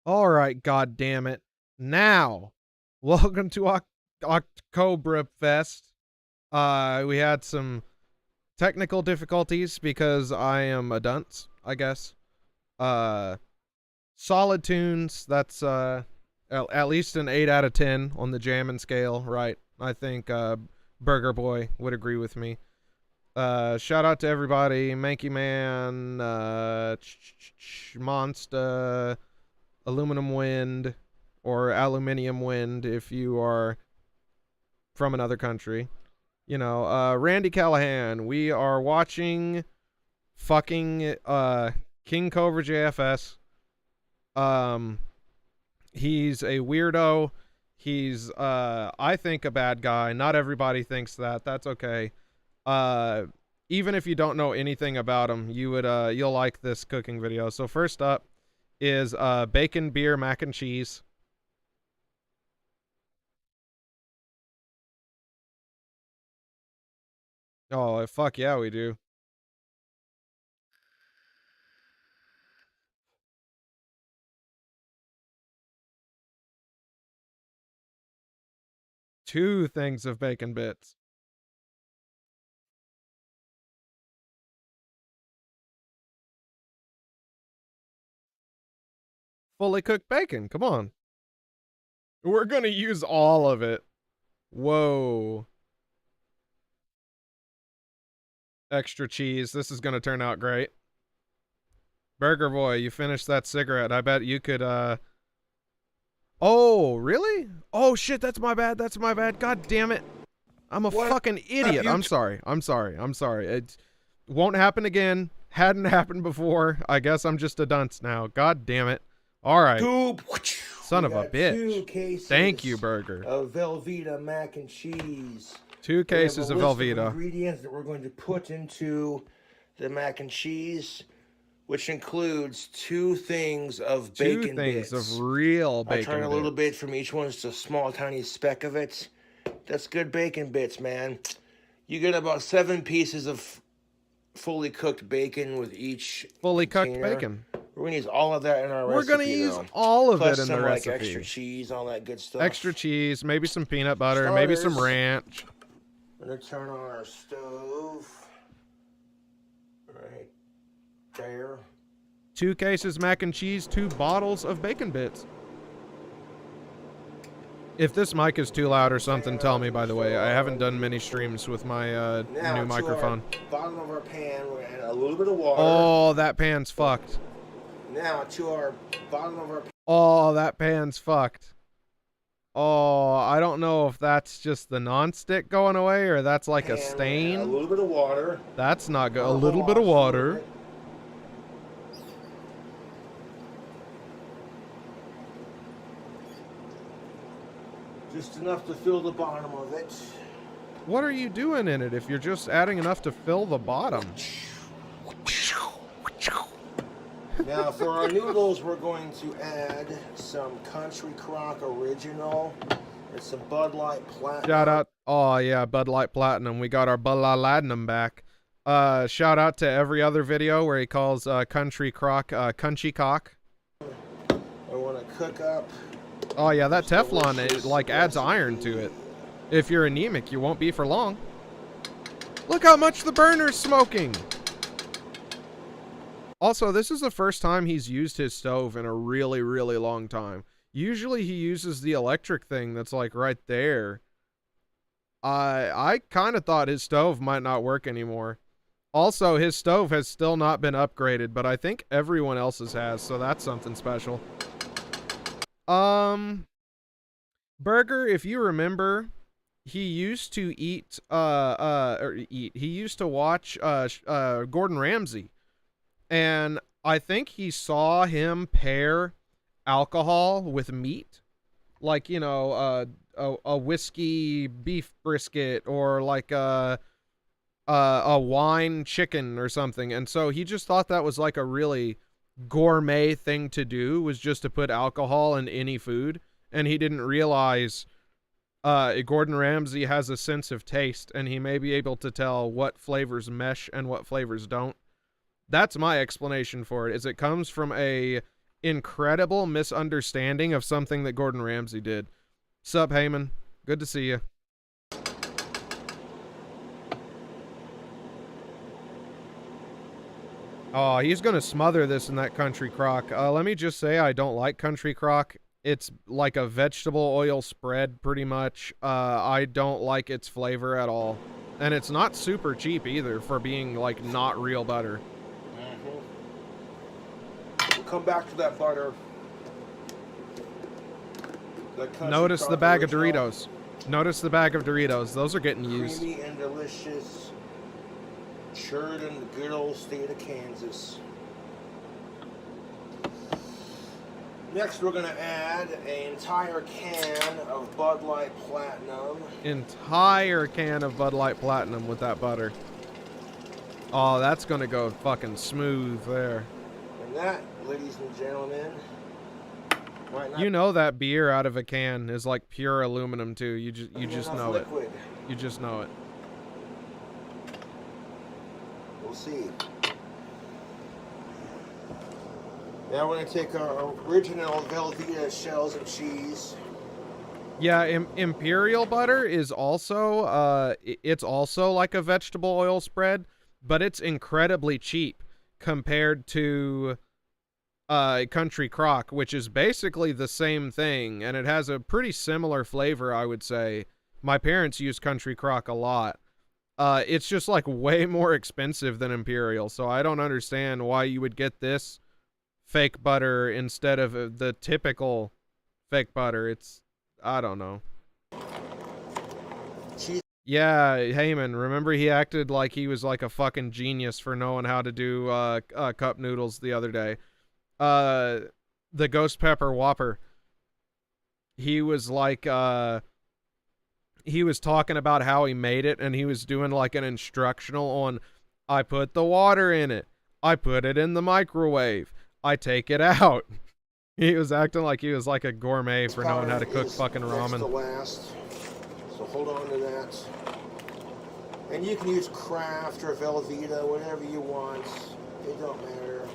All right, god damn it. Now, welcome to Octcobrafest. We had some technical difficulties because I am a dunce, I guess. Solid tunes, that's at least an 8 out of 10 on the jamming scale, right? I think Burger Boy would agree with me. Shout out to everybody, Manky Man, Monster, Aluminum Wind, or Aluminium Wind if you are from another country. You know, Randy Callahan, we are watching fucking KingCobraJFS. He's a weirdo. He's I think a bad guy. Not everybody thinks that. That's okay. Even if you don't know anything about him, you'll like this cooking video. So first up is bacon, beer, mac and cheese. Oh, fuck yeah, we do. Two things of bacon bits. Fully cooked bacon, come on. We're gonna use all of it. Whoa. Extra cheese. This is gonna turn out great. Burger Boy, you finished that cigarette. I bet you could, Oh, really? Oh, shit, that's my bad. That's my bad. God damn it. I'm a fucking idiot. I'm sorry. I'm sorry. I'm sorry. It won't happen again. Hadn't happened before. I guess I'm just a dunce now. God damn it. All right. Two, Son of a bitch. 2 cases Thank you, Burger. of Velveeta mac and cheese. 2 cases of Velveeta. Ingredients that we're going to put into the mac and cheese, which includes 2 things of bacon bits. 2 things of real bacon bits. I tried a little bit from each one, just a small, tiny speck of it. That's good bacon bits, man. You get about 7 pieces of fully cooked bacon with each fully container. Cooked bacon. We're gonna use all of that in our recipe. We're gonna use all of it in the recipe. Like extra cheese, all that good stuff. Extra cheese, maybe some peanut butter, maybe some ranch. I'm gonna turn on our stove. Right there. 2 cases mac and cheese, 2 bottles of bacon bits. If this mic is too loud or something, tell me, by the way. I haven't done many streams with my new microphone. Bottom of our pan, we're gonna add a little bit of water. Oh, that pan's fucked. Now to our bottom of our pan. Oh, that pan's fucked. Oh, I don't know if that's just the non-stick going away or that's like a stain. A little bit of water. That's not good. A little bit of water. Just enough to fill the bottom of it. What are you doing in it if you're just adding enough to fill the bottom? Now for our noodles, we're going to add some Country Crock Original and some Bud Light Platinum. Shout out. Oh yeah, Bud Light Platinum. We got our Bud Light Platinum back. Shout out to every other video where he calls Country Crock Country Cock. I want to cook up. Oh yeah, that Teflon, it like adds iron to it. If you're anemic, you won't be for long. Look how much the burner's smoking. Also, this is the first time he's used his stove in a really, really long time. Usually he uses the electric thing that's like right there. I kind of thought his stove might not work anymore. Also, his stove has still not been upgraded, but I think everyone else's has, so that's something special. Burger, if you remember, he used to he used to watch Gordon Ramsay, and I think he saw him pair alcohol with meat, like, you know, a whiskey beef brisket or like a wine chicken or something, and so he just thought that was like a really gourmet thing to do, was just to put alcohol in any food, and he didn't realize Gordon Ramsay has a sense of taste, and he may be able to tell what flavors mesh and what flavors don't. That's my explanation for it, is it comes from a incredible misunderstanding of something that Gordon Ramsay did. Sup, Heyman? Good to see you. Oh, he's going to smother this in that Country Crock. Let me just say I don't like Country Crock. It's like a vegetable oil spread, pretty much. I don't like its flavor at all. And it's not super cheap either for being, like, not real butter. We'll come back to that butter. Notice the bag of Doritos. Notice the bag of Doritos. Those are getting used. Creamy and delicious. Cured in the good old state of Kansas. Next, we're going to add an entire can of Bud Light Platinum. Entire can of Bud Light Platinum with that butter. Oh, that's going to go fucking smooth there. And that, ladies and gentlemen, you know that beer out of a can is like pure aluminum too. You just know it. You just know it. We'll see. Now we're going to take our original Velveeta shells and cheese. Yeah, Imperial butter is also, it's also like a vegetable oil spread, but it's incredibly cheap compared to Country Crock, which is basically the same thing, and it has a pretty similar flavor, I would say. My parents use Country Crock a lot. It's just like way more expensive than Imperial, so I don't understand why you would get this fake butter instead of the typical fake butter. It's, I don't know. Yeah, Heyman, remember he acted like he was like a fucking genius for knowing how to do cup noodles the other day. the Ghost Pepper Whopper, he was like, he was talking about how he made it, and he was doing like an instructional on, I put the water in it, I put it in the microwave, I take it out. He was acting like he was like a gourmet for knowing how to cook fucking ramen. Next to last, so hold on to that. And you can use Kraft or Velveeta, whatever you want. It don't matter.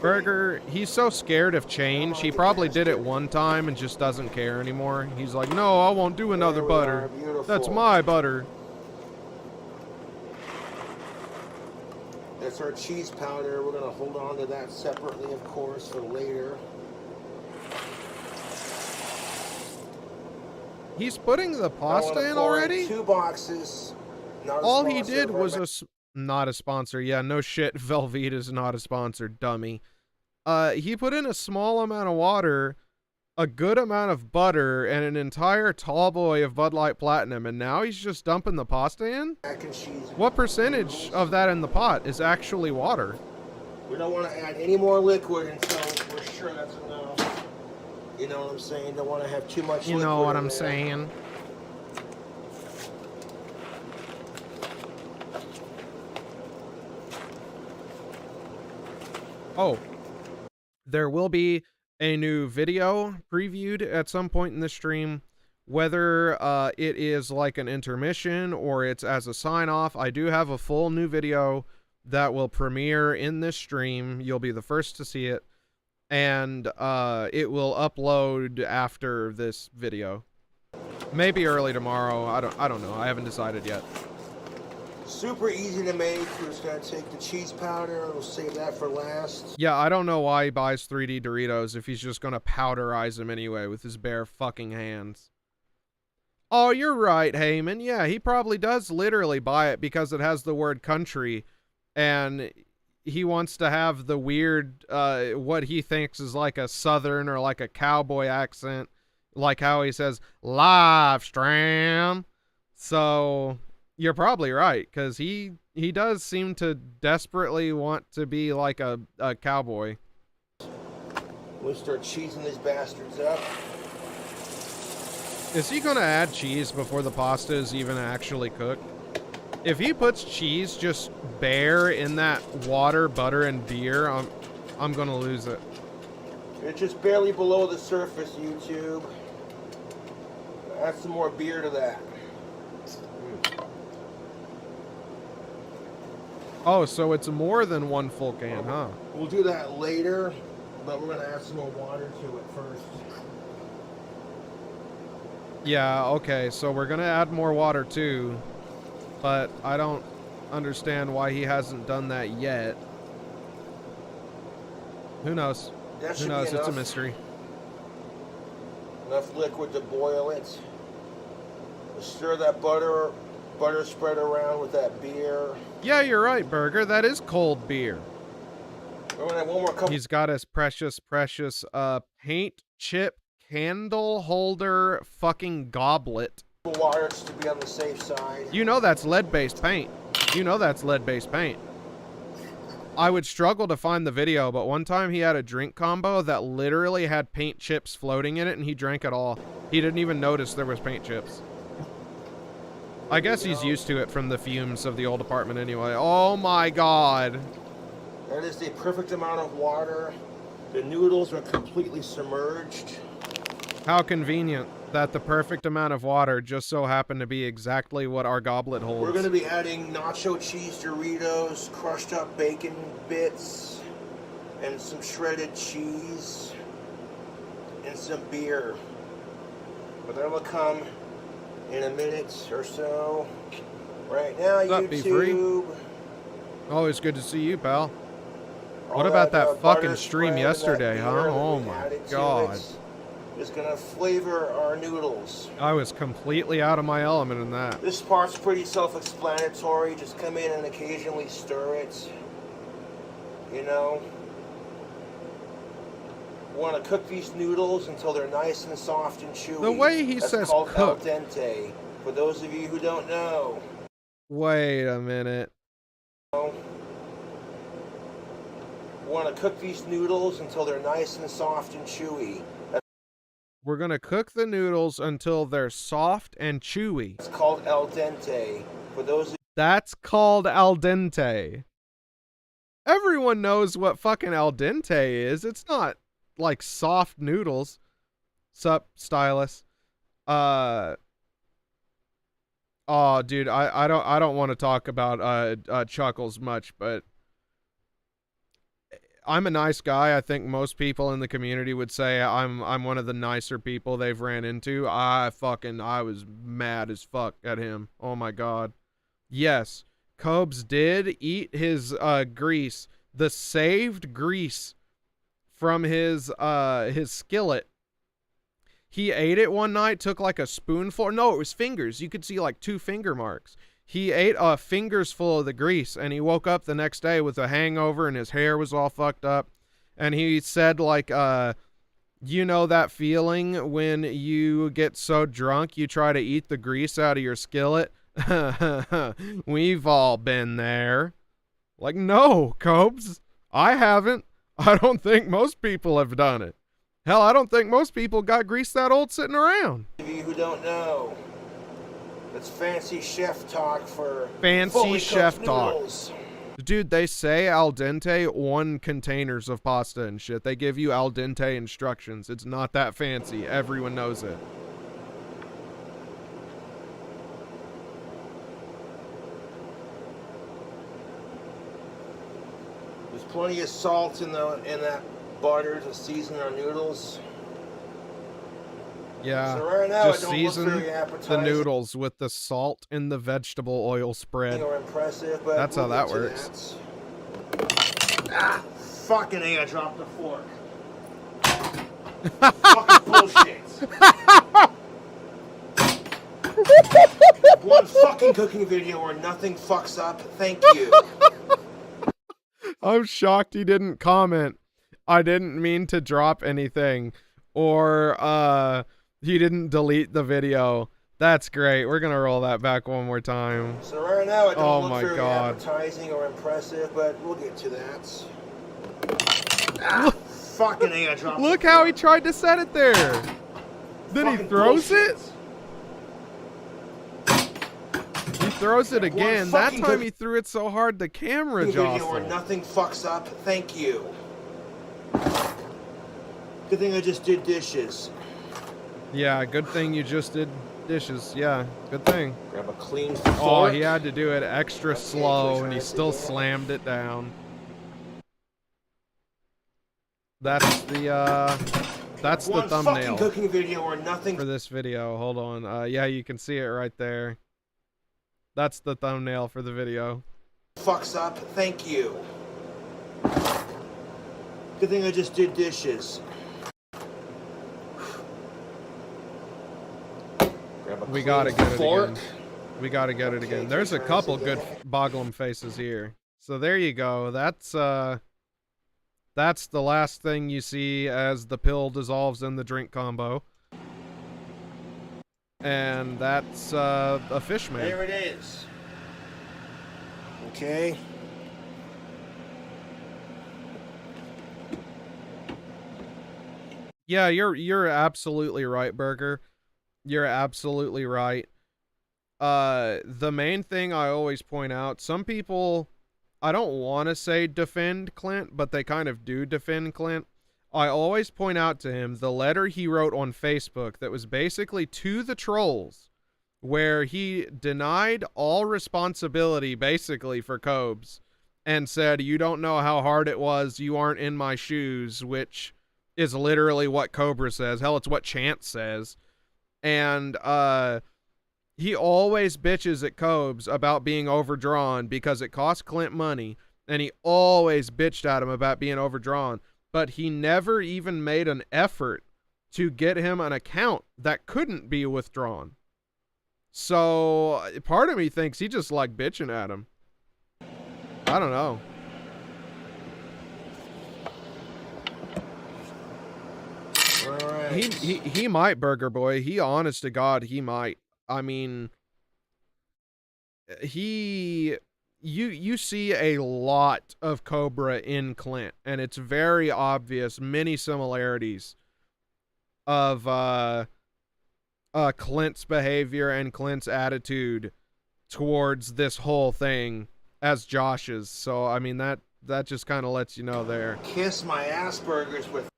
Burger, he's so scared of change. He probably did it one time and just doesn't care anymore. He's like, no, I won't do another butter. That's my butter. That's our cheese powder. We're going to hold on to that separately, of course, for later. He's putting the pasta in already? 2 boxes. All he did was not a sponsor. Yeah, no shit. Velveeta is not a sponsor, dummy. He put in a small amount of water, a good amount of butter, and an entire tall boy of Bud Light Platinum, and now he's just dumping the pasta in? What percentage of that in the pot is actually water? We don't want to add any more liquid until we're sure that's enough. You know what I'm saying? Don't want to have too much liquid. You know what I'm saying? Oh, there will be a new video previewed at some point in the stream. Whether it is like an intermission or it's as a sign-off, I do have a full new video that will premiere in this stream. You'll be the first to see it. And it will upload after this video. Maybe early tomorrow. I don't know. I haven't decided yet. Super easy to make. We're just gonna take the cheese powder. We'll save that for last. Yeah, I don't know why he buys 3D Doritos if he's just gonna powderize them anyway with his bare fucking hands. Oh, you're right, Heyman. Yeah, he probably does literally buy it because it has the word country, and he wants to have the weird, what he thinks is like a southern or like a cowboy accent, like how he says, live stream. So you're probably right, because he does seem to desperately want to be like a cowboy. We'll start cheesing these bastards up. Is he going to add cheese before the pasta is even actually cooked? If he puts cheese just bare in that water, butter, and beer, I'm going to lose it. It's just barely below the surface, YouTube. Add some more beer to that. Oh, so it's more than 1 full can, huh? We'll do that later, but we're going to add some more water to it first. Yeah, okay, so we're going to add more water too, but I don't understand why he hasn't done that yet. Who knows? Who knows? It's a mystery. Enough liquid to boil it. Stir that butter spread around with that beer. Yeah, you're right, Burger. That is cold beer. We're gonna have one more cup. He's got his precious paint chip candle holder fucking goblet. Water just to be on the safe side. You know that's lead-based paint. You know that's lead-based paint. I would struggle to find the video, but one time he had a drink combo that literally had paint chips floating in it, and he drank it all. He didn't even notice there was paint chips. I guess he's used to it from the fumes of the old apartment anyway. Oh my god. That is the perfect amount of water. The noodles are completely submerged. How convenient that the perfect amount of water just so happened to be exactly what our goblet holds. We're going to be adding nacho cheese Doritos, crushed up bacon bits, and some shredded cheese, and some beer. But that will come in a minute or so. Right now, YouTube. Always good to see you, pal. What about that fucking stream yesterday, huh? Oh my god. Is gonna flavor our noodles. I was completely out of my element in that. This part's pretty self-explanatory. Just come in and occasionally stir it. You know? We want to cook these noodles until they're nice and soft and chewy. The way he says cook. Cook. Al dente. For those of you who don't know. Wait a minute. Want to cook these noodles until they're nice and soft and chewy. We're gonna cook the noodles until they're soft and chewy. It's called al dente. For those. That's called al dente. Everyone knows what fucking al dente is. It's not like soft noodles. Sup, stylus. Oh, dude, I don't want to talk about Chuckles much, but I'm a nice guy. I think most people in the community would say I'm one of the nicer people they've ran into. I was mad as fuck at him. Oh my god. Yes, Cobes did eat his grease, the saved grease from his skillet. He ate it one night, took like a spoonful. No, it was fingers. You could see like 2 finger marks. He ate fingers full of the grease, and he woke up the next day with a hangover, and his hair was all fucked up. And he said, like, you know that feeling when you get so drunk you try to eat the grease out of your skillet? We've all been there. Like, no, Cobes, I haven't. I don't think most people have done it. Hell, I don't think most people got grease that old sitting around. Those of you who don't know, it's fancy chef talk for fancy chef talk. Noodles. Dude, they say al dente on containers of pasta and shit. They give you al dente instructions. It's not that fancy. Everyone knows it. There's plenty of salt in that butter to season our noodles. Yeah, so right now, just season the noodles with the salt and the vegetable oil spread. Impressive, but that's how that works. Ah, fucking A, I dropped the fork. Fucking bullshit. One fucking cooking video where nothing fucks up. Thank you. I'm shocked he didn't comment. I didn't mean to drop anything, or he didn't delete the video. That's great. We're gonna roll that back one more time. So right now it don't look very appetizing or impressive, but we'll get to that. Ah, fucking A, I dropped Look how he tried to set it there. Then he throws it. He throws it again. That time he threw it so hard the camera jostled. Where nothing fucks up. Thank you. Good thing I just did dishes. Yeah, good thing you just did dishes. Yeah, good thing. Grab a clean fork. Oh, he had to do it extra slow, and he still slammed it down. That's the thumbnail cooking video or nothing for this video. Hold on. Yeah, you can see it right there. That's the thumbnail for the video. Fucks up. Thank you. Good thing I just did dishes. We gotta get it again. We gotta get it again. There's a couple good Boglum faces here. So there you go. That's the last thing you see as the pill dissolves in the drink combo. And that's a fish man. There it is. Okay. Yeah, you're absolutely right, Burger. You're absolutely right. The main thing I always point out, some people, I don't want to say defend Clint, but they kind of do defend Clint. I always point out to him the letter he wrote on Facebook that was basically to the trolls, where he denied all responsibility basically for Cobes and said, you don't know how hard it was, you aren't in my shoes, which is literally what Cobra says. Hell, it's what Chance says. And he always bitches at Cobes about being overdrawn because it cost Clint money, and he always bitched at him about being overdrawn, but he never even made an effort to get him an account that couldn't be withdrawn. So part of me thinks he just like bitching at him. I don't know. Right. He might, Burger Boy. He, honest to God, he might. I mean, you see a lot of Cobra in Clint, and it's very obvious, many similarities of Clint's behavior and Clint's attitude towards this whole thing as Josh's. So I mean that just kind of lets you know there. Kiss my Asperger's with.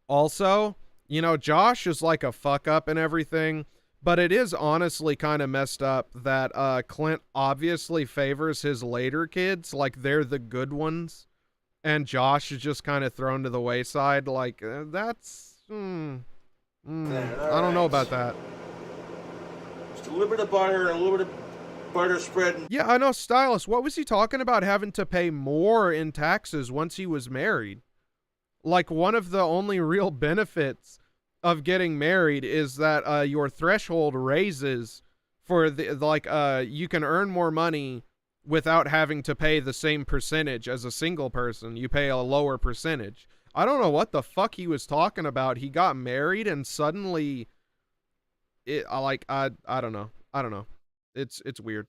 Also, you know, Josh is like a fuck up and everything, but it is honestly kind of messed up that Clint obviously favors his later kids, like they're the good ones, and Josh is just kind of thrown to the wayside. Like that's I don't know about that. Just a little bit of butter and a little bit of butter spread. Yeah, I know, Stylus. What was he talking about having to pay more in taxes once he was married? Like, one of the only real benefits of getting married is that your threshold raises for the, like, you can earn more money without having to pay the same percentage as a single person. You pay a lower percentage. I don't know what the fuck he was talking about. He got married and suddenly I don't know. It's weird.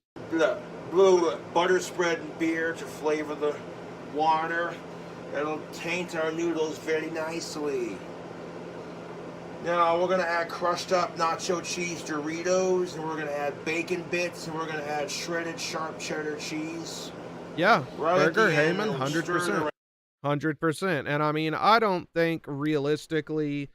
Blue butter spread and beer to flavor the water. It'll taint our noodles very nicely. Now we're gonna add crushed up nacho cheese Doritos, and we're gonna add bacon bits, and we're gonna add shredded sharp cheddar cheese. Yeah, right Burger Heyman, 100%. 100%. And I mean, I don't think realistically,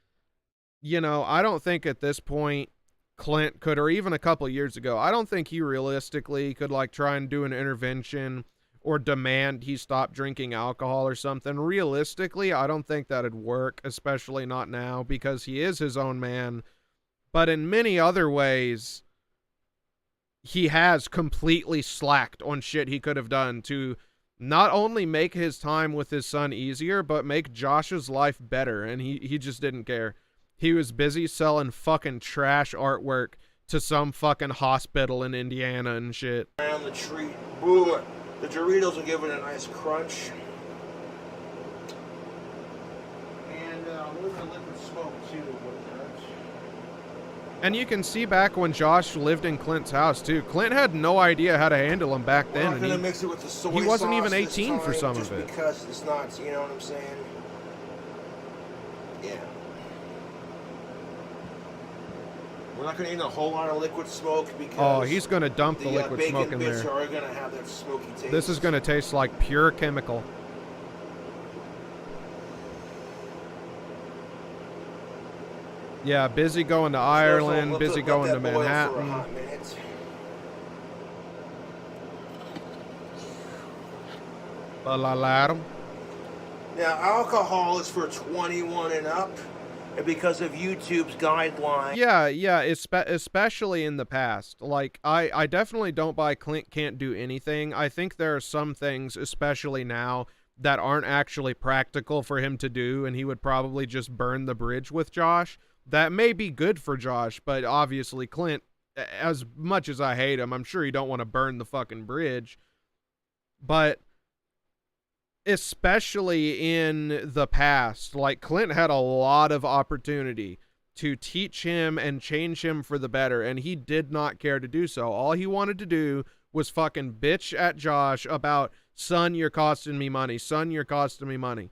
you know, I don't think at this point Clint could, or even a couple years ago, I don't think he realistically could like try and do an intervention or demand he stop drinking alcohol or something. Realistically, I don't think that'd work, especially not now, because he is his own man. But in many other ways, he has completely slacked on shit he could have done to not only make his time with his son easier, but make Josh's life better, and he just didn't care. He was busy selling fucking trash artwork to some fucking hospital in Indiana and shit. Around the tree. Ooh, the Doritos will give it a nice crunch. And a little bit of liquid smoke too. And you can see back when Josh lived in Clint's house too. Clint had no idea how to handle him back then. We're not gonna mix it with the soy he wasn't sauce even 18 for some just of it. Because it's not, you know what I'm saying? Yeah. We're not going to eat a whole lot of liquid smoke because... Oh, he's going to dump the liquid smoke in there. bacon bits are going to have that smoky taste. This is going to taste like pure chemical. Yeah, busy going to Ireland, busy going to Manhattan. Now, alcohol is for 21 and up. Because of YouTube's guidelines. Yeah, especially in the past. Like, I definitely don't buy Clint can't do anything. I think there are some things, especially now, that aren't actually practical for him to do, and he would probably just burn the bridge with Josh. That may be good for Josh, but obviously Clint, as much as I hate him, I'm sure you don't want to burn the fucking bridge. But especially in the past, like, Clint had a lot of opportunity to teach him and change him for the better, and he did not care to do so. All he wanted to do was fucking bitch at Josh about, son, you're costing me money. Son, you're costing me money.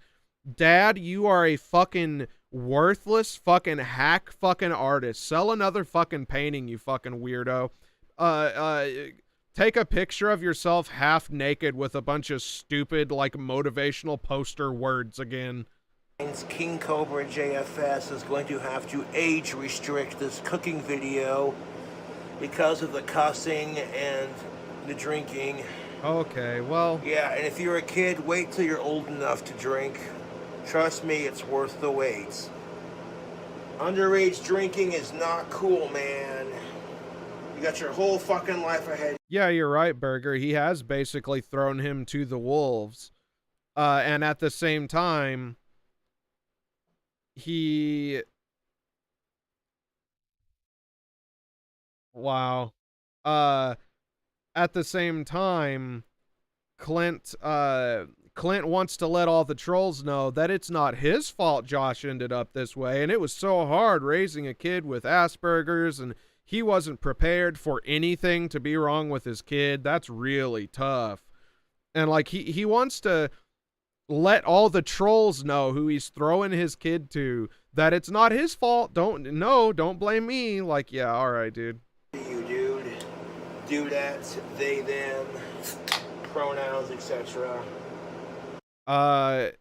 Dad, you are a fucking worthless fucking hack fucking artist. Sell another fucking painting, you fucking weirdo. Take a picture of yourself half naked with a bunch of stupid, like, motivational poster words again. KingCobraJFS is going to have to age restrict this cooking video because of the cussing and the drinking. Okay, well... Yeah, and if you're a kid, wait till you're old enough to drink. Trust me, it's worth the wait. Underage drinking is not cool, man. You got your whole fucking life ahead. Yeah, you're right, Burger. He has basically thrown him to the wolves. And at the same time, wow. At the same time, Clint wants to let all the trolls know that it's not his fault Josh ended up this way, and it was so hard raising a kid with Asperger's, and he wasn't prepared for anything to be wrong with his kid. That's really tough. And like he wants to let all the trolls know who he's throwing his kid to, that it's not his fault. Don't blame me. Like, yeah, all right, dude. You, dude. Dudettes, they, them, pronouns, etc. I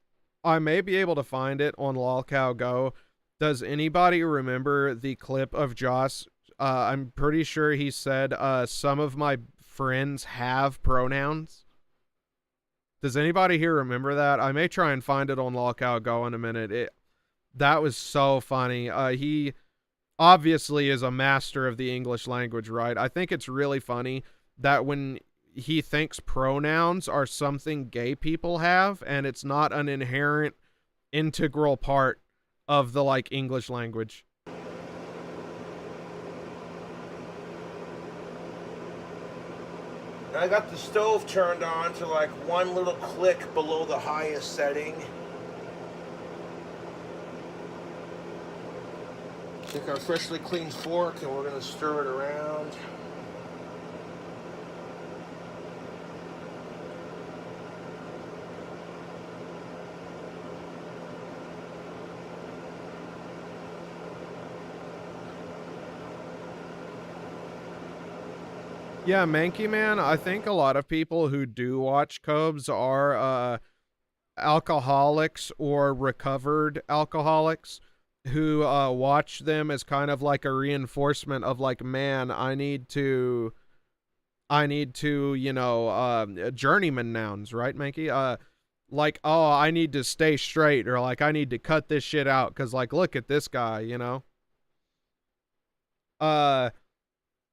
may be able to find it on LolCow Go. Does anybody remember the clip of Josh? I'm pretty sure he said, some of my friends have pronouns. Does anybody here remember that? I may try and find it on LolCow Go in a minute. That was so funny. He obviously is a master of the English language, right? I think it's really funny that when he thinks pronouns are something gay people have, and it's not an inherent, integral part of the, like, English language. I got the stove turned on to like one little click below the highest setting. Take our freshly cleaned fork and we're going to stir it around. Yeah, Mankey Man, I think a lot of people who do watch Cobes are alcoholics or recovered alcoholics who watch them as kind of like a reinforcement of like, man, I need to, you know, journeyman nouns, right, Mankey? Like, oh, I need to stay straight, or like, I need to cut this shit out, because like, look at this guy, you know?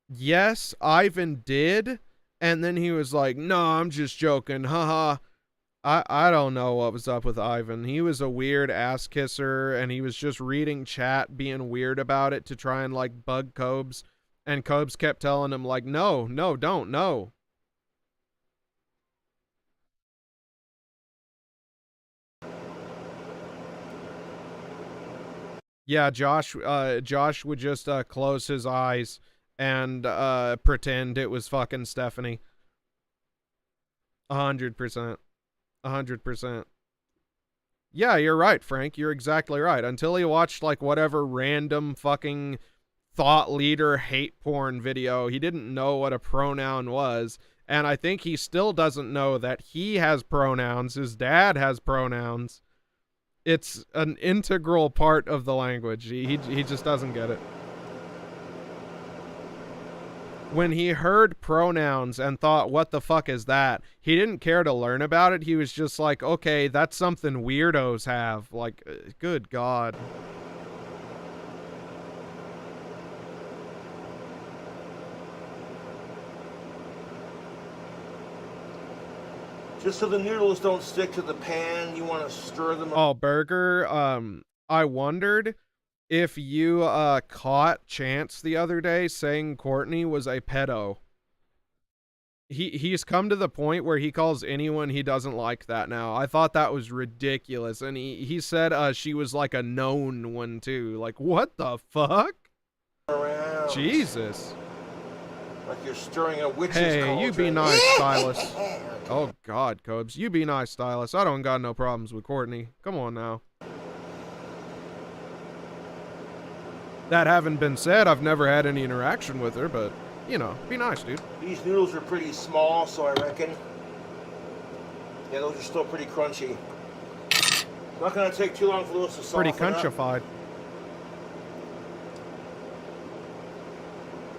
Yes, Ivan did, and then he was like, no, I'm just joking, haha. I don't know what was up with Ivan. He was a weird ass kisser, and he was just reading chat, being weird about it to try and like bug Cobes, and Cobes kept telling him like, no, don't, no. Yeah, Josh would just close his eyes and pretend it was fucking Stephanie. 100%. 100%. Yeah, you're right, Frank. You're exactly right. Until he watched like whatever random fucking thought leader hate porn video, he didn't know what a pronoun was. And I think he still doesn't know that he has pronouns. His dad has pronouns. It's an integral part of the language. He just doesn't get it. When he heard pronouns and thought, what the fuck is that? He didn't care to learn about it. He was just like, okay, that's something weirdos have. Like, good God. Just so the noodles don't stick to the pan, you want to stir them up. Oh, Burger, I wondered if you caught Chance the other day saying Courtney was a pedo. He's come to the point where he calls anyone he doesn't like that now. I thought that was ridiculous. And he said she was like a known one too. Like, what the fuck? Around. Jesus. Like you're stirring a witch's Hey, cauldron. you be nice, Stylus. Oh God, Cobes, you be nice, Stylus. I don't got no problems with Courtney. Come on now. That having been said, I've never had any interaction with her, but, you know, be nice, dude. These noodles are pretty small, so I reckon. Yeah, those are still pretty crunchy. Not gonna take too long for those to soften Pretty crunchified.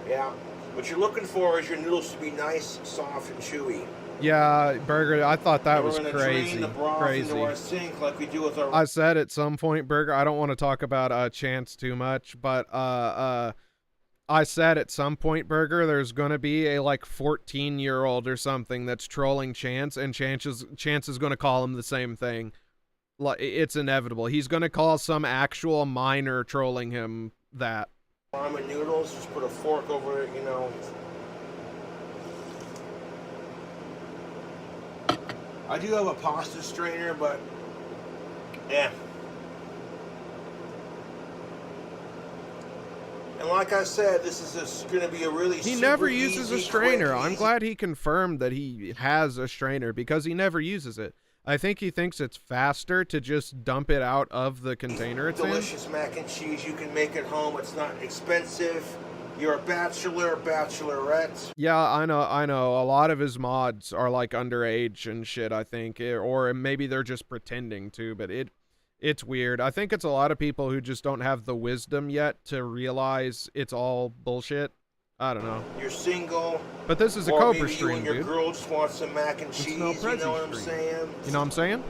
Yeah. What you're looking for is your noodles to be nice, soft, and chewy. Yeah, Burger, I thought that was crazy. Drain the broth into our sink like we do with our... I said at some point, Burger, I don't want to talk about Chance too much, but I said at some point, Burger, there's going to be a like 14-year-old or something that's trolling Chance, and Chance is going to call him the same thing. Like, it's inevitable. He's going to call some actual minor trolling him that. Ramen noodles, just put a fork over it, you know. I do have a pasta strainer, but yeah. And And like I said, this is going to be a really He super never uses a easy, strainer. quick, I'm easy. glad he confirmed that he has a strainer because he never uses it. I think he thinks it's faster to just dump it out of the container it's in. Delicious mac and cheese you can make at home. It's not expensive. You're a bachelor, bachelorette. Yeah, I know. A lot of his mods are like underage and shit, I think. Or maybe they're just pretending to, but it's weird. I think it's a lot of people who just don't have the wisdom yet to realize it's all bullshit. I don't know. You're single. But this is a or Cobra maybe stream, you and your dude. girl just want some mac and cheese, no you Prezi know what I'm stream. saying? You know what I'm saying?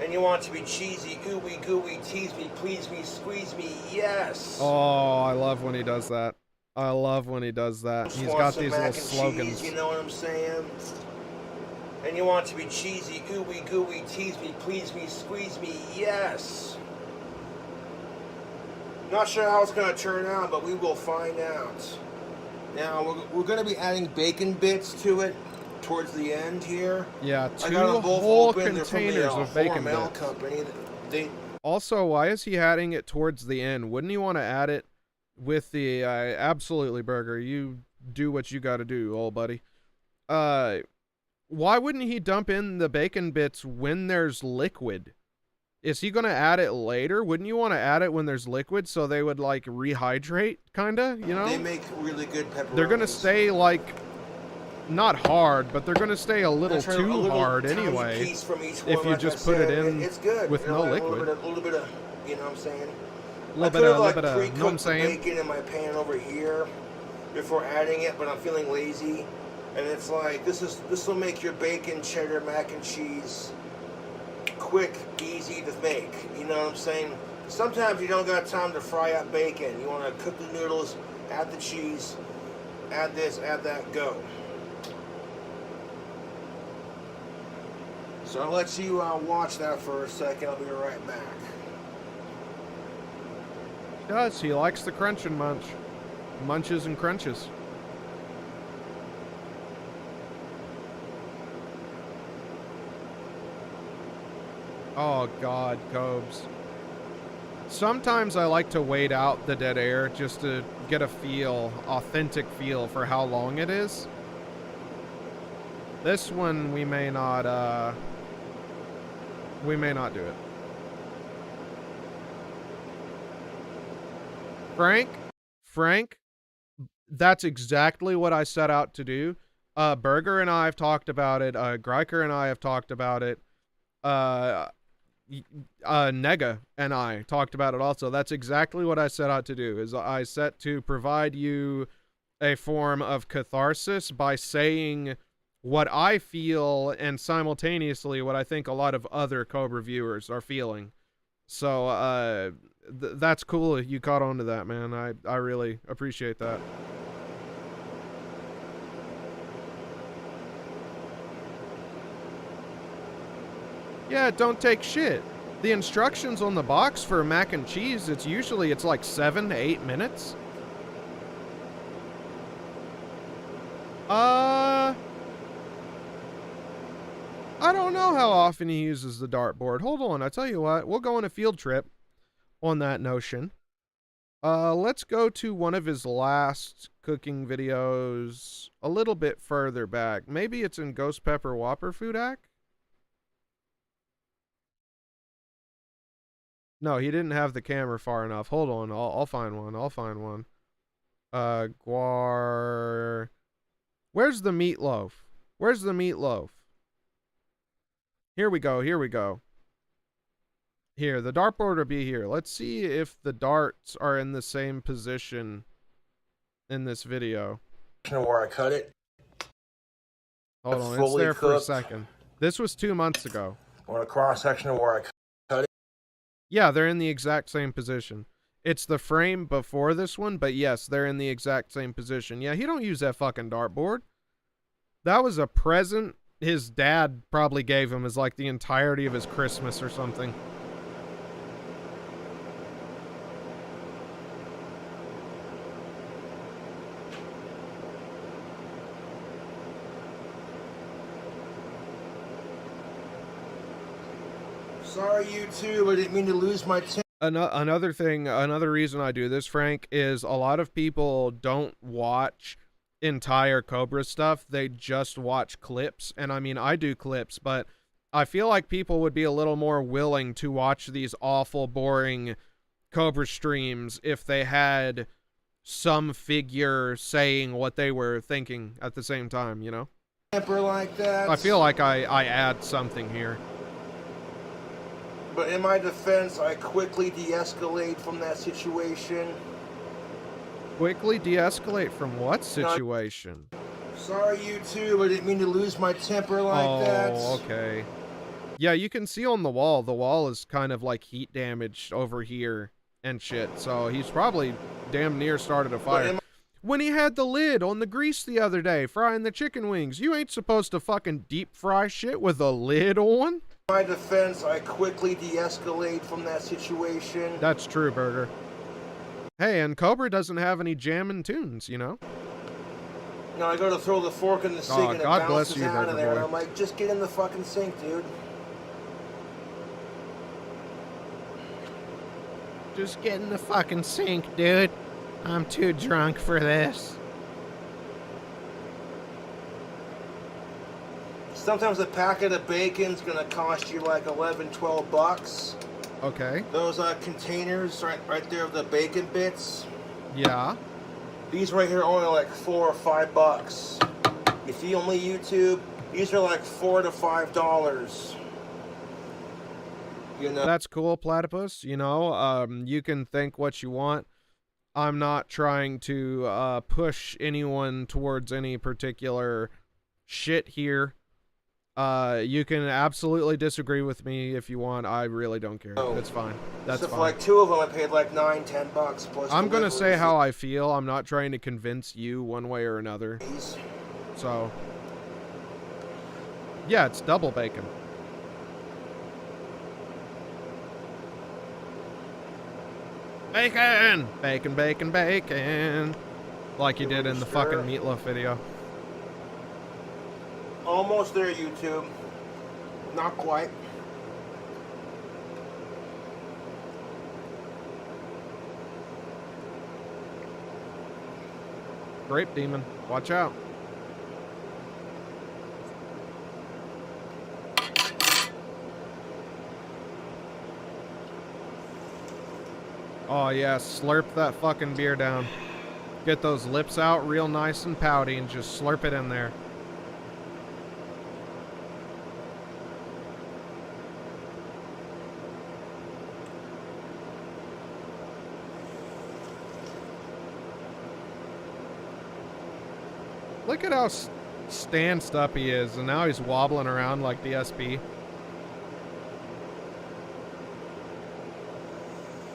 And you want it to be cheesy, ooey gooey, tease me, please me, squeeze me, yes. Oh, I love when he does that. I love when he does that. Just He's want got some these mac little and slogans. cheese, you know what I'm saying? And you want it to be cheesy, ooey gooey, tease me, please me, squeeze me, yes. Not sure how it's going to turn out, but we will find out. Now, we're going to be adding bacon bits to it towards the end here. Yeah, I two got them both whole open. They're from the, containers of bacon Hormel bits. company. Also, why is he adding it towards the end? Wouldn't he want to add it with the absolutely burger? You do what you got to do, old buddy. Why wouldn't he dump in the bacon bits when there's liquid? Is he going to add it later? Wouldn't you want to add it when there's liquid so they would, like, rehydrate, kind of, you know? They make really good pepperonis. They're going to stay, like, not hard, but they're going to stay a little too hard anyway piece from each if one, you like just I put it said, in it's good. with no liquid. A little bit of, you know what I'm saying? A little bit of, you know what I'm pre-cooked the saying? bacon in my pan over here before adding it, but I'm feeling lazy. And it's like, this will make your bacon cheddar mac and cheese quick, easy to make. You know what I'm saying? Sometimes you don't got time to fry up bacon. You want to cook the noodles, add the cheese, add this, add that, go. So I'll let you watch that for a second. I'll be right back. He does. He likes the crunch and munch. Munches and crunches. Oh, God, Cobes. Sometimes I like to wait out the dead air just to get a feel, authentic feel for how long it is. This one, we may not do it. Frank, that's exactly what I set out to do. Berger and I have talked about it. Greiker and I have talked about it. Nega and I talked about it also. That's exactly what I set out to do. Is I set to provide you a form of catharsis by saying what I feel and simultaneously what I think a lot of other Cobra viewers are feeling. So that's cool you caught on to that, man. I really appreciate that. Yeah, don't take shit. The instructions on the box for mac and cheese, it's like 7 to 8 minutes. I don't know how often he uses the dartboard. Hold on, I tell you what, we'll go on a field trip on that notion. Let's go to one of his last cooking videos a little bit further back. Maybe it's in Ghost Pepper Whopper Food Hack? No, he didn't have the camera far enough. Hold on, I'll find one. Guar. Where's the meatloaf? Where's the meatloaf? Here we go. Here, the dartboard will be here. Let's see if the darts are in the same position in this video. Where I cut it. Hold on, it's there for a second. This was 2 months ago. On a cross section of where I cut it. Yeah, they're in the exact same position. It's the frame before this one, but yes, they're in the exact same position. Yeah, he don't use that fucking dartboard. That was a present his dad probably gave him as like the entirety of his Christmas or something. Sorry, YouTube. I didn't mean to lose my temper. Another thing, another reason I do this, Frank, is a lot of people don't watch entire Cobra stuff. They just watch clips. And I mean, I do clips, but I feel like people would be a little more willing to watch these awful, boring Cobra streams if they had some figure saying what they were thinking at the same time, you know? Temper like that. I feel like I add something here. But in my defense, I quickly de-escalate from that situation. Quickly de-escalate from what situation? Sorry, YouTube. I didn't mean to lose my temper like that. Oh, okay. Yeah, you can see on the wall. The wall is kind of like heat damaged over here and shit. So he's probably damn near started a fire. When he had the lid on the grease the other day, frying the chicken wings, you ain't supposed to fucking deep fry shit with a lid on. In my defense, I quickly de-escalate from that situation. That's true, Burger. Hey, and Cobra doesn't have any jamming tunes, you know? No, I go to throw the fork in the sink and it God bless bounces you, out of there. Burger And Boy. I'm like, just get in the fucking sink, dude. Just get in the fucking sink, dude. I'm too drunk for this. Sometimes a packet of bacon's gonna cost you like 11, 12 bucks. Okay. Those containers right there of the bacon bits. Yeah. These right here are only like 4 or 5 bucks. You see on the YouTube, these are like $4 to $5. You know. That's cool, Platypus. You know, you can think what you want. I'm not trying to push anyone towards any particular shit here. You can absolutely disagree with me if you want. I really don't care. Oh. It's fine. That's so fine. for like 2 of them, I paid like $9, $10 plus. I'm gonna say deliveries. how I feel. I'm not trying to convince you one way or another. So, yeah, it's double bacon. Bacon! Bacon, bacon, bacon. Like you did in the fucking meatloaf video. Almost there, YouTube. Not quite. Grape demon. Watch out. Oh yeah, slurp that fucking beer down. Get those lips out real nice and pouty and just slurp it in there. Look at how stanced up he is, and now he's wobbling around like DSP.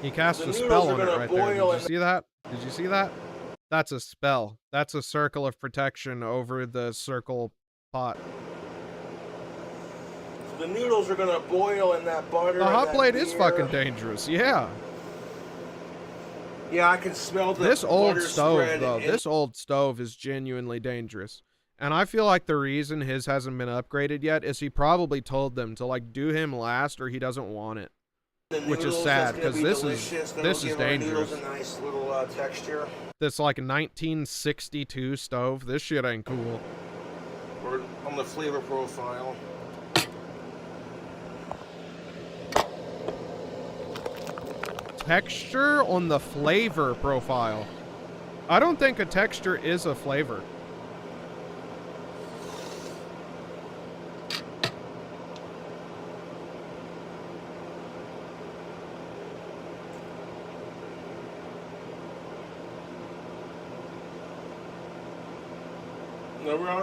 He cast a spell on it right there. Did you see that? Did you see that? That's a spell. That's a circle of protection over the circle pot. The noodles are gonna boil in that butter. The hot plate is fucking dangerous. Yeah. Yeah, I can smell the This old butter stove, spread though. and- This old stove is genuinely dangerous. And I feel like the reason his hasn't been upgraded yet is he probably told them to, like, do him last or he doesn't want it. Which is sad, because this is dangerous. A nice little texture. This, like, 1962 stove, this shit ain't cool. Or on the flavor profile. Texture on the flavor profile. I don't think a texture is a flavor.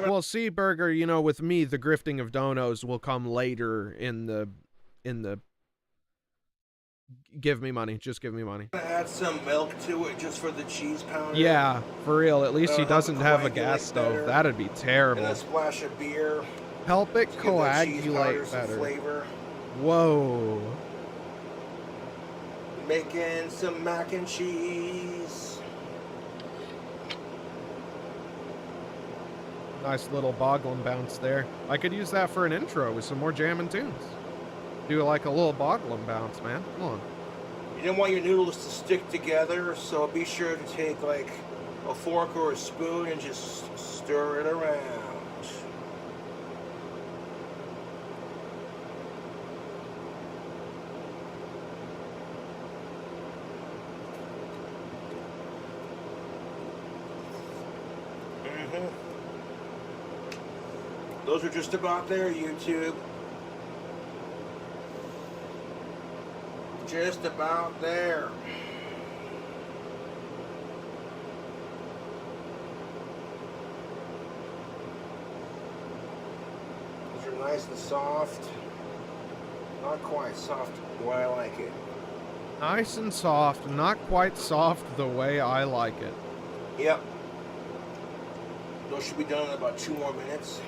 Well, see, Burger, you know, with me, the grifting of donos will come later in the give me money. Just give me money. Add some milk to it just for the cheese powder. Yeah, for real. At least he doesn't have a gas stove. Better. That'd be terrible. And a splash of beer. Help it coagulate better. Flavor. Whoa. Making some mac and cheese. Nice little boggle and bounce there. I could use that for an intro with some more jamming tunes. Do like a little boggle and bounce, man. Come on. You don't want your noodles to stick together, so be sure to take like a fork or a spoon and just stir it around. Those are just about there, YouTube. Just about there. Those are nice and soft. Not quite soft the way I like it. Nice and soft, not quite soft the way I like it. Yep. Those should be done in about 2 more minutes.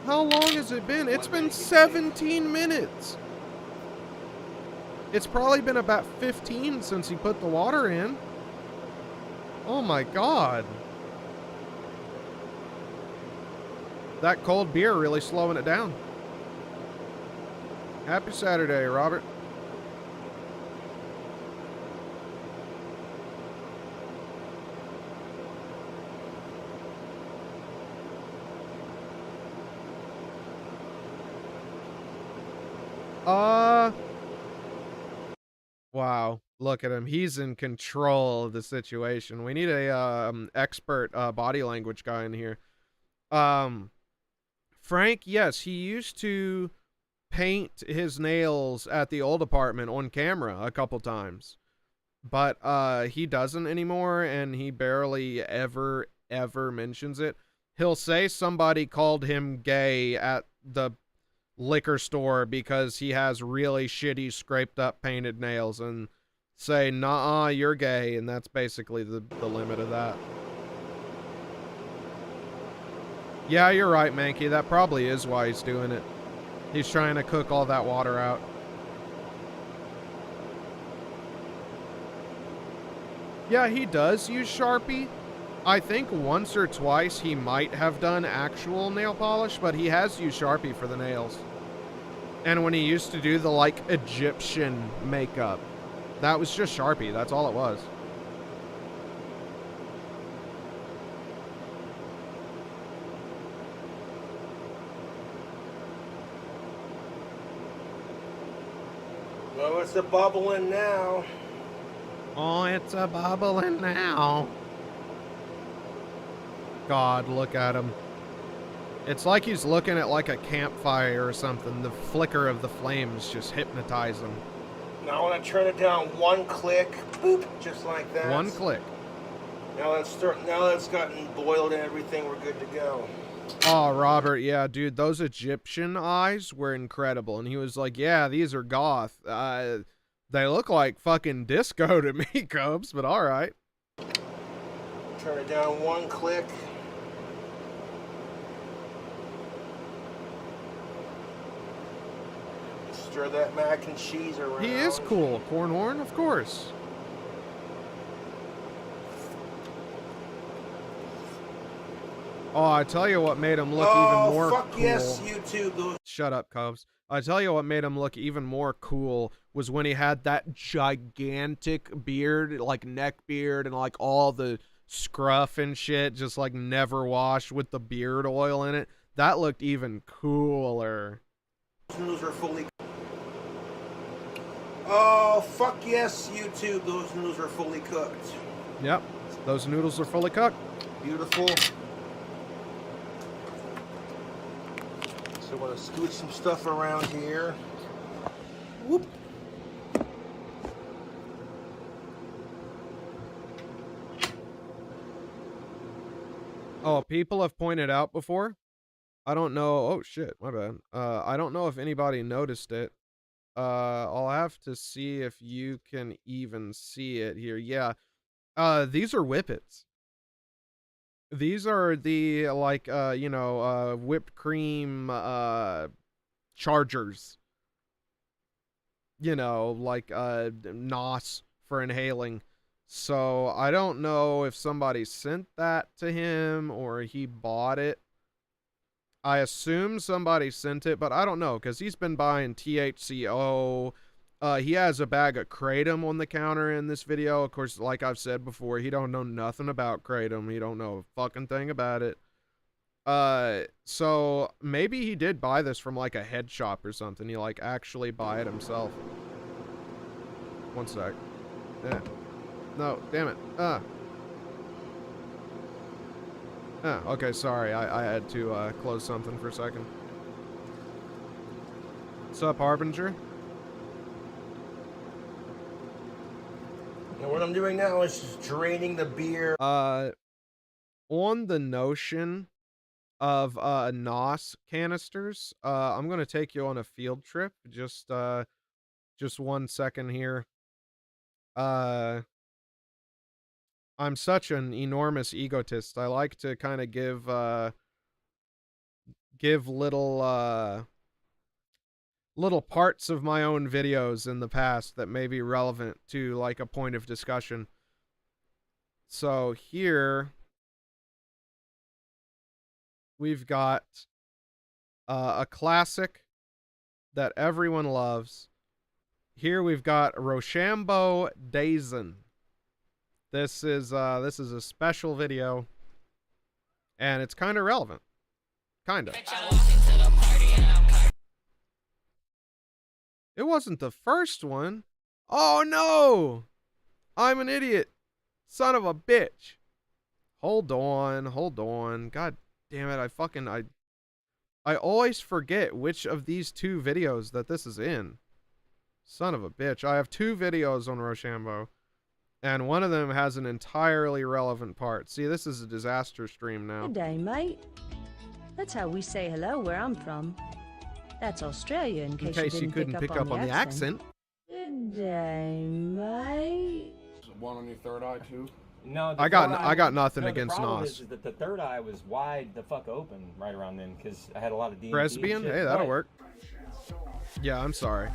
How long has it been? It's been 17 minutes. It's probably been about 15 since he put the water in. Oh my God. That cold beer really slowing it down. Happy Saturday, Robert. Wow, look at him. He's in control of the situation. We need a expert body language guy in here. Frank, yes, he used to paint his nails at the old apartment on camera a couple times. But he doesn't anymore, and he barely ever mentions it. He'll say somebody called him gay at the liquor store because he has really shitty scraped up painted nails, and say, nah, you're gay, and that's basically the limit of that. Yeah, you're right, Mankey. That probably is why he's doing it. He's trying to cook all that water out. Yeah, he does use Sharpie. I think once or twice he might have done actual nail polish, but he has used Sharpie for the nails. And when he used to do the, like, Egyptian makeup, that was just Sharpie. That's all it was. Well, it's a bubbling now. Oh, it's a bubbling now. God, look at him. It's like he's looking at like a campfire or something. The flicker of the flames just hypnotize him. Now I want to turn it down 1 click. Boop, just like that. 1 click. Now that it's gotten boiled and everything, we're good to go. Oh, Robert, yeah, dude, those Egyptian eyes were incredible. And he was like, yeah, these are goth. They look like fucking disco to me, Cubs, but all right. Turn it down 1 click. Stir that mac and cheese around. He is cool. Cornhorn, of course. Oh, I tell you what made him look even more fuck cool. Yes, YouTube. Shut up, Cubs. I tell you what made him look even more cool was when he had that gigantic beard, like neck beard, and like all the scruff and shit, just like never washed with the beard oil in it. That looked even cooler. Noodles are fully. Oh, fuck yes, YouTube. Those noodles are fully cooked. Yep, those noodles are fully cooked. Beautiful. So I'm going to scoot some stuff around here. Whoop. Oh, people have pointed out before. I don't know. Oh, shit. My bad. I don't know if anybody noticed it. I'll have to see if you can even see it here. Yeah. These are whippets. These are the, like, whipped cream, chargers. You know, like, NOS for inhaling. So, I don't know if somebody sent that to him or he bought it. I assume somebody sent it, but I don't know, because he's been buying THCO He has a bag of kratom on the counter in this video. Of course, like I've said before, he don't know nothing about kratom. He don't know a fucking thing about it. So maybe he did buy this from like a head shop or something. He like actually buy it himself. One sec. Yeah. No, damn it. Okay, sorry. I had to close something for a second. What's up, Harbinger? And what I'm doing now is just draining the beer. On the notion of NOS canisters, I'm gonna take you on a field trip. Just 1 second here. I'm such an enormous egotist. I like to kind of give little little parts of my own videos in the past that may be relevant to like a point of discussion. So here we've got a classic that everyone loves. Here we've got Rochambeau Dazen. This is a special video, and it's kind of relevant. Kind of. It wasn't the first one. Oh no! I'm an idiot. Son of a bitch. Hold on. God damn it, I always forget which of these two videos that this is in. Son of a bitch. I have two videos on Rochambeau, and one of them has an entirely relevant part. See, this is a disaster stream now. Good day, mate. That's how we say hello where I'm from. That's Australia, in case you couldn't pick up on the accent. Good day, mate. One on your third eye too? No, I got nothing no, against the problem NOS. is that the third eye was wide the fuck open right around then because I had a lot of DMT. Presbian? Hey, that'll work. Yeah, I'm sorry.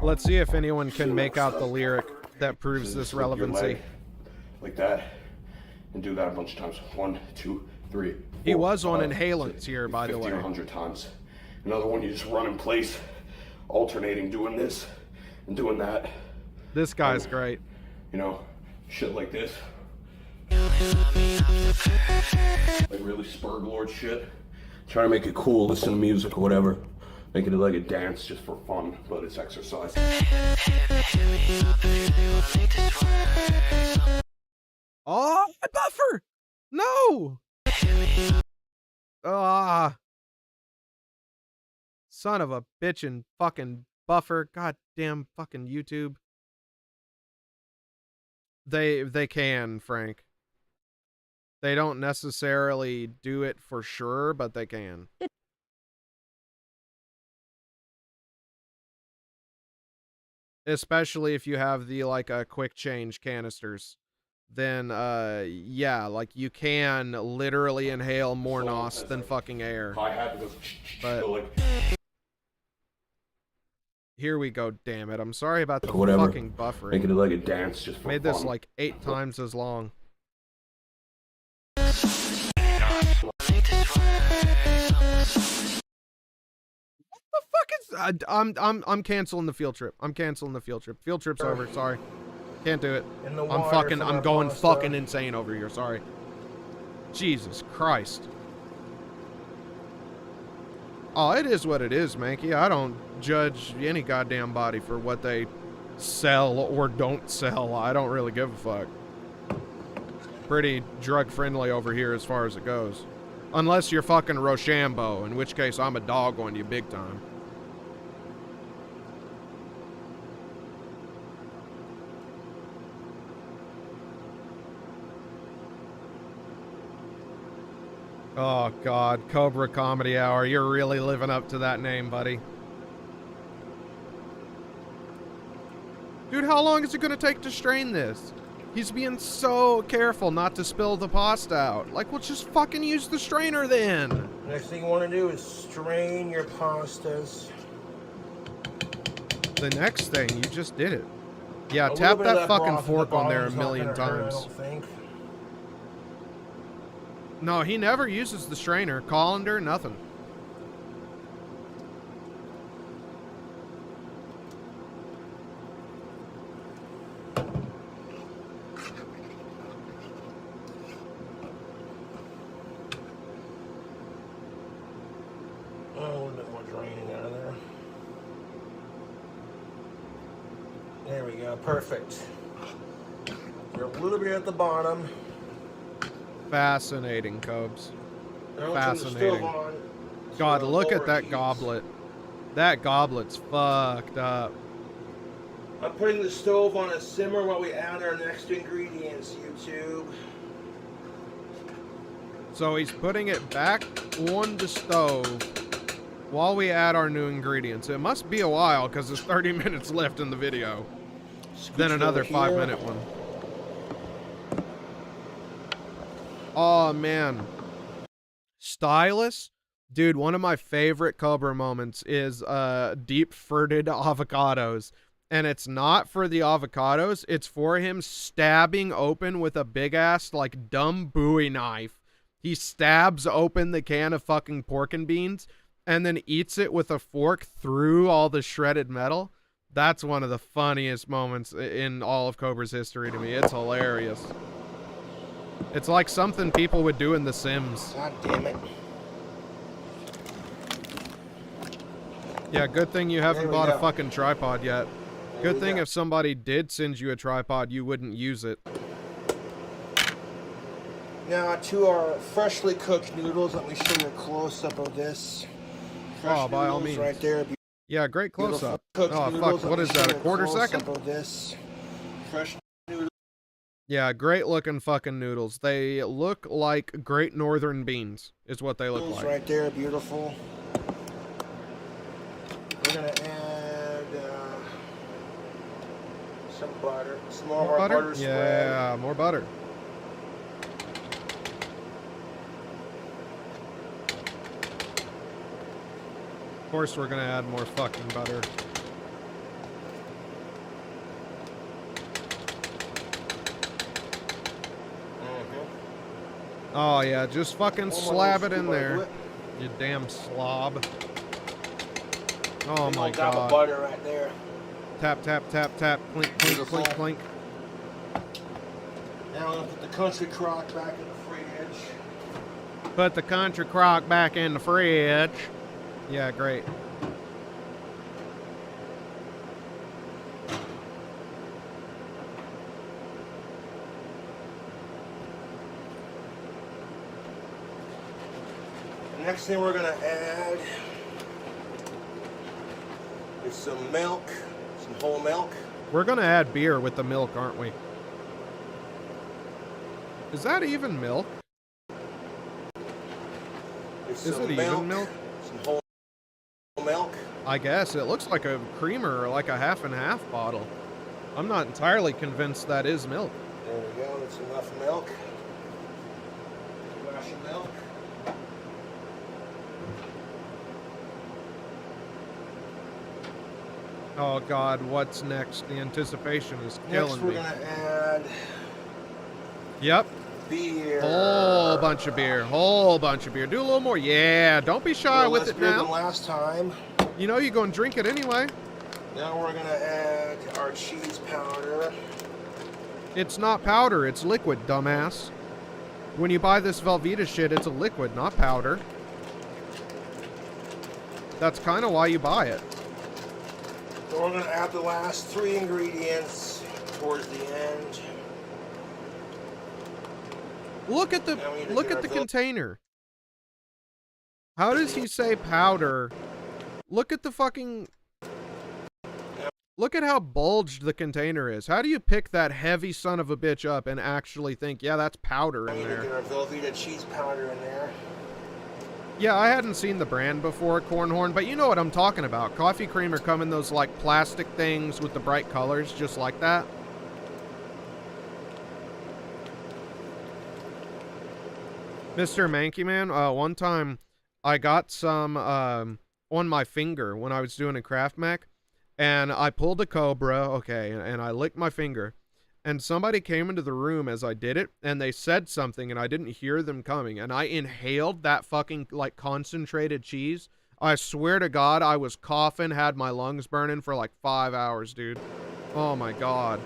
Let's see if anyone can make out the lyric that proves this relevancy. Like that, and do that a bunch of times. 1, 2, 3. 4, He was on 5, inhalants 6, here, by the 50 way. or 100 times. Another one, you just run in place, alternating, doing this and doing that. This guy's great. You know, shit like this. Like really Spurg Lord shit. Try to make it cool, listen to music or whatever. Make it like a dance just for fun, but it's exercise. Oh, my buffer! No! Ah. Son of a bitchin' fucking buffer. Goddamn fucking YouTube. They can, Frank. They don't necessarily do it for sure, but they can. Especially if you have the like quick change canisters. Then yeah, like you can literally inhale more NOS than fucking air. But here we go, damn it. I'm sorry about the fucking buffering. Make it like a dance just for Made fun. this like 8 times as long. I'm canceling the field trip. I'm canceling the field trip. Field trip's over. Sorry. Can't do it. I'm going fucking insane over here. Sorry. Jesus Christ. Oh, it is what it is, Mankey. I don't judge any goddamn body for what they sell or don't sell. I don't really give a fuck. Pretty drug friendly over here as far as it goes. Unless you're fucking Rochambeau, in which case I'm a dog on you big time. Oh, God. Cobra Comedy Hour. You're really living up to that name, buddy. Dude, how long is it going to take to strain this? He's being so careful not to spill the pasta out. Like, well, just fucking use the strainer then. Next thing you want to do is strain your pastas. The next thing, you just did it. Yeah, tap that fucking fork on there a million times. No, he never uses the strainer, colander, nothing. Oh, a little bit more draining out of there. There we go, perfect. We're a little bit at the bottom. Fascinating, Cobes. Fascinating. On, God, look at that goblet. That goblet's fucked up. I'm putting the stove on a simmer while we add our next ingredients, YouTube. So he's putting it back on the stove while we add our new ingredients. It must be a while because there's 30 minutes left in the video. Then another 5-minute one. Oh, man. Stylus? Dude, one of my favorite Cobra moments is deep fruited avocados. And it's not for the avocados. It's for him stabbing open with a big-ass, like, dumb Bowie knife. He stabs open the can of fucking pork and beans and then eats it with a fork through all the shredded metal. That's one of the funniest moments in all of Cobra's history to me. It's hilarious. It's like something people would do in The Sims. God damn it. Yeah, good thing you haven't bought a fucking tripod yet. Good thing if somebody did send you a tripod, you wouldn't use it. Now to our freshly cooked noodles, let me show you a close-up of this. Oh, by all means. Right there. Yeah, great close-up. Oh, fuck, what is that, a quarter second? Of this. Fresh noodles. Yeah, great looking fucking noodles. They look like Great Northern beans, is what they look like. Right there, beautiful. We're gonna add some butter. Some more butter spread. Yeah, more butter. Of course, we're gonna add more fucking butter. Oh yeah, just fucking slab it in there. You damn slob. Oh my god. Butter right there. Tap, tap, tap, tap. Clink, clink, clink, clink. Now I'm gonna put the country crock back in the fridge. Put the country crock back in the fridge. Yeah, great. The next thing we're gonna add is some milk, some whole milk. We're gonna add beer with the milk, aren't we? Is that even milk? Is it even milk? Some whole milk. I guess. It looks like a creamer or like a half and half bottle. I'm not entirely convinced that is milk. There we go. That's enough milk. Glass of milk. Oh god, what's next? The anticipation is killing me. Next we're gonna add... Yep. Beer. Whole bunch of beer. Whole bunch of beer. Do a little more. Yeah, don't be shy with it now. Than last time. You know you're going to drink it anyway. Now we're going to add our cheese powder. It's not powder. It's liquid, dumbass. When you buy this Velveeta shit, it's a liquid, not powder. That's kind of why you buy it. So we're going to add the last 3 ingredients towards the end. Look at the container. How does he say powder? Look at the fucking... Look at how bulged the container is. How do you pick that heavy son of a bitch up and actually think, yeah, that's powder in there? Get our Velveeta cheese powder in there. Yeah, I hadn't seen the brand before, Cornhorn, but you know what I'm talking about. Coffee creamer come in those like plastic things with the bright colors, just like that. Mr. Manky Man, one time I got some on my finger when I was doing a craft mech, and I pulled a Cobra, okay, and I licked my finger, and somebody came into the room as I did it, and they said something, and I didn't hear them coming, and I inhaled that fucking, like, concentrated cheese. I swear to God, I was coughing, had my lungs burning for like 5 hours, dude. Oh my God.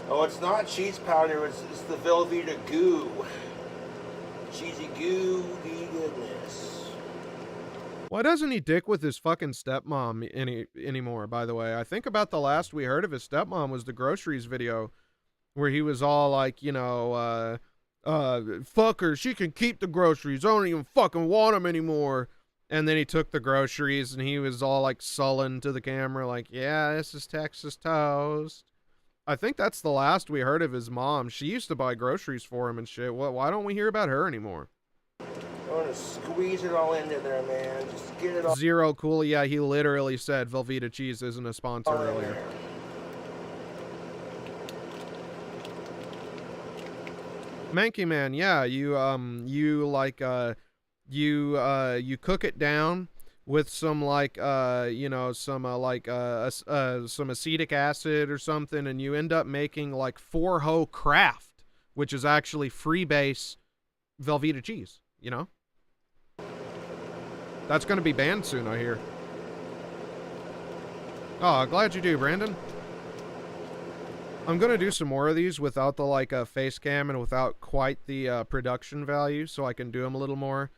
Oh, it's not cheese powder, it's the Velveeta goo. Cheesy goo, goodness. Why doesn't he dick with his fucking stepmom anymore, by the way? I think about the last we heard of his stepmom was the groceries video, where he was all like, you know, fuck her, she can keep the groceries, I don't even fucking want them anymore. And then he took the groceries and he was all like sullen to the camera, like, yeah, this is Texas toast. I think that's the last we heard of his mom. She used to buy groceries for him and shit. Why don't we hear about her anymore? I want to squeeze it all into there, man. Just get it all. Zero Cool. Yeah, he literally said Velveeta cheese isn't a sponsor earlier. Manky Man, yeah, you cook it down with some like you know, some some acetic acid or something, and you end up making like 4-ho Kraft, which is actually freebase Velveeta cheese, you know? That's gonna be banned soon, I hear. Oh, glad you do, Brandon. I'm gonna do some more of these without the like face cam and without quite the production value, so I can do them a little more.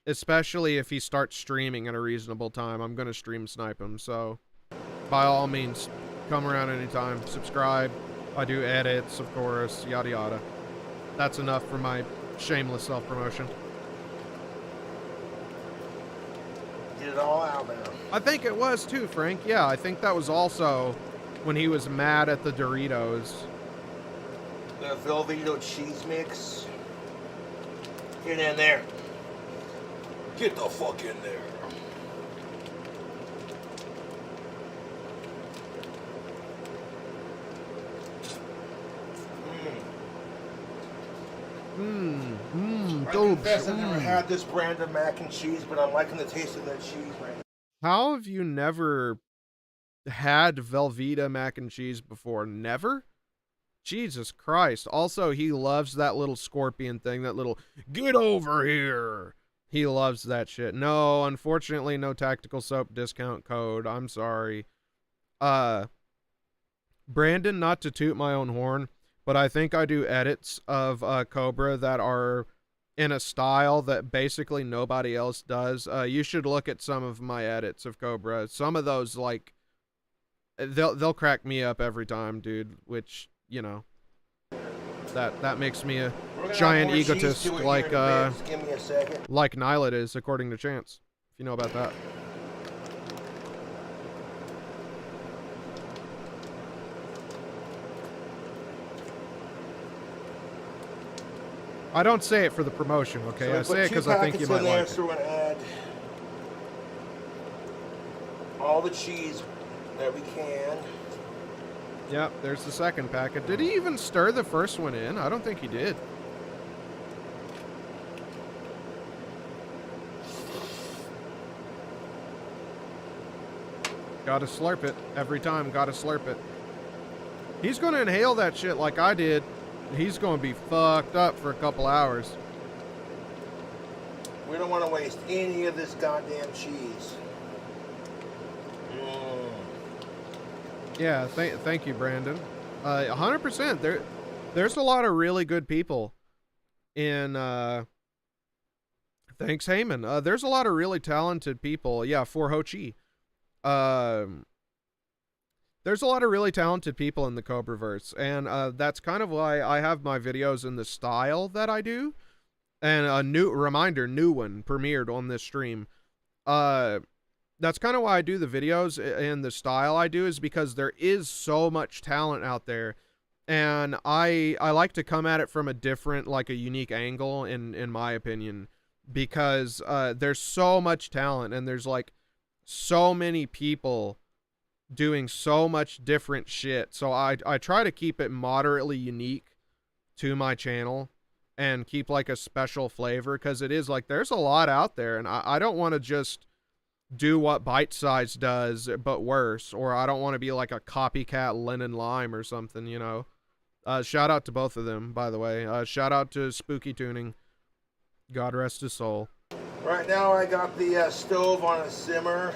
Especially if he starts streaming at a reasonable time. I'm gonna stream snipe him, so by all means, come around anytime. Subscribe. I do edits, of course, yada yada. That's enough for my shameless self-promotion. Get it all out there. I think it was too, Frank. Yeah, I think that was also when he was mad at the Doritos. The Velveeta cheese mix. Get in there. Get the fuck in there. I confess I've never had this brand of mac and cheese, but I'm liking the taste of that cheese right now. How have you never had Velveeta mac and cheese before? Never? Jesus Christ. Also, he loves that little scorpion thing, that little, get over here. He loves that shit. No, unfortunately, no tactical soap discount code. I'm sorry. Brandon, not to toot my own horn, but I think I do edits of Cobra that are in a style that basically nobody else does. You should look at some of my edits of Cobra. Some of those, like, they'll crack me up every time, dude, which, you know, that makes me a giant egotist like Nylet is, according to Chance, if you know about that. I don't say it for the promotion, okay? So I say it because I think you might like it. So we're going to add all the cheese that we can. Yep, there's the second packet. Did he even stir the first one in? I don't think he did. Gotta slurp it. Every time, gotta slurp it. He's gonna inhale that shit like I did. He's gonna be fucked up for a couple hours. We don't want to waste any of this goddamn cheese. Yeah, thank you, Brandon. 100%. There's a lot of really good people in. Thanks, Heyman. There's a lot of really talented people. Yeah, for Ho Chi. There's a lot of really talented people in the Cobraverse, and that's kind of why I have my videos in the style that I do. And a new one premiered on this stream. That's kind of why I do the videos in the style I do, is because there is so much talent out there, and I like to come at it from a different, like a unique angle, in my opinion, because there's so much talent, and there's like so many people doing so much different shit. So I try to keep it moderately unique to my channel and keep like a special flavor, because it is like there's a lot out there, and I don't want to just do what Bite Size does but worse, or I don't want to be like a copycat Lennon Lime or something, you know. Shout out to both of them, by the way. Shout out to Spooky Tuning. God rest his soul. Right now I got the stove on a simmer,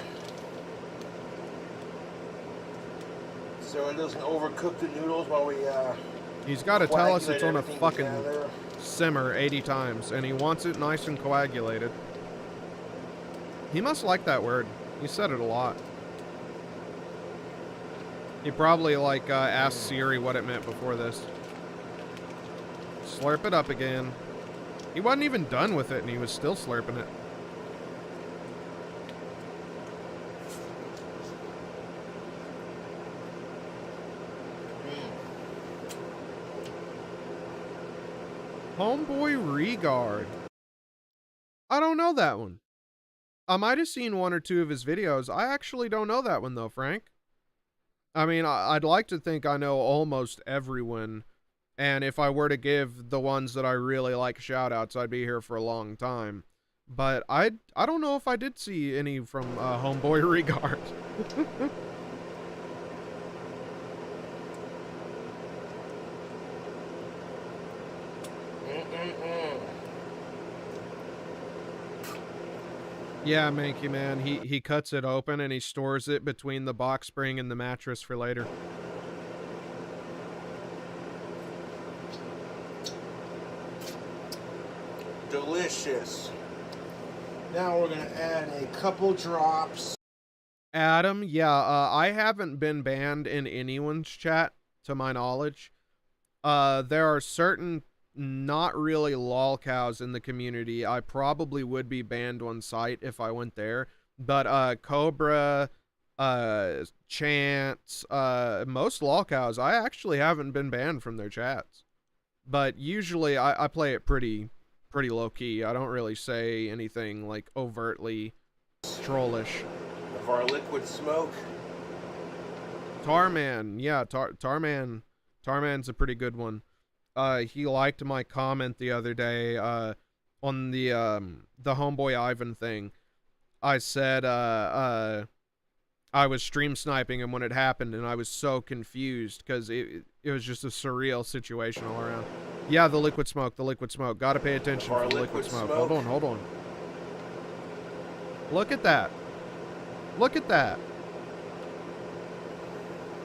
so it doesn't overcook the noodles while we He's got to tell us it's on a everything fucking together. simmer 80 times, and he wants it nice and coagulated. He must like that word. He said it a lot. He probably, like, asked Siri what it meant before this. Slurp it up again. He wasn't even done with it, and he was still slurping it. Homeboy Regard. I don't know that one. I might have seen one or two of his videos. I actually don't know that one, though, Frank. I mean, I'd like to think I know almost everyone, and if I were to give the ones that I really like shout-outs, I'd be here for a long time. But I don't know if I did see any from Homeboy Regard. Yeah, Manky Man, he cuts it open and he stores it between the box spring and the mattress for later. Delicious. Now we're gonna add a couple drops. Adam, yeah, I haven't been banned in anyone's chat, to my knowledge. There are certain not really lol cows in the community. I probably would be banned on site if I went there. But Cobra, Chance, most lol cows, I actually haven't been banned from their chats. But usually I play it pretty low key. I don't really say anything like overtly trollish. Of our liquid smoke. Tarman, yeah, Tarman's a pretty good one. He liked my comment the other day on the Homeboy Ivan thing. I said I was stream sniping him when it happened, and I was so confused because it was just a surreal situation all around. Yeah, the liquid smoke. Gotta pay attention for the liquid smoke. Hold on. Look at that.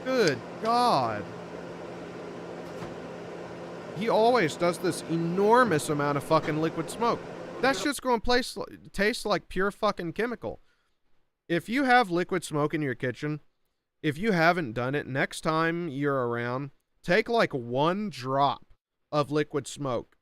Good God. He always does this enormous amount of fucking liquid smoke. That's just going to taste like pure fucking chemical. If you have liquid smoke in your kitchen, if you haven't done it, next time you're around, take like 1 drop of liquid smoke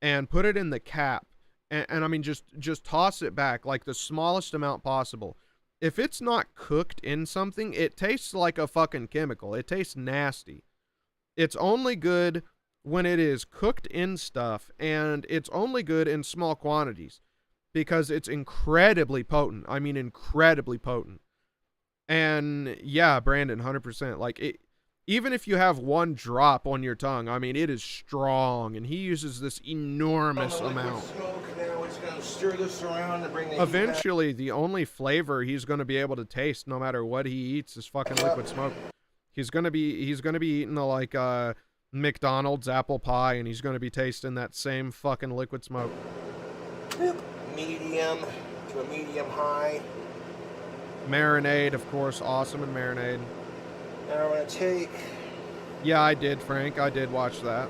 and put it in the cap. And I mean, just toss it back like the smallest amount possible. If it's not cooked in something, it tastes like a fucking chemical. It tastes nasty. It's only good when it is cooked in stuff, and it's only good in small quantities because it's incredibly potent. I mean, incredibly potent. And yeah, Brandon, 100%. Like, it, even if you have 1 drop on your tongue, I mean, it is strong, and he uses this enormous amount. Now it's going to stir this around to bring the Eventually, the only flavor he's going to be able to taste, no matter what he eats, is fucking liquid smoke. He's gonna be eating the like McDonald's apple pie, and he's gonna be tasting that same fucking liquid smoke. Medium to a medium high. Marinade, of course, awesome in marinade. Now we're gonna take. Yeah, I did, Frank. I did watch that.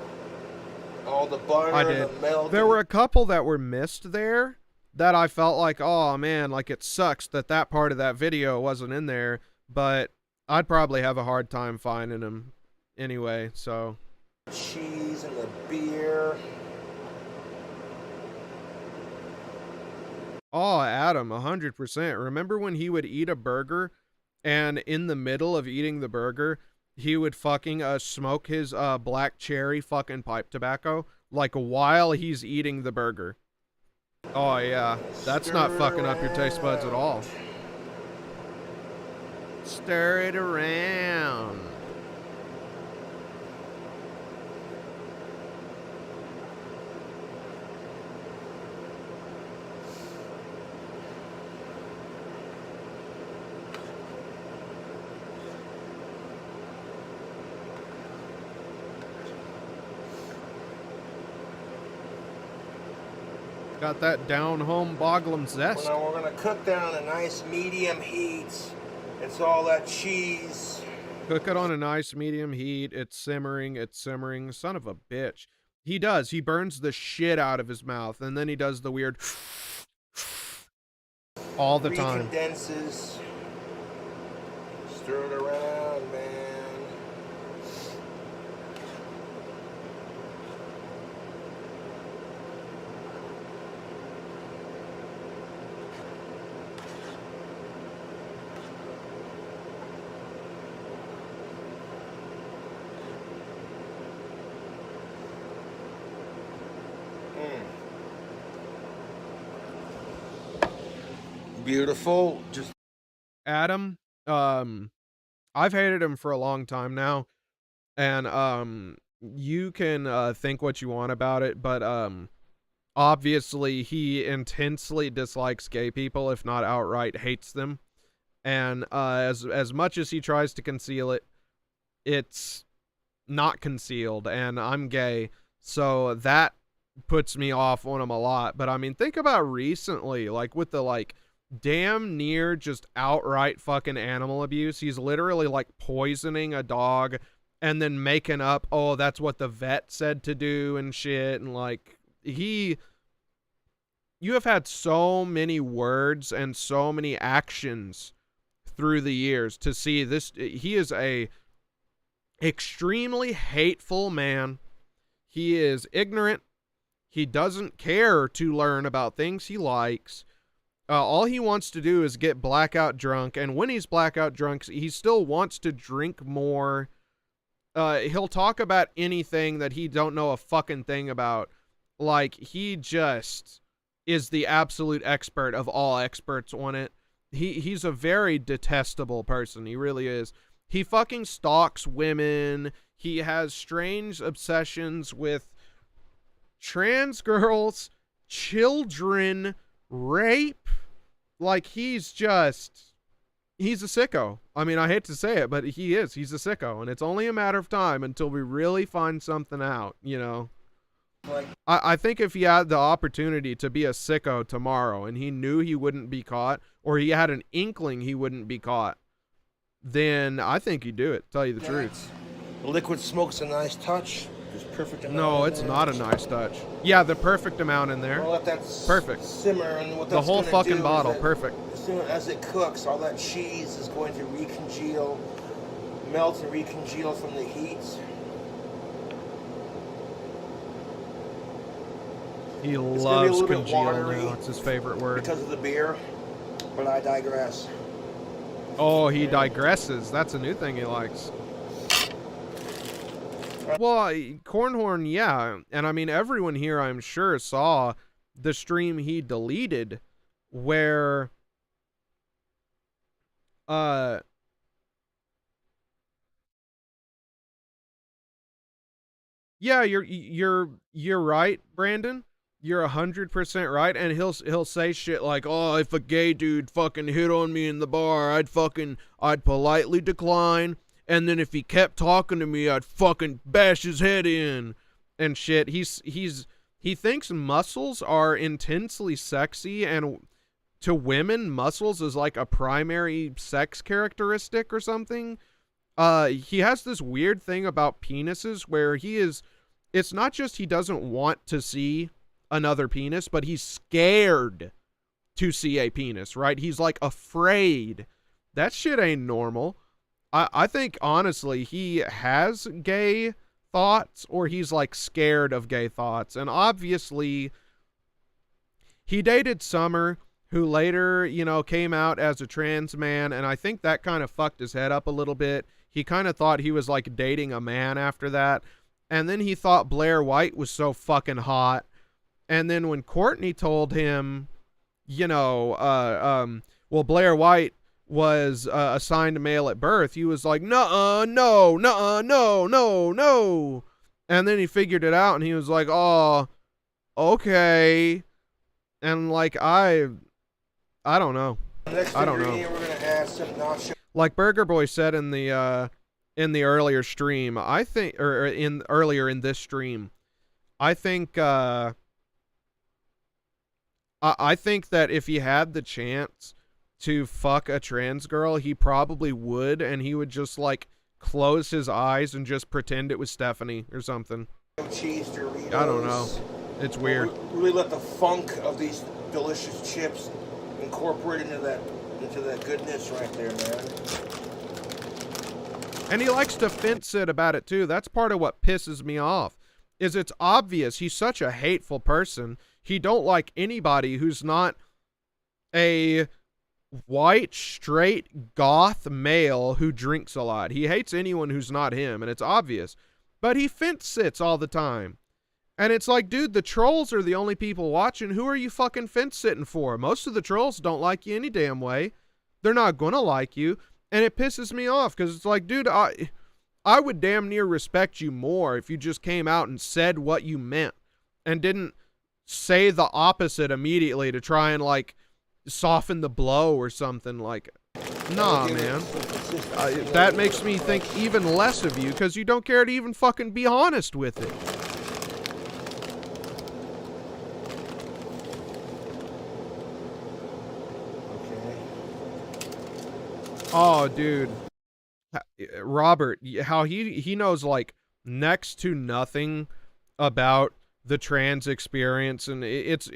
All the butter, I did. the milk. There were a couple that were missed there that I felt like, oh man, like it sucks that that part of that video wasn't in there, but I'd probably have a hard time finding them anyway, so. Cheese and the beer. Oh, Adam, 100%. Remember when he would eat a burger, and in the middle of eating the burger, he would fucking smoke his black cherry fucking pipe tobacco, like while he's eating the burger. Oh yeah, that's not fucking up your taste buds at all. Stir it around. Got that down home boggling zest. Well, now we're gonna cook down a nice medium heat. It's all that cheese. Cook it on a nice medium heat. It's simmering. It's simmering. Son of a bitch. He does. He burns the shit out of his mouth, and then he does the weird all the time. Recondenses. Stir it around, man. Beautiful. Just Adam, I've hated him for a long time now, and you can think what you want about it, but obviously he intensely dislikes gay people, if not outright hates them, and as much as he tries to conceal it, it's not concealed, and I'm gay, so that puts me off on him a lot. But I mean, think about recently, like with the like damn near just outright fucking animal abuse. He's literally like poisoning a dog and then making up, oh, that's what the vet said to do and shit. And like, you have had so many words and so many actions through the years to see this. He is a extremely hateful man. He is ignorant. He doesn't care to learn about things he likes. All he wants to do is get blackout drunk, and when he's blackout drunk, he still wants to drink more. He'll talk about anything that he don't know a fucking thing about. Like, he just is the absolute expert of all experts on it. He's a very detestable person. He really is. He fucking stalks women. He has strange obsessions with trans girls, children, rape. Like, he's a sicko. I mean, I hate to say it, but he's a sicko, and it's only a matter of time until we really find something out, you know. like, I think if he had the opportunity to be a sicko tomorrow and he knew he wouldn't be caught, or he had an inkling he wouldn't be caught, then I think he'd do it, tell you the truth. the liquid smoke's a nice touch. Just perfect amount. No, in it's there. not a nice touch. Yeah, the perfect amount in there. We'll let that Perfect. simmer, and what The that's whole gonna fucking do bottle, is that perfect. As soon as it cooks, all that cheese is going to recongeal, melt and recongeal from the heat. He It's gonna be a loves little bit congeal watery now. It's his favorite word. because of the beer, but I digress. Oh, he digresses. That's a new thing he likes. Well, Cornhorn, yeah. And I mean, everyone here, I'm sure, saw the stream he deleted where yeah, you're right, Brandon. You're 100% right, and he'll say shit like, "Oh, if a gay dude fucking hit on me in the bar, I'd politely decline, and then if he kept talking to me, I'd fucking bash his head in," and shit. He thinks muscles are intensely sexy, and to women, muscles is like a primary sex characteristic or something. He has this weird thing about penises where it's not just he doesn't want to see another penis, but he's scared to see a penis, right? He's like afraid. That shit ain't normal. I think honestly he has gay thoughts, or he's like scared of gay thoughts. And obviously he dated Summer, who later, you know, came out as a trans man, and I think that kind of fucked his head up a little bit. He kind of thought he was like dating a man after that. And then he thought Blair White was so fucking hot. And then when Courtney told him, you know, well, Blair White was assigned a male at birth, he was like, no. And then he figured it out, and he was like, oh, okay. And like, I don't know. Next I don't know. ingredient, we're gonna add some nacho. Like Burger Boy said in the earlier stream, I think, or earlier in this stream, I think I think that if he had the chance to fuck a trans girl, he probably would, and he would just like close his eyes and just pretend it was Stephanie or something. Cheese Doritos. I don't know. It's weird. Really let the funk of these delicious chips incorporate into that goodness right there, man. And he likes to fence it about it too. That's part of what pisses me off. Is it's obvious he's such a hateful person. He don't like anybody who's not a white, straight, goth male who drinks a lot. He hates anyone who's not him, and it's obvious. But he fence sits all the time. And it's like, dude, the trolls are the only people watching. Who are you fucking fence sitting for? Most of the trolls don't like you any damn way. They're not gonna like you. And it pisses me off because it's like, dude, I would damn near respect you more if you just came out and said what you meant and didn't say the opposite immediately to try and like soften the blow or something. Like, nah, man. That makes me think even less of you because you don't care to even fucking be honest with it. Oh, dude. Robert, how he knows like next to nothing about the trans experience, and it's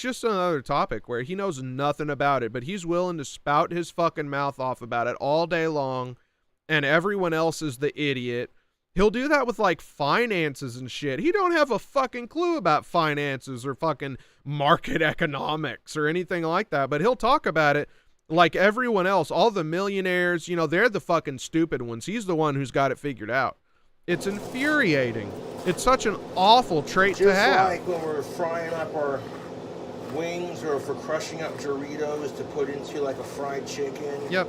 just another topic where he knows nothing about it, but he's willing to spout his fucking mouth off about it all day long, and everyone else is the idiot. He'll do that with like finances and shit. He don't have a fucking clue about finances or fucking market economics or anything like that, but he'll talk about it like everyone else. All the millionaires, you know, they're the fucking stupid ones. He's the one who's got it figured out. It's infuriating. It's such an awful trait to have. Just like when we're frying up our wings or if we're crushing up Doritos to put into like a fried chicken. Yep.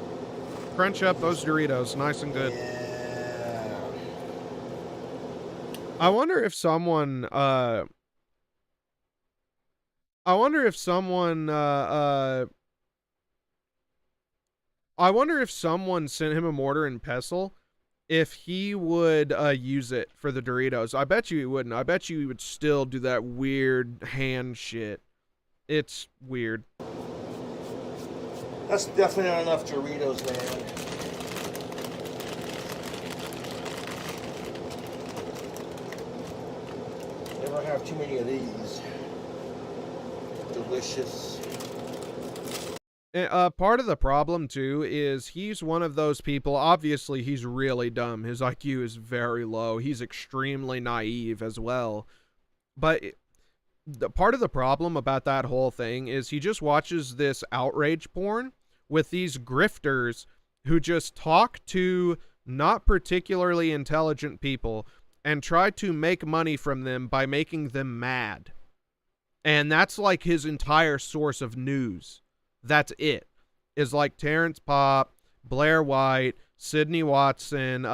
Crunch up those Doritos. Nice and good. Yeah. I wonder if someone sent him a mortar and pestle, if he would use it for the Doritos. I bet you he wouldn't. I bet you he would still do that weird hand shit. It's weird. That's definitely not enough Doritos, man. Never have too many of these. Delicious. Part of the problem too is he's one of those people. Obviously he's really dumb. His IQ is very low. He's extremely naive as well. But the part of the problem about that whole thing is he just watches this outrage porn with these grifters who just talk to not particularly intelligent people and try to make money from them by making them mad. And that's like his entire source of news. That's it. Is like Terrence Popp, Blair White, Sidney Watson,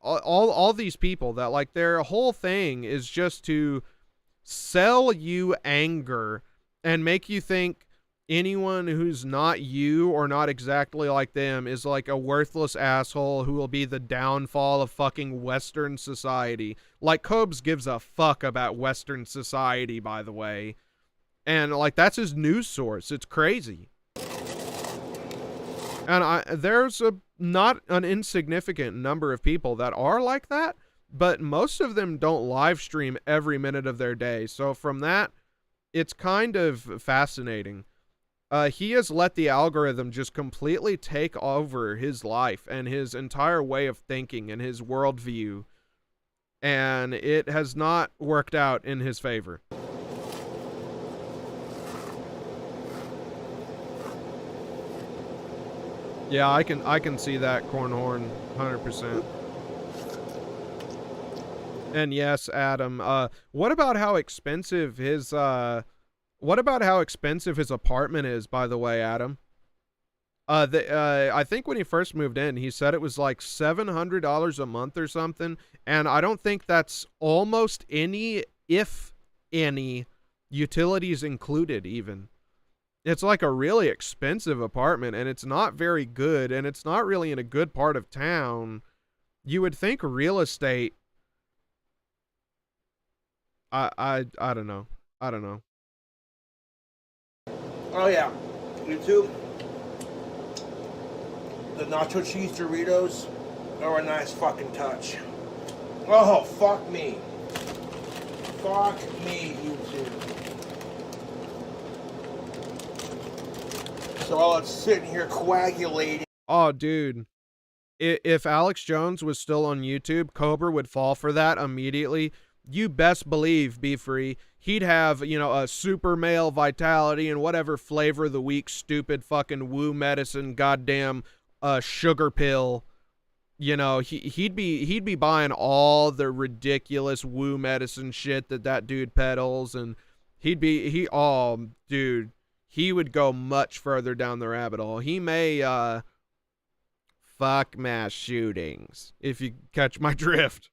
all these people that like their whole thing is just to sell you anger and make you think anyone who's not you or not exactly like them is like a worthless asshole who will be the downfall of fucking Western society. Like Cobes gives a fuck about Western society, by the way. And like that's his news source. It's crazy. And there's not an insignificant number of people that are like that, but most of them don't live stream every minute of their day. So from that, it's kind of fascinating. He has let the algorithm just completely take over his life and his entire way of thinking and his worldview. And it has not worked out in his favor. Yeah, I can see that, Cornhorn, 100%. And yes, Adam, what about how expensive his apartment is, by the way, Adam? I think when he first moved in, he said it was like $700 a month or something, and I don't think that's almost any, if any, utilities included even. It's like a really expensive apartment, and it's not very good, and it's not really in a good part of town. You would think real estate. I don't know. I don't know. Oh yeah, YouTube. The nacho cheese Doritos are a nice fucking touch. Oh, fuck me. Fuck me, YouTube. So while it's sitting here coagulating. Oh, dude. If Alex Jones was still on YouTube, Cobra would fall for that immediately. You best believe, Be Free, he'd have, you know, a super male vitality and whatever flavor of the week, stupid fucking woo medicine, goddamn sugar pill. You know, he'd be buying all the ridiculous woo medicine shit that dude peddles, and oh, dude, he would go much further down the rabbit hole. He may fuck mass shootings, if you catch my drift.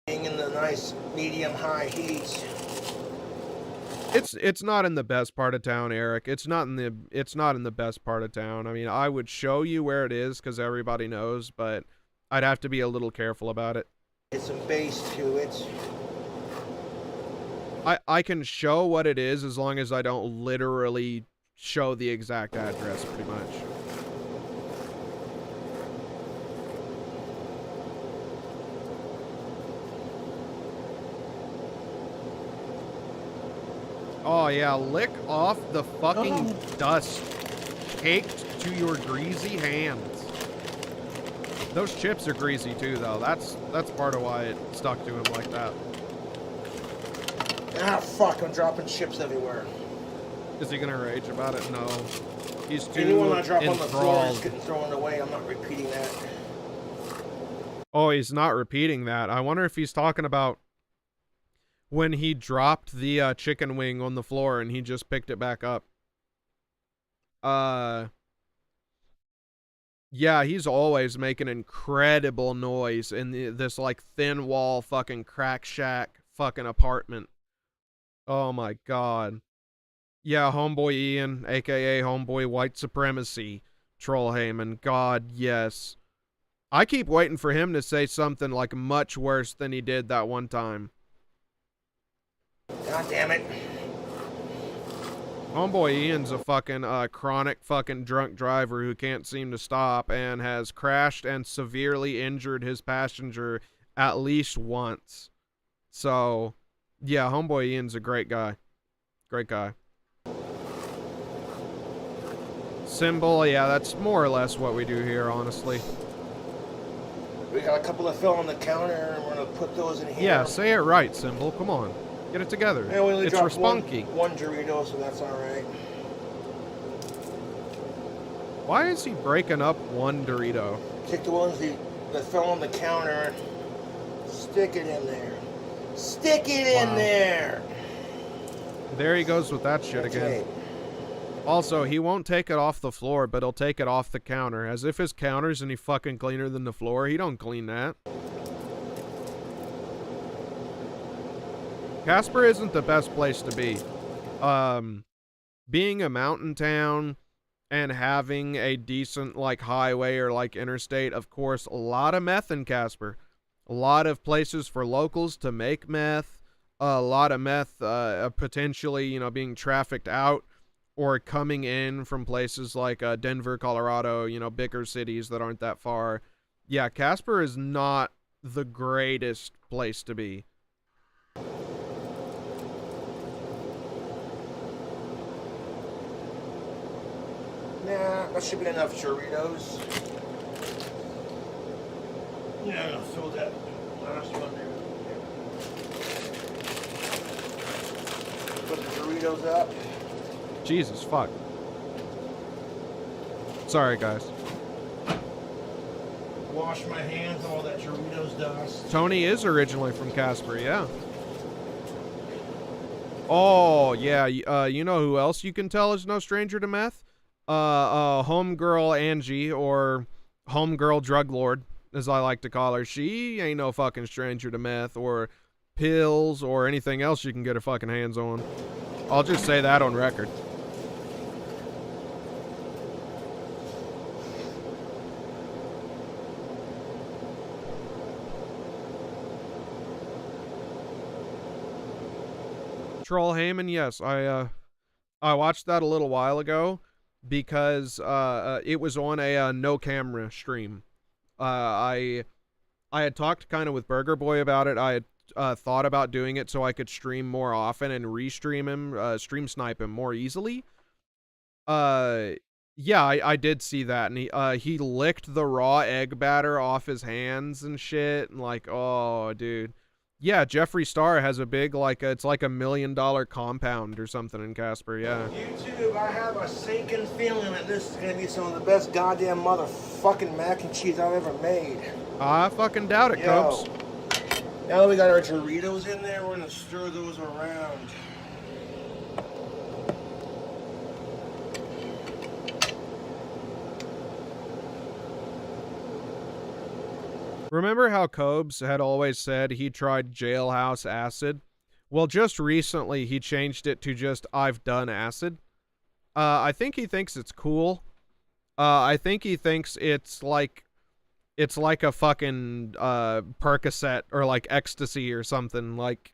In the nice medium-high heat. It's not in the best part of town, Eric. It's not in the best part of town. I mean, I would show you where it is because everybody knows, but I'd have to be a little careful about it. Get some bass to it. I can show what it is as long as I don't literally show the exact address, pretty much. Oh yeah, lick off the fucking dust caked to your greasy hands. Those chips are greasy too, though. That's part of why it stuck to him like that. Ah, fuck! I'm dropping chips everywhere. Is he gonna rage about it? No. He's too Anyone I drop on the floor is enthralled. getting thrown away. I'm not repeating that. Oh, he's not repeating that. I wonder if he's talking about when he dropped the chicken wing on the floor and he just picked it back up. Yeah, he's always making incredible noise in this like thin wall fucking crack shack fucking apartment. Oh my god. Yeah, homeboy Ian, aka homeboy white supremacy, Troll Heyman. God, yes. I keep waiting for him to say something like much worse than he did that one time. God damn it. Homeboy Ian's a fucking chronic fucking drunk driver who can't seem to stop and has crashed and severely injured his passenger at least once. So, yeah, homeboy Ian's a great guy. Great guy. Symbol, yeah, that's more or less what we do here, honestly. We got a couple of fill on the counter, and we're gonna put those in here. Yeah, say it right, Symbol. Come on. Get it together. Yeah, we only It's dropped Responky. one Dorito, so that's alright. Why is he breaking up one Dorito? Take the ones that fell on the counter, stick it in there. Stick it in there! There he goes with that shit again. Also, he won't take it off the floor, but he'll take it off the counter. As if his counter's any fucking cleaner than the floor. He don't clean that. Casper isn't the best place to be. Being a mountain town and having a decent, like, highway or, like, interstate, of course, a lot of meth in Casper. A lot of places for locals to make meth. A lot of meth potentially, you know, being trafficked out or coming in from places like Denver, Colorado, you know, bigger cities that aren't that far. Yeah, Casper is not the greatest place to be. Nah, that should be enough Doritos. Yeah, I'm gonna throw that last one there. Put the Doritos up. Jesus, fuck. Sorry, guys. Wash my hands of all that Doritos dust. Tony is originally from Casper, yeah. Oh, yeah, you know who else you can tell is no stranger to meth? Homegirl Angie, or homegirl drug lord, as I like to call her. She ain't no fucking stranger to meth, or pills, or anything else you can get her fucking hands on. I'll just say that on record. Troll Heyman, yes, I watched that a little while ago because it was on a no camera stream. I had talked kind of with Burger Boy about it. I had thought about doing it so I could stream more often and restream him, stream snipe him more easily. Yeah, I did see that, and he licked the raw egg batter off his hands and shit, and like, oh, dude. Yeah, Jeffree Star has a big, like, it's like $1 million compound or something in Casper, yeah. YouTube, I have a sinking feeling that this is gonna be some of the best goddamn motherfucking mac and cheese I've ever made. I fucking doubt it, Copes. Now that we got our Doritos in there, we're gonna stir those around. Remember how Cobes had always said he tried jailhouse acid? Well, just recently he changed it to just I've done acid. I think he thinks it's cool. I think he thinks it's like a fucking Percocet or like ecstasy or something. Like,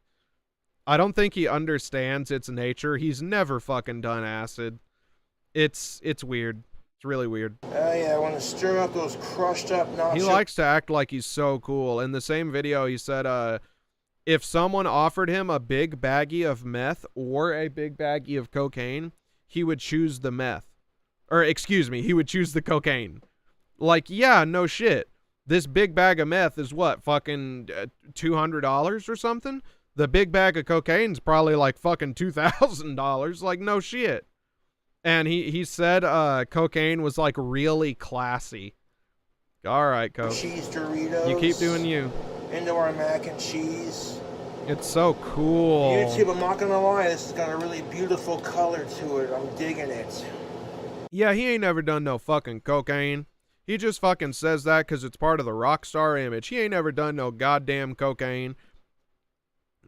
I don't think he understands its nature. He's never fucking done acid. It's weird. It's really weird. Oh yeah, I want to stir up those crushed up nacho. He likes to act like he's so cool. In the same video, he said, if someone offered him a big baggie of meth or a big baggie of cocaine, he would choose the meth. Or, excuse me, he would choose the cocaine. Like, yeah, no shit. This big bag of meth is what, fucking $200 or something? The big bag of cocaine's probably like fucking $2,000. Like, no shit. And he said cocaine was like really classy. All right, Coke. Cheese Doritos. You keep doing you. Into our mac and cheese. It's so cool. YouTube, I'm not gonna lie, this has got a really beautiful color to it. I'm digging it. Yeah, he ain't never done no fucking cocaine. He just fucking says that because it's part of the rock star image. He ain't never done no goddamn cocaine.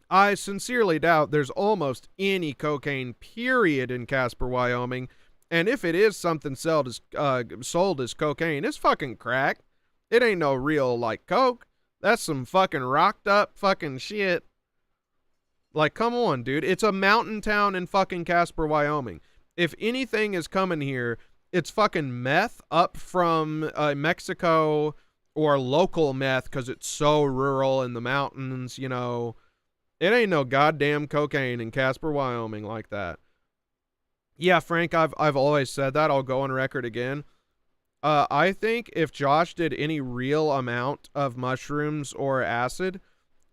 I sincerely doubt there's almost any cocaine, period, in Casper, Wyoming. And if it is something sold as cocaine, it's fucking crack. It ain't no real, like, coke. That's some fucking rocked up fucking shit. Like, come on, dude. It's a mountain town in fucking Casper, Wyoming. If anything is coming here, it's fucking meth up from Mexico, or local meth because it's so rural in the mountains, you know. It ain't no goddamn cocaine in Casper, Wyoming like that. Yeah, Frank, I've always said that. I'll go on record again. I think if Josh did any real amount of mushrooms or acid,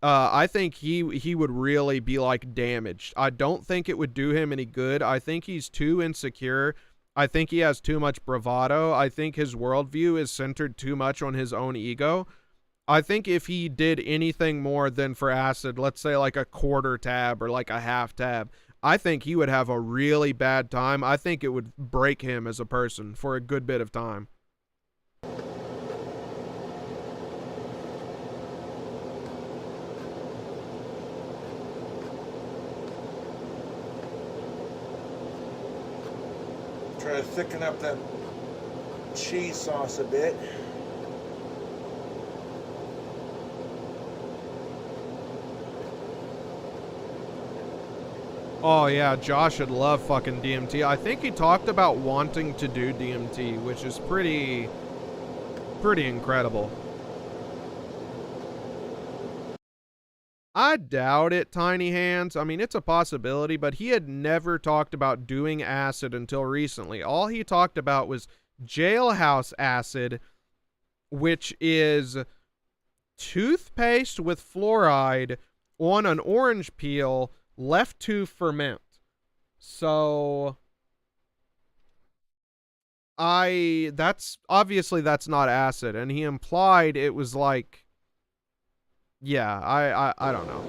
I think he would really be like damaged. I don't think it would do him any good. I think he's too insecure. I think he has too much bravado. I think his worldview is centered too much on his own ego. I think if he did anything more than for acid, let's say like a quarter tab or like a half tab, I think he would have a really bad time. I think it would break him as a person for a good bit of time. Try to thicken up that cheese sauce a bit. Oh yeah, Josh would love fucking DMT. I think he talked about wanting to do DMT, which is pretty incredible. I doubt it, Tiny Hands. I mean, it's a possibility, but he had never talked about doing acid until recently. All he talked about was jailhouse acid, which is toothpaste with fluoride on an orange peel left to ferment. So that's obviously that's not acid, and he implied it was like, yeah, I don't know.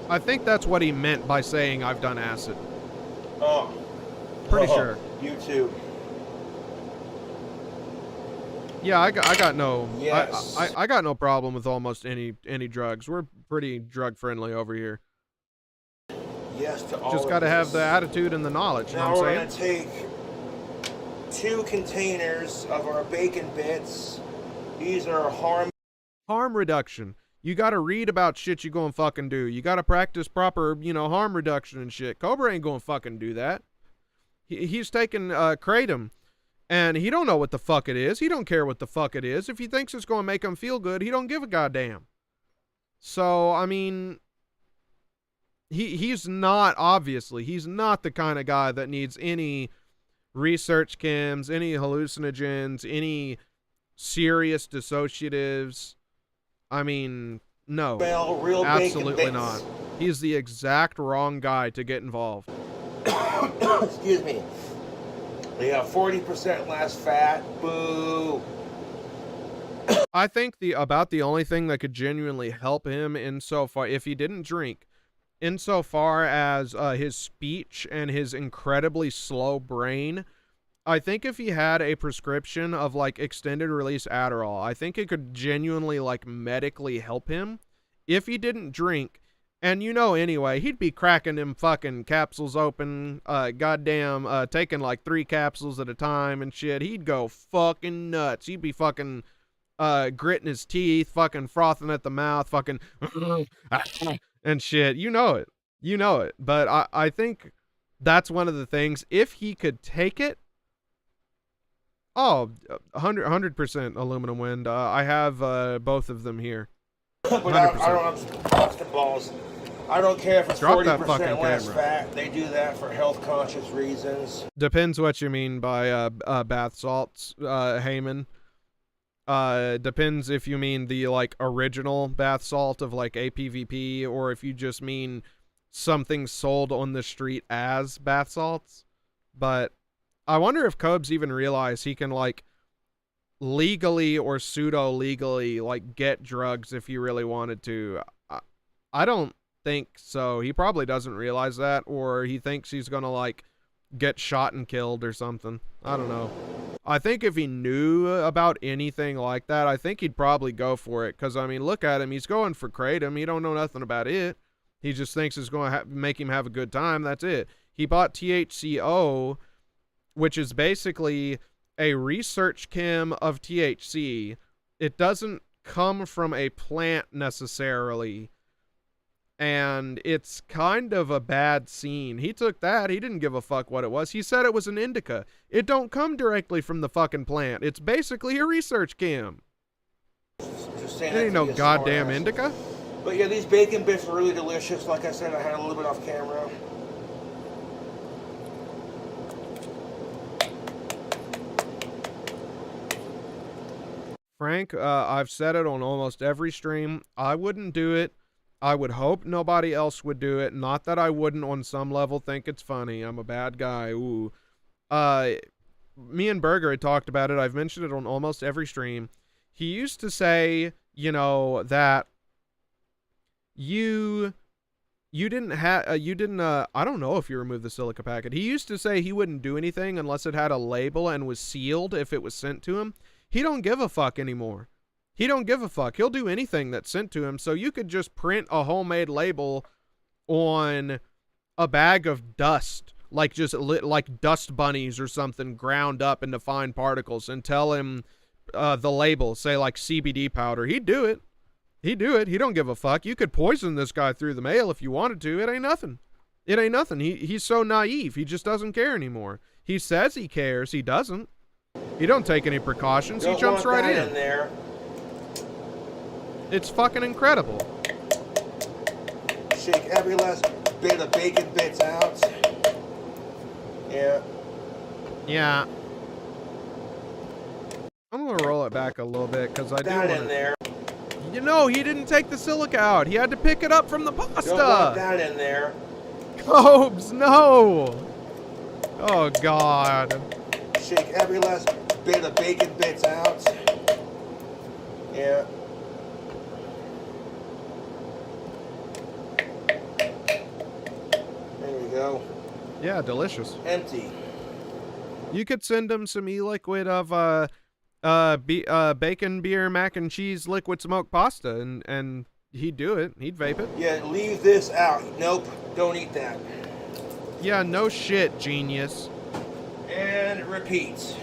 I think that's what he meant by saying I've done acid. Oh. Pretty sure. YouTube. Yeah, I got no. Yes. I got no problem with almost any drugs. We're pretty drug friendly over here. Yes to all. Just got to have the attitude and the knowledge. You know Now what we're I'm saying? gonna take 2 containers of our bacon bits. These are harm Harm reduction. You gotta read about shit you gonna fucking do. You gotta practice proper, you know, harm reduction and shit. Cobra ain't gonna fucking do that. He's taking kratom, and he don't know what the fuck it is. He don't care what the fuck it is. If he thinks it's gonna make him feel good, he don't give a goddamn. So, I mean, he's not, obviously, he's not the kind of guy that needs any research chems, any hallucinogens, any serious dissociatives. I mean, no, absolutely not. He's the exact wrong guy to get involved. Excuse me. They have 40% less fat. Boo. I think about the only thing that could genuinely help him insofar, if he didn't drink, insofar as his speech and his incredibly slow brain, I think if he had a prescription of like extended release Adderall, I think it could genuinely like medically help him if he didn't drink. And you know, anyway, he'd be cracking them fucking capsules open, goddamn, taking like 3 capsules at a time and shit. He'd go fucking nuts. He'd be fucking gritting his teeth, fucking frothing at the mouth, fucking and shit. You know it. You know it. But I think that's one of the things. If he could take it, oh, 100% aluminum wind. I have both of them here. But I don't have the balls. I don't care if it's 40% less fat. They do that for health conscious reasons. Depends what you mean by bath salts, Heyman. Depends if you mean the like original bath salt of like APVP, or if you just mean something sold on the street as bath salts. But I wonder if Cobes even realize he can like legally or pseudo legally like get drugs if he really wanted to. I don't think so. He probably doesn't realize that, or he thinks he's gonna like get shot and killed or something. I don't know. I think if he knew about anything like that, I think he'd probably go for it. Because, I mean, look at him. He's going for kratom. He don't know nothing about it. He just thinks it's going to make him have a good time. That's it. He bought THCO, which is basically a research chem of THC. It doesn't come from a plant necessarily. And it's kind of a bad scene. He took that. He didn't give a fuck what it was. He said it was an indica. It don't come directly from the fucking plant. It's basically a research chem. It ain't no goddamn indica. But yeah, these bacon bits are really delicious. Like I said, I had a little bit off camera. Frank, I've said it on almost every stream. I wouldn't do it. I would hope nobody else would do it. Not that I wouldn't on some level think it's funny. I'm a bad guy. Ooh. Me and Berger had talked about it. I've mentioned it on almost every stream. He used to say, you know, that you didn't I don't know if you removed the silica packet. He used to say he wouldn't do anything unless it had a label and was sealed if it was sent to him. He don't give a fuck anymore. He don't give a fuck. He'll do anything that's sent to him. So you could just print a homemade label on a bag of dust, like just like dust bunnies or something ground up into fine particles, and tell him the label, say like CBD powder. He'd do it. He'd do it. He don't give a fuck. You could poison this guy through the mail if you wanted to. It ain't nothing. It ain't nothing. He's so naive. He just doesn't care anymore. He says he cares. He doesn't. He don't take any precautions. He jumps right in. There. It's fucking incredible. Shake every last bit of bacon bits out. Yeah. Yeah. I'm gonna roll it back a little bit because I do want in there. You know, he didn't take the silica out. He had to pick it up from the pasta. Don't want that in there. Cobes, no. Oh God. Shake every last bit of bacon bits out. Yeah. Go. Yeah, delicious. Empty. You could send him some e-liquid of bacon, beer, mac and cheese, liquid smoked pasta, and he'd do it. He'd vape it. Yeah, leave this out. Nope, don't eat that. Yeah, no shit, genius. And it repeats.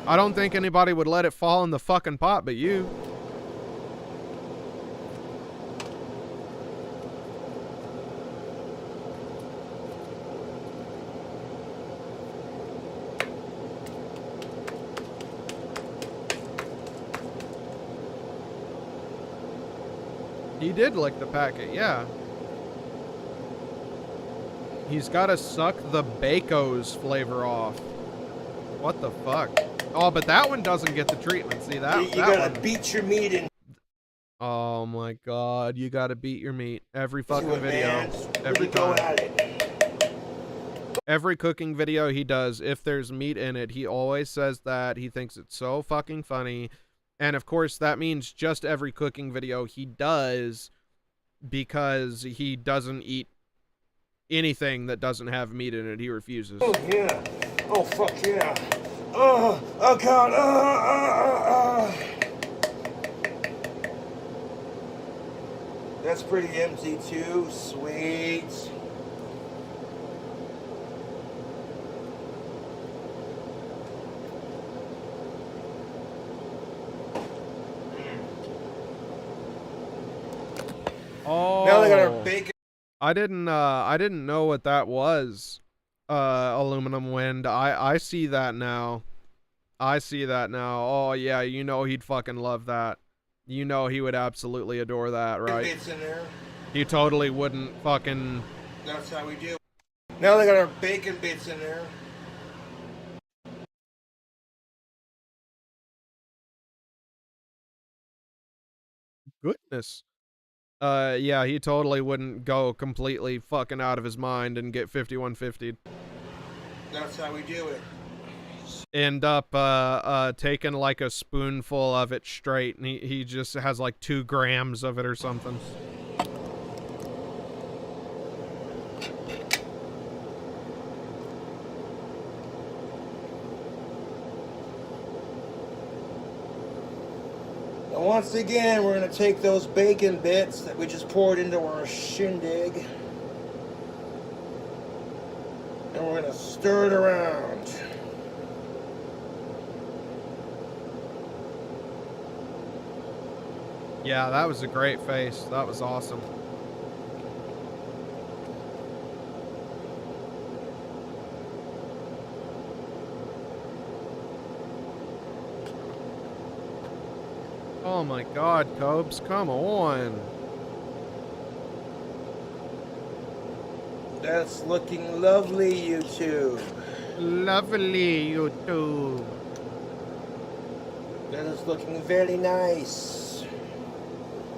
I don't think anybody would let it fall in the fucking pot but you. He did lick the packet, yeah. He's got to suck the Baco's flavor off. What the fuck? Oh, but that one doesn't get the treatment. See that? You gotta beat your meat in. Oh my god, you gotta beat your meat. Every fucking video. Man. Every Really go time. at it. Every cooking video he does, if there's meat in it, he always says that. He thinks it's so fucking funny. And of course, that means just every cooking video he does, because he doesn't eat anything that doesn't have meat in it. He refuses. Oh, yeah. Oh, fuck yeah. Oh God. That's pretty empty too. Sweet. Oh. Now they got our bacon. I didn't know what that was. Aluminum wind. I see that now. I see that now. Oh yeah, you know he'd fucking love that. You know he would absolutely adore that, right? Bits in there. He totally wouldn't fucking... That's how we do. Now they got our bacon bits in there. Goodness. Yeah, he totally wouldn't go completely fucking out of his mind and get 5150'd. That's how we do it. End up taking like a spoonful of it straight, and he just has like 2 grams of it or something. Now once again, we're gonna take those bacon bits that we just poured into our shindig, and we're gonna stir it around. Yeah, that was a great face. That was awesome. Oh my god, Cobes, come on. That's looking lovely, YouTube. Lovely, YouTube. That is looking very nice.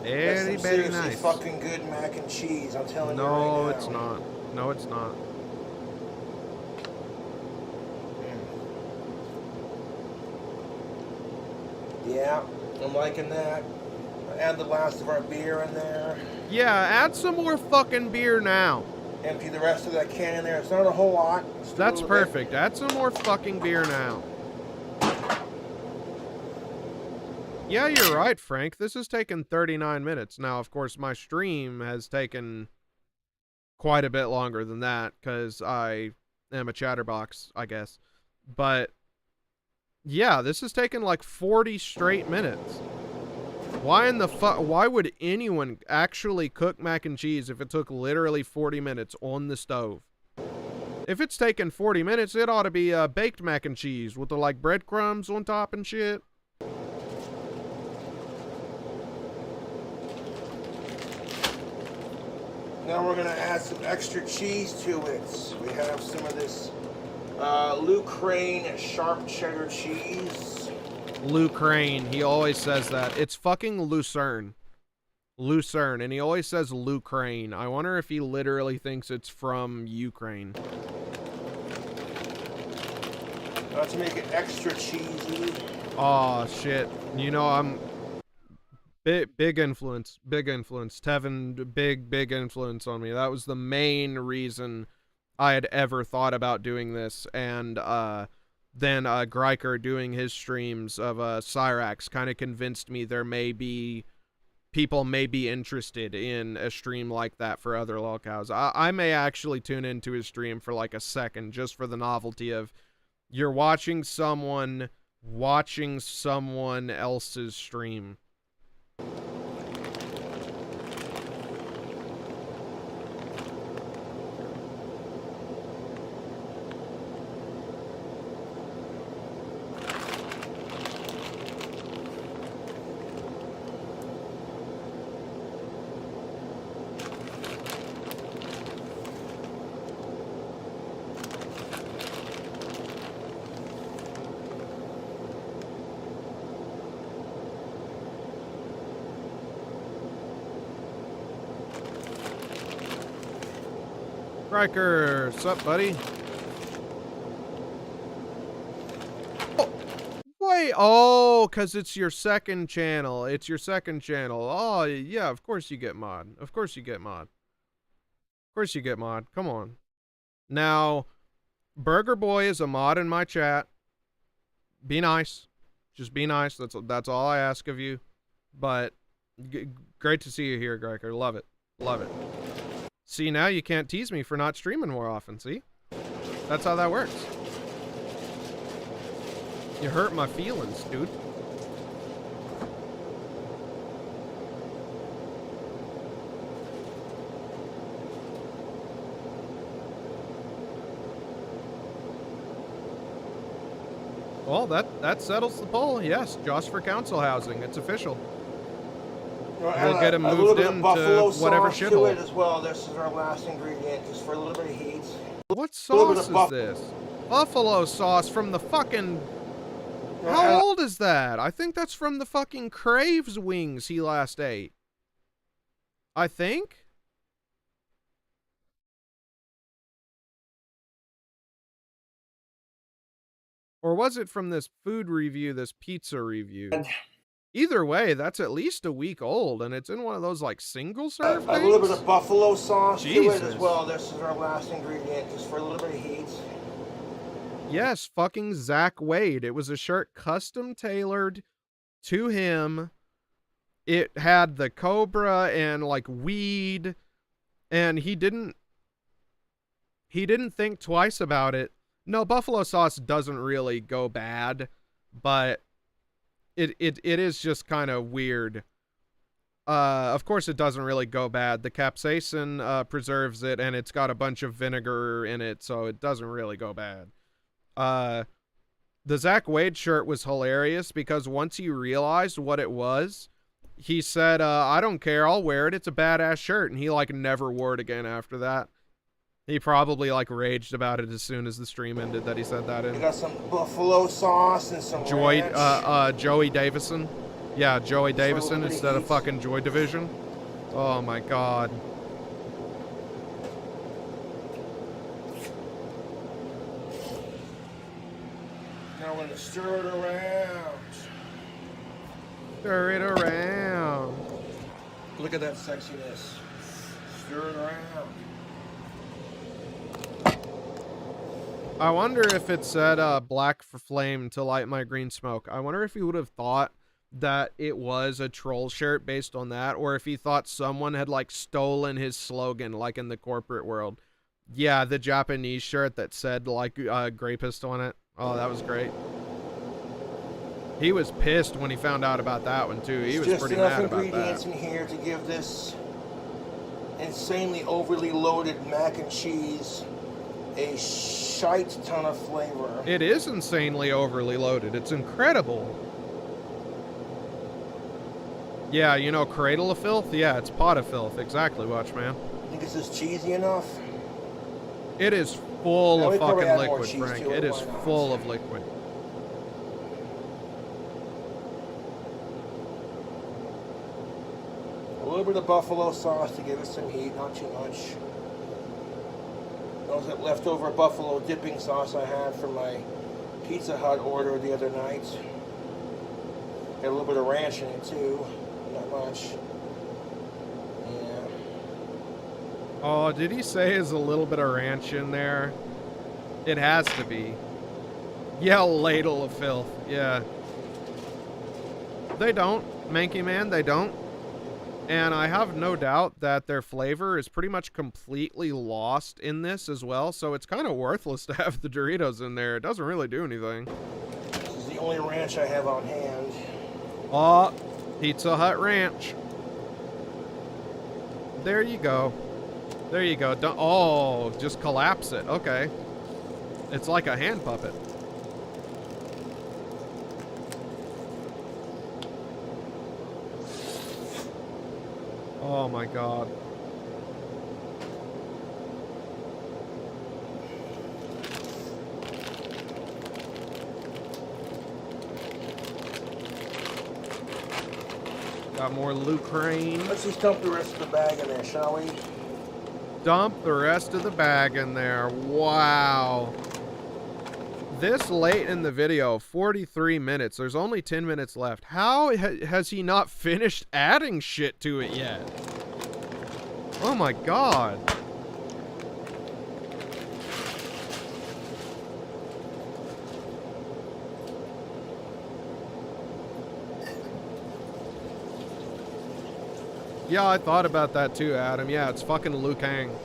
Very, That's some very seriously nice. fucking good mac and cheese, I'm telling you right No, now. it's not. No, it's not. Yeah, I'm liking that. Add the last of our beer in there. Yeah, add some more fucking beer now. Empty the rest of that can in there. It's not a whole lot. Just a That's little bit. perfect. Add some more fucking beer now. Yeah, you're right, Frank. This has taken 39 minutes. Now, of course, my stream has taken quite a bit longer than that, because I am a chatterbox, I guess. But, yeah, this has taken like 40 straight minutes. Why in the fuck? Why would anyone actually cook mac and cheese if it took literally 40 minutes on the stove? If it's taken 40 minutes, it ought to be baked mac and cheese with the like breadcrumbs on top and shit. Now we're gonna add some extra cheese to it. We have some of this Lucraine sharp cheddar cheese. Lucraine, he always says that. It's fucking Lucerne. Lucerne, and he always says Lucraine. I wonder if he literally thinks it's from Ukraine. To make it extra cheesy. Oh shit. You know, I'm big influence. Tevin, big influence on me. That was the main reason I had ever thought about doing this. And then Greiker doing his streams of Cyrax kind of convinced me there may be people may be interested in a stream like that for other lolcows. I may actually tune into his stream for like a second just for the novelty of you're watching someone else's stream. Riker, sup, buddy? Oh, wait, oh, because it's your second channel. It's your second channel. Oh, yeah, of course you get mod. Of course you get mod. Of course you get mod. Come on. Now, Burger Boy is a mod in my chat. Be nice. Just be nice. That's all I ask of you. But great to see you here, Riker. Love it. Love it. See, now you can't tease me for not streaming more often, see? That's how that works. You hurt my feelings, dude. Well, that settles the poll. Yes, Josh for council housing. It's official. We'll get him moved into whatever shithole. As well. This is our last ingredient, just for a little bit of heat. What sauce is this? Buffalo sauce from the fucking... How old is that? I think that's from the fucking Craves wings he last ate. I think? Or was it from this food review, this pizza review? Either way, that's at least a week old, and it's in one of those, like, single-serve things? A little bit of buffalo sauce Jesus. to it as well. This is our last ingredient, just for a little bit of heat. Yes, fucking Zach Wade. It was a shirt custom-tailored to him. It had the cobra and, like, weed, and he didn't think twice about it. No, buffalo sauce doesn't really go bad, but... It is just kind of weird. Of course, it doesn't really go bad. The capsaicin preserves it, and it's got a bunch of vinegar in it, so it doesn't really go bad. The Zach Wade shirt was hilarious because once he realized what it was, he said, I don't care, I'll wear it. It's a badass shirt. And he, like, never wore it again after that. He probably, like, raged about it as soon as the stream ended that he said that in. We got some buffalo sauce and some ranch. Joey Davison. Yeah, Joey Davison instead of fucking Joy Division. Oh, my God. Now we're going to stir it around. Stir it around. Look at that sexiness. Stir it around. I wonder if it said black for flame to light my green smoke. I wonder if he would have thought that it was a troll shirt based on that, or if he thought someone had, like, stolen his slogan, like in the corporate world. Yeah, the Japanese shirt that said, like, Grapist on it. Oh, that was great. He was pissed when he found out about that one, too. He was pretty mad about that. Just enough ingredients in here to give this insanely overly loaded mac and cheese a shite ton of flavor. It is insanely overly loaded. It's incredible. Yeah, you know, Cradle of Filth? Yeah, it's Pot of Filth. Exactly, Watchman. You think this is cheesy enough? It is full of fucking liquid, Frank. It is full of liquid. A little bit of buffalo sauce to give it some heat, not too much. That was that leftover buffalo dipping sauce I had from my Pizza Hut order the other night. Got a little bit of ranch in it too, not much. Yeah. Oh, did he say there's a little bit of ranch in there? It has to be. Yeah, ladle of filth. Yeah. They don't, Manky Man, they don't. And I have no doubt that their flavor is pretty much completely lost in this as well, so it's kind of worthless to have the Doritos in there. It doesn't really do anything. This is the only ranch I have on hand. Oh, Pizza Hut ranch. There you go. There you go. Oh, just collapse it. Okay. It's like a hand puppet. Oh my God. Got more Lucraine. Let's just dump the rest of the bag in there, shall we? dump the rest of the bag in there. Wow. This late in the video, 43 minutes. There's only 10 minutes left. How has he not finished adding shit to it yet? Oh my god. Yeah, I thought about that too, Adam. Yeah, it's fucking Liu Kang.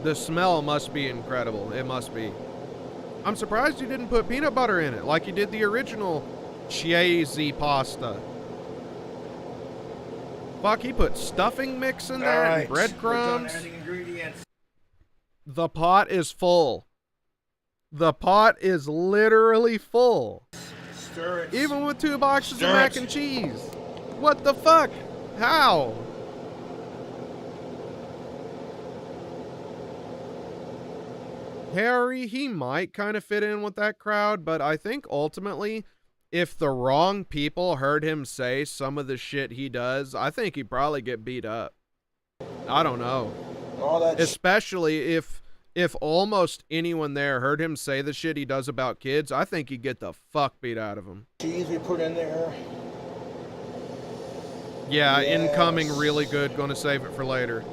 The smell must be incredible. It must be. I'm surprised you didn't put peanut butter in it like you did the original cheesy pasta. Fuck, he put stuffing mix in there and breadcrumbs. The pot is full. The pot is literally full. Stir it. Even with 2 boxes of mac and cheese. What the fuck? How? Harry, he might kind of fit in with that crowd, but I think ultimately, if the wrong people heard him say some of the shit he does, I think he'd probably get beat up. I don't know. All that Especially if almost anyone there heard him say the shit he does about kids, I think he'd get the fuck beat out of him. cheese we put in there. Yeah, Yes. incoming really good. Gonna save it for later.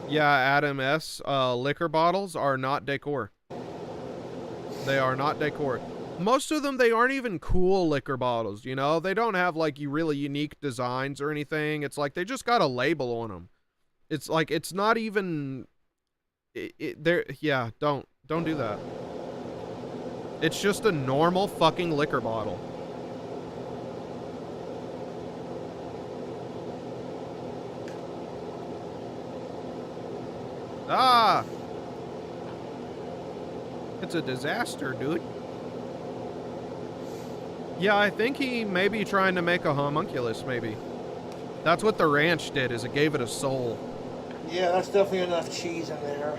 Yeah, Adam S. Liquor bottles are not decor. They are not decor. Most of them, they aren't even cool liquor bottles, you know? They don't have, like, really unique designs or anything. It's like they just got a label on them. It's like, it's not even... yeah, don't do that. It's just a normal fucking liquor bottle. Ah! It's a disaster, dude. Yeah, I think he may be trying to make a homunculus, maybe. That's what the ranch did, is it gave it a soul. Yeah, that's definitely enough cheese in there.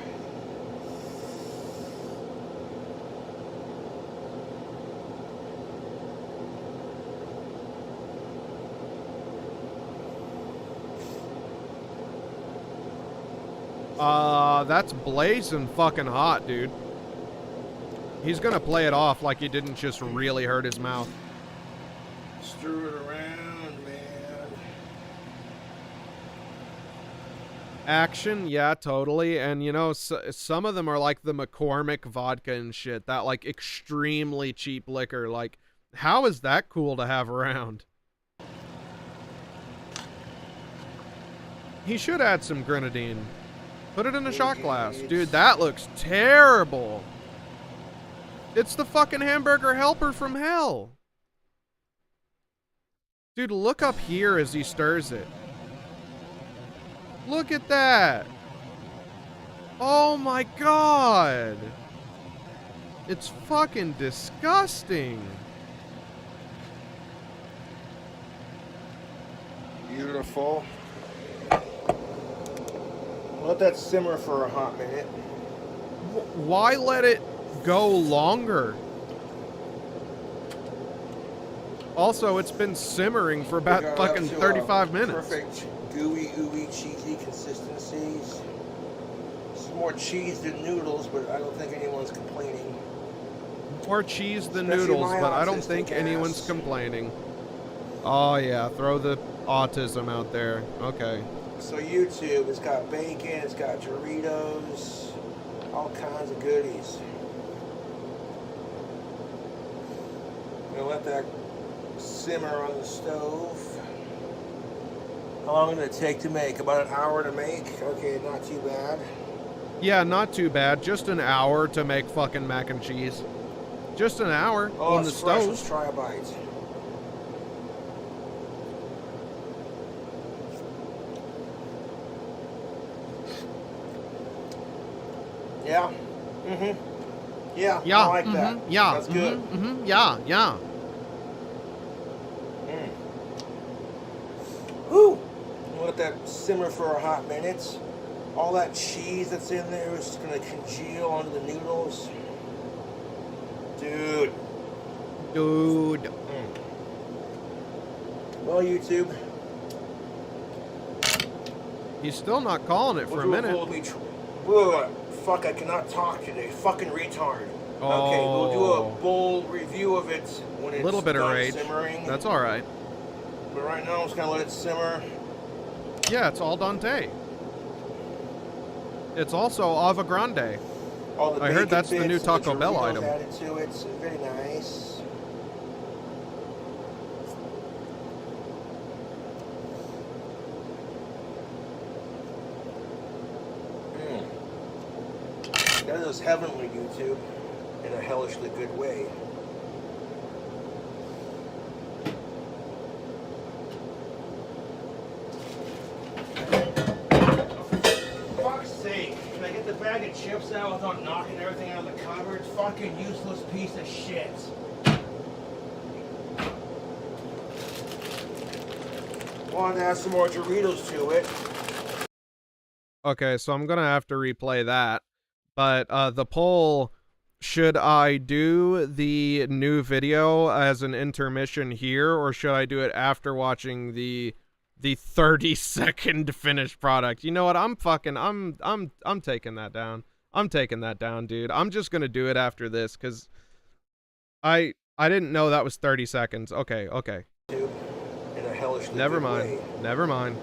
That's blazing fucking hot, dude. He's gonna play it off like he didn't just really hurt his mouth. Stir it around, man. Action, yeah, totally. And you know, some of them are like the McCormick vodka and shit. That like extremely cheap liquor. Like, how is that cool to have around? He should add some grenadine. Put it in a shot glass. Dude, that looks terrible. It's the fucking hamburger helper from hell. Dude, look up here as he stirs it. Look at that. Oh my god. It's fucking disgusting. Beautiful. Let that simmer for a hot minute. Why let it go longer? Also, it's been simmering for about fucking 35 minutes. Perfect gooey, ooey, cheesy consistencies. It's more cheese than noodles, but I don't think anyone's complaining. More cheese than Especially noodles, my but I don't autistic think ass. anyone's complaining. Oh yeah, throw the autism out there. Okay. So YouTube, it's got bacon, it's got Doritos, all kinds of goodies. I'm gonna let that simmer on the stove. How long did it take to make? About an hour to make? Okay, not too bad. Yeah, not too bad. Just an hour to make fucking mac and cheese. Just an hour on the it's fresh. stove. Let's try a bite. Yeah. Yeah, Yeah. I like that. Yeah. That's good. Yeah. Whew. Let that simmer for a hot minute. All that cheese that's in there is just gonna congeal onto the noodles. Dude. Well, YouTube. He's still not calling it for a minute. Fuck, I cannot talk today. Fucking retard. Oh. Okay, we'll do a full review of it when it's little bit of done rage. simmering. That's all right. But right now, I'm just gonna let it simmer. Yeah, it's al dente. It's also Ava Grande. All the I heard that's the bacon new bits, Taco the Bell Doritos item. Added to it. It's very nice. That is heavenly, YouTube, in a hellishly good way. For fuck's sake, can I get the bag of chips out without knocking everything out of the cupboard? Fucking useless piece of shit. Wanted to add some more Doritos to it. Okay, so I'm gonna have to replay that. But the poll, should I do the new video as an intermission here, or should I do it after watching the 30-second finished product? You know what? I'm taking that down. I'm taking that down, dude. I'm just gonna do it after this because I didn't know that was 30 seconds. Okay. In a hellishly Never good mind. way. Never mind.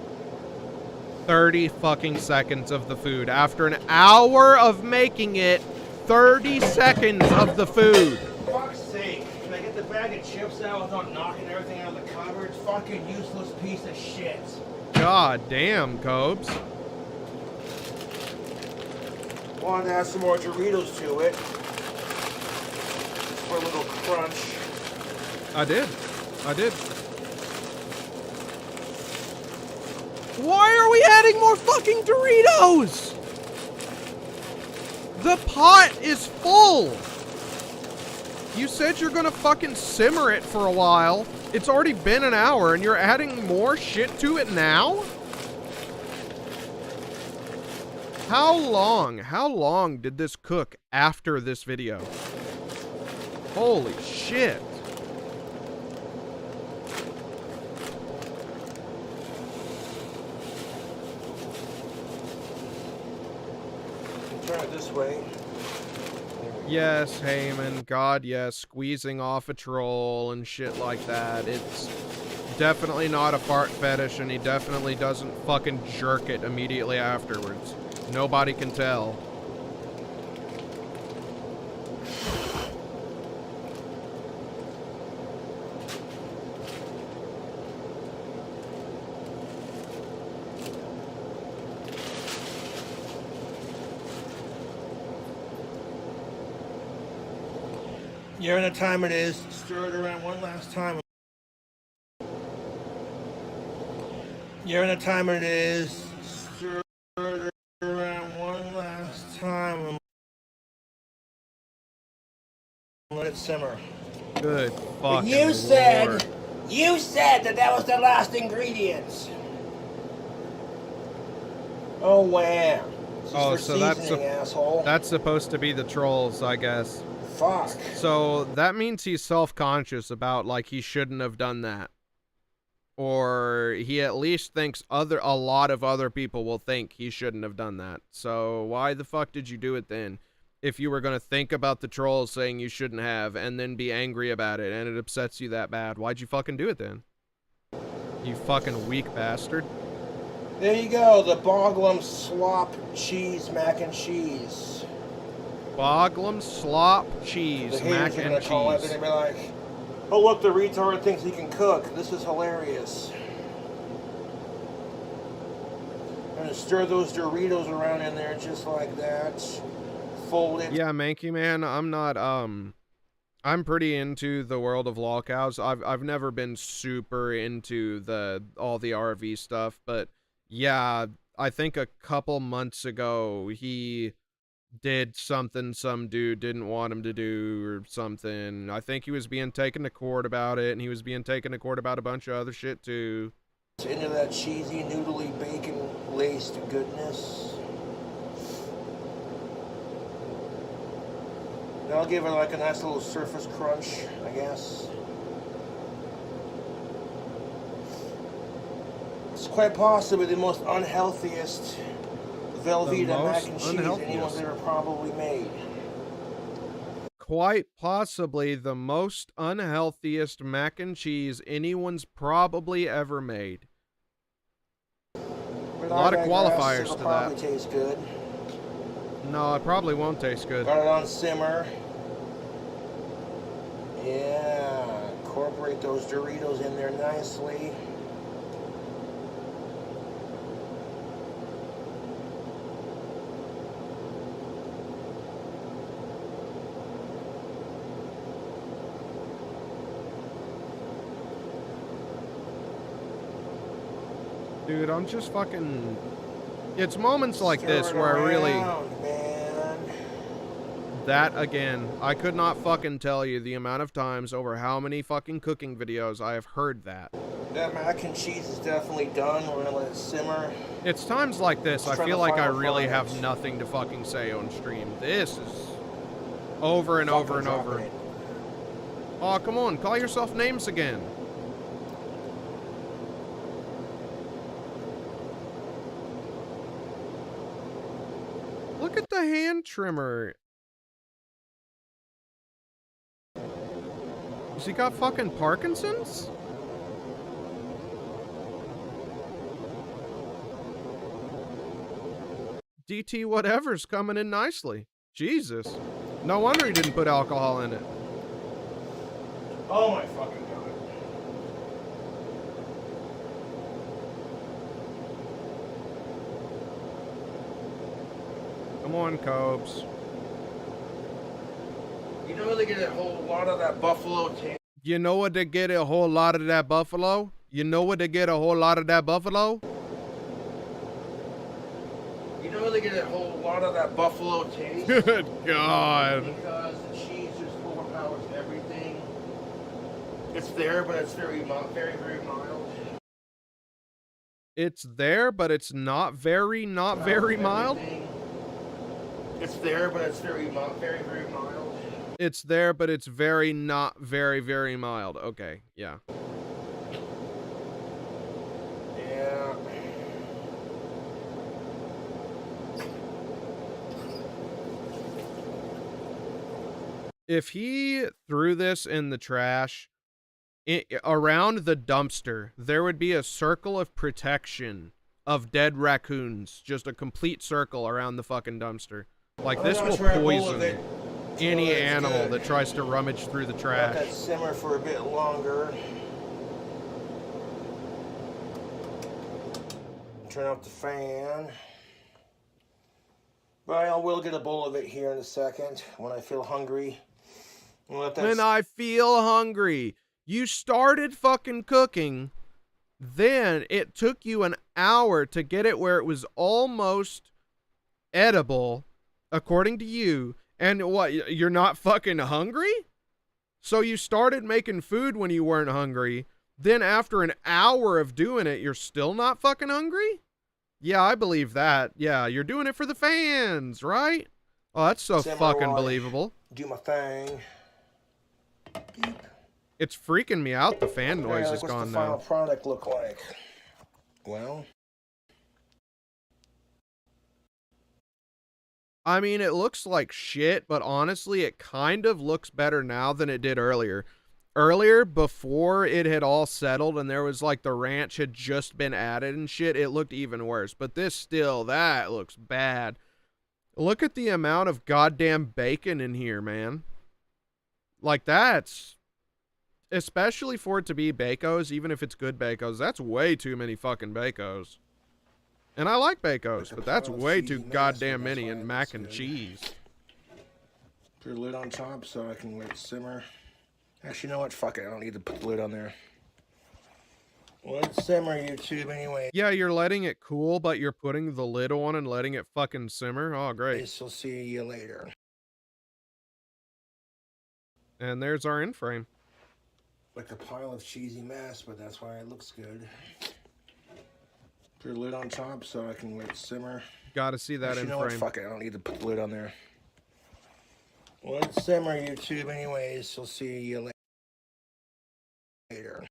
30 fucking seconds of the food. After an hour of making it, 30 seconds of the food. For fuck's sake, can I get the bag of chips out without knocking everything out of the cupboard? Fucking useless piece of shit. God damn, Cobes. Wanted to add some more Doritos to it. For a little crunch. I did. Why are we adding more fucking Doritos? The pot is full. You said you're gonna fucking simmer it for a while. It's already been an hour and you're adding more shit to it now? How long did this cook after this video? Holy shit. Turn it this way. Yes, Heyman. God, yes. Squeezing off a troll and shit like that. It's definitely not a fart fetish, and he definitely doesn't fucking jerk it immediately afterwards. Nobody can tell. You know what time it is. Stir it around one last time. You know what time it is. Stir it around one last time. And let it simmer. Good fucking You Lord. said that was the last ingredient. Oh wow. This is for so that's seasoning, asshole. That's supposed to be the trolls, I guess. Fuck. So that means he's self-conscious about, like, he shouldn't have done that. Or he at least thinks a lot of other people will think he shouldn't have done that. So why the fuck did you do it then? If you were going to think about the trolls saying you shouldn't have and then be angry about it and it upsets you that bad, why'd you fucking do it then? You fucking weak bastard. There you go, the Boglum Slop Cheese Mac and Cheese. Boglum Slop Cheese The Mac haters are and gonna call it, Cheese. and they'll be like, oh look, the retard thinks he can cook. This is hilarious. I'm gonna stir those Doritos around in there just like that. Fold it. Yeah, Manky Man, I'm not, I'm pretty into the world of lolcows. I've never been super into all the RV stuff, but yeah, I think a couple months ago, he did something some dude didn't want him to do or something. I think he was being taken to court about it, and he was being taken to court about a bunch of other shit too. Into that cheesy, noodly, bacon-laced goodness. That'll give it like a nice little surface crunch, I guess. It's quite possibly the most unhealthiest Velveeta mac and cheese anyone's ever probably made. Quite possibly the most unhealthiest mac and cheese anyone's probably ever made. But a lot of qualifiers it'll to probably that. Taste good. No, it probably won't taste good. Got it on simmer. Yeah, incorporate those Doritos in there nicely. Dude, I'm just fucking... It's moments like this where I really... Man. That, again, I could not fucking tell you the amount of times over how many fucking cooking videos I have heard that. That mac and cheese is definitely done. We're gonna let it simmer. It's times like this, I feel like I really have nothing to fucking say on stream. This is over and over and over. Oh, come on, call yourself names again. Look at the hand trimmer. Has he got fucking Parkinson's? DT whatever's coming in nicely. Jesus. No wonder he didn't put alcohol in it. Oh my fucking god. Come on, Cobes. You know they get a whole lot of that buffalo taste. You know what they get a whole lot of that buffalo? You know what they get a whole lot of that buffalo? You know they get a whole lot of that buffalo taste. Good God. Because the cheese just overpowers everything. It's there, but it's very, very, very mild. It's there, but it's not very mild? It's there, but it's very, very, very mild. It's there, but it's very not very mild. Okay, yeah. Yeah. If he threw this in the trash, around the dumpster, there would be a circle of protection of dead raccoons. Just a complete circle around the fucking dumpster. Like, this will poison any animal that tries to rummage through the trash. Let that simmer for a bit longer. Turn off the fan. But I will get a bowl of it here in a second when I feel hungry. When I feel hungry. You started fucking cooking, then it took you an hour to get it where it was almost edible, according to you. And what, you're not fucking hungry? So you started making food when you weren't hungry. Then after an hour of doing it, you're still not fucking hungry? Yeah, I believe that. Yeah, you're doing it for the fans, right? Oh, that's so fucking believable. Do my thing. Beep. It's freaking me out. The fan noise is gone now. What's the final product look like? Well... I mean, it looks like shit, but honestly, it kind of looks better now than it did earlier. Earlier, before it had all settled and there was like the ranch had just been added and shit, it looked even worse. But this still, that looks bad. Look at the amount of goddamn bacon in here, man. Like, that's, especially for it to be Bacos, even if it's good Bacos, that's way too many fucking Bacos. And I like Bacos, but that's way too goddamn many in mac and cheese. Put a lid on top so I can let it simmer. Actually, you know what? Fuck it. I don't need to put the lid on there. Let it simmer, YouTube, anyway. Yeah, you're letting it cool, but you're putting the lid on and letting it fucking simmer? Oh, great. Guess we'll see you later. And there's our in-frame. Like a pile of cheesy mess, but that's why it looks good. Put a lid on top so I can let it simmer. Gotta see that in frame. You know what? Fuck it. I don't need to put the lid on there. Let it simmer, YouTube, anyways. We'll see you later.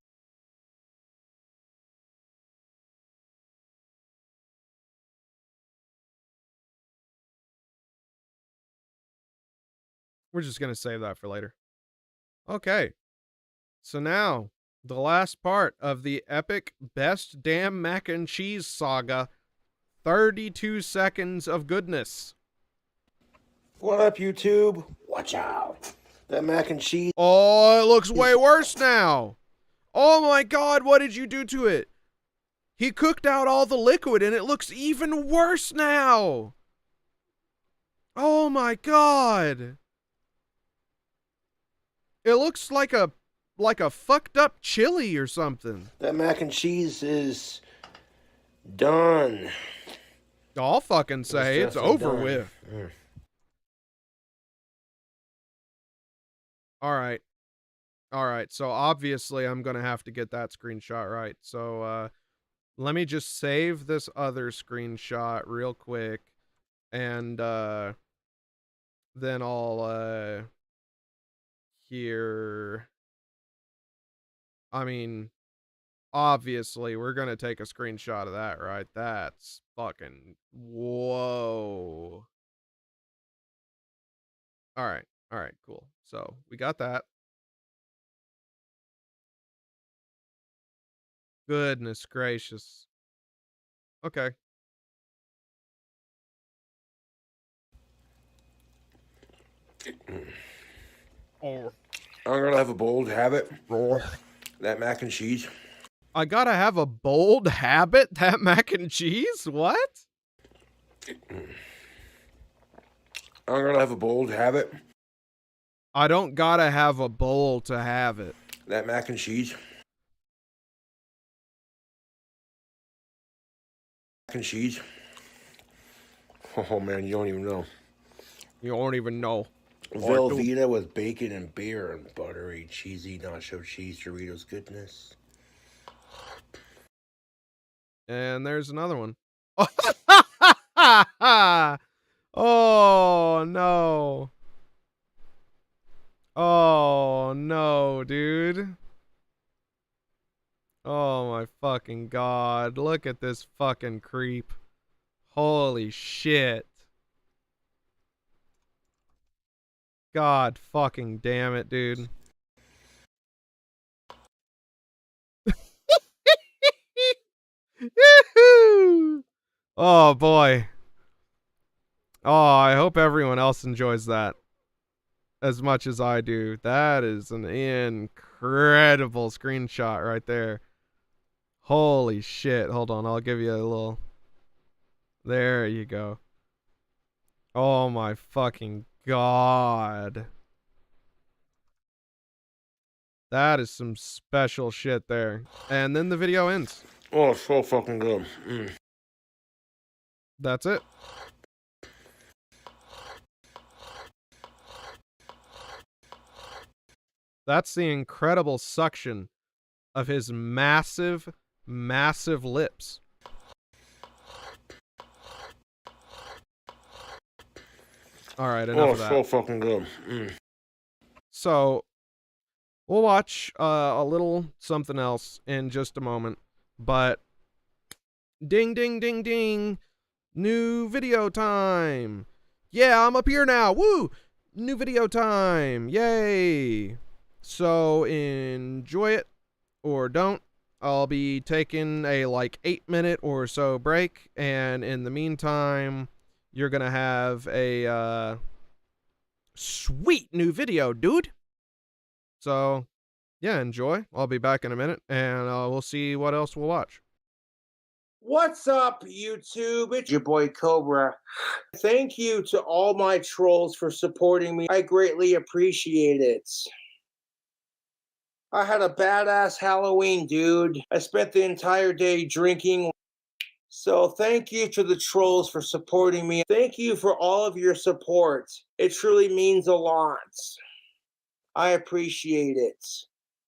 We're just going to save that for later. Okay. So now, the last part of the epic best damn mac and cheese saga. 32 seconds of goodness. What up, YouTube? Watch out. That mac and cheese. Oh, it looks way worse now. Oh my God, what did you do to it? He cooked out all the liquid and it looks even worse now. Oh my God. It looks like a fucked up chili or something. That mac and cheese is done. I'll fucking say it's over done. with. All right. So obviously I'm going to have to get that screenshot right. So let me just save this other screenshot real quick. And then I'll here. I mean, obviously we're going to take a screenshot of that, right? That's fucking whoa. All right, cool. So we got that. Goodness gracious. Okay. I'm gonna have a bold habit. That mac and cheese. I gotta have a bold habit? That mac and cheese? What? I'm gonna have a bold habit. I don't gotta have a bowl to have it. That mac and cheese. Mac and cheese. Oh man, you don't even know. You don't even know. Velveeta with bacon and beer and buttery, cheesy nacho cheese Doritos goodness. And there's another one. Oh no. Oh no, dude. Oh my fucking God. Look at this fucking creep. Holy shit. God fucking damn it, dude. Oh boy. Oh, I hope everyone else enjoys that as much as I do. That is an incredible screenshot right there. Holy shit. Hold on, I'll give you a little. There you go. Oh my fucking God. That is some special shit there. And then the video ends. Oh, it's so fucking good. That's it. That's the incredible suction of his massive, massive lips. All right, enough of that. Oh, so fucking good. So, we'll watch a little something else in just a moment. But, ding, ding, ding, ding. New video time. Yeah, I'm up here now. Woo! New video time. Yay! So, enjoy it or don't. I'll be taking a like 8-minute or so break. And in the meantime, you're going to have a sweet new video, dude. So, yeah, enjoy. I'll be back in a minute, and we'll see what else we'll watch. What's up, YouTube? It's your boy Cobra. Thank you to all my trolls for supporting me. I greatly appreciate it. I had a badass Halloween, dude. I spent the entire day drinking. So thank you to the trolls for supporting me. Thank you for all of your support. It truly means a lot. I appreciate it.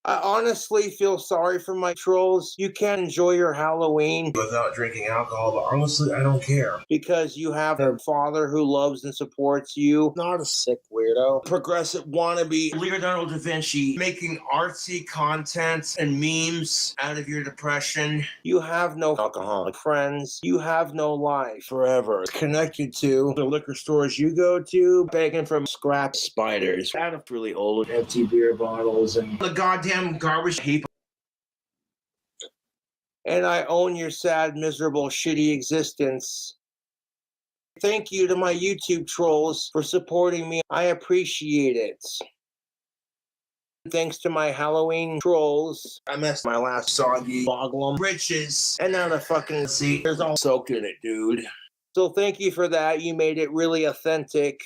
I honestly feel sorry for my trolls. You can't enjoy your Halloween without drinking alcohol, but honestly, I don't care. Because you have a father who loves and supports you. Not a sick weirdo. Progressive wannabe. Leonardo da Vinci making artsy content and memes out of your depression. You have no alcoholic friends. You have no life forever. Connected to the liquor stores you go to, begging from scrap spiders out of really old empty beer bottles and the goddamn garbage heap. And I own your sad, miserable, shitty existence. Thank you to my YouTube trolls for supporting me. I appreciate it. Thanks to my Halloween trolls, I messed my last soggy boglum britches, and now the fucking seat is all soaked in it, dude. So thank you for that. You made it really authentic.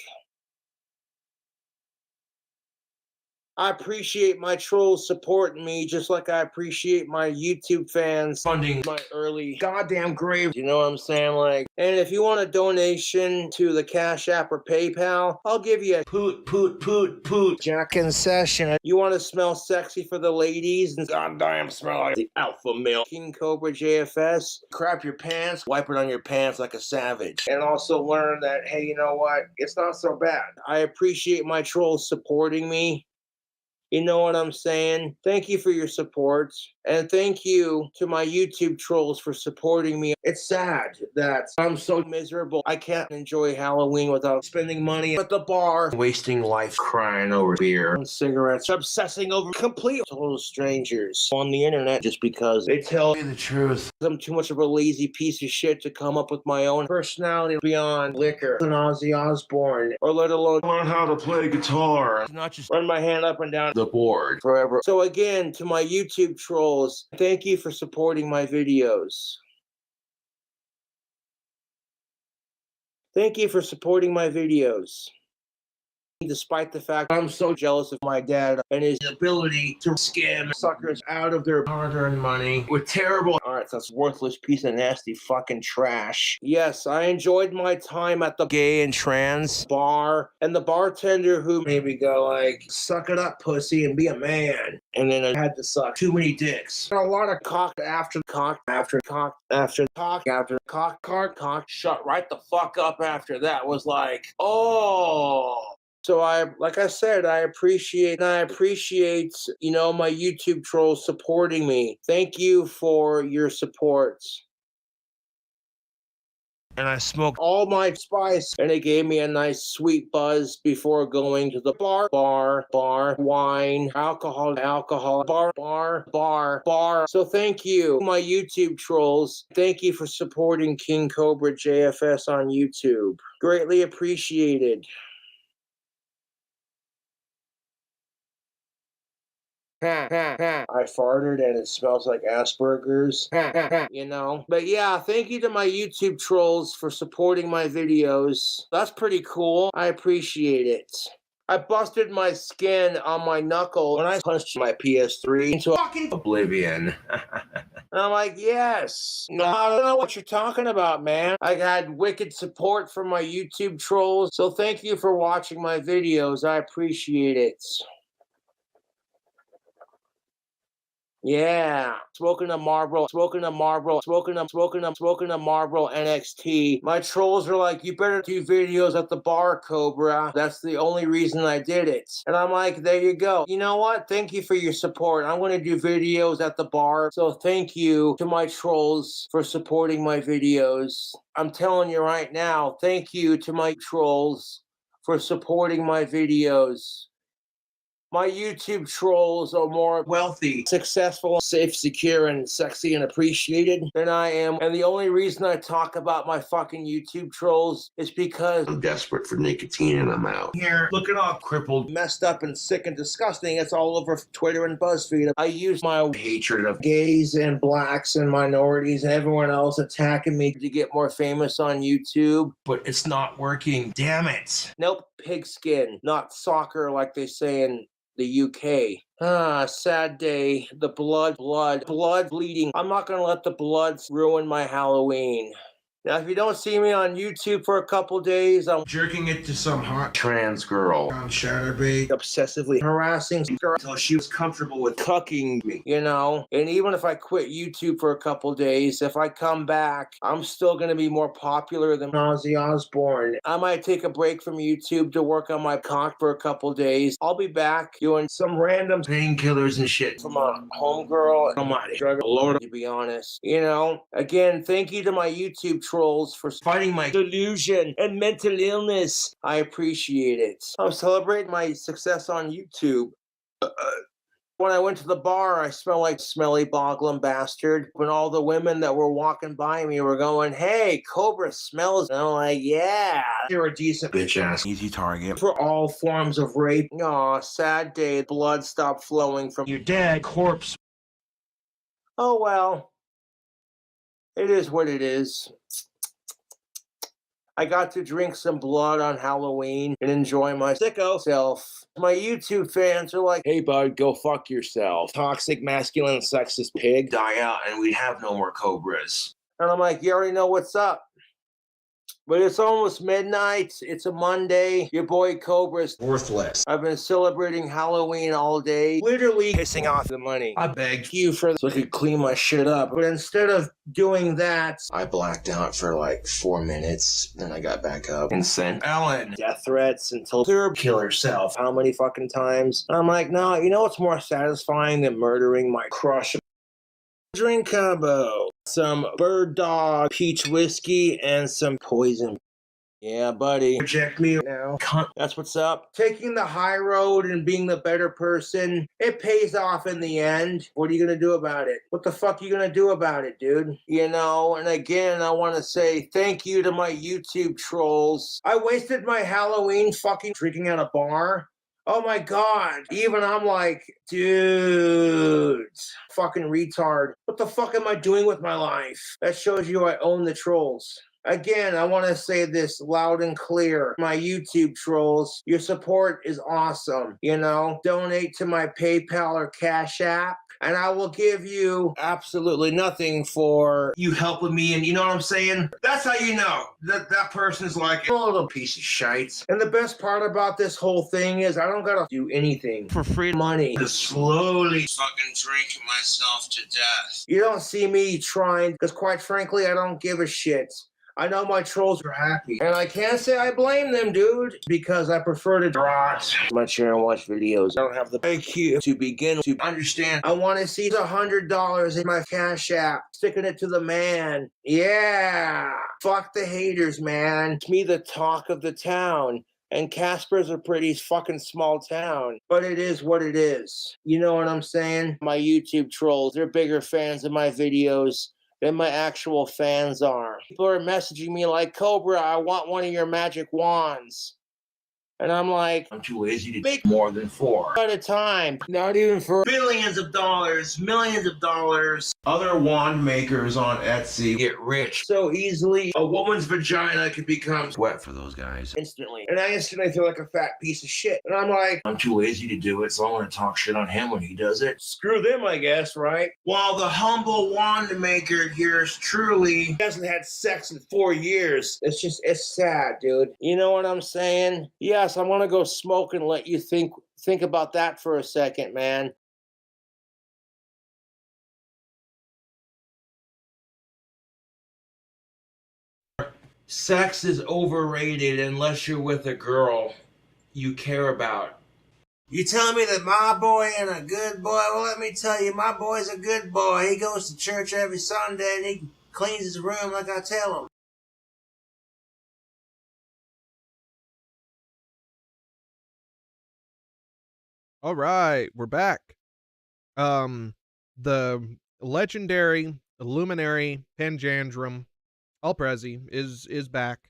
I appreciate my trolls supporting me just like I appreciate my YouTube fans funding my early goddamn grave. You know what I'm saying? Like, and if you want a donation to the Cash App or PayPal, I'll give you a poot jack in session. You want to smell sexy for the ladies and goddamn smell like the alpha male KingCobraJFS? Crap your pants, wipe it on your pants like a savage. And also learn that, hey, you know what? It's not so bad. I appreciate my trolls supporting me. You know what I'm saying? Thank you for your support. And thank you to my YouTube trolls for supporting me. It's sad that I'm so miserable. I can't enjoy Halloween without spending money at the bar, wasting life crying over beer and cigarettes, obsessing over complete total strangers on the internet just because they tell me the truth. I'm too much of a lazy piece of shit to come up with my own personality beyond liquor and Ozzy Osbourne, or let alone learn how to play guitar. Not just run my hand up and down the board forever. So again, to my YouTube trolls, thank you for supporting my videos. Thank you for supporting my videos. Despite the fact I'm so jealous of my dad and his ability to scam suckers out of their hard-earned money with terrible arts. That's worthless piece of nasty fucking trash. Yes, I enjoyed my time at the gay and trans bar, and the bartender who made me go like, suck it up, pussy, and be a man. And then I had to suck too many dicks. A lot of cock after cock after cock after cock after cock, shut right the fuck up after that. Was like, oh. So like I said, I appreciate, you know, my YouTube trolls supporting me. Thank you for your support. And I smoked all my spice, and it gave me a nice sweet buzz before going to the bar, wine, alcohol, bar. So thank you, my YouTube trolls. Thank you for supporting KingCobraJFS on YouTube. Greatly appreciated. I farted and it smells like Asperger's. You know? But yeah, thank you to my YouTube trolls for supporting my videos. That's pretty cool. I appreciate it. I busted my skin on my knuckle when I punched my PS3 into fucking oblivion. And I'm like, yes. No, I don't know what you're talking about, man. I had wicked support from my YouTube trolls. So thank you for watching my videos. I appreciate it. Yeah, smoking a Marlboro NXT. My trolls are like, you better do videos at the bar, Cobra. That's the only reason I did it. And I'm like, there you go. You know what? Thank you for your support. I'm going to do videos at the bar. So thank you to my trolls for supporting my videos. I'm telling you right now, thank you to my trolls for supporting my videos. My YouTube trolls are more wealthy, successful, safe, secure, and sexy and appreciated than I am. And the only reason I talk about my fucking YouTube trolls is because I'm desperate for nicotine and I'm out here looking all crippled, messed up, and sick and disgusting. It's all over Twitter and BuzzFeed. I use my hatred of gays and blacks and minorities and everyone else attacking me to get more famous on YouTube, but it's not working. Damn it. Nope, pigskin, not soccer like they say in the UK. Sad day. The blood bleeding. I'm not gonna let the blood ruin my Halloween. Now, if you don't see me on YouTube for a couple days, I'm jerking it to some hot trans girl on Chatterbait, obsessively harassing her until she was comfortable with cucking me, you know? And even if I quit YouTube for a couple days, if I come back, I'm still going to be more popular than Ozzy Osbourne. I might take a break from YouTube to work on my cock for a couple days. I'll be back doing some random painkillers and shit from a homegirl. I'm not a drug lord, to be honest. You know, again, thank you to my YouTube trolls for fighting my delusion and mental illness. I appreciate it. I'm celebrating my success on YouTube. When I went to the bar, I smelled like smelly boglum bastard. When all the women that were walking by me were going, "Hey, Cobra smells." And I'm like, yeah, you're a decent bitch ass, easy target for all forms of rape. Aw, sad day. Blood stopped flowing from your dead corpse. Oh well, it is what it is. I got to drink some blood on Halloween and enjoy my sicko self. My YouTube fans are like, "Hey bud, go fuck yourself. Toxic, masculine, sexist pig. Die out and we'd have no more cobras." And I'm like, you already know what's up. But it's almost midnight. It's a Monday. Your boy Cobra's worthless. I've been celebrating Halloween all day, literally pissing off the money. I begged you for so I could clean my shit up. But instead of doing that, I blacked out for like 4 minutes. Then I got back up and sent Ellen death threats and told her to kill herself. How many fucking times? And I'm like, no, you know what's more satisfying than murdering my crush? Drink combo. Some Bird Dog peach whiskey and some poison. Yeah, buddy. Reject me now. That's what's up. Taking the high road and being the better person, it pays off in the end. What are you going to do about it? What the fuck are you going to do about it, dude? You know, and again, I want to say thank you to my YouTube trolls. I wasted my Halloween fucking drinking at a bar. Oh my God. Even I'm like, dude, fucking retard. What the fuck am I doing with my life? That shows you I own the trolls. Again, I want to say this loud and clear. My YouTube trolls, your support is awesome. You know, donate to my PayPal or Cash App, and I will give you absolutely nothing for you helping me. And you know what I'm saying? That's how you know that that person is like a little piece of shite. And the best part about this whole thing is I don't gotta do anything for free money to slowly fucking drink myself to death. You don't see me trying, because quite frankly, I don't give a shit. I know my trolls are happy. And I can't say I blame them, dude, because I prefer to rot my chair and watch videos. I don't have the IQ to begin to understand. I want to see $100 in my Cash App, sticking it to the man. Yeah. Fuck the haters, man. It's me, the talk of the town. And Casper's a pretty fucking small town. But it is what it is. You know what I'm saying? My YouTube trolls, they're bigger fans of my videos than my actual fans are. People are messaging me like, "Cobra, I want one of your magic wands." And I'm like, I'm too lazy to make more than 4 at a time. Not even for billions of dollars, millions of dollars. Other wand makers on Etsy get rich so easily. A woman's vagina could become wet for those guys instantly. And I instantly feel like a fat piece of shit. And I'm like, I'm too lazy to do it, so I'm gonna talk shit on him when he does it. Screw them, I guess, right? While the humble wand maker here is truly hasn't had sex in 4 years. It's sad, dude. You know what I'm saying? Yes, I want to go smoke and let you think about that for a second, man. Sex is overrated unless you're with a girl you care about. You telling me that my boy ain't a good boy? Well, let me tell you, my boy's a good boy. He goes to church every Sunday and he cleans his room like I tell him. All right, we're back. The legendary Illuminary Panjandrum Alprezi is back,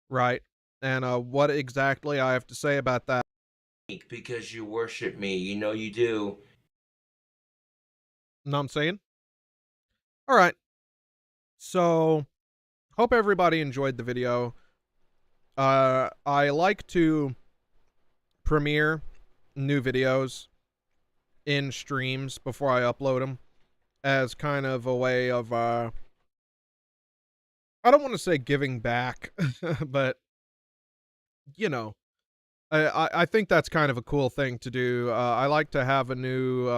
right? And what exactly I have to say about that? Because you worship me, you know you do. Know what I'm saying? All right. So, hope everybody enjoyed the video. I like to premiere new videos in streams before I upload them as kind of a way of I don't want to say giving back, but you know, I think that's kind of a cool thing to do. I like to have a new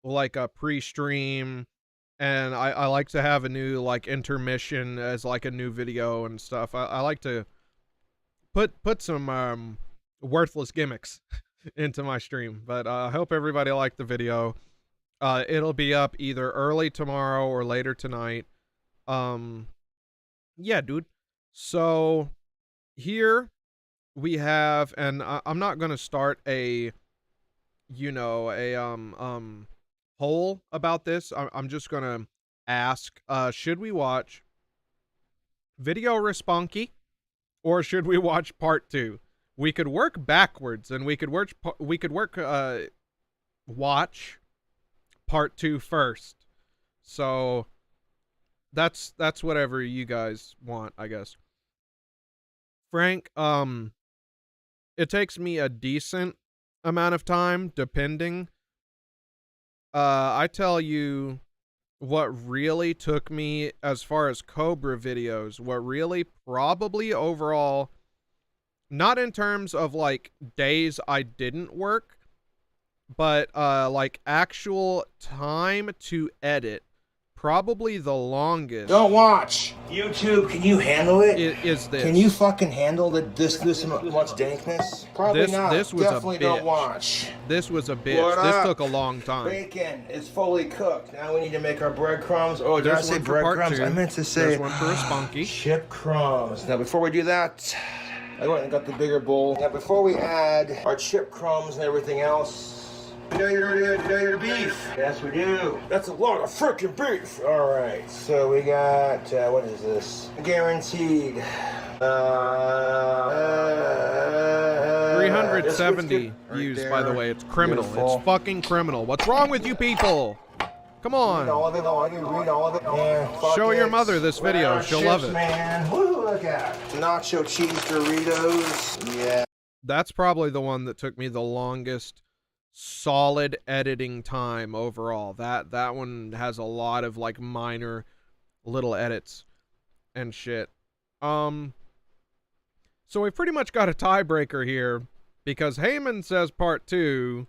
like a pre-stream, and I like to have a new like intermission as like a new video and stuff. I like to put some worthless gimmicks into my stream, but I hope everybody liked the video. It'll be up either early tomorrow or later tonight. Yeah, dude. So here we have, and I'm not gonna start a poll about this. I'm just gonna ask, should we watch video responky or should we watch part 2? We could work backwards and we could watch part 2 first. So that's whatever you guys want, I guess. Frank, it takes me a decent amount of time, depending. I tell you what really took me as far as Cobra videos, what really probably overall, not in terms of like days I didn't work, but like actual time to edit, probably the longest. Don't watch YouTube. Can you handle it? Is this? Can you fucking handle this much dankness? Probably not. This was definitely a bitch. Don't watch. This was a bitch. What This up? took a long time. Bacon is fully cooked. Now we need to make our breadcrumbs. Oh, did I There's say one for part breadcrumbs? 2. I meant to say There's one for a spunky. chip crumbs. Now before we do that, I went and got the bigger bowl. Now before we add our chip crumbs and everything else, you know your beef. Yes, we do. That's a lot of freaking beef. All right, so we got, what is this? Guaranteed. 370 views, by the way. It's criminal. Beautiful. It's fucking criminal. What's wrong with you people? Come on. Read all of it. All you read all of it. Yeah, fuck Show your it. mother this video. She'll Chips, love it. Man. Woo, look at nacho cheese Doritos. Yeah. That's probably the one that took me the longest solid editing time overall. That one has a lot of like minor little edits and shit. So we pretty much got a tiebreaker here because Heyman says part 2.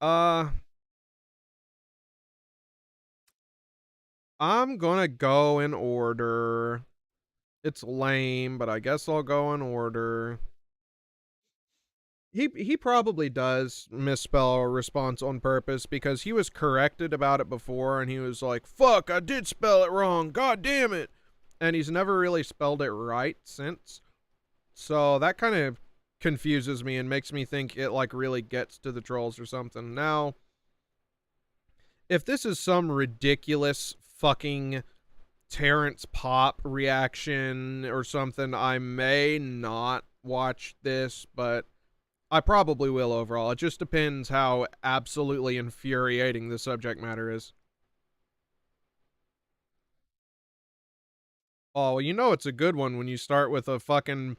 I'm gonna go in order. It's lame, but I guess I'll go in order. He probably does misspell a response on purpose because he was corrected about it before and he was like, fuck, I did spell it wrong, god damn it. And he's never really spelled it right since. So that kind of confuses me and makes me think it like really gets to the trolls or something. Now, if this is some ridiculous fucking Terrence Pop reaction or something, I may not watch this, but I probably will overall. It just depends how absolutely infuriating the subject matter is. Oh, well, you know it's a good one when you start with a fucking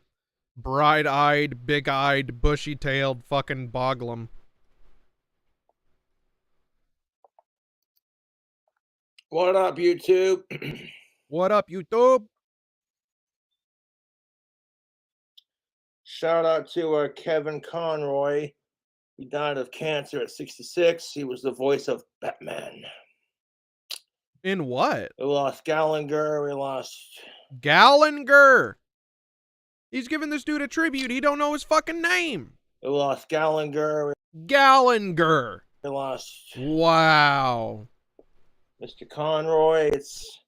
bright-eyed, big-eyed, bushy-tailed fucking boglum. What up, YouTube? What up, YouTube? Shout out to Kevin Conroy. He died of cancer at 66. He was the voice of Batman. In what? We lost Gallagher. We lost Gallagher. He's giving this dude a tribute. He don't know his fucking name. We lost Gallagher. Gallagher. We lost Wow. Mr. Conroy. It's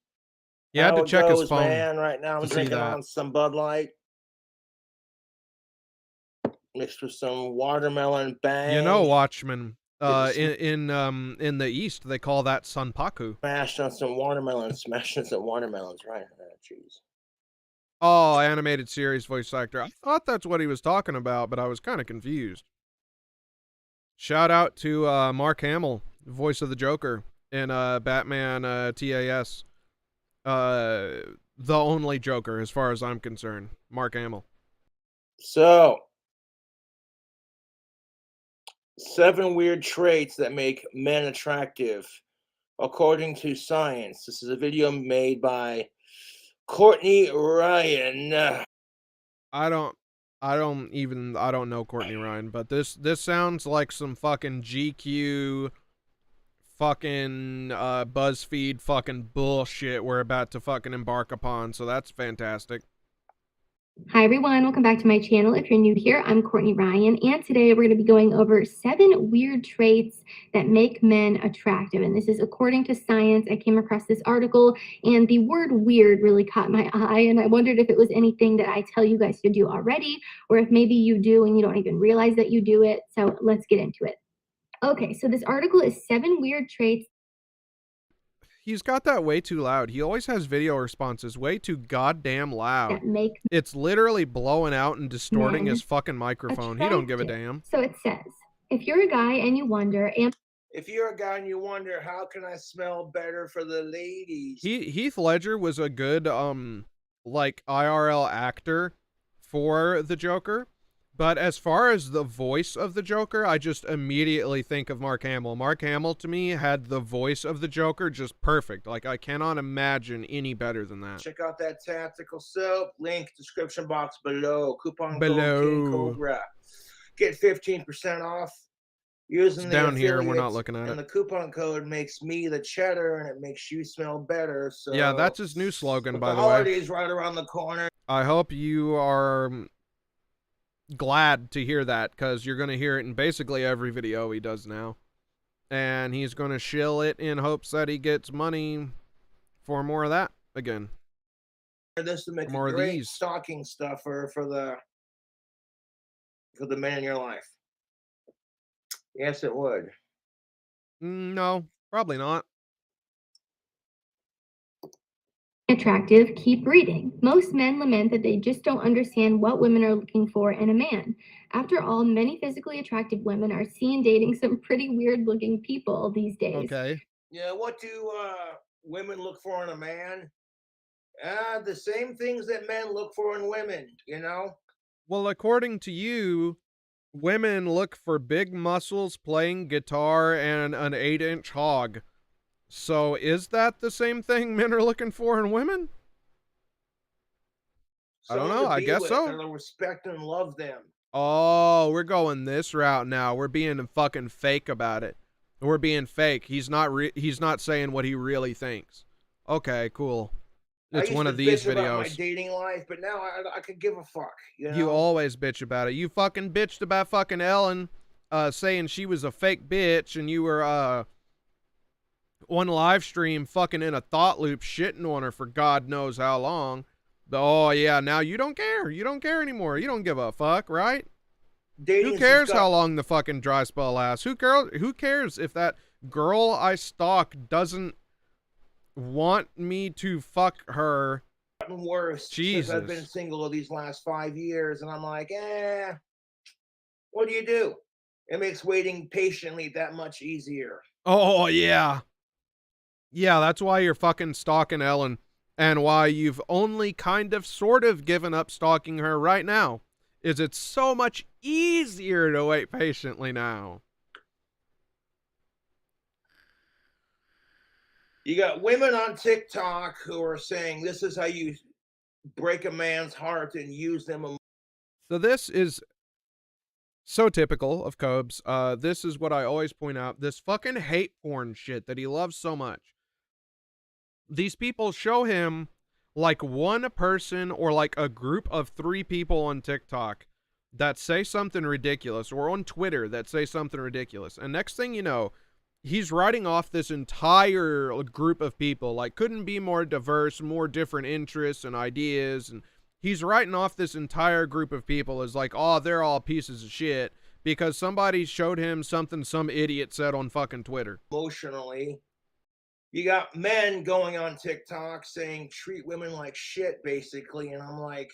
You had to check his phone. Man, right now I'm to see drinking that. on some Bud Light mixed with some watermelon bang. You know, Watchmen. In the East, they call that Sanpaku. Smashed on some watermelons. Smashed on some watermelons. Right. Jeez. Oh, animated series voice actor. I thought that's what he was talking about, but I was kind of confused. Shout out to Mark Hamill, voice of the Joker. in Batman TAS. The only Joker, as far as I'm concerned, Mark Hamill. So, 7 weird traits that make men attractive, according to science. This is a video made by Courtney Ryan. I don't know Courtney Ryan, but this sounds like some fucking GQ fucking BuzzFeed fucking bullshit we're about to fucking embark upon, so that's fantastic. Hi everyone, welcome back to my channel. If you're new here, I'm Courtney Ryan, and today we're going to be going over 7 weird traits that make men attractive. And this is according to science. I came across this article, and the word weird really caught my eye, and I wondered if it was anything that I tell you guys to do already, or if maybe you do and you don't even realize that you do it. So let's get into it. Okay, so this article is 7 weird traits. He's got that way too loud. He always has video responses way too goddamn loud. That make it's literally blowing out and distorting his fucking microphone. attractive. He don't give a damn. So it says, if you're a guy and you wonder, If you're a guy and you wonder, how can I smell better for the ladies? Heath Ledger was a good like IRL actor for the Joker. But as far as the voice of the Joker, I just immediately think of Mark Hamill. Mark Hamill, to me, had the voice of the Joker just perfect. Like, I cannot imagine any better than that. Check out that tactical soap. Link, description box below. Coupon code KingCobra. Get 15% off using the down here. We're not looking at it. And the coupon code makes me the cheddar, and it makes you smell better. So yeah, that's his new slogan, by the way. The holidays right around the corner. I hope you are glad to hear that, because you're going to hear it in basically every video he does now, and he's going to shill it in hopes that he gets money for more of that again. This would make more a great of these stocking stuffer for the men in your life. Yes, it would. No, probably not. Attractive, keep reading. Most men lament that they just don't understand what women are looking for in a man. After all, many physically attractive women are seen dating some pretty weird looking people these days. Okay. Yeah, what do women look for in a man? The same things that men look for in women, you know? Well, according to you, women look for big muscles, playing guitar, and an 8-inch hog. So is that the same thing men are looking for in women? I don't know. I guess so. I'll respect and love them. Oh, we're going this route now. We're being fucking fake about it. We're being fake. He's not saying what he really thinks. Okay, cool. It's one of these videos. About my dating life, but now I could give a fuck. You know? You always bitch about it. You fucking bitched about fucking Ellen, saying she was a fake bitch, and you were on live stream fucking in a thought loop shitting on her for God knows how long. Oh yeah, now you don't care. You don't care anymore. You don't give a fuck, right? Who cares how long the fucking dry spell lasts? Who cares if that girl I stalk doesn't want me to fuck her? Gotten worse. Jesus. I've been single these last 5 years, and I'm like, what do you do? It makes waiting patiently that much easier. Oh yeah. Yeah, that's why you're fucking stalking Ellen, and why you've only kind of sort of given up stalking her right now, is it's so much easier to wait patiently now. You got women on TikTok who are saying this is how you break a man's heart and use them. So this is so typical of Cobes. This is what I always point out. This fucking hate porn shit that he loves so much. These people show him like one person or like a group of 3 people on TikTok that say something ridiculous, or on Twitter that say something ridiculous. And next thing you know, he's writing off this entire group of people, like couldn't be more diverse, more different interests and ideas. And he's writing off this entire group of people as like, oh, they're all pieces of shit because somebody showed him something some idiot said on fucking Twitter. Emotionally. You got men going on TikTok saying treat women like shit, basically. And I'm like,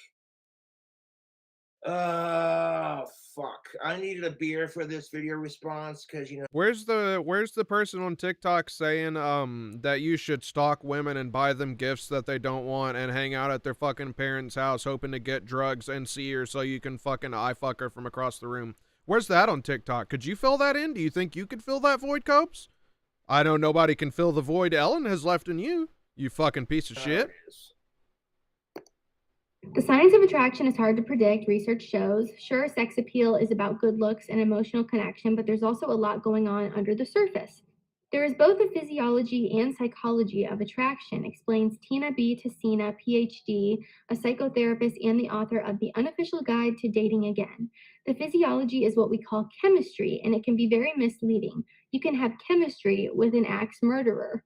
Fuck. I needed a beer for this video response because, you know. Where's the person on TikTok saying that you should stalk women and buy them gifts that they don't want and hang out at their fucking parents' house hoping to get drugs and see her so you can fucking eye fuck her from across the room? Where's that on TikTok? Could you fill that in? Do you think you could fill that void, Copes? I know nobody can fill the void Ellen has left in you, you fucking piece of shit. The science of attraction is hard to predict, research shows. Sure, sex appeal is about good looks and emotional connection, but there's also a lot going on under the surface. There is both a physiology and psychology of attraction, explains Tina B. Tessina, PhD, a psychotherapist and the author of The Unofficial Guide to Dating Again. The physiology is what we call chemistry, and it can be very misleading. You can have chemistry with an axe murderer.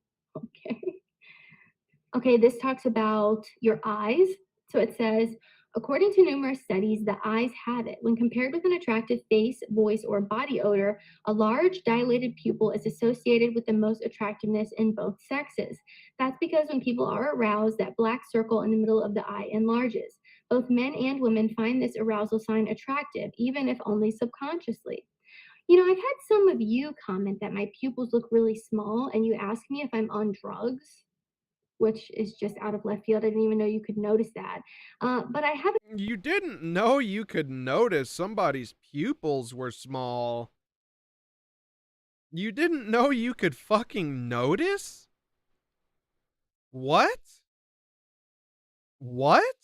Okay, this talks about your eyes. So it says, according to numerous studies, the eyes have it. When compared with an attractive face, voice, or body odor, a large dilated pupil is associated with the most attractiveness in both sexes. That's because when people are aroused, that black circle in the middle of the eye enlarges. Both men and women find this arousal sign attractive, even if only subconsciously. You know, I've had some of you comment that my pupils look really small, and you ask me if I'm on drugs, which is just out of left field. I didn't even know you could notice that. But I haven't. You didn't know you could notice somebody's pupils were small. You didn't know you could fucking notice? What? What?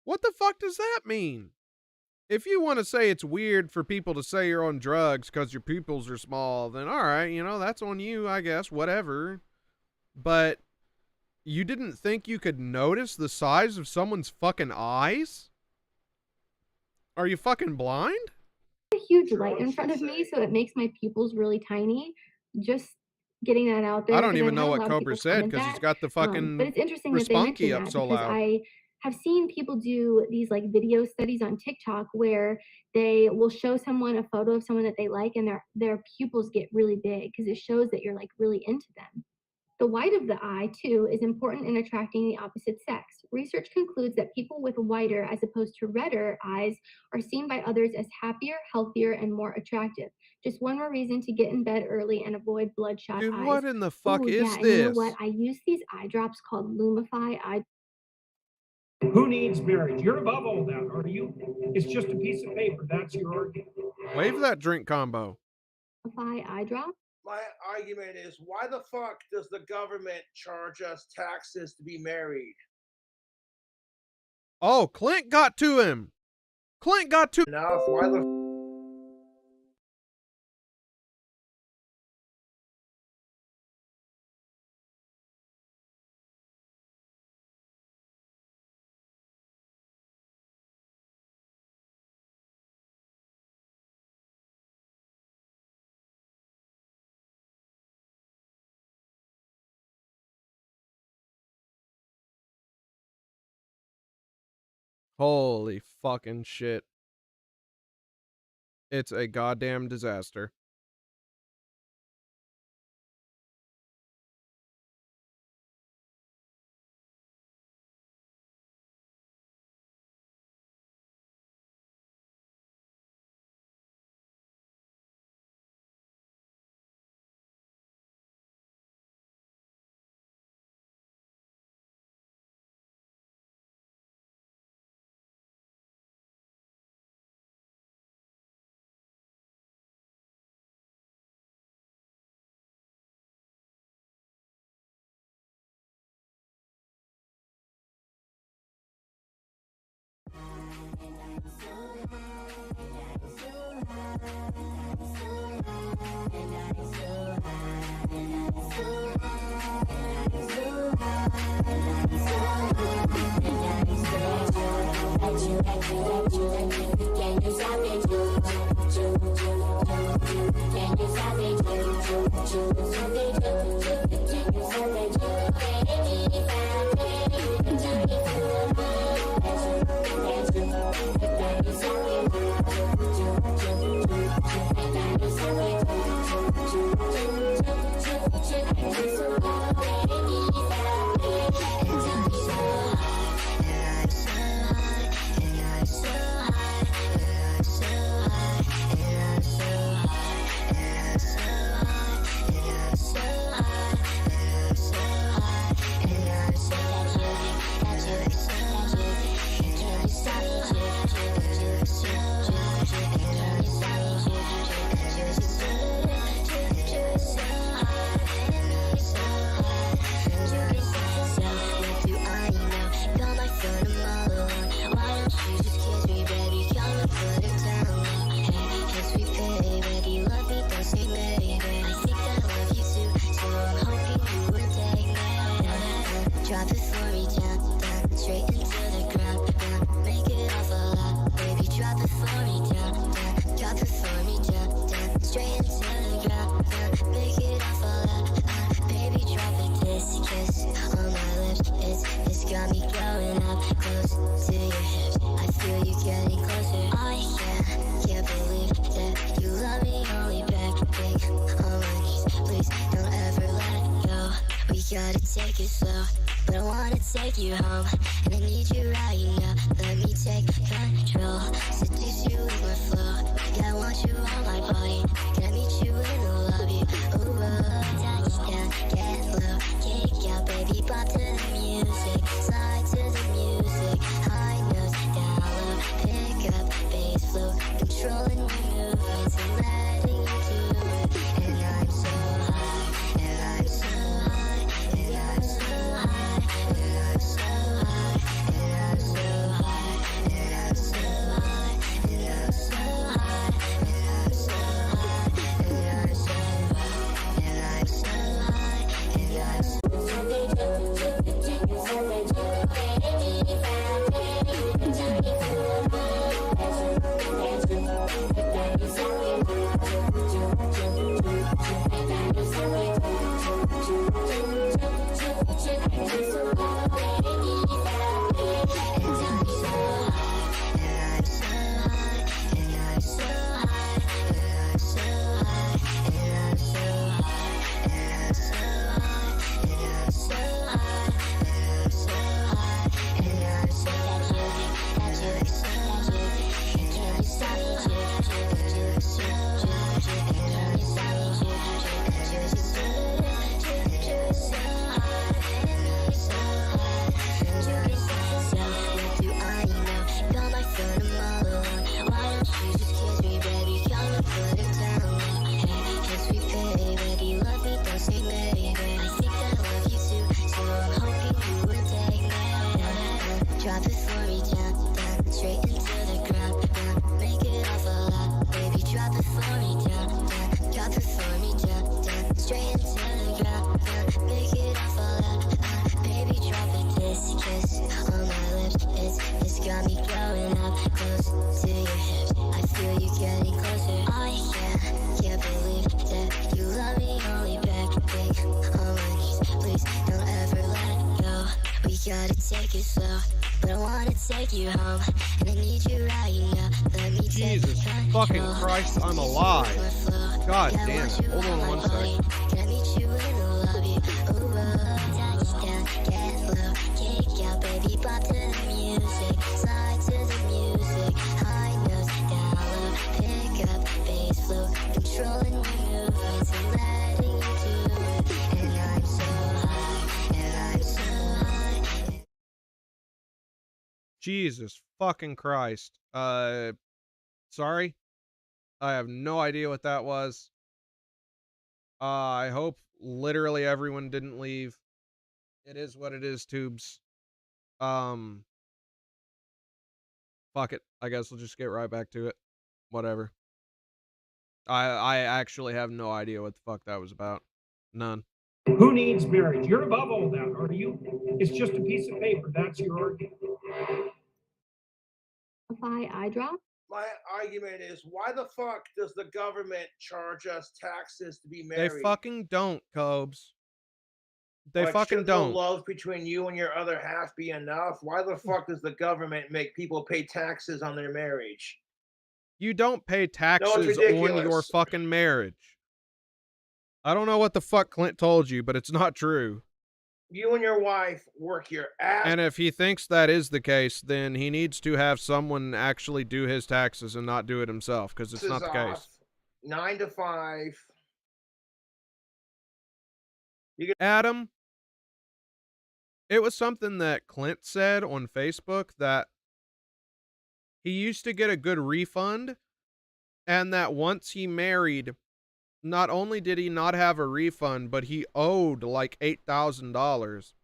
What the fuck does that mean? If you want to say it's weird for people to say you're on drugs because your pupils are small, then all right, you know, that's on you, I guess, whatever. But you didn't think you could notice the size of someone's fucking eyes? Are you fucking blind? A huge light in front of me, so it makes my pupils really tiny. Just getting that out there. I don't even know what Cobra said because he's got the fucking but it's interesting that they mention that so because loud. I have seen people do these like video studies on TikTok where they will show someone a photo of someone that they like and their pupils get really big because it shows that you're like really into them. The white of the eye, too, is important in attracting the opposite sex. Research concludes that people with whiter as opposed to redder eyes are seen by others as happier, healthier, and more attractive. Just one more reason to get in bed early and avoid bloodshot Dude, eyes. what in the fuck is yeah, this? And you know what? I use these eye drops called Lumify eye. Who needs marriage? You're above all that, are you? It's just a piece of paper. That's your argument. Wave that drink combo. Lumify eye drop. My argument is, why the fuck does the government charge us taxes to be married? Oh, Clint got to him. Clint got to Enough. Why the Holy fucking shit. It's a goddamn disaster. Drop it for me down, down, straight into the ground, down. Make it off a lot, baby. Drop it for me down, down. Drop it for me down, down, straight into the ground, down. Make it off a lot, baby. Drop it. This kiss on my lips, it's got me going up close to your hips. I feel you getting closer. I can't believe that you love me. Only back, big on my knees. Please don't ever let go. We gotta take it slow, but I wanna take you home, and I need you right now. Let me take control, seduce you with my flow. Yeah, I want you on my body. Can I meet you in the lobby? Ooh, touchdown, get low, kick out, baby, pop to the music, slide to the music, high notes, down low, pick up, bass flow, controlling my movements and letting you do it. And I'm so high, and I'm so high, and I'm so high, and I'm so high, and I'm so high, and I'm so high, and I'm so high, and I'm so high, and I'm so high, and I'm so high, and I'm so Drop it for me down, down, straight into the ground, down. Make it off a lot, baby. Drop it for me down, down. Drop it for me down, down, straight into the ground, down. Make it off a lot, baby. Drop it. This kiss on my lips, it's got me going up close to your hips. I feel you getting closer. I can't believe that you love me. Only back, big on my knees. Please don't ever let go. We gotta take it slow, but I wanna take you home, and I need you right now. Let me take Jesus fucking Christ, I'm alive. God damn it. Hold on one sec. Can I meet you in the lobby? Ooh, touchdown, get low, kick out, baby, pop to the music, slide to the music, high notes, down low, pick up, bass flow, controlling my movements and letting you do it. And I'm so high, and I'm so high. Jesus fucking Christ. Sorry. I have no idea what that was. I hope literally everyone didn't leave. It is what it is, tubes. Fuck it. I guess we'll just get right back to it. Whatever. I actually have no idea what the fuck that was about. None. Who needs marriage? You're above all that, are you? It's just a piece of paper. That's your argument. Eye drop. My argument is, why the fuck does the government charge us taxes to be married? They fucking don't, Cobes. They Like, fucking shouldn't don't. the love between you and your other half be enough? Why the fuck does the government make people pay taxes on their marriage? You don't pay taxes on ridiculous. your fucking marriage. I don't know what the fuck Clint told you, but it's not true. You and your wife work your ass. And if he thinks that is the case, then he needs to have someone actually do his taxes and not do it himself, because it's not the case. 9 to 5. Adam, it was something that Clint said on Facebook that he used to get a good refund, and that once he married, not only did he not have a refund, but he owed like $8,000.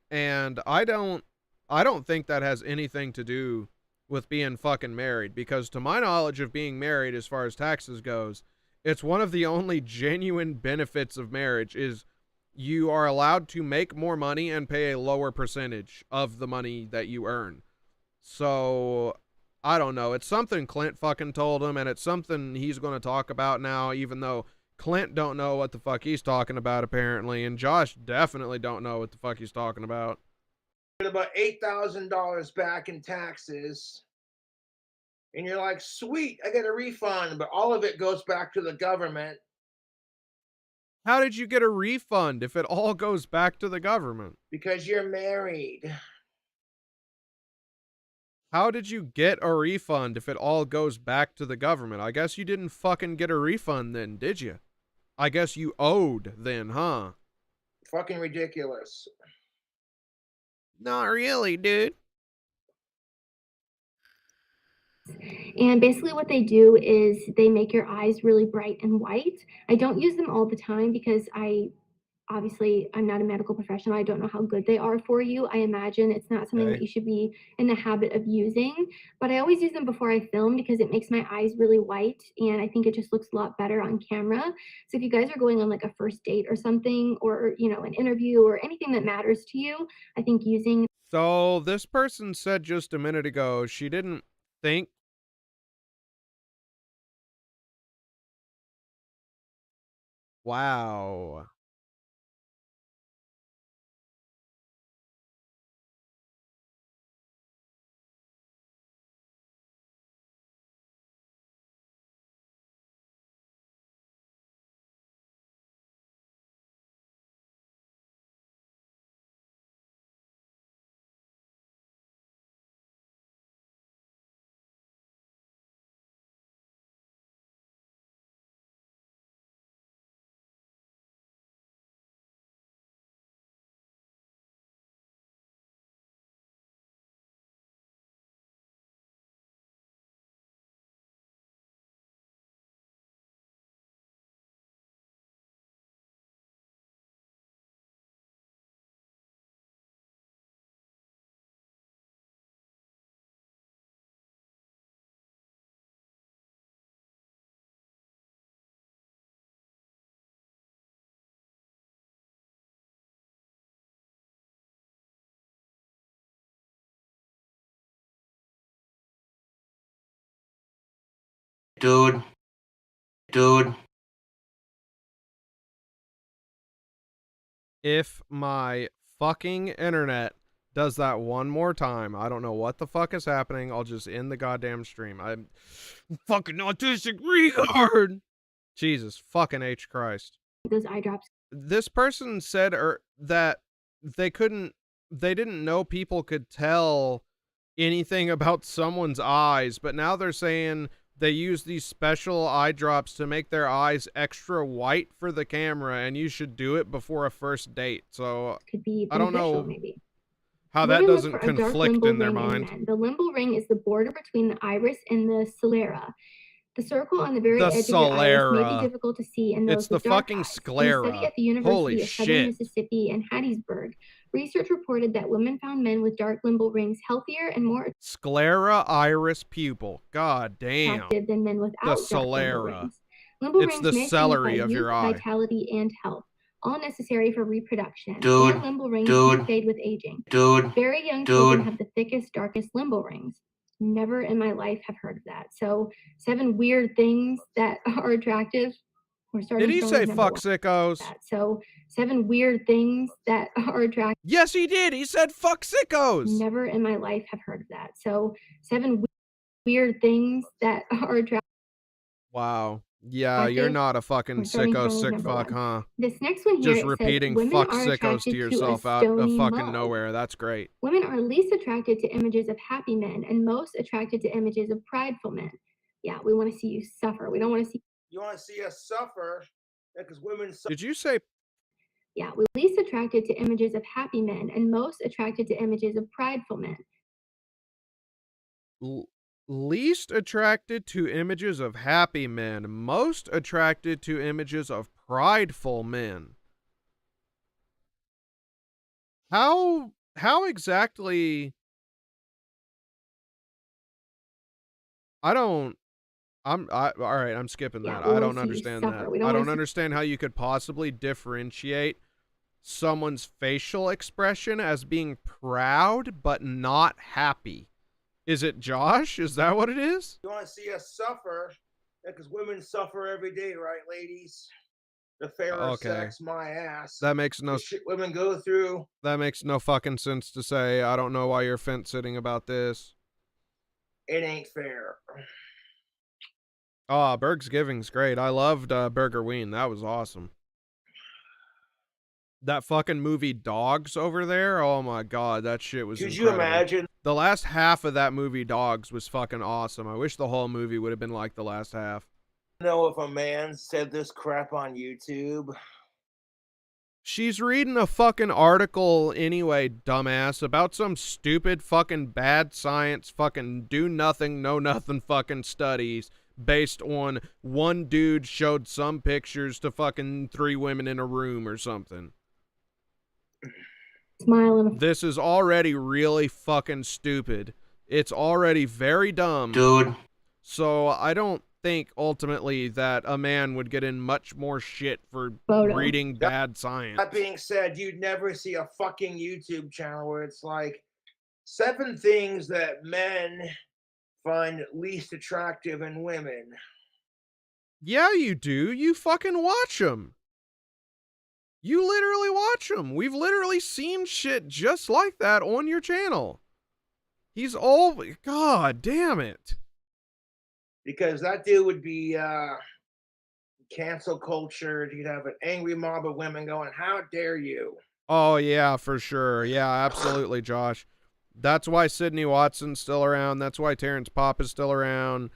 And I don't think that has anything to do with being fucking married, because to my knowledge of being married, as far as taxes goes, it's one of the only genuine benefits of marriage is you are allowed to make more money and pay a lower percentage of the money that you earn. So, I don't know. It's something Clint fucking told him, and it's something he's going to talk about now, even though Clint don't know what the fuck he's talking about, apparently, and Josh definitely don't know what the fuck he's talking about. About $8,000 back in taxes, and you're like, sweet, I get a refund, but all of it goes back to the government. How did you get a refund if it all goes back to the government? Because you're married. How did you get a refund if it all goes back to the government? I guess you didn't fucking get a refund then, did you? I guess you owed then, huh? Fucking ridiculous. Not really, dude. And basically what they do is they make your eyes really bright and white. I don't use them all the time because obviously I'm not a medical professional. I don't know how good they are for you. I imagine it's not something that you should be in the habit of using, but I always use them before I film because it makes my eyes really white, and I think it just looks a lot better on camera. So if you guys are going on like a first date or something, or, you know, an interview or anything that matters to you, I think using... So this person said just a minute ago she didn't think wow. Dude. If my fucking internet does that one more time, I don't know what the fuck is happening. I'll just end the goddamn stream. I'm fucking autistic retard. Jesus fucking H Christ. Those eye drops. This person said that they didn't know people could tell anything about someone's eyes, but now they're saying they use these special eye drops to make their eyes extra white for the camera, and you should do it before a first date. So Could be I don't know maybe. how that doesn't conflict in their mind. The limbal ring is the border between the iris and the sclera. The circle on the very edge of your iris may be difficult to see in those It's the with dark fucking eyes. sclera. In a study at the University Holy of shit. Southern Mississippi and Hattiesburg, research reported that women found men with dark limbal rings healthier and more Sclera iris pupil. God damn. attractive than men without The dark limbal sclera. rings. Limbal It's rings the may celery signify of your youth, eye. vitality, and health, all necessary for reproduction. Dude. And limbal rings do fade with aging. Very young children have the thickest, darkest limbal rings. Never in my life have heard of that. So 7 weird things that are attractive. We're starting. Did he say fuck sickos? So 7 weird things that are attractive. Yes, he did. He said fuck sickos. Never in my life have heard of that. So 7 weird things that are attractive. Wow. Yeah, you're not a fucking sicko sick fuck, huh? This next one here, just repeating fuck sickos to yourself out of fucking nowhere. That's great. Women are least attracted to images of happy men and most attracted to images of prideful men. Yeah, we want to see you suffer. We don't want to see... You want to see us suffer? Because women suffer. Did you say... Yeah, we're least attracted to images of happy men and most attracted to images of prideful men. Least attracted to images of happy men, most attracted to images of prideful men. How exactly? All right, I'm skipping that. I don't understand that. I don't understand how you could possibly differentiate someone's facial expression as being proud but not happy. Is it Josh? Is that what it is? You want to see us suffer? Because women suffer every day, right, ladies? The fairer sex, my ass. That makes no shit women go through. That makes no fucking sense to say. I don't know why you're fence-sitting about this. It ain't fair. Oh, Bergsgiving's great. I loved Burger Ween. That was awesome. That fucking movie Dogs over there. Oh my god, that shit was incredible. Could you imagine? The last half of that movie Dogs was fucking awesome. I wish the whole movie would have been like the last half. Know if a man said this crap on YouTube? She's reading a fucking article anyway, dumbass, about some stupid fucking bad science fucking do nothing, know nothing fucking studies based on one dude showed some pictures to fucking 3 women in a room or something. Smiling. This is already really fucking stupid. It's already very dumb. Dude. So I don't think ultimately that a man would get in much more shit for reading bad science. That being said, you'd never see a fucking YouTube channel where it's like 7 things that men find least attractive in women. Yeah, you do. You fucking watch them. You literally watch them. We've literally seen shit just like that on your channel. He's all... God damn it. Because that dude would be cancel culture. You'd have an angry mob of women going, how dare you? Oh, yeah, for sure. Yeah, absolutely, Josh. That's why Sydney Watson's still around. That's why Terrence Popp is still around.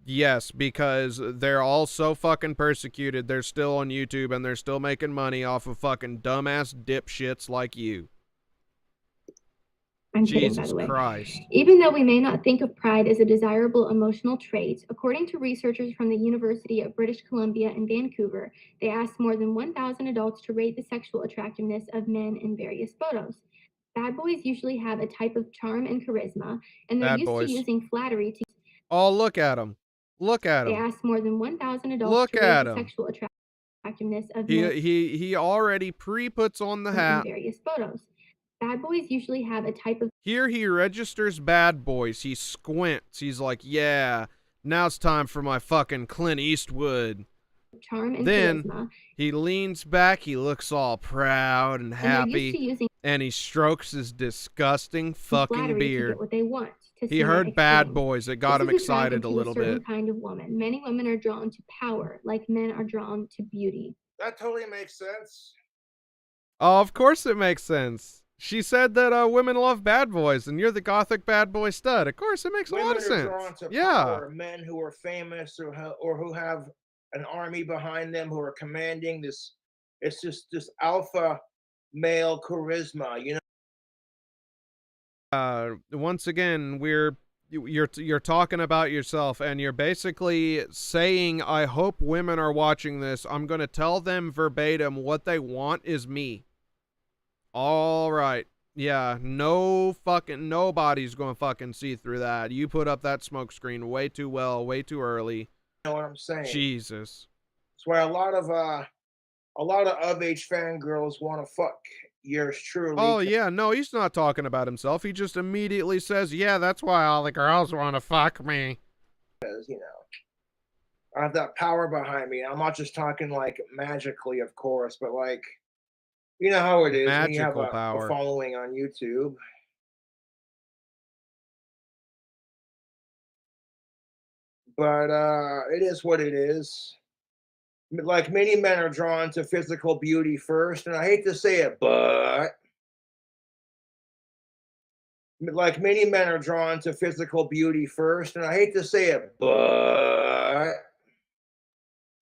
Yes, because they're all so fucking persecuted. They're still on YouTube and they're still making money off of fucking dumbass dipshits like you. I'm kidding, Jesus by the way. Christ. Even though we may not think of pride as a desirable emotional trait, according to researchers from the University of British Columbia in Vancouver, they asked more than 1,000 adults to rate the sexual attractiveness of men in various photos. Bad boys usually have a type of charm and charisma, and they're used to using flattery to... Oh, look at him. Look at him. They asked more than 1,000 adults to rate the sexual attractiveness of men. He already pre-puts on the hat. In various photos. Bad boys usually have a type of... Here he registers bad boys. He squints. He's like, yeah, now it's time for my fucking Clint Eastwood. Charm and then charisma. He leans back. He looks all proud and happy. And he strokes his disgusting fucking beard. To get what they want. He heard bad boys. It got him excited a little bit. Kind of woman. Many women are drawn to power, like men are drawn to beauty. That totally makes sense. Oh, of course it makes sense. She said that women love bad boys, and you're the gothic bad boy stud. Of course, it makes a lot of sense. Drawn to power, men who are famous or who have an army behind them, who are commanding this. It's just this alpha male charisma, you know. Once again, you're talking about yourself, and you're basically saying, I hope women are watching this. I'm gonna tell them verbatim what they want is me. All right. Yeah, nobody's gonna fucking see through that. You put up that smoke screen way too well, way too early. You know what I'm saying? Jesus. That's why a lot of age fangirls want to fuck yours truly. Oh yeah, no, he's not talking about himself. He just immediately says, yeah, that's why all the girls want to fuck me. Because, you know, I have that power behind me. I'm not just talking like magically, of course, but like, you know how it is when you have a following on YouTube. But it is what it is. Like, many men are drawn to physical beauty first, and I hate to say it, but like, many men are drawn to physical beauty first, and I hate to say it, but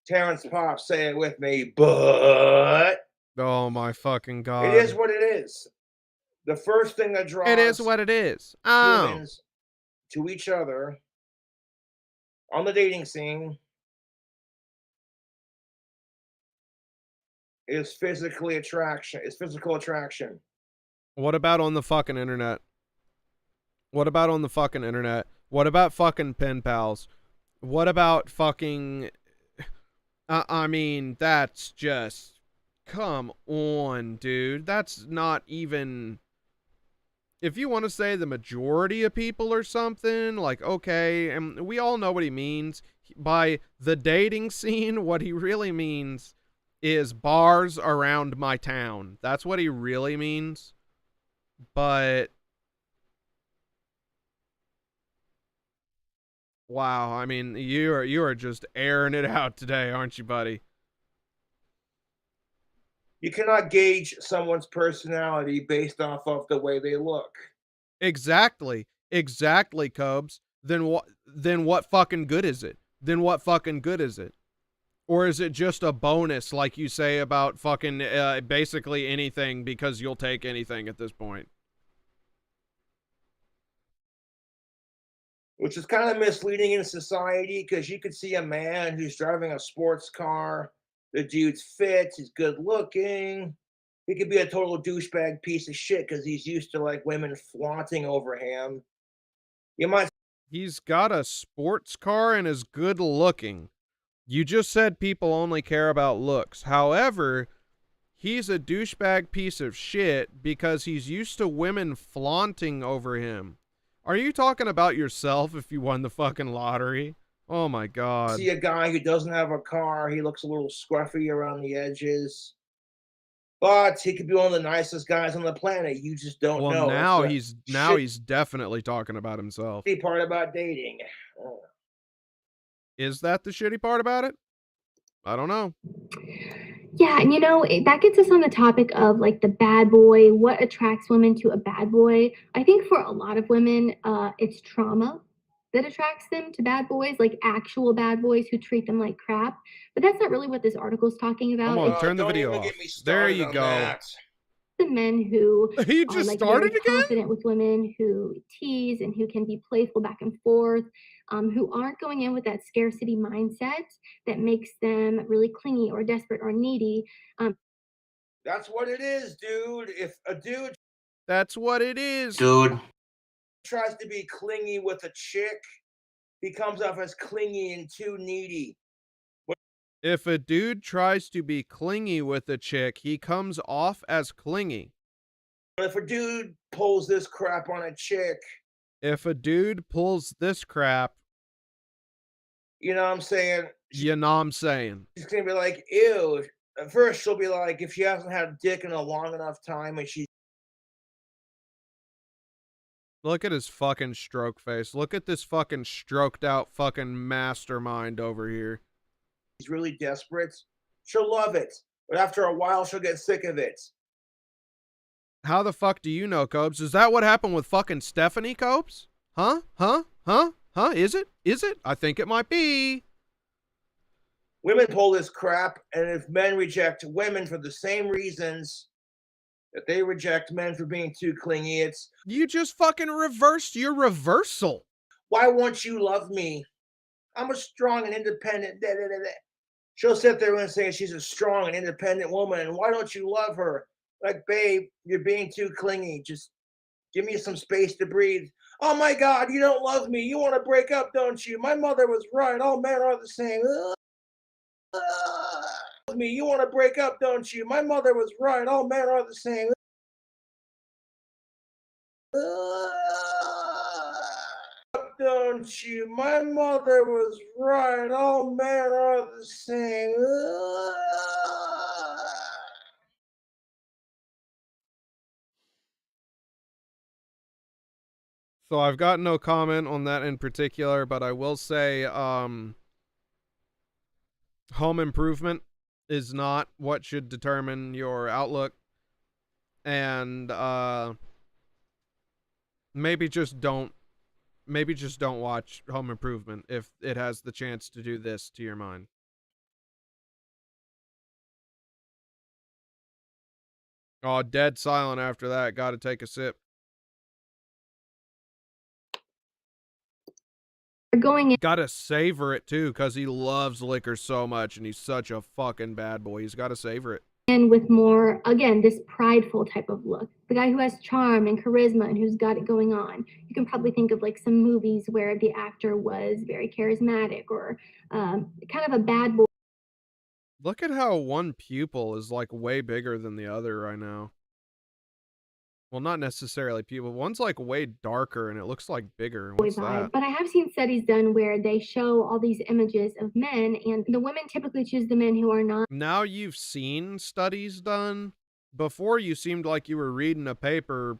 Terrence Popp, say it with me, but oh my fucking god. It is what it is. The first thing that draws it is what it is. Humans to each other on the dating scene is physical attraction. What about on the fucking internet? What about on the fucking internet? What about fucking pen pals? What about fucking I mean, that's just Come on, dude. That's not even... If you want to say the majority of people or something, like, okay, and we all know what he means. By the dating scene, what he really means is bars around my town. That's what he really means. But... wow, I mean, you are just airing it out today, aren't you, buddy? You cannot gauge someone's personality based off of the way they look. Exactly, Cobes. Then what fucking good is it? Then what fucking good is it? Or is it just a bonus, like you say about fucking basically anything, because you'll take anything at this point? Which is kind of misleading in society, because you could see a man who's driving a sports car. The dude's fit, he's good looking. He could be a total douchebag piece of shit because he's used to like women flaunting over him. You might. He's got a sports car and is good looking. You just said people only care about looks. However, he's a douchebag piece of shit because he's used to women flaunting over him. Are you talking about yourself if you won the fucking lottery? Oh my God. See a guy who doesn't have a car, he looks a little scruffy around the edges. But he could be one of the nicest guys on the planet. You just don't know. Well, now he's definitely talking about himself. The part about dating. Is that the shitty part about it? I don't know. Yeah, and that gets us on the topic of like the bad boy. What attracts women to a bad boy? I think for a lot of women, it's trauma that attracts them to bad boys, like actual bad boys who treat them like crap. But that's not really what this article is talking about. Come on, turn the video off. There you go. The men who he just are like started very again? confident with women, who tease and who can be playful back and forth, who aren't going in with that scarcity mindset that makes them really clingy or desperate or needy. That's what it is, dude. If a dude... That's what it is. Dude tries to be clingy with a chick, he comes off as clingy and too needy. If a dude tries to be clingy with a chick, he comes off as clingy. But if a dude pulls this crap on a chick... If a dude pulls this crap... You know what I'm saying? You know what I'm saying. She's going to be like, ew. At first, she'll be like, if she hasn't had a dick in a long enough time and she... Look at his fucking stroke face. Look at this fucking stroked out fucking mastermind over here. He's really desperate. She'll love it. But after a while, she'll get sick of it. How the fuck do you know, Cobes? Is that what happened with fucking Stephanie, Cobes? Huh? Is it? I think it might be. Women pull this crap, and if men reject women for the same reasons that they reject men for being too clingy, it's... You just fucking reversed your reversal. Why won't you love me? I'm a strong and independent... She'll sit there and say she's a strong and independent woman, and why don't you love her? Like, babe, you're being too clingy. Just give me some space to breathe. Oh my God, you don't love me. You want to break up, don't you? My mother was right. All men are the same. Me, you want to break up, don't you? My mother was right. All men are the same. Don't you? My mother was right. All men are the same. So I've got no comment on that in particular, but I will say home improvement is not what should determine your outlook. And maybe just don't watch Home Improvement if it has the chance to do this to your mind. Oh, dead silent after that. Got to take a sip. Gotta savor it too, because he loves liquor so much and he's such a fucking bad boy. He's got to savor it. And with more, again, this prideful type of look. The guy who has charm and charisma and who's got it going on. You can probably think of like some movies where the actor was very charismatic or kind of a bad boy. Look at how one pupil is like way bigger than the other right now. Well, not necessarily pupil. One's like way darker and it looks like bigger. What's that? But I have seen studies done where they show all these images of men, and the women typically choose the men who are not. Now you've seen studies done. Before you seemed like you were reading a paper,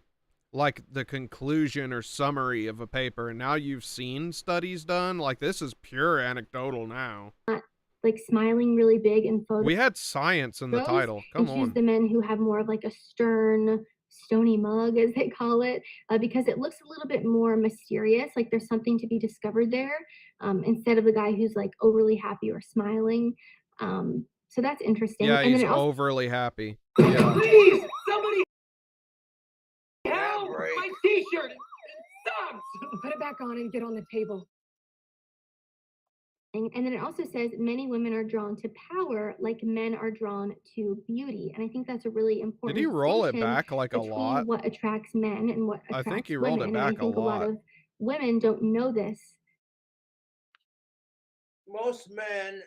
like the conclusion or summary of a paper, and now you've seen studies done. Like, this is pure anecdotal now. Like smiling really big in photos. We had science in the title. Come on. Choose the men who have more of like a stern, stony mug, as they call it, because it looks a little bit more mysterious, like there's something to be discovered there, instead of the guy who's like overly happy or smiling. So that's interesting. Yeah, and he's then also overly happy. Yeah. Please, somebody help! My t-shirt! It sucks! Put it back on and get on the table. And then it also says many women are drawn to power like men are drawn to beauty. And I think that's a really important. Did he roll it back like a lot? What attracts men and what attracts I think he rolled women. it back and I think a lot of women don't know this. Most men.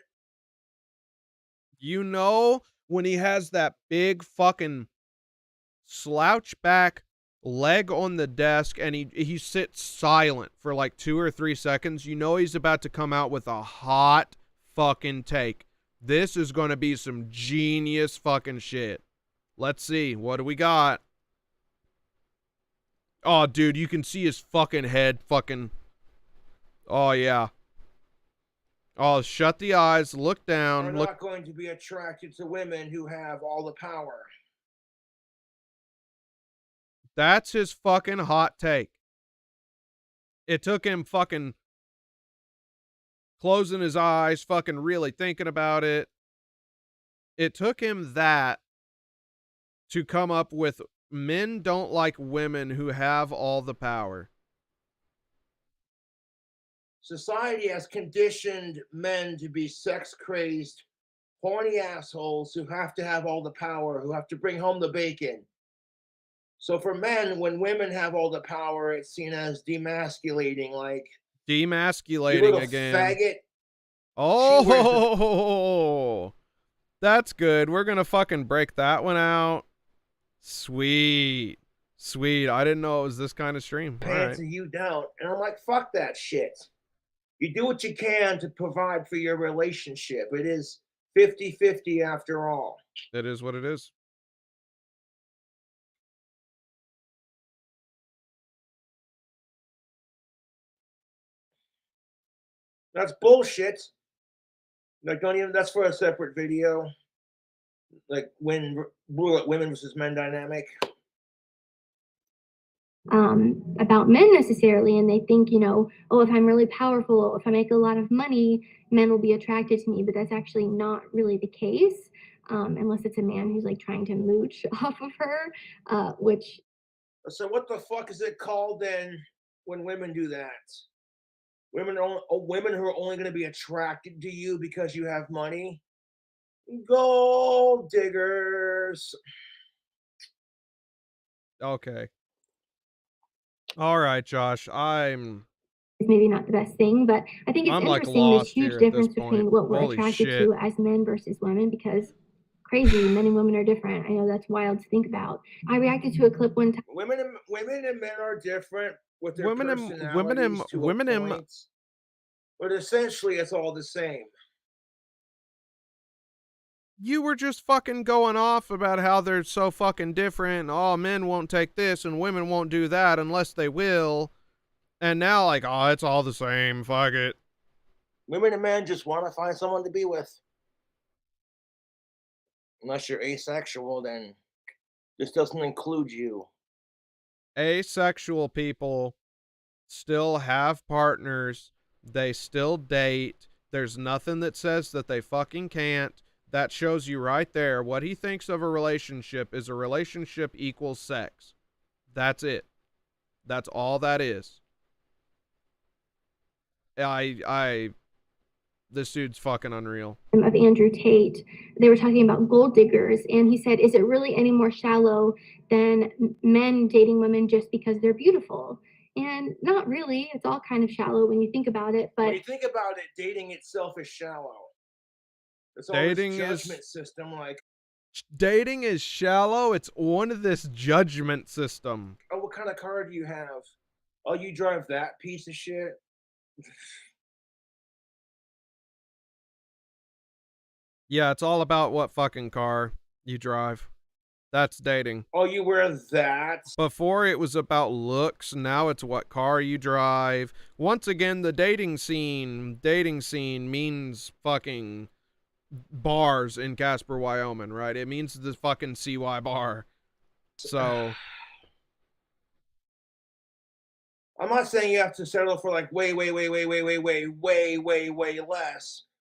You know, when he has that big fucking slouch back leg on the desk and he sits silent for like 2 or 3 seconds, you know he's about to come out with a hot fucking take. This is going to be some genius fucking shit. Let's see. What do we got? Oh, dude, you can see his fucking head fucking. Oh, yeah. Oh, shut the eyes, look down. Are not going to be attracted to women who have all the power. That's his fucking hot take. It took him fucking closing his eyes, fucking really thinking about it. It took him that to come up with men don't like women who have all the power. Society has conditioned men to be sex-crazed, horny assholes who have to have all the power, who have to bring home the bacon. So for men, when women have all the power, it's seen as demasculating, like demasculating again. Faggot. Oh, that's good. We're gonna fucking break that one out. Sweet. Sweet. I didn't know it was this kind of stream. Pants and you don't. And I'm like, fuck that shit. You do what you can to provide for your relationship. It is 50-50 after all. It is what it is. That's bullshit. Like, don't even, that's for a separate video. Like, women versus men dynamic. About men necessarily, and they think, you know, oh, if I'm really powerful, if I make a lot of money, men will be attracted to me, but that's actually not really the case, unless it's a man who's like trying to mooch off of her, which. So what the fuck is it called then when women do that? Women who are only going to be attracted to you because you have money? Gold diggers. Okay. All right, Josh. It's maybe not the best thing, but I think it's interesting this huge difference between what we're attracted to as men versus women, because crazy, men and women are different. I know that's wild to think about. I reacted to a clip one time. Women and men are different with their personalities to a point, but essentially it's all the same. You were just fucking going off about how they're so fucking different. And, oh, men won't take this and women won't do that unless they will. And now, like, oh, it's all the same. Fuck it. Women and men just want to find someone to be with. Unless you're asexual, then this doesn't include you. Asexual people still have partners. They still date. There's nothing that says that they fucking can't. That shows you right there what he thinks of a relationship is a relationship equals sex. That's it. That's all that is. This dude's fucking unreal. Of Andrew Tate, they were talking about gold diggers, and he said, is it really any more shallow than men dating women just because they're beautiful? And not really. It's all kind of shallow when you think about it. But when you think about it, dating itself is shallow. It's all Dating this judgment system, like, dating is shallow. It's on this judgment system. oh, what kind of car do you have? Oh, you drive that piece of shit? Yeah, it's all about what fucking car you drive. That's dating. Oh, you wear that? Before it was about looks, now it's what car you drive. Once again, the dating scene means fucking bars in Casper, Wyoming, right? It means the fucking CY bar. So I'm not saying you have to settle for like way less.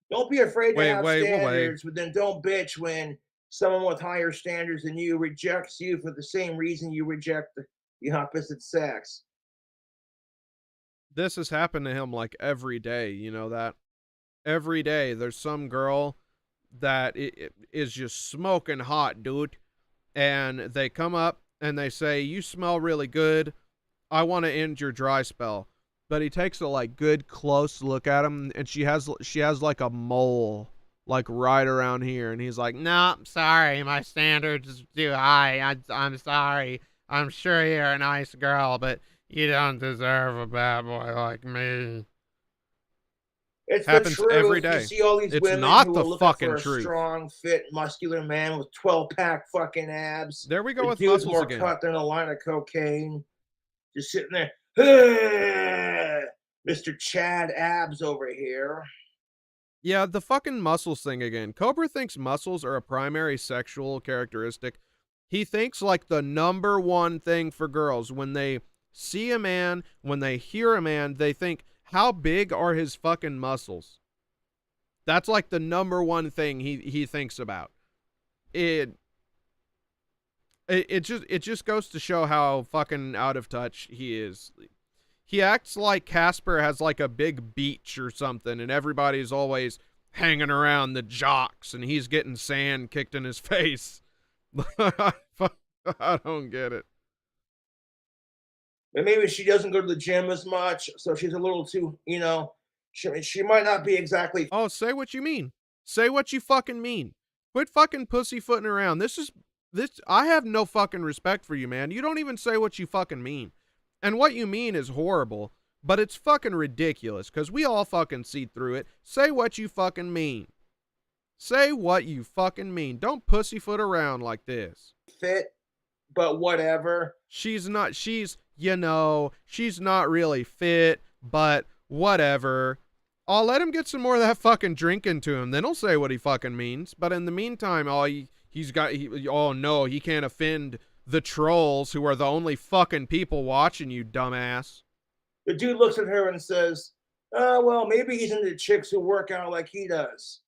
Don't be afraid to have standards, but then don't bitch when someone with higher standards than you rejects you for the same reason you reject the opposite sex. this has happened to him like every day, you know that? Every day there's some girl that is just smoking hot, dude. And they come up and they say, "You smell really good. I want to end your dry spell." But he takes a like good close look at him, and she has like a mole like right around here, and he's like, "No, I'm sorry, my standards is too high. I'm sorry. I'm sure you're a nice girl, but you don't deserve a bad boy like me." It's happens the truth. every day. You see all these It's women not who the are looking fucking for a truth. strong, fit, muscular man with 12-pack fucking abs. There we go The with dude's muscles more again. cut than a line of cocaine. Just sitting there, Mr. Chad Abs over here. Yeah, the fucking muscles thing again. Cobra thinks muscles are a primary sexual characteristic. He thinks like the number one thing for girls when they see a man, when they hear a man, they think, how big are his fucking muscles? That's like the number one thing he thinks about. It just goes to show how fucking out of touch he is. He acts like Casper has like a big beach or something, and everybody's always hanging around the jocks, and he's getting sand kicked in his face. I don't get it. And maybe she doesn't go to the gym as much, so she's a little too, you know, she might not be exactly. Oh, say what you mean. Say what you fucking mean. Quit fucking pussyfooting around. I have no fucking respect for you, man. You don't even say what you fucking mean. And what you mean is horrible, but it's fucking ridiculous, because we all fucking see through it. Say what you fucking mean. Say what you fucking mean. Don't pussyfoot around like this. Fit, but whatever. She's not really fit, but whatever. I'll let him get some more of that fucking drink into him, then he'll say what he fucking means. But in the meantime, he can't offend the trolls who are the only fucking people watching, you dumbass. The dude looks at her and says, "Oh, well, maybe he's into chicks who work out like he does."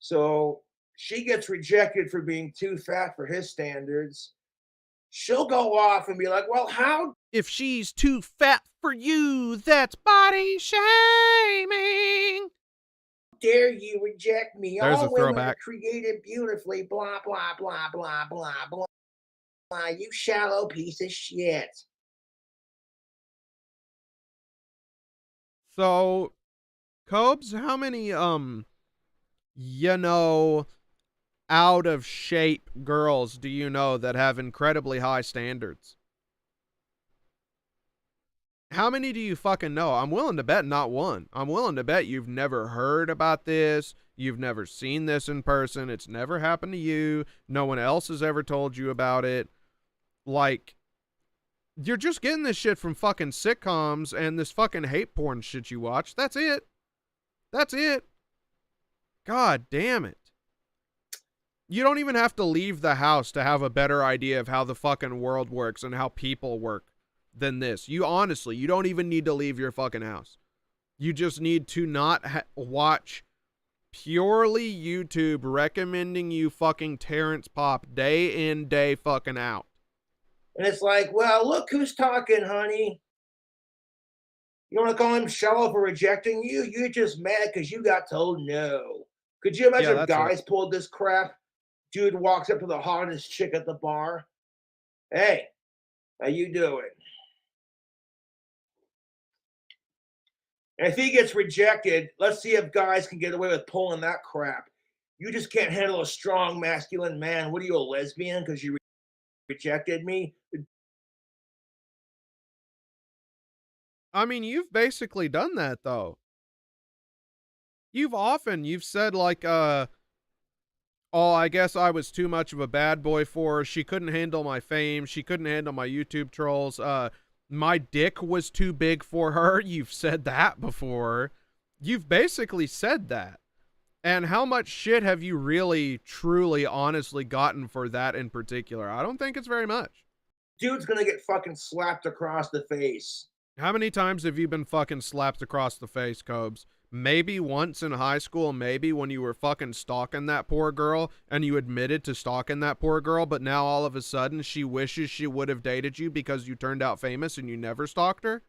So she gets rejected for being too fat for his standards. She'll go off and be like, "Well, how if she's too fat for you, that's body shaming. Dare you reject me? There's All a women throwback. are created beautifully, blah, blah, blah, blah, blah, blah. You shallow piece of shit." So, Cobes, how many, out of shape girls do you know that have incredibly high standards? How many do you fucking know? I'm willing to bet not one. I'm willing to bet you've never heard about this. You've never seen this in person. It's never happened to you. No one else has ever told you about it. Like, you're just getting this shit from fucking sitcoms and this fucking hate porn shit you watch. That's it. That's it. God damn it. You don't even have to leave the house to have a better idea of how the fucking world works and how people work than this. You don't even need to leave your fucking house. You just need to not watch purely YouTube recommending you fucking Terrence Pop day in, day fucking out. And it's like, well, look who's talking, honey. You want to call him shallow for rejecting you? You're just mad because you got told no. Could you imagine if guys pulled this crap? Dude walks up to the hottest chick at the bar. "Hey, how you doing?" And if he gets rejected, let's see if guys can get away with pulling that crap. You just can't handle a strong, masculine man. What are you, a lesbian because you rejected me? I mean, you've basically done that, though. You've said, like, oh, I guess I was too much of a bad boy for her. She couldn't handle my fame. She couldn't handle my YouTube trolls. My dick was too big for her. You've said that before. You've basically said that. And how much shit have you really, truly, honestly gotten for that in particular? I don't think it's very much. Dude's gonna get fucking slapped across the face. How many times have you been fucking slapped across the face, Cobes? Maybe once in high school, maybe when you were fucking stalking that poor girl and you admitted to stalking that poor girl, but now all of a sudden she wishes she would have dated you because you turned out famous and you never stalked her?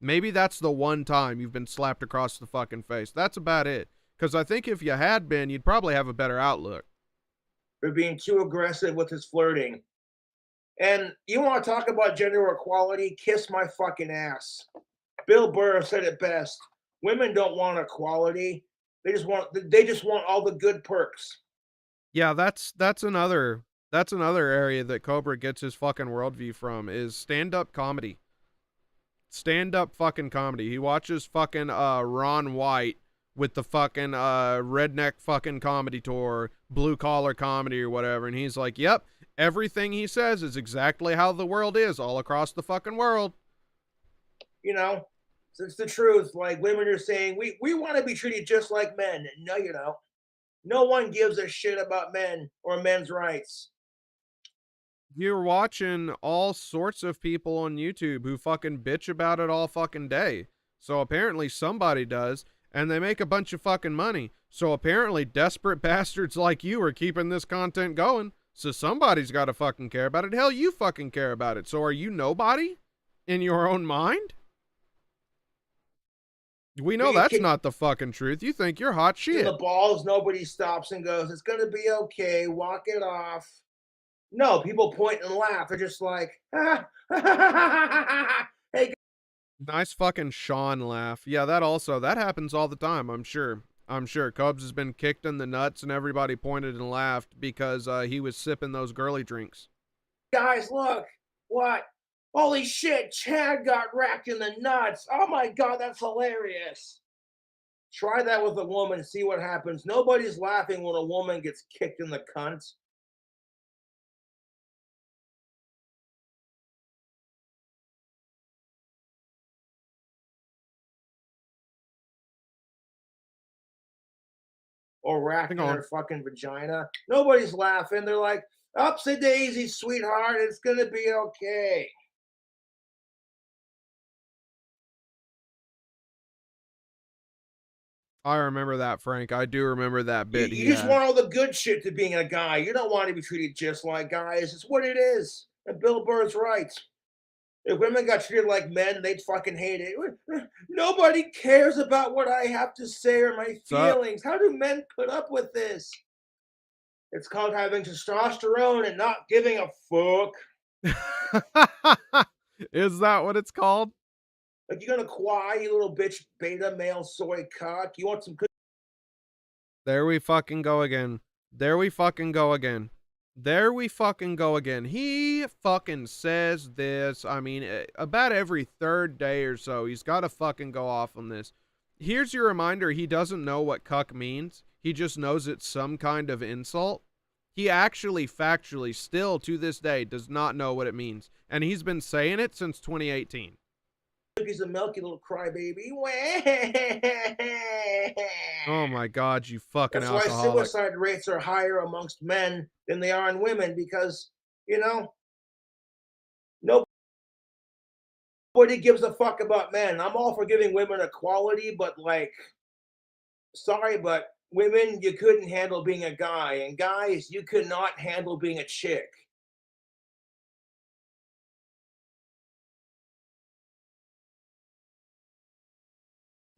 Maybe that's the one time you've been slapped across the fucking face. That's about it. Because I think if you had been, you'd probably have a better outlook. For being too aggressive with his flirting. And you want to talk about gender equality? Kiss my fucking ass. Bill Burr said it best. Women don't want equality. They just want all the good perks. Yeah, that's another area that Cobra gets his fucking worldview from, is stand-up comedy. Stand-up fucking comedy. He watches fucking Ron White with the fucking redneck fucking comedy tour, blue collar comedy or whatever, and he's like, yep, everything he says is exactly how the world is all across the fucking world. You know, it's the truth. Like, women are saying, we want to be treated just like men. No, you don't. No one gives a shit about men or men's rights. You're watching all sorts of people on YouTube who fucking bitch about it all fucking day. So apparently somebody does, and they make a bunch of fucking money. So apparently desperate bastards like you are keeping this content going. So somebody's got to fucking care about it. Hell, you fucking care about it. So are you nobody in your own mind? We know that's not the fucking truth. You think you're hot shit. In the balls, nobody stops and goes, it's going to be okay. Walk it off. No, people point and laugh. They're just like, hey. Nice fucking Sean laugh. Yeah, that happens all the time, I'm sure. Cubs has been kicked in the nuts and everybody pointed and laughed because he was sipping those girly drinks. Guys, look. What? Holy shit, Chad got racked in the nuts. Oh my God, that's hilarious. Try that with a woman and see what happens. Nobody's laughing when a woman gets kicked in the cunt. Or racking her fucking vagina. Nobody's laughing. They're like, ups a daisy, sweetheart. It's going to be okay. I remember that, Frank. I do remember that bit. You just want all the good shit to being a guy. You don't want to be treated just like guys. It's what it is. And Bill Burr's right. If women got treated like men, they'd fucking hate it. Nobody cares about what I have to say or my feelings. How do men put up with this? It's called having testosterone and not giving a fuck. Is that what it's called? Like, you're gonna quack, you little bitch, beta male soy cock. You want some good? There we fucking go again. There we fucking go again. There we fucking go again. He fucking says this. I mean, about every third day or so, he's got to fucking go off on this. Here's your reminder. He doesn't know what cuck means. He just knows it's some kind of insult. He actually, factually, still to this day, does not know what it means. And he's been saying it since 2018. Cookies of milk, you little crybaby. Oh my God, you fucking That's alcoholic. why suicide rates are higher amongst men than they are in women, because, you know, nobody gives a fuck about men. I'm all for giving women equality, but, like, sorry, but women, you couldn't handle being a guy, and guys, you could not handle being a chick.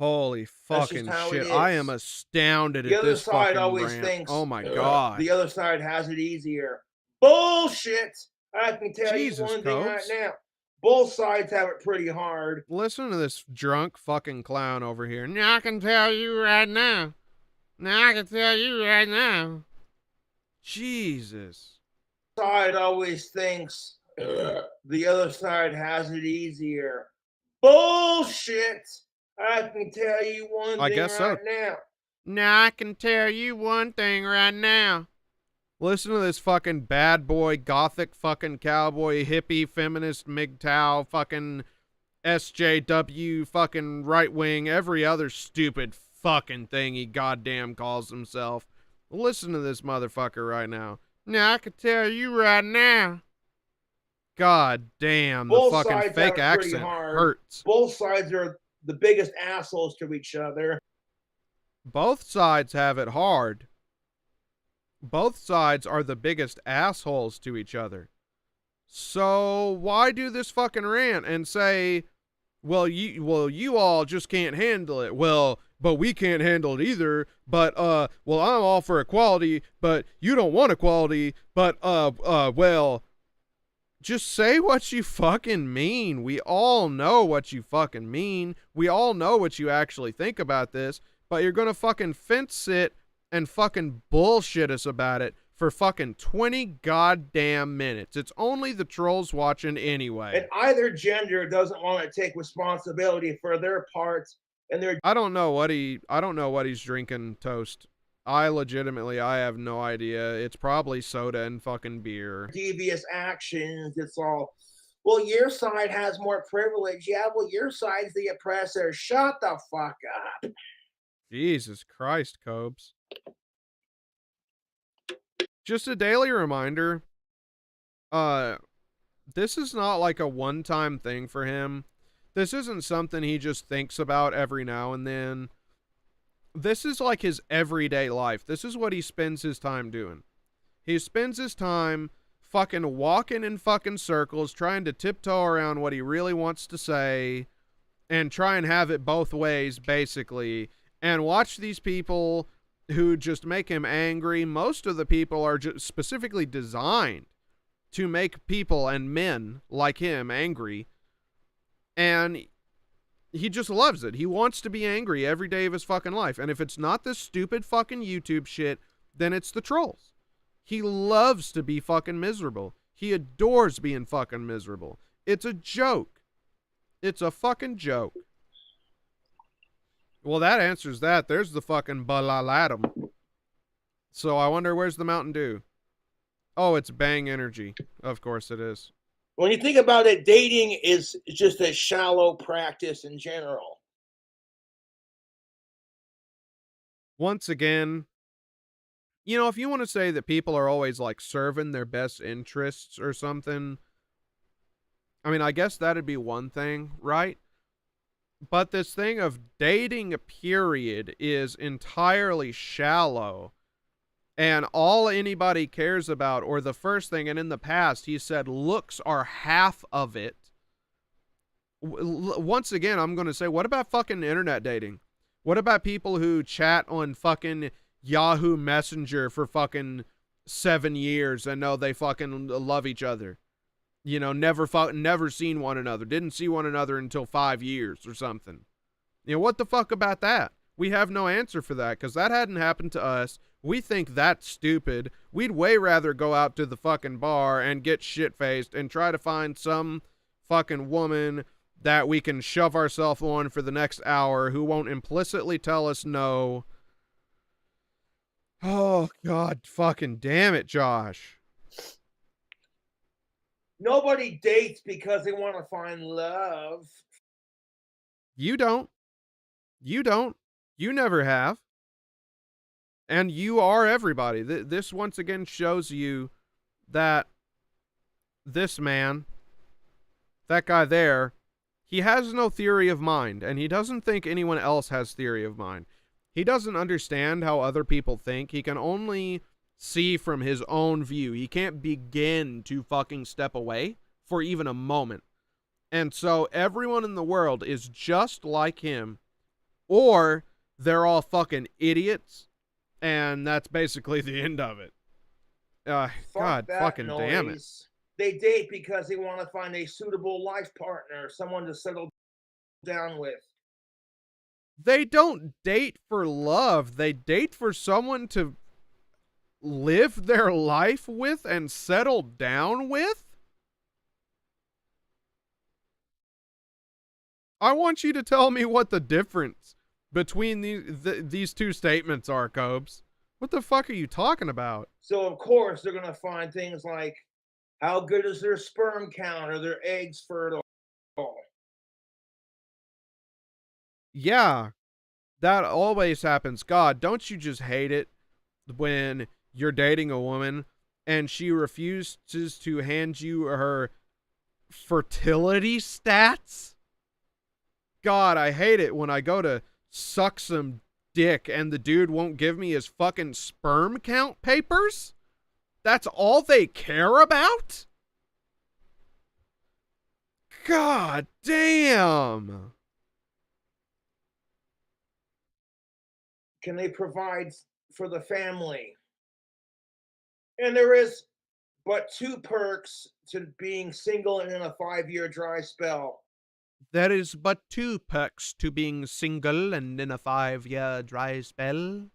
Holy fucking shit. I am astounded at this fucking The other side always rant. thinks, oh my God. The other side has it easier. Bullshit! I can tell you one thing right now. Both sides have it pretty hard. Listen to this drunk fucking clown over here. I can tell you right now. Now I can tell you right now. Jesus. Side always thinks the other side has it easier. Bullshit! I can tell you one thing right now. Now I can tell you one thing right now. Listen to this fucking bad boy, gothic fucking cowboy, hippie, feminist, MGTOW, fucking SJW, fucking right wing, every other stupid fucking thing he goddamn calls himself. Listen to this motherfucker right now. Now I can tell you right now. God damn, the fucking fake accent hurts. Both sides are the biggest assholes to each other. Both sides have it hard. Both sides are the biggest assholes to each other. So why do this fucking rant and say, well, you all just can't handle it. Well, but we can't handle it either. But well, I'm all for equality, but you don't want equality. But well, just say what you fucking mean. We all know what you fucking mean. We all know what you actually think about this. But you're gonna fucking fence sit and fucking bullshit us about it for fucking 20 goddamn minutes. It's only the trolls watching anyway. And either gender doesn't want to take responsibility for their parts and their I don't know what he's drinking, Toast. I have no idea. It's probably soda and fucking beer. Devious actions. It's all, well, your side has more privilege. Yeah, well, your side's the oppressor. Shut the fuck up. Jesus Christ, Cobes. Just a daily reminder, this is not like a one-time thing for him. This isn't something he just thinks about every now and then. This is like his everyday life. This is what he spends his time doing. He spends his time fucking walking in fucking circles, trying to tiptoe around what he really wants to say, and try and have it both ways, basically. And watch these people who just make him angry. Most of the people are just specifically designed to make people and men like him angry. And he just loves it. He wants to be angry every day of his fucking life. And if it's not this stupid fucking YouTube shit, then it's the trolls. He loves to be fucking miserable. He adores being fucking miserable. It's a joke. It's a fucking joke. Well, that answers that. There's the fucking balalatum. So I wonder, where's the Mountain Dew? Oh, it's Bang Energy. Of course it is. When you think about it, dating is just a shallow practice in general. Once again, you know, if you want to say that people are always like serving their best interests or something, I mean, I guess that'd be one thing, right? But this thing of dating a period is entirely shallow. And all anybody cares about, or the first thing, and in the past, he said looks are half of it. Once again, I'm going to say, what about fucking internet dating? What about people who chat on fucking Yahoo Messenger for fucking 7 years and know they fucking love each other? You know, never seen one another. Didn't see one another until 5 years or something. You know, what the fuck about that? We have no answer for that, because that hadn't happened to us. We think that's stupid. We'd way rather go out to the fucking bar and get shit-faced and try to find some fucking woman that we can shove ourselves on for the next hour who won't implicitly tell us no. Oh, God fucking damn it, Josh. Nobody dates because they want to find love. You don't. You don't. You never have. And you are everybody. This once again shows you that this man, that guy there, he has no theory of mind, and he doesn't think anyone else has theory of mind. He doesn't understand how other people think. He can only see from his own view. He can't begin to fucking step away for even a moment. And so everyone in the world is just like him, or they're all fucking idiots, and that's basically the end of it. God fucking noise. Damn it. They date because they want to find a suitable life partner, someone to settle down with. They don't date for love. They date for someone to live their life with and settle down with. I want you to tell me what the difference between these two statements are, Cobes. What the fuck are you talking about? So, of course, they're going to find things like how good is their sperm count? Are their eggs fertile? Yeah, that always happens. God, don't you just hate it when you're dating a woman and she refuses to hand you her fertility stats? God, I hate it when I go to suck some dick and the dude won't give me his fucking sperm count papers? That's all they care about? God damn. Can they provide for the family? And there is but 2 perks to being single and in a 5-year dry spell. There is but 2 perks to being single and in a 5-year dry spell.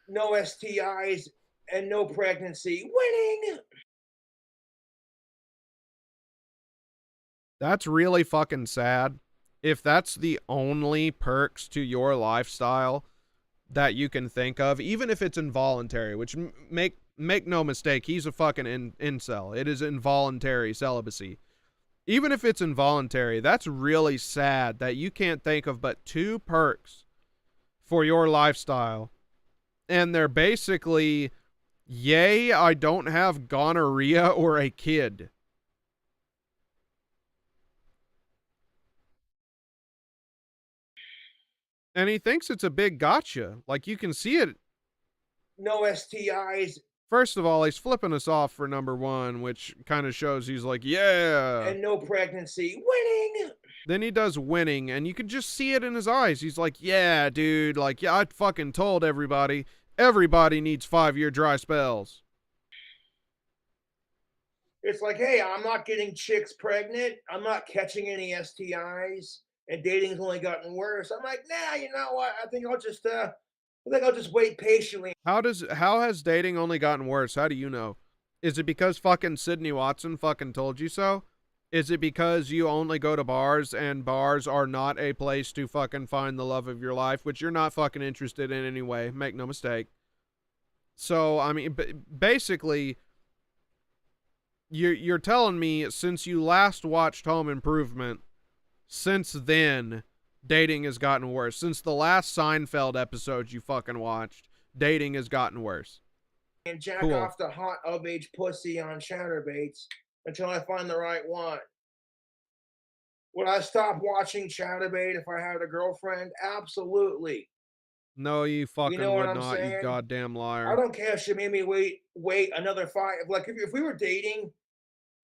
No STIs and no pregnancy. Winning! That's really fucking sad. If that's the only perks to your lifestyle that you can think of, even if it's involuntary, which make no mistake, he's a fucking incel. It is involuntary celibacy. Even if it's involuntary, that's really sad that you can't think of but 2 perks for your lifestyle. And they're basically, yay, I don't have gonorrhea or a kid. And he thinks it's a big gotcha. Like, you can see it. No STIs. First of all, he's flipping us off for number 1, which kind of shows he's like, yeah. And no pregnancy. Winning! Then he does winning, and you can just see it in his eyes. He's like, yeah, dude. Like, yeah, I fucking told everybody. Everybody needs 5-year dry spells. It's like, hey, I'm not getting chicks pregnant. I'm not catching any STIs. And dating's only gotten worse. I'm like, nah, you know what? I think I'll just wait patiently. How has dating only gotten worse? How do you know? Is it because fucking Sydney Watson fucking told you so? Is it because you only go to bars and bars are not a place to fucking find the love of your life, which you're not fucking interested in anyway, make no mistake. So, I mean, basically, you're telling me since you last watched Home Improvement, since then, dating has gotten worse. Since the last Seinfeld episode you fucking watched, dating has gotten worse. And jack off the hot of-age pussy on chatterbaits until I find the right one. Would I stop watching chatterbait if I had a girlfriend? Absolutely. No, you fucking would not, you goddamn liar. I don't care if she made me wait another 5. Like, if we were dating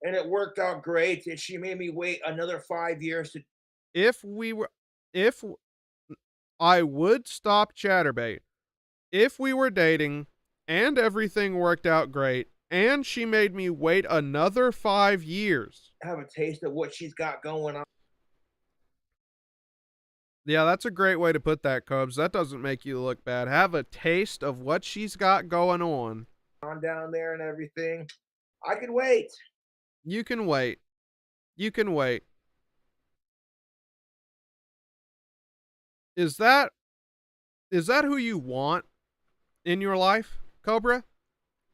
and it worked out great, if she made me wait another 5 years to... If I would stop chatterbait if we were dating and everything worked out great and she made me wait another 5 years. Have a taste of what she's got going on. Yeah, that's a great way to put that, Cubs. That doesn't make you look bad. Have a taste of what she's got going on. Down there and everything. I could wait. You can wait. You can wait. Is that who you want in your life, Cobra?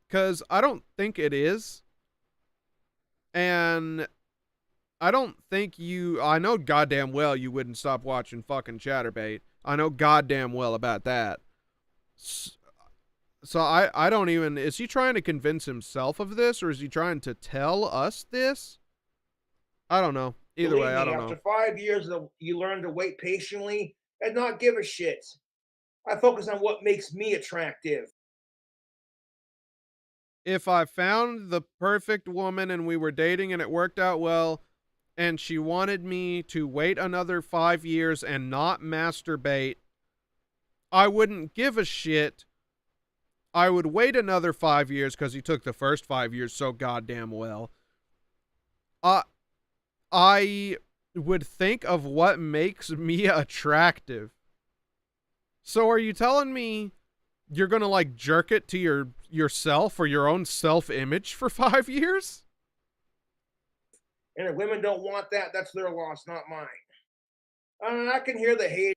Because I don't think it is. And I don't think I know goddamn well you wouldn't stop watching fucking chatterbait. I know goddamn well about that. So I don't even... Is he trying to convince himself of this, or is he trying to tell us this? I don't know. Either way, I don't know. After 5 years, you learn to wait patiently and not give a shit. I focus on what makes me attractive. If I found the perfect woman and we were dating and it worked out well, and she wanted me to wait another 5 years and not masturbate, I wouldn't give a shit. I would wait another 5 years because he took the first 5 years so goddamn well. would think of what makes me attractive. So are you telling me you're gonna like jerk it to yourself or your own self-image for 5 years? And if women don't want that, that's their loss, not mine. And I can hear the hate.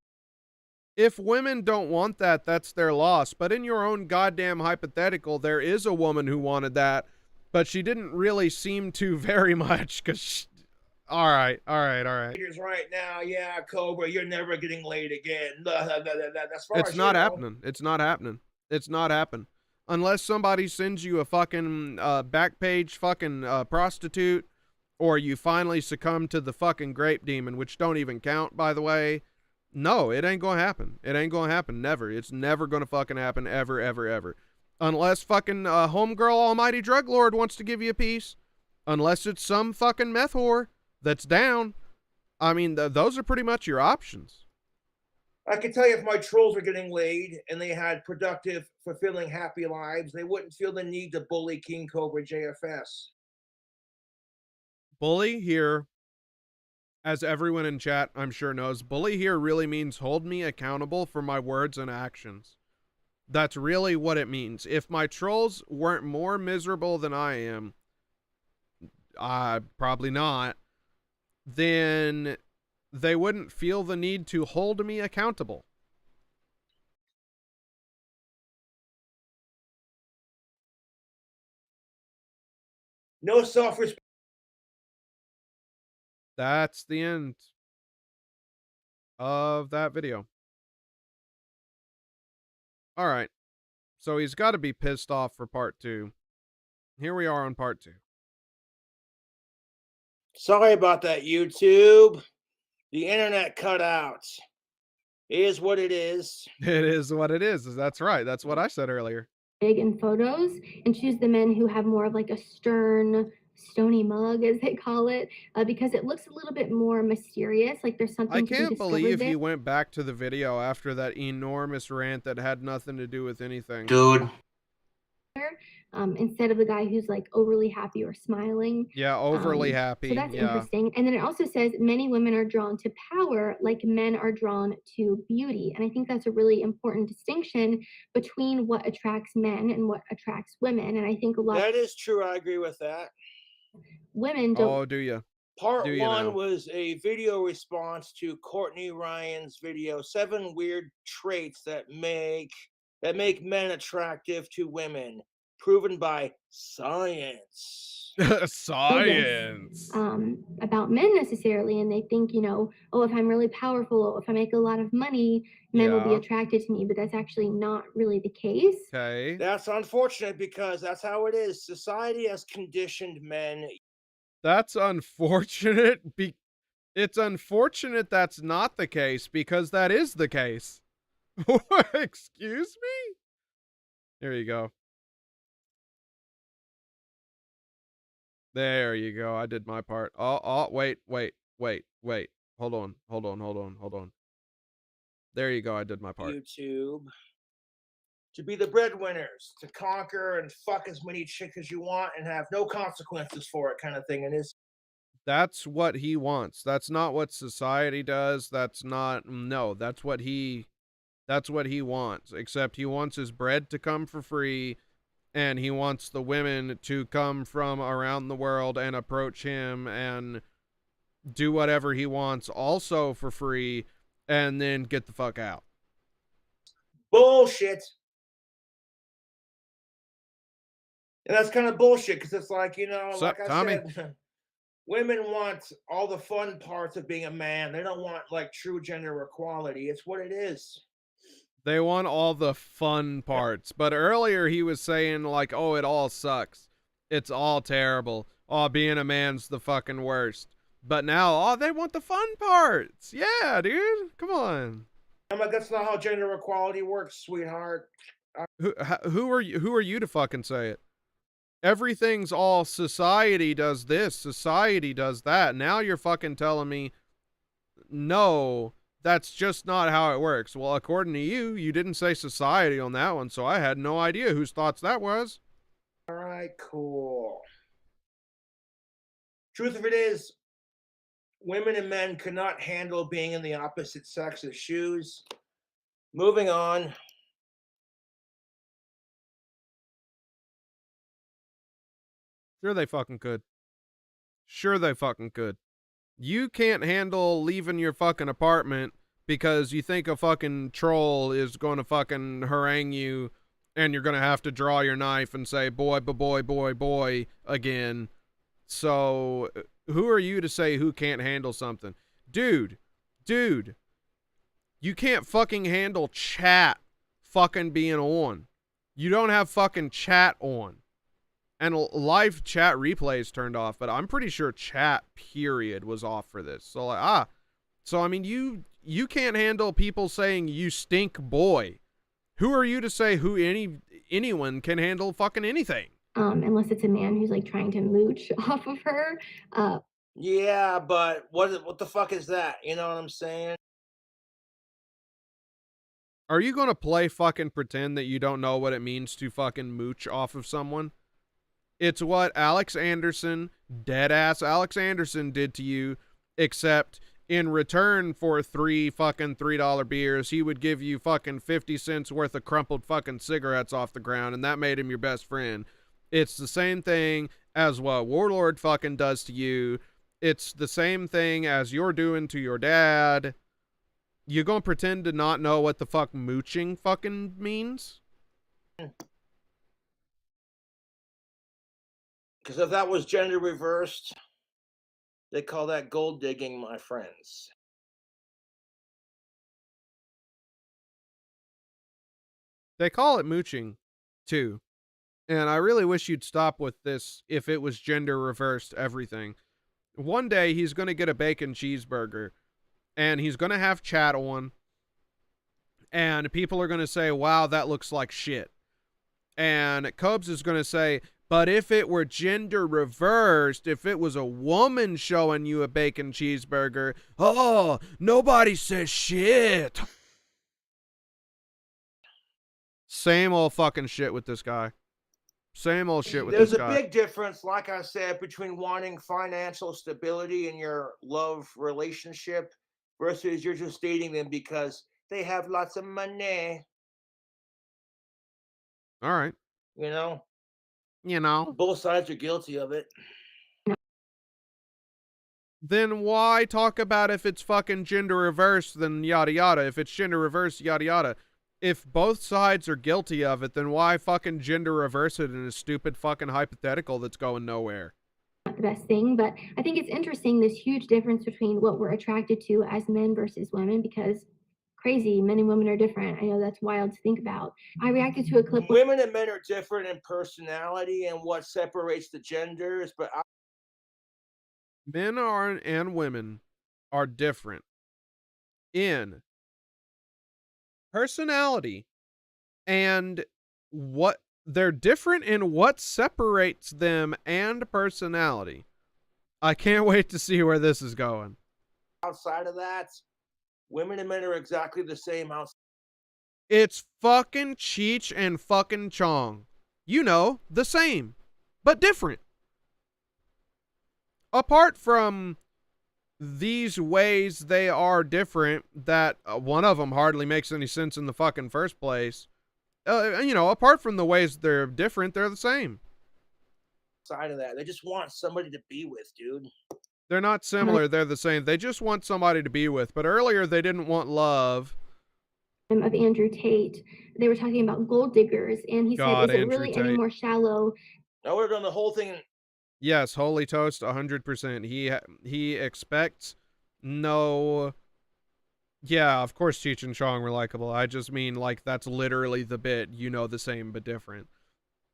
If women don't want that, that's their loss. But in your own goddamn hypothetical, there is a woman who wanted that, but she didn't really seem to very much, because all right. Right now, yeah, Cobra, you're never getting laid again. It's not happening. It's not happening. It's not happening. Unless somebody sends you a fucking back page fucking prostitute, or you finally succumb to the fucking grape demon, which don't even count, by the way. No, it ain't gonna happen. It ain't gonna happen. Never. It's never gonna fucking happen. Ever, ever, ever. Unless fucking homegirl almighty drug lord wants to give you a piece. Unless it's some fucking meth whore that's down. I mean, those are pretty much your options. I can tell you if my trolls were getting laid and they had productive, fulfilling, happy lives, they wouldn't feel the need to bully KingCobraJFS. Bully here, as everyone in chat I'm sure knows, bully here really means hold me accountable for my words and actions. That's really what it means. If my trolls weren't more miserable than I am, probably not, then they wouldn't feel the need to hold me accountable. No self-respect. That's the end of that video. All right. So he's got to be pissed off for part 2. Here we are on part 2. Sorry about that, YouTube. The internet cut out. It is what it is. It is what it is. That's right. That's what I said earlier. Big in photos and choose the men who have more of like a stern, stony mug, as they call it, because it looks a little bit more mysterious. Like there's something. I can't believe he went back to the video after that enormous rant that had nothing to do with anything. Dude. Instead of the guy who's like overly happy or smiling. Yeah, overly happy. So that's interesting. And then it also says many women are drawn to power like men are drawn to beauty. And I think that's a really important distinction between what attracts men and what attracts women. And I think a lot. That is true. I agree with that. Women don't. Oh, do you? Part 1 was a video response to Courtney Ryan's video, 7 weird traits that make men attractive to women. Proven by science. Science. About men necessarily, and they think, you know, oh, if I'm really powerful, if I make a lot of money, men will be attracted to me, but that's actually not really the case. Okay. That's unfortunate because that's how it is. Society has conditioned men. That's unfortunate. It's unfortunate that's not the case, because that is the case. Excuse me? There you go. There you go. I did my part. Oh, wait. Hold on. There you go. I did my part. YouTube. To be the breadwinners, to conquer and fuck as many chicks as you want and have no consequences for it, kind of thing. That's what he wants. That's not what society does. That's what he wants. Except he wants his bread to come for free. And he wants the women to come from around the world and approach him and do whatever he wants also for free and then get the fuck out. Bullshit. And that's kind of bullshit because it's like, you know, like I said, women want all the fun parts of being a man. They don't want like true gender equality. It's what it is. They want all the fun parts. But earlier he was saying like, oh, it all sucks. It's all terrible. Oh, being a man's the fucking worst. But now, oh, they want the fun parts. Yeah, dude. Come on. I'm like, that's not how gender equality works, sweetheart. Who are you to fucking say it? Everything's all society does this, society does that. Now you're fucking telling me, no, that's just not how it works. Well, according to you, you didn't say society on that one, so I had no idea whose thoughts that was. All right, cool. Truth of it is, Women and men cannot handle being in the opposite sex's shoes. Moving on. Sure they fucking could. Sure they fucking could. You can't handle leaving your fucking apartment because you think a fucking troll is going to fucking harangue you and you're going to have to draw your knife and say, boy, boy, boy, boy, again. So, who are you to say who can't handle something? Dude, you can't fucking handle chat fucking being on. You don't have fucking chat on. And live chat replays turned off, but I'm pretty sure chat period was off for this. So like, so I mean, you can't handle people saying you stink boy. Who are you to say who anyone can handle fucking anything? Unless it's a man who's like trying to mooch off of her. Yeah, but what the fuck is that? You know what I'm saying? Are you gonna play fucking pretend that you don't know what it means to fucking mooch off of someone? It's what Alex Anderson, deadass Alex Anderson, did to you, except in return for 3 fucking $3 beers, he would give you fucking 50 cents worth of crumpled fucking cigarettes off the ground, and that made him your best friend. It's the same thing as what Warlord fucking does to you. It's the same thing as you're doing to your dad. You gonna pretend to not know what the fuck mooching fucking means? Because if that was gender reversed, they call that gold digging, my friends. They call it mooching, too. And I really wish you'd stop with this if it was gender reversed everything. One day he's going to get a bacon cheeseburger and he's going to have chat on and people are going to say, wow, that looks like shit. And Cobes is going to say, but if it were gender reversed, if it was a woman showing you a bacon cheeseburger, oh, nobody says shit. Same old fucking shit with this guy. Same old shit with There's this guy. There's a big difference, like I said, between wanting financial stability in your love relationship versus you're just dating them because they have lots of money. All right. You know? You Both sides are guilty of it. Then why talk about if it's fucking gender reversed, then yada yada. If it's gender reversed, yada yada. If both sides are guilty of it, then why fucking gender reverse it in a stupid fucking hypothetical that's going nowhere? Not the best thing, but I think it's interesting, this huge difference between what we're attracted to as men versus women, because crazy, men and women are different. I know that's wild to think about. I reacted to a clip. Women and men are different in personality and what separates the genders, but Men and women are different in personality and what they're different in what separates them and personality. I can't wait to see where this is going. Outside of that, women and men are exactly the same. It's fucking Cheech and fucking Chong. You know, the same, but different. Apart from these ways they are different, that one of them hardly makes any sense in the fucking first place. You know, apart from the ways they're different, they're the same. Side of that, they just want somebody to be with, dude. They're not similar, they're the same. They just want somebody to be with. But earlier they didn't want love. Of Andrew Tate, they were talking about gold diggers, and he said, is it really any more shallow? No, we're doing the whole thing. Yes, holy toast, 100%. He expects no. Yeah, of course Cheech and Chong were likable. I just mean, like, that's literally the bit. You know, the same but different.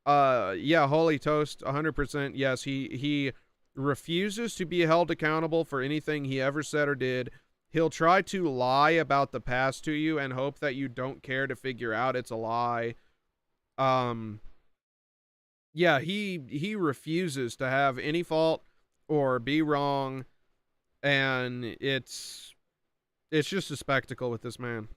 Yeah, holy toast, 100%. Yes, he refuses to be held accountable for anything he ever said or did. He'll try to lie about the past to you and hope that you don't care to figure out it's a lie. Yeah, he refuses to have any fault or be wrong, and it's just a spectacle with this man.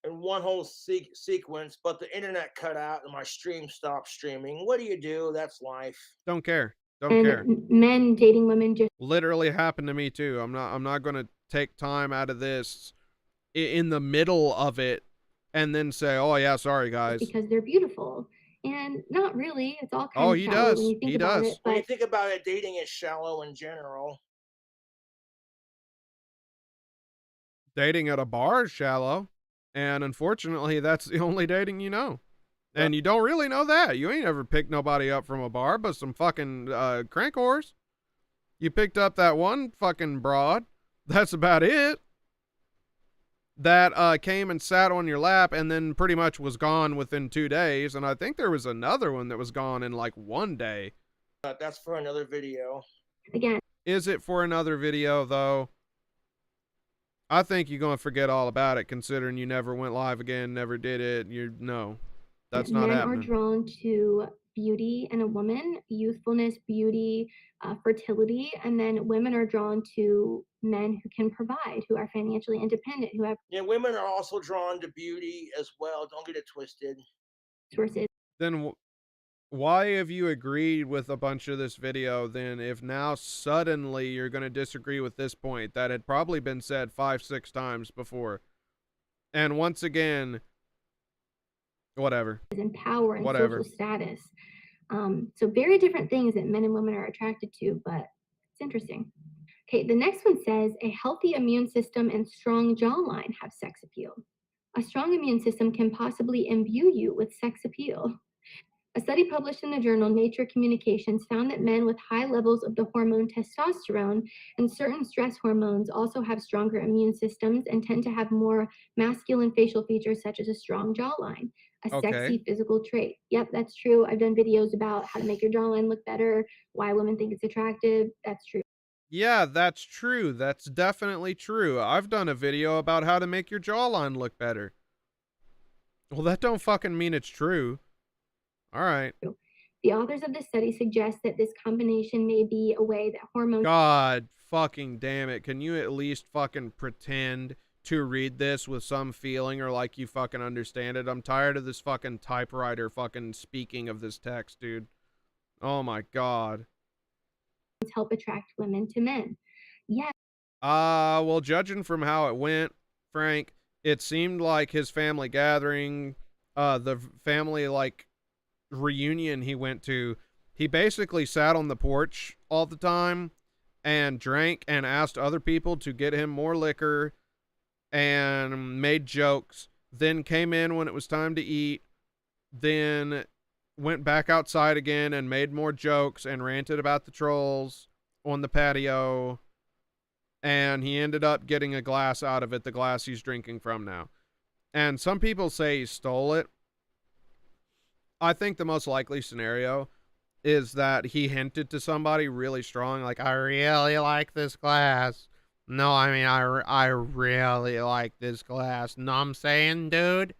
In one whole sequence, but the internet cut out and my stream stopped streaming. What do you do? That's life. Don't care. Don't and care. men dating women just Literally happened to me too. I'm not going to take time out of this in the middle of it and then say, "Oh yeah, sorry guys." because they're beautiful. And not really. It's all kind Oh, of he shallow does. when you think He about does. it. When you But think about it, dating is shallow in general. Dating at a bar is shallow, and unfortunately, that's the only dating you know. And you don't really know that. You ain't ever picked nobody up from a bar but some fucking crank whores. You picked up that one fucking broad. That's about it. That came and sat on your lap and then pretty much was gone within 2 days. And I think there was another one that was gone in like 1 day. That's for another video. again, Is it for another video though? I think you're going to forget all about it considering you never went live again, never did it. No, that's not men happening. are drawn to beauty in a woman, youthfulness, beauty, fertility, and then women are drawn to men who can provide, who are financially independent, who have Yeah, women are also drawn to beauty as well. Don't get it twisted. resources. Then why have you agreed with a bunch of this video then if now suddenly you're going to disagree with this point that had probably been said 5-6 times before? And once again, whatever. And power and Whatever. social status. So very different things that men and women are attracted to, but it's interesting. Okay, the next one says a healthy immune system and strong jawline have sex appeal. A strong immune system can possibly imbue you with sex appeal. A study published in the journal Nature Communications found that men with high levels of the hormone testosterone and certain stress hormones also have stronger immune systems and tend to have more masculine facial features such as a strong jawline, a sexy physical trait. Yep, that's true. I've done videos about how to make your jawline look better, why women think it's attractive. That's true. Yeah, that's true. That's definitely true. I've done a video about how to make your jawline look better. Well, that don't fucking mean it's true. All right. The authors of this study suggest that this combination may be a way that hormones. God fucking damn it. Can you at least fucking pretend to read this with some feeling or like you fucking understand it? I'm tired of this fucking typewriter fucking speaking of this text, dude. Oh my God. Help attract women to men. Yes. Well, judging from how it went, Frank, it seemed like his family gathering, the family like reunion he went to, he basically sat on the porch all the time and drank and asked other people to get him more liquor and made jokes, then came in when it was time to eat, then went back outside again and made more jokes and ranted about the trolls on the patio, and he ended up getting a glass out of it, the glass he's drinking from now. And some people say he stole it. I think the most likely scenario is that he hinted to somebody really strong, like, I really like this glass. No, I mean, I really like this glass. Know what I'm saying, dude?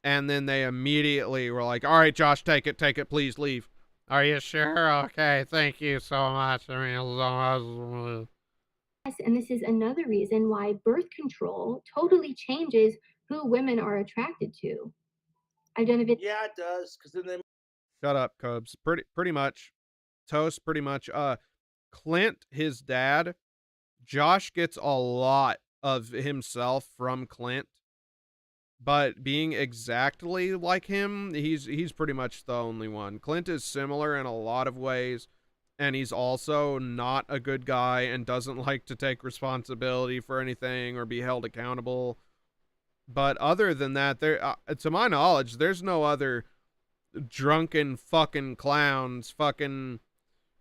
And then they immediately were like, all right, Josh, take it, please leave. Are you sure? Okay, thank you so much. I mean, Yes, and this is another reason why birth control totally changes who women are attracted to. I've done a video. Yeah, it does. Because then shut up, Cubs. Pretty much. Toast, pretty much. Clint, his dad, Josh gets a lot of himself from Clint. But being exactly like him, he's pretty much the only one. Clint is similar in a lot of ways, and he's also not a good guy and doesn't like to take responsibility for anything or be held accountable. But other than that, there, to my knowledge, there's no other drunken fucking clowns fucking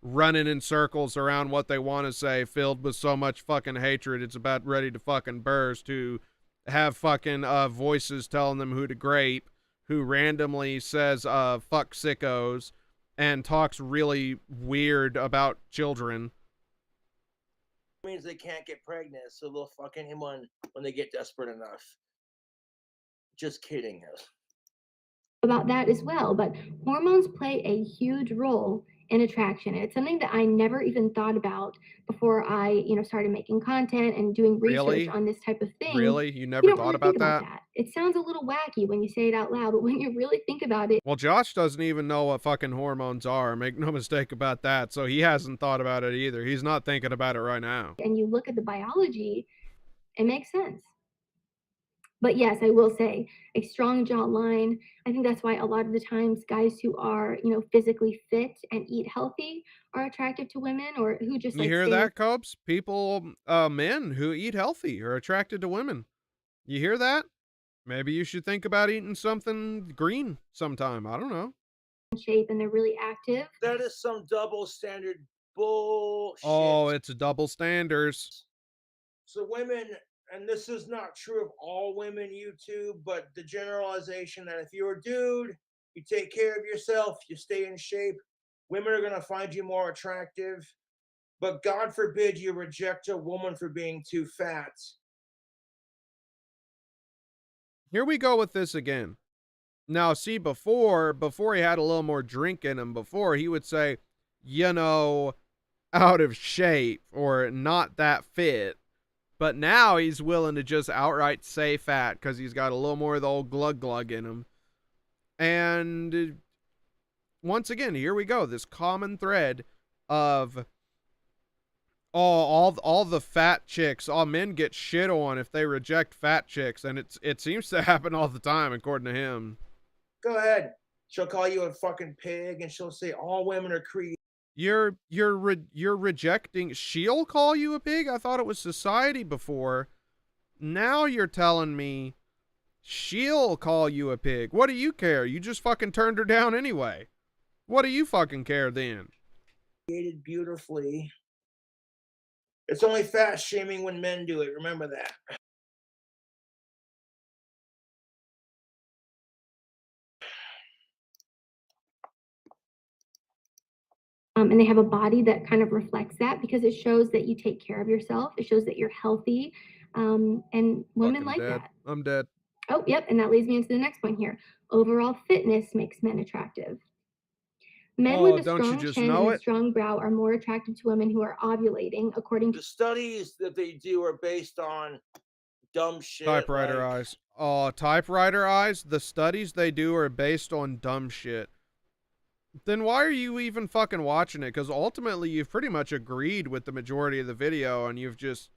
running in circles around what they want to say, filled with so much fucking hatred it's about ready to fucking burst, who have fucking voices telling them who to grape, who randomly says fuck sickos and talks really weird about children. means they can't get pregnant, so they'll fuck anyone when they get desperate enough. Just kidding. About that as well, but hormones play a huge role in attraction. And it's something that I never even thought about before I, started making content and doing research on this type of thing. Really? You never You don't thought really about think that? about that. It sounds a little wacky when you say it out loud, but when you really think about it. Well, Josh doesn't even know what fucking hormones are. Make no mistake about that. So he hasn't thought about it either. He's not thinking about it right now. And you look at the biology, it makes sense. But yes, I will say a strong jawline. I think that's why a lot of the times guys who are, physically fit and eat healthy are attractive to women, or who just You hear that, Cobes? People, men who eat healthy are attracted to women. You hear that? Maybe you should think about eating something green sometime. I don't know. Shape and they're really active. That is some double standard bullshit. Oh, it's a double standards. So women, and this is not true of all women, YouTube, but the generalization that if you're a dude, you take care of yourself, you stay in shape, women are going to find you more attractive. But God forbid you reject a woman for being too fat. Here we go with this again. Now, see, before he had a little more drink in him, before he would say, out of shape or not that fit. But now he's willing to just outright say fat because he's got a little more of the old glug glug in him. And once again, here we go. This common thread of all the fat chicks. All men get shit on if they reject fat chicks, and it seems to happen all the time, according to him. Go ahead. She'll call you a fucking pig, and she'll say all women are created. You're rejecting. She'll call you a pig? I thought it was society before. Now you're telling me she'll call you a pig. What do you care? You just fucking turned her down anyway. What do you fucking care then? Created beautifully. It's only fat shaming when men do it. Remember that. And they have a body that kind of reflects that because it shows that you take care of yourself. It shows that you're healthy. And women Fucking like dead. that. I'm dead. Oh, yep. And that leads me into the next point here. Overall fitness makes men attractive. Men with a strong chin and a strong brow are more attractive to women who are ovulating, according to the studies that they do are based on dumb shit. Typewriter eyes. Oh, typewriter eyes? The studies they do are based on dumb shit. Then why are you even fucking watching it? Because ultimately you've pretty much agreed with the majority of the video and you've just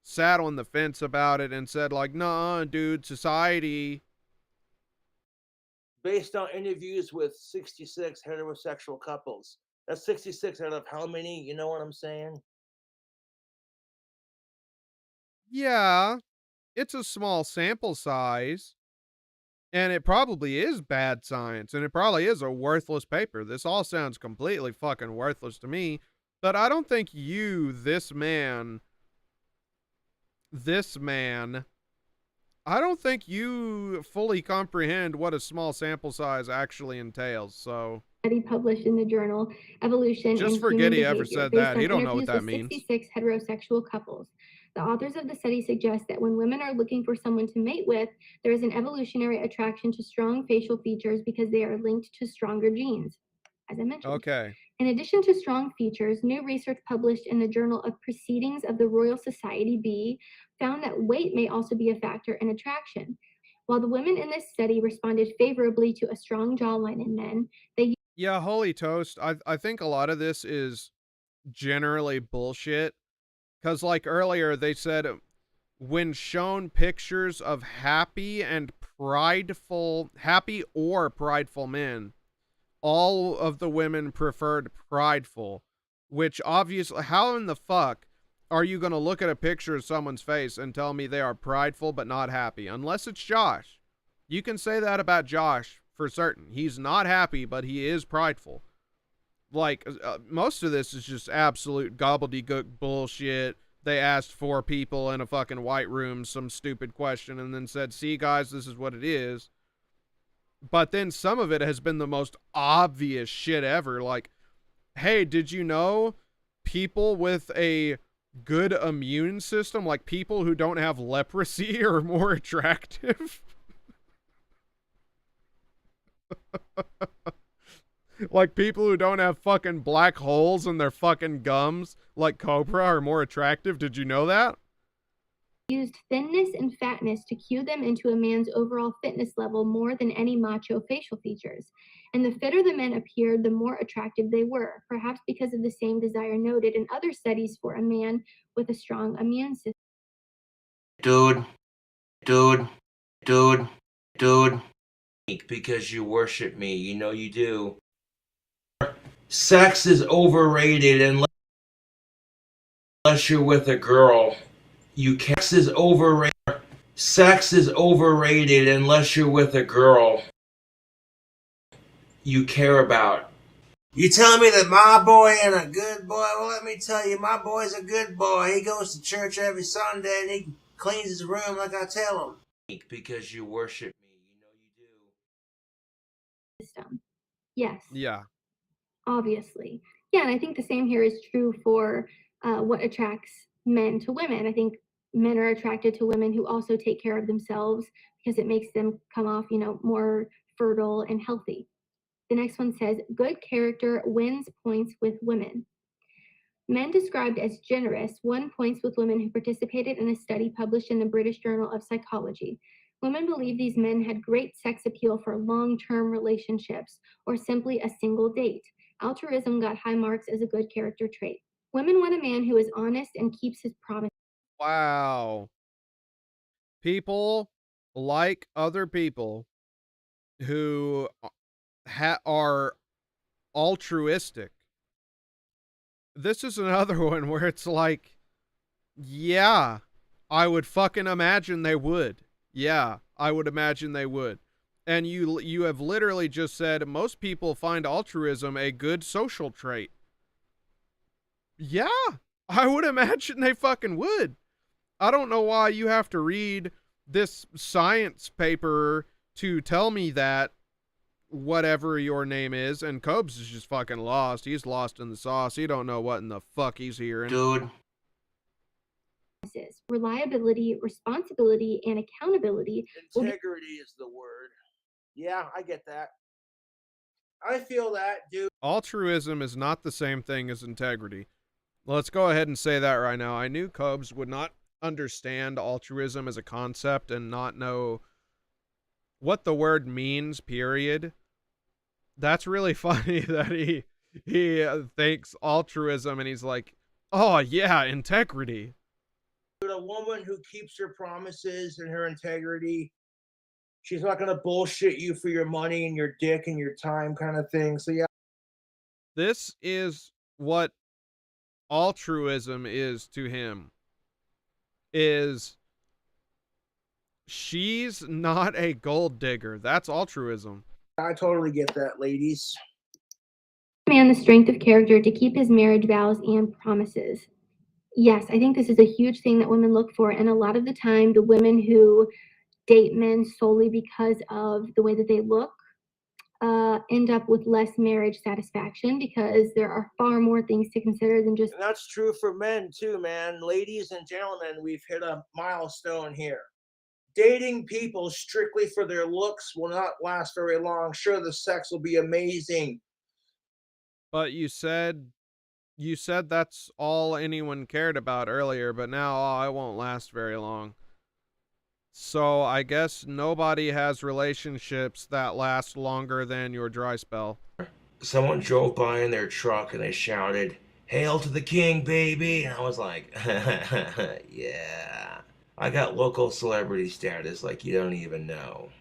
sat on the fence about it and said like, nah, dude, society. Based on interviews with 66 heterosexual couples. That's 66 out of how many? You know what I'm saying? Yeah, it's a small sample size. And it probably is bad science, and it probably is a worthless paper. This all sounds completely fucking worthless to me, but I don't think you, this man, I don't think you fully comprehend what a small sample size actually entails, so. Study published in the journal Evolution Just and forget Human he ever Behavior, said based that. on He don't know what interviews that with means. 66 heterosexual couples. The authors of the study suggest that when women are looking for someone to mate with, there is an evolutionary attraction to strong facial features because they are linked to stronger genes, as I mentioned. Okay. In addition to strong features, new research published in the Journal of Proceedings of the Royal Society B found that weight may also be a factor in attraction. While the women in this study responded favorably to a strong jawline in men, they... Yeah, holy toast. I think a lot of this is generally bullshit. Because like earlier, they said when shown pictures of happy or prideful men, all of the women preferred prideful, which obviously, how in the fuck are you going to look at a picture of someone's face and tell me they are prideful but not happy? Unless it's Josh. You can say that about Josh for certain. He's not happy, but he is prideful. Like, most of this is just absolute gobbledygook bullshit. They asked 4 people in a fucking white room some stupid question and then said, see, guys, this is what it is. But then some of it has been the most obvious shit ever. Like, hey, did you know people with a good immune system, like people who don't have leprosy, are more attractive? Like people who don't have fucking black holes in their fucking gums like Cobra are more attractive. Did you know that? Used thinness and fatness to cue them into a man's overall fitness level more than any macho facial features. And the fitter the men appeared, the more attractive they were, perhaps because of the same desire noted in other studies for a man with a strong immune system. Dude. Because you worship me, you know you do. Sex is overrated unless you're with a girl. Sex is overrated unless you're with a girl you care about. You telling me that my boy ain't a good boy? Well, let me tell you, my boy's a good boy. He goes to church every Sunday and he cleans his room like I tell him. Because you worship me, you know you do. System. Yes. Yeah. Obviously. Yeah, and I think the same here is true for what attracts men to women. I think men are attracted to women who also take care of themselves because it makes them come off, more fertile and healthy. The next one says, good character wins points with women. Men described as generous won points with women who participated in a study published in the British Journal of Psychology. Women believe these men had great sex appeal for long-term relationships or simply a single date. Altruism got high marks as a good character trait. Women want a man who is honest and keeps his promise. Wow. People like other people who are altruistic. This is another one where it's like, yeah, I would fucking imagine they would. Yeah, I would imagine they would. And you have literally just said most people find altruism a good social trait. Yeah, I would imagine they fucking would. I don't know why you have to read this science paper to tell me that, whatever your name is, and Cobes is just fucking lost. He's lost in the sauce. He don't know what in the fuck he's hearing. Dude. Reliability, responsibility, and accountability. Integrity is the word. Yeah, I get that. I feel that, dude. Altruism is not the same thing as integrity. Let's go ahead and say that right now. I knew Cobes would not understand altruism as a concept and not know what the word means, period. That's really funny that he thinks altruism and he's like, oh yeah, integrity. Dude, a woman who keeps her promises and her integrity, she's not gonna bullshit you for your money and your dick and your time kind of thing. So yeah. This is what altruism is to him. Is she's not a gold digger. That's altruism. I totally get that, ladies. Man, the strength of character to keep his marriage vows and promises. Yes, I think this is a huge thing that women look for. And a lot of the time, the women who date men solely because of the way that they look end up with less marriage satisfaction because there are far more things to consider than just. And that's true for men too, man. Ladies and gentlemen, we've hit a milestone here. Dating people strictly for their looks will not last very long. Sure, the sex will be amazing. But you said that's all anyone cared about earlier, but now it won't last very long. So I guess nobody has relationships that last longer than your dry spell. Someone drove by in their truck and they shouted, "Hail to the king, baby!" And I was like, yeah. I got local celebrity status like you don't even know.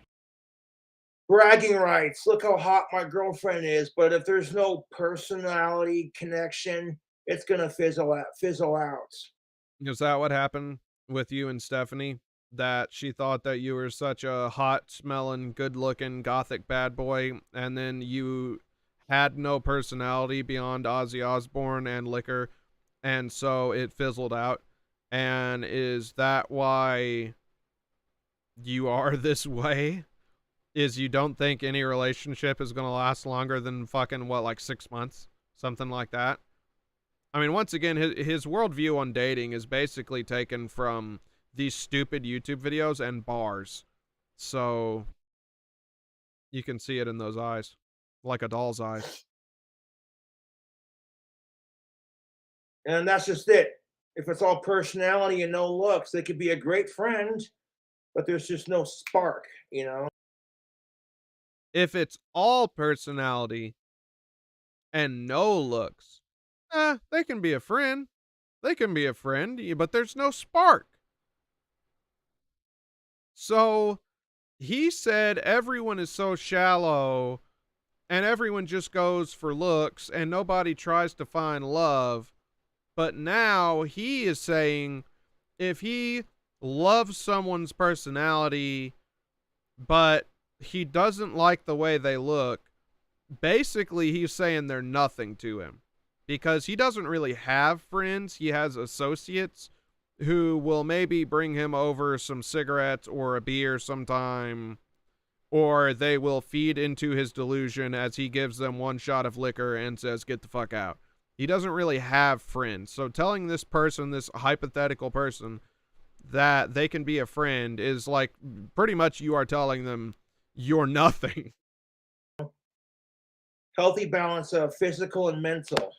Bragging rights. Look how hot my girlfriend is. But if there's no personality connection, it's gonna fizzle out. Is that what happened with you and Stephanie? That she thought that you were such a hot smelling, good looking gothic bad boy, and then you had no personality beyond Ozzy Osbourne and liquor, and so it fizzled out. And is that why you are this way? Is you don't think any relationship is going to last longer than fucking, what, like 6 months? Something like that? I mean, once again, his worldview on dating is basically taken from these stupid YouTube videos and bars. So you can see it in those eyes. like a doll's eyes. And that's just it. If it's all personality and no looks, they could be a great friend, but there's just no spark, you know? If it's all personality and no looks, they can be a friend. They can be a friend, but there's no spark. So he said everyone is so shallow and everyone just goes for looks and nobody tries to find love. But now he is saying if he loves someone's personality, but he doesn't like the way they look, basically he's saying they're nothing to him. Because he doesn't really have friends. He has associates who will maybe bring him over some cigarettes or a beer sometime, or they will feed into his delusion as he gives them one shot of liquor and says, get the fuck out. He doesn't really have friends. So telling this person, this hypothetical person, that they can be a friend is like pretty much you are telling them you're nothing. Healthy balance of physical and mental.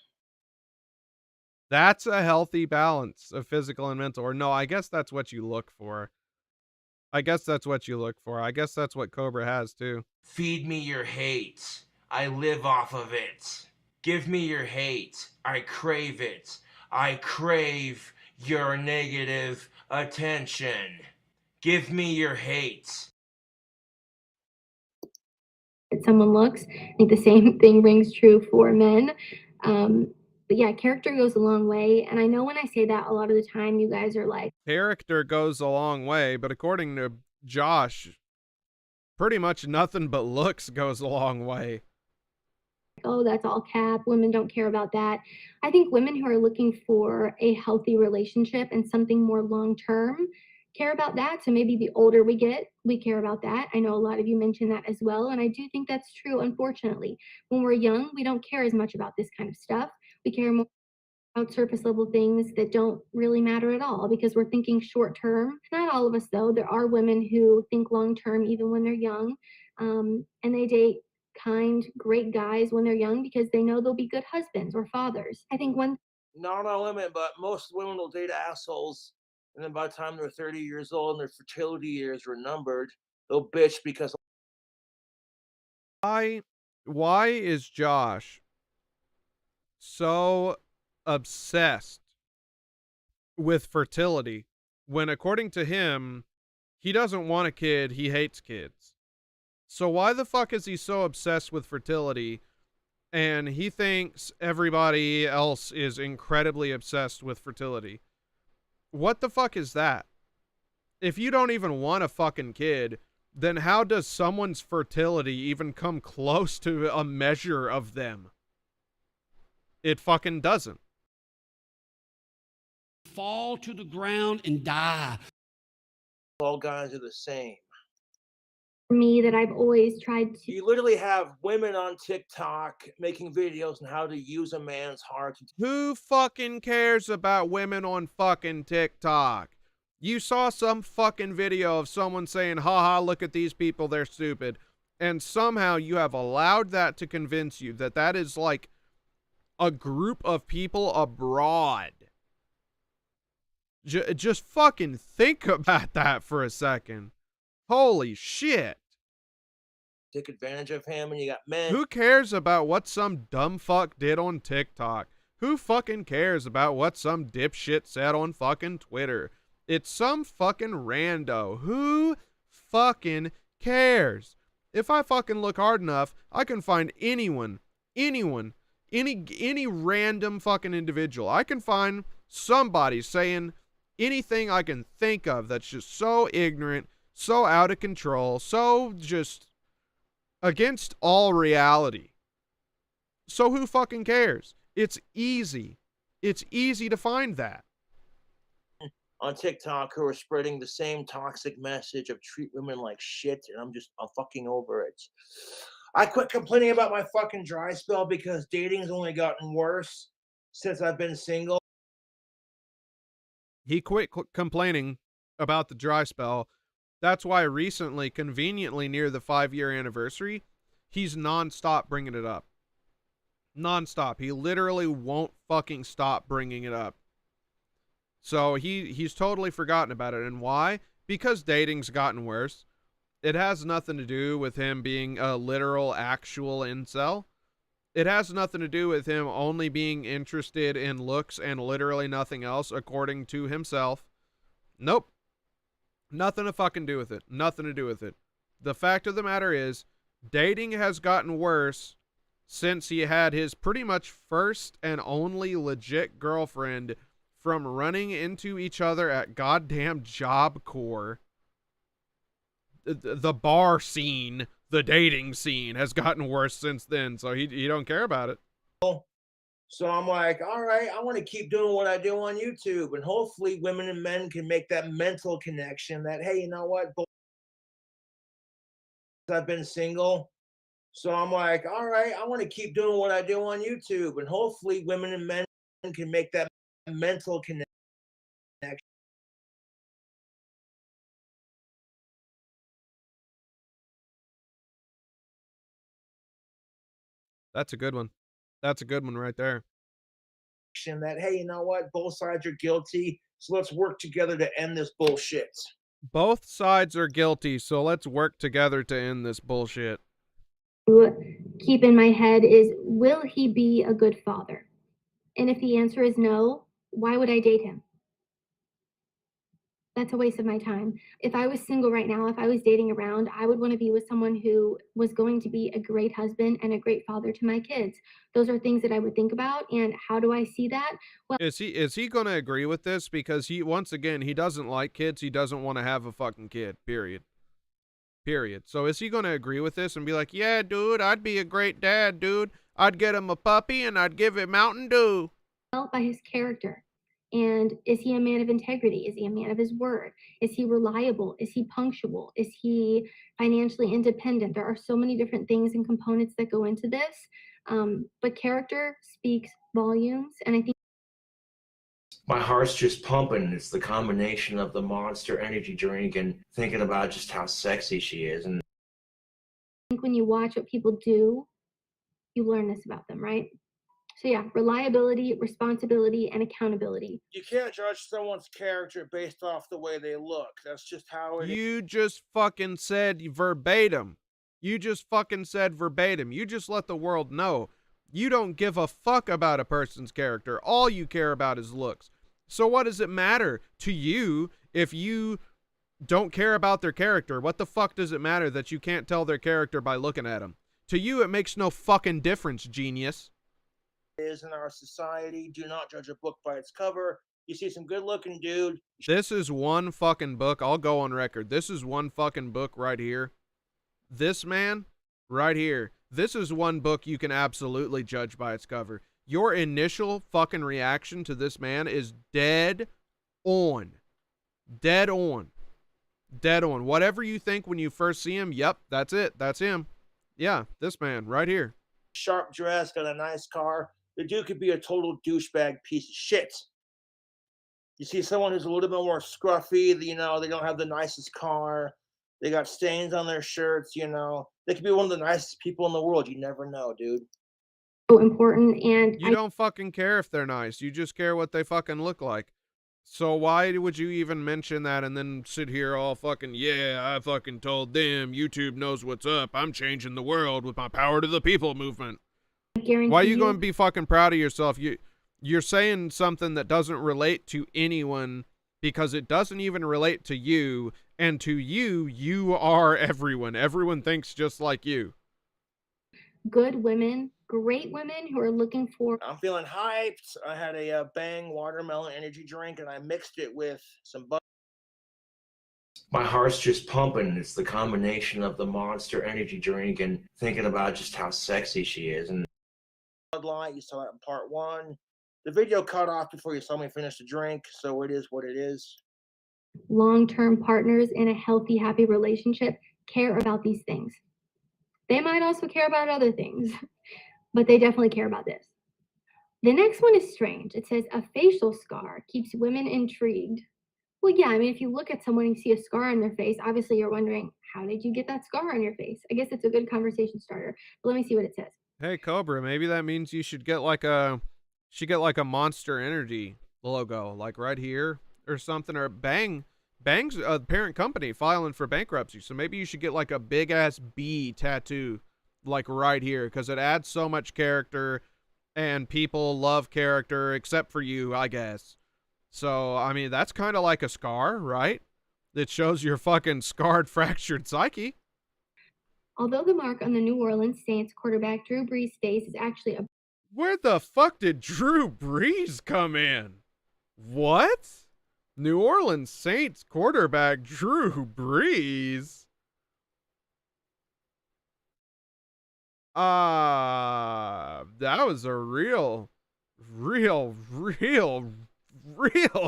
That's a healthy balance of physical and mental. Or no, I guess that's what you look for. I guess that's what you look for. I guess that's what Cobra has too. Feed me your hate. I live off of it. Give me your hate. I crave it. I crave your negative attention. Give me your hate. Someone looks, I think the same thing rings true for men. But yeah, character goes a long way. And I know when I say that, a lot of the time you guys are like, character goes a long way, but according to Josh, pretty much nothing but looks goes a long way. oh, that's all cap. Women don't care about that. I think women who are looking for a healthy relationship and something more long-term care about that. So maybe the older we get, we care about that. I know a lot of you mentioned that as well. And I do think that's true, unfortunately. When we're young, we don't care as much about this kind of stuff. We care more about surface level things that don't really matter at all because we're thinking short term. Not all of us, though. There are women who think long term even when they're young, and they date kind, great guys when they're young because they know they'll be good husbands or fathers. I think one. Not all women, but most women will date assholes, and then by the time they're 30 years old and their fertility years are numbered, they'll bitch because. Why is Josh so obsessed with fertility when, according to him, he doesn't want a kid, he hates kids? So why the fuck is he so obsessed with fertility and he thinks everybody else is incredibly obsessed with fertility? What the fuck is that? If you don't even want a fucking kid, then how does someone's fertility even come close to a measure of them? It fucking doesn't. Fall to the ground and die. All guys are the same. Me that I've always tried to. You literally have women on TikTok making videos on how to use a man's heart. Who fucking cares about women on fucking TikTok? You saw some fucking video of someone saying, haha, look at these people, they're stupid. And somehow you have allowed that to convince you that that is like a group of people abroad. Just fucking think about that for a second. Holy shit. Take advantage of him, and you got men. Who cares about what some dumb fuck did on TikTok? Who fucking cares about what some dipshit said on fucking Twitter? It's some fucking rando. Who fucking cares? If I fucking look hard enough, I can find anyone, any random fucking individual. I can find somebody saying anything I can think of that's just so ignorant, so out of control, so just against all reality. So who fucking cares? It's easy. It's easy to find that. On TikTok who are spreading the same toxic message of treat women like shit, and I'm fucking over it. I quit complaining about my fucking dry spell because dating's only gotten worse since I've been single. He quit complaining about the dry spell. That's why recently, conveniently near the 5-year anniversary, he's nonstop bringing it up. Nonstop. He literally won't fucking stop bringing it up. So he's totally forgotten about it. And why? Because dating's gotten worse. It has nothing to do with him being a literal, actual incel. It has nothing to do with him only being interested in looks and literally nothing else, according to himself. Nope. Nothing to fucking do with it. Nothing to do with it. The fact of the matter is, dating has gotten worse since he had his pretty much first and only legit girlfriend from running into each other at goddamn Job Corps. The bar scene, the dating scene has gotten worse since then, so he don't care about it. So I'm like, all right, I want to keep doing what I do on YouTube, and hopefully women and men can make that mental connection that, hey, you know what? I've been single. So I'm like, all right, I want to keep doing what I do on YouTube, and hopefully women and men can make that mental connection. That's a good one. That's a good one right there. That, hey, you know what? Both sides are guilty, so let's work together to end this bullshit. Both sides are guilty, so let's work together to end this bullshit. Keep in my head is, will he be a good father? And if the answer is no, why would I date him? That's a waste of my time. If I was single right now, if I was dating around, I would want to be with someone who was going to be a great husband and a great father to my kids. Those are things that I would think about. And how do I see that? Well, is he going to agree with this? Because once again, he doesn't like kids. He doesn't want to have a fucking kid, period. So is he going to agree with this and be like, yeah, dude, I'd be a great dad, dude. I'd get him a puppy and I'd give it Mountain Dew. By his character. And is he a man of integrity? Is he a man of his word? Is he reliable? Is he punctual? Is he financially independent? There are so many different things and components that go into this. But character speaks volumes. And I think my heart's just pumping. It's the combination of the Monster energy drink and thinking about just how sexy she is. And I think when you watch what people do, you learn this about them, right? So yeah, reliability, responsibility, and accountability. You can't judge someone's character based off the way they look. That's just how it is. You just fucking said verbatim. You just fucking said verbatim. You just let the world know you don't give a fuck about a person's character. All you care about is looks. So what does it matter to you if you don't care about their character? What the fuck does it matter that you can't tell their character by looking at them? To you, it makes no fucking difference, genius. Is in our society. Do not judge a book by its cover. You see some good looking dude. This is one fucking book. I'll go on record. This is one fucking book right here. This man right here. This is one book you can absolutely judge by its cover. Your initial fucking reaction to this man is dead on. Dead on. Dead on. Whatever you think when you first see him, yep, that's it. That's him. Yeah, this man right here. Sharp dress, got a nice car. The dude could be a total douchebag piece of shit. You see someone who's a little bit more scruffy, you know, they don't have the nicest car. They got stains on their shirts, you know. They could be one of the nicest people in the world. You never know, dude. So important. And you don't fucking care if they're nice. You just care what they fucking look like. So why would you even mention that and then sit here all fucking, yeah, I fucking told them, YouTube knows what's up. I'm changing the world with my power to the people movement. Why are you going to be fucking proud of yourself? You're saying something that doesn't relate to anyone because it doesn't even relate to you. And to you, you are everyone. Everyone thinks just like you. Good women, great women who are looking for... I'm feeling hyped. I had a Bang watermelon energy drink and I mixed it with some butter. My heart's just pumping. It's the combination of the Monster energy drink and thinking about just how sexy she is. And you saw that in part 1. The video cut off before you saw me finish the drink, so it is what it is. Long-term partners in a healthy, happy relationship care about these things. They might also care about other things, but they definitely care about this. The next one is strange. It says a facial scar keeps women intrigued. Well, yeah, I mean, if you look at someone and you see a scar on their face, obviously you're wondering, how did you get that scar on your face? I guess it's a good conversation starter. But let me see what it says. Hey, Cobra, maybe that means you should get like a Monster Energy logo, like right here or something, or Bang's a parent company filing for bankruptcy, so maybe you should get like a big ass B tattoo, like right here, because it adds so much character, and people love character, except for you, I guess. So, I mean, that's kind of like a scar, right? It shows your fucking scarred, fractured psyche. Although the mark on the New Orleans Saints quarterback Drew Brees' face is actually a... Where the fuck did Drew Brees come in? What? New Orleans Saints quarterback Drew Brees? That was a real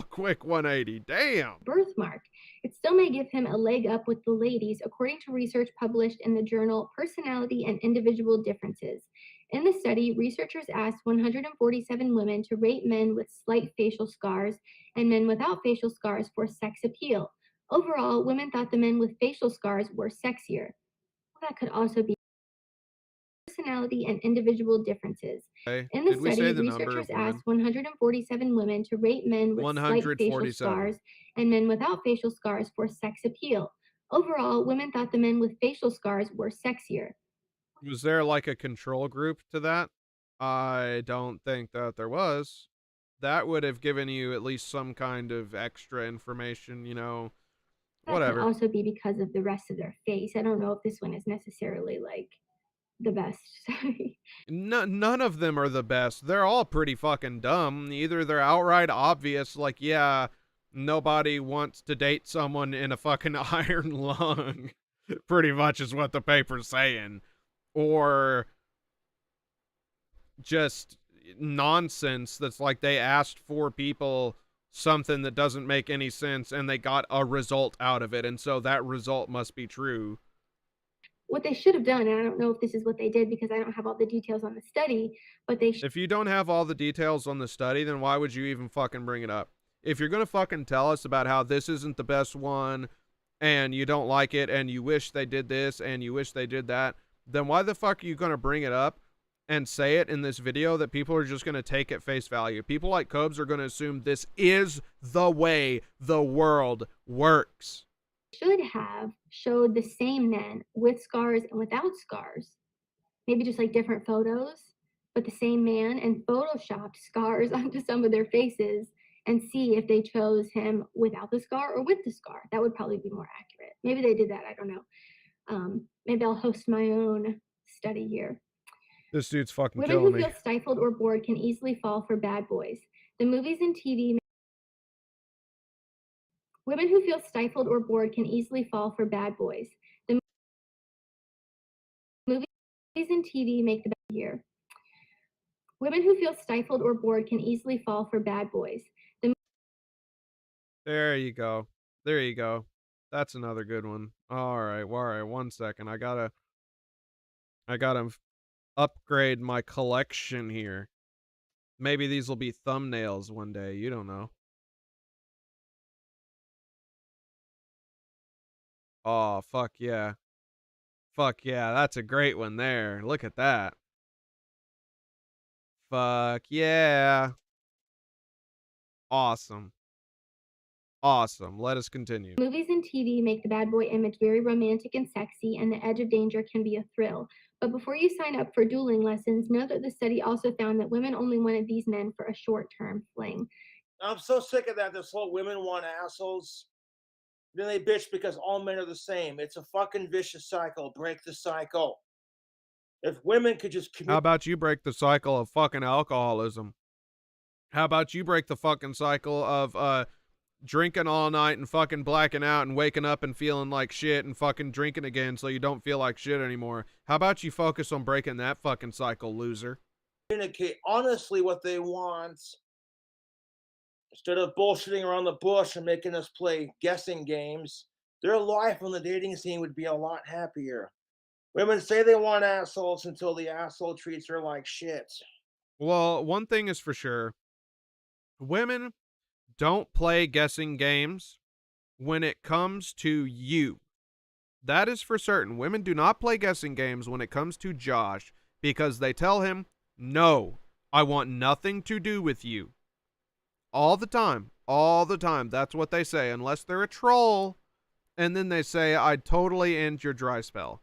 quick 180. Damn. birthmark. It still may give him a leg up with the ladies, according to research published in the journal Personality and Individual Differences. In the study, researchers asked 147 women to rate men with slight facial scars and men without facial scars for sex appeal. Overall, women thought the men with facial scars were sexier. Well, that could also be personality and individual differences. Okay. In the Did we study, say the number researchers of women? asked 147 women to rate men with slight facial 147. scars and men without facial scars for sex appeal. Overall, women thought the men with facial scars were sexier. Was there like a control group to that? I don't think that there was. That would have given you at least some kind of extra information, you know, That whatever. could also be because of the rest of their face. I don't know if this one is necessarily like the best. Sorry. None of them are the best. They're all pretty fucking dumb. Either they're outright obvious, like, yeah, nobody wants to date someone in a fucking iron lung, pretty much is what the paper's saying, or just nonsense that's like they asked 4 people something that doesn't make any sense and they got a result out of it, and so that result must be true. What they should have done, and I don't know if this is what they did because I don't have all the details on the study, but they If you don't have all the details on the study, then why would you even fucking bring it up? If you're gonna fucking tell us about how this isn't the best one and you don't like it and you wish they did this and you wish they did that, then why the fuck are you gonna bring it up and say it in this video that people are just gonna take at face value? People like Cobes are gonna assume this is the way the world works. should have showed the same men with scars and without scars. Maybe just like different photos, but the same man, and photoshopped scars onto some of their faces and see if they chose him without the scar or with the scar. That would probably be more accurate. Maybe they did that. I don't know. Maybe I'll host my own study here. This dude's fucking Women killing who me. feel stifled or bored can easily fall for bad boys. The movies and TV. Women who feel stifled or bored can easily fall for bad boys. The movies and TV make the bad year. Women who feel stifled or bored can easily fall for bad boys. There you go. There you go. That's another good one. All right, 1 second. I gotta upgrade my collection here. Maybe these will be thumbnails one day. You don't know. Oh, fuck yeah. Fuck yeah. That's a great one there. Look at that. Fuck yeah. Awesome. Awesome. Let us continue. Movies and TV make the bad boy image very romantic and sexy, and the edge of danger can be a thrill. But before you sign up for dueling lessons, know that the study also found that women only wanted these men for a short-term fling. I'm so sick of that. This whole women want assholes. Then they bitch because all men are the same. It's a fucking vicious cycle. Break the cycle. If women could just How about you break the cycle of fucking alcoholism? How about you break the fucking cycle of drinking all night and fucking blacking out and waking up and feeling like shit and fucking drinking again so you don't feel like shit anymore? How about you focus on breaking that fucking cycle, loser? communicate honestly what they want instead of bullshitting around the bush and making us play guessing games, their life on the dating scene would be a lot happier. Women say they want assholes until the asshole treats her like shit. Well, one thing is for sure. Women don't play guessing games when it comes to you. That is for certain. Women do not play guessing games when it comes to Josh because they tell him, no, I want nothing to do with you. All the time. All the time. That's what they say, unless they're a troll. And then they say, I'd totally end your dry spell.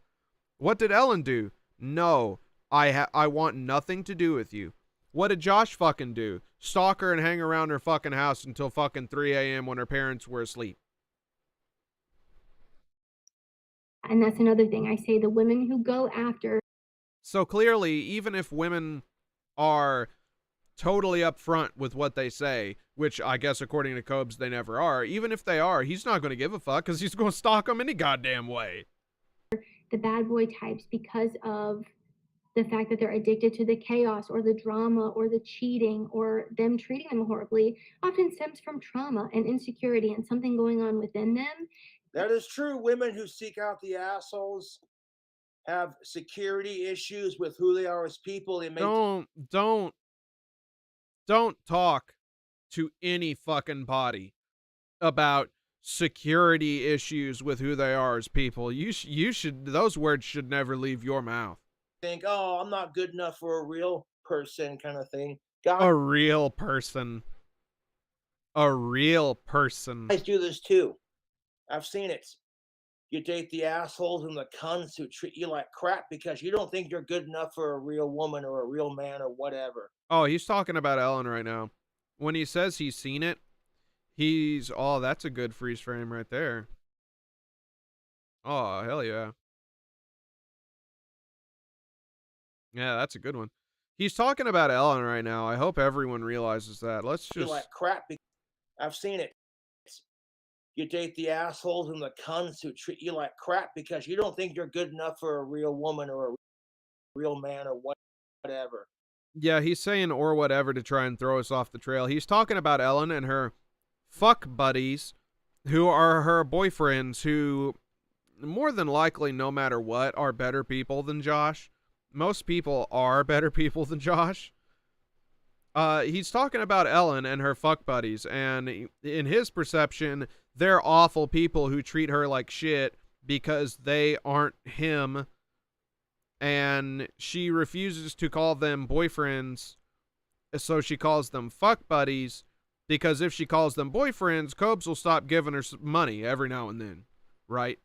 What did Ellen do? No, I want nothing to do with you. What did Josh fucking do? Stalk her and hang around her fucking house until fucking 3 a.m. when her parents were asleep. And that's another thing. I say the women who go after. So clearly, even if women are totally upfront with what they say, which I guess according to Cobes they never are, even if they are, he's not going to give a fuck because he's going to stalk them any goddamn way. The bad boy types because of the fact that they're addicted to the chaos or the drama or the cheating or them treating them horribly often stems from trauma and insecurity and something going on within them. That is true. Women who seek out the assholes have security issues with who they are as people. They don't talk to any fucking body about security issues with who they are as people. You should, those words should never leave your mouth. Think, oh, I'm not good enough for a real person kind of thing. A real person. A real person. Guys do this too. I've seen it. You date the assholes and the cunts who treat you like crap because you don't think you're good enough for a real woman or a real man or whatever. Oh, he's talking about Ellen right now. When he says he's seen it, oh, that's a good freeze frame right there. Oh, hell yeah. Yeah, that's a good one. He's talking about Ellen right now. I hope everyone realizes that. Let's just... like crap. I've seen it. You date the assholes and the cunts who treat you like crap because you don't think you're good enough for a real woman or a real man or whatever. Yeah, he's saying or whatever to try and throw us off the trail. He's talking about Ellen and her fuck buddies who are her boyfriends who, more than likely, no matter what, are better people than Josh. Most people are better people than Josh. He's talking about Ellen and her fuck buddies, and in his perception, they're awful people who treat her like shit because they aren't him, and she refuses to call them boyfriends, so she calls them fuck buddies, because if she calls them boyfriends, Cobes will stop giving her money every now and then, right?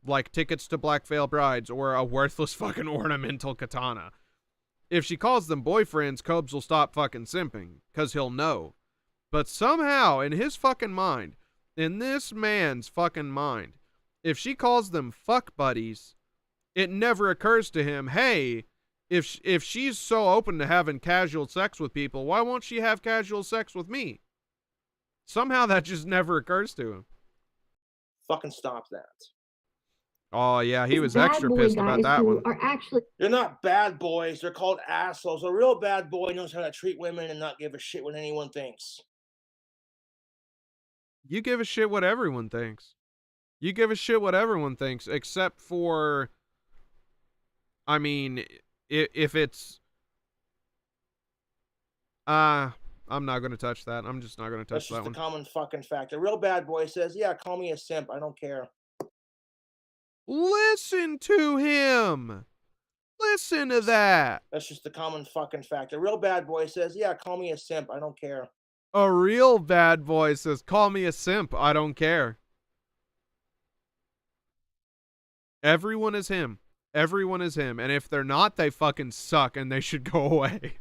Like tickets to Black Veil Brides or a worthless fucking ornamental katana. If she calls them boyfriends, Cobes will stop fucking simping, because he'll know. But somehow, in his fucking mind, in this man's fucking mind, if she calls them fuck buddies, it never occurs to him, hey, if she's so open to having casual sex with people, why won't she have casual sex with me? Somehow that just never occurs to him. Fucking stop that. Oh, yeah, he was extra pissed about that one. They're not bad boys. They're called assholes. A real bad boy knows how to treat women and not give a shit what anyone thinks. You give a shit what everyone thinks. You give a shit what everyone thinks, except for, I mean, if it's, I'm not going to touch that. I'm just not going to touch that one. That's just a common fucking fact. A real bad boy says, yeah, call me a simp. I don't care. Listen to him. Listen to that. That's just a common fucking fact. A real bad boy says, yeah, call me a simp. I don't care. A real bad boy says, call me a simp. I don't care. Everyone is him. Everyone is him. And if they're not, they fucking suck and they should go away.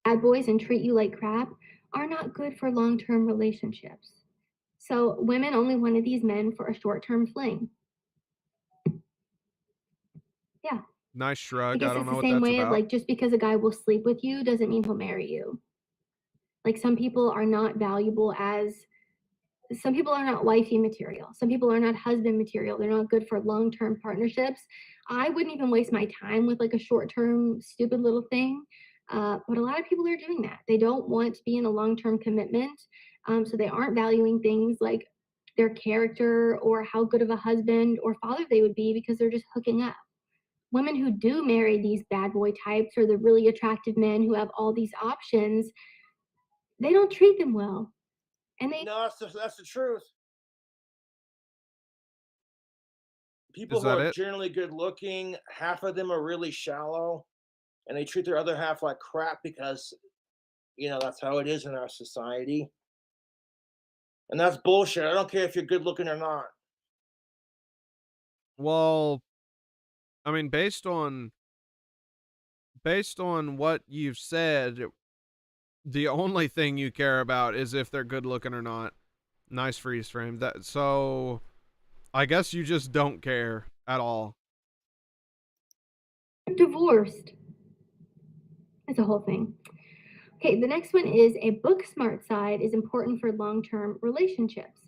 Bad boys and treat you like crap are not good for long-term relationships. So women only wanted these men for a short-term fling. Yeah. Nice shrug. I don't know what that's about. It's the same way of like, just because a guy will sleep with you doesn't mean he'll marry you. Like some people are not valuable as, some people are not wifey material. Some people are not husband material. They're not good for long-term partnerships. I wouldn't even waste my time with like a short-term stupid little thing. But a lot of people are doing that. They don't want to be in a long-term commitment. So they aren't valuing things like their character or how good of a husband or father they would be because they're just hooking up. Women who do marry these bad boy types or the really attractive men who have all these options, they don't treat them well. And they No, that's the truth. People who are generally good looking, half of them are really shallow, and they treat their other half like crap because, you know, that's how it is in our society. And that's bullshit. I don't care if you're good looking or not. Well, I mean, based on what you've said, the only thing you care about is if they're good looking or not. Nice freeze frame. So I guess you just don't care at all. divorced. It's a whole thing. Okay, the next one is a book smart side is important for long-term relationships.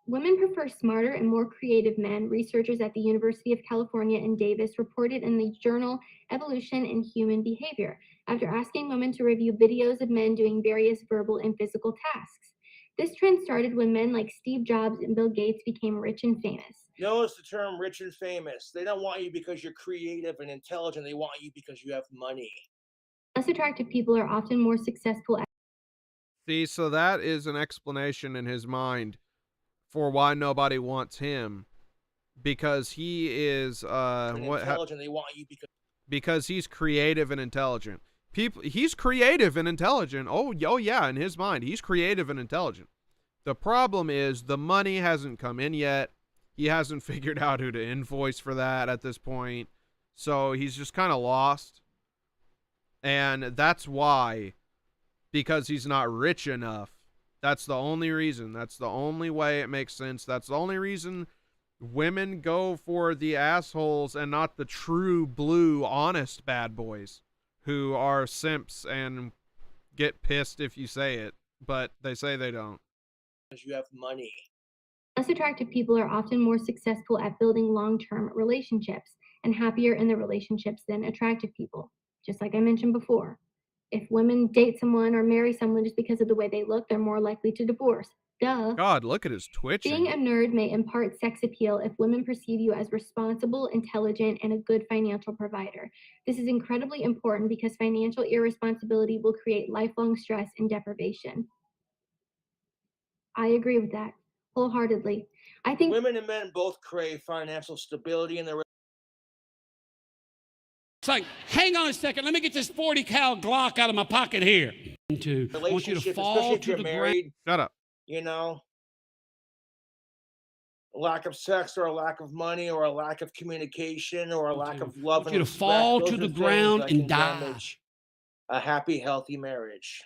Women prefer smarter and more creative men. Researchers at the University of California in Davis reported in the journal Evolution in Human Behavior after asking women to review videos of men doing various verbal and physical tasks. This trend started when men like Steve Jobs and Bill Gates became rich and famous. Notice the term rich and famous. They don't want you because you're creative and intelligent. They want you because you have money. Less attractive people are often more successful. See, so that is an explanation in his mind for why nobody wants him, because he is intelligent. They want you because he's creative and intelligent. He's creative and intelligent. Oh yeah, in his mind, he's creative and intelligent. The problem is the money hasn't come in yet. He hasn't figured out who to invoice for that at this point. So he's just kind of lost. And that's why, because he's not rich enough. That's the only reason. That's the only way it makes sense. That's the only reason women go for the assholes and not the true blue, honest bad boys who are simps and get pissed if you say it, but they say they don't. Because you have money. Less attractive people are often more successful at building long-term relationships and happier in their relationships than attractive people, just like I mentioned before. If women date someone or marry someone just because of the way they look, they're more likely to divorce. Duh. God, look at his twitching. Being a nerd may impart sex appeal if women perceive you as responsible, intelligent, and a good financial provider. This is incredibly important because financial irresponsibility will create lifelong stress and deprivation. I agree with that wholeheartedly. I think women and men both crave financial stability in their. It's like, hang on a second, let me get this 40 cal Glock out of my pocket here. I want you to fall to the ground. Shut up. You know, a lack of sex or a lack of money or a lack of communication or a lack of love and respect. I want you to fall to the ground and die. A happy, healthy marriage.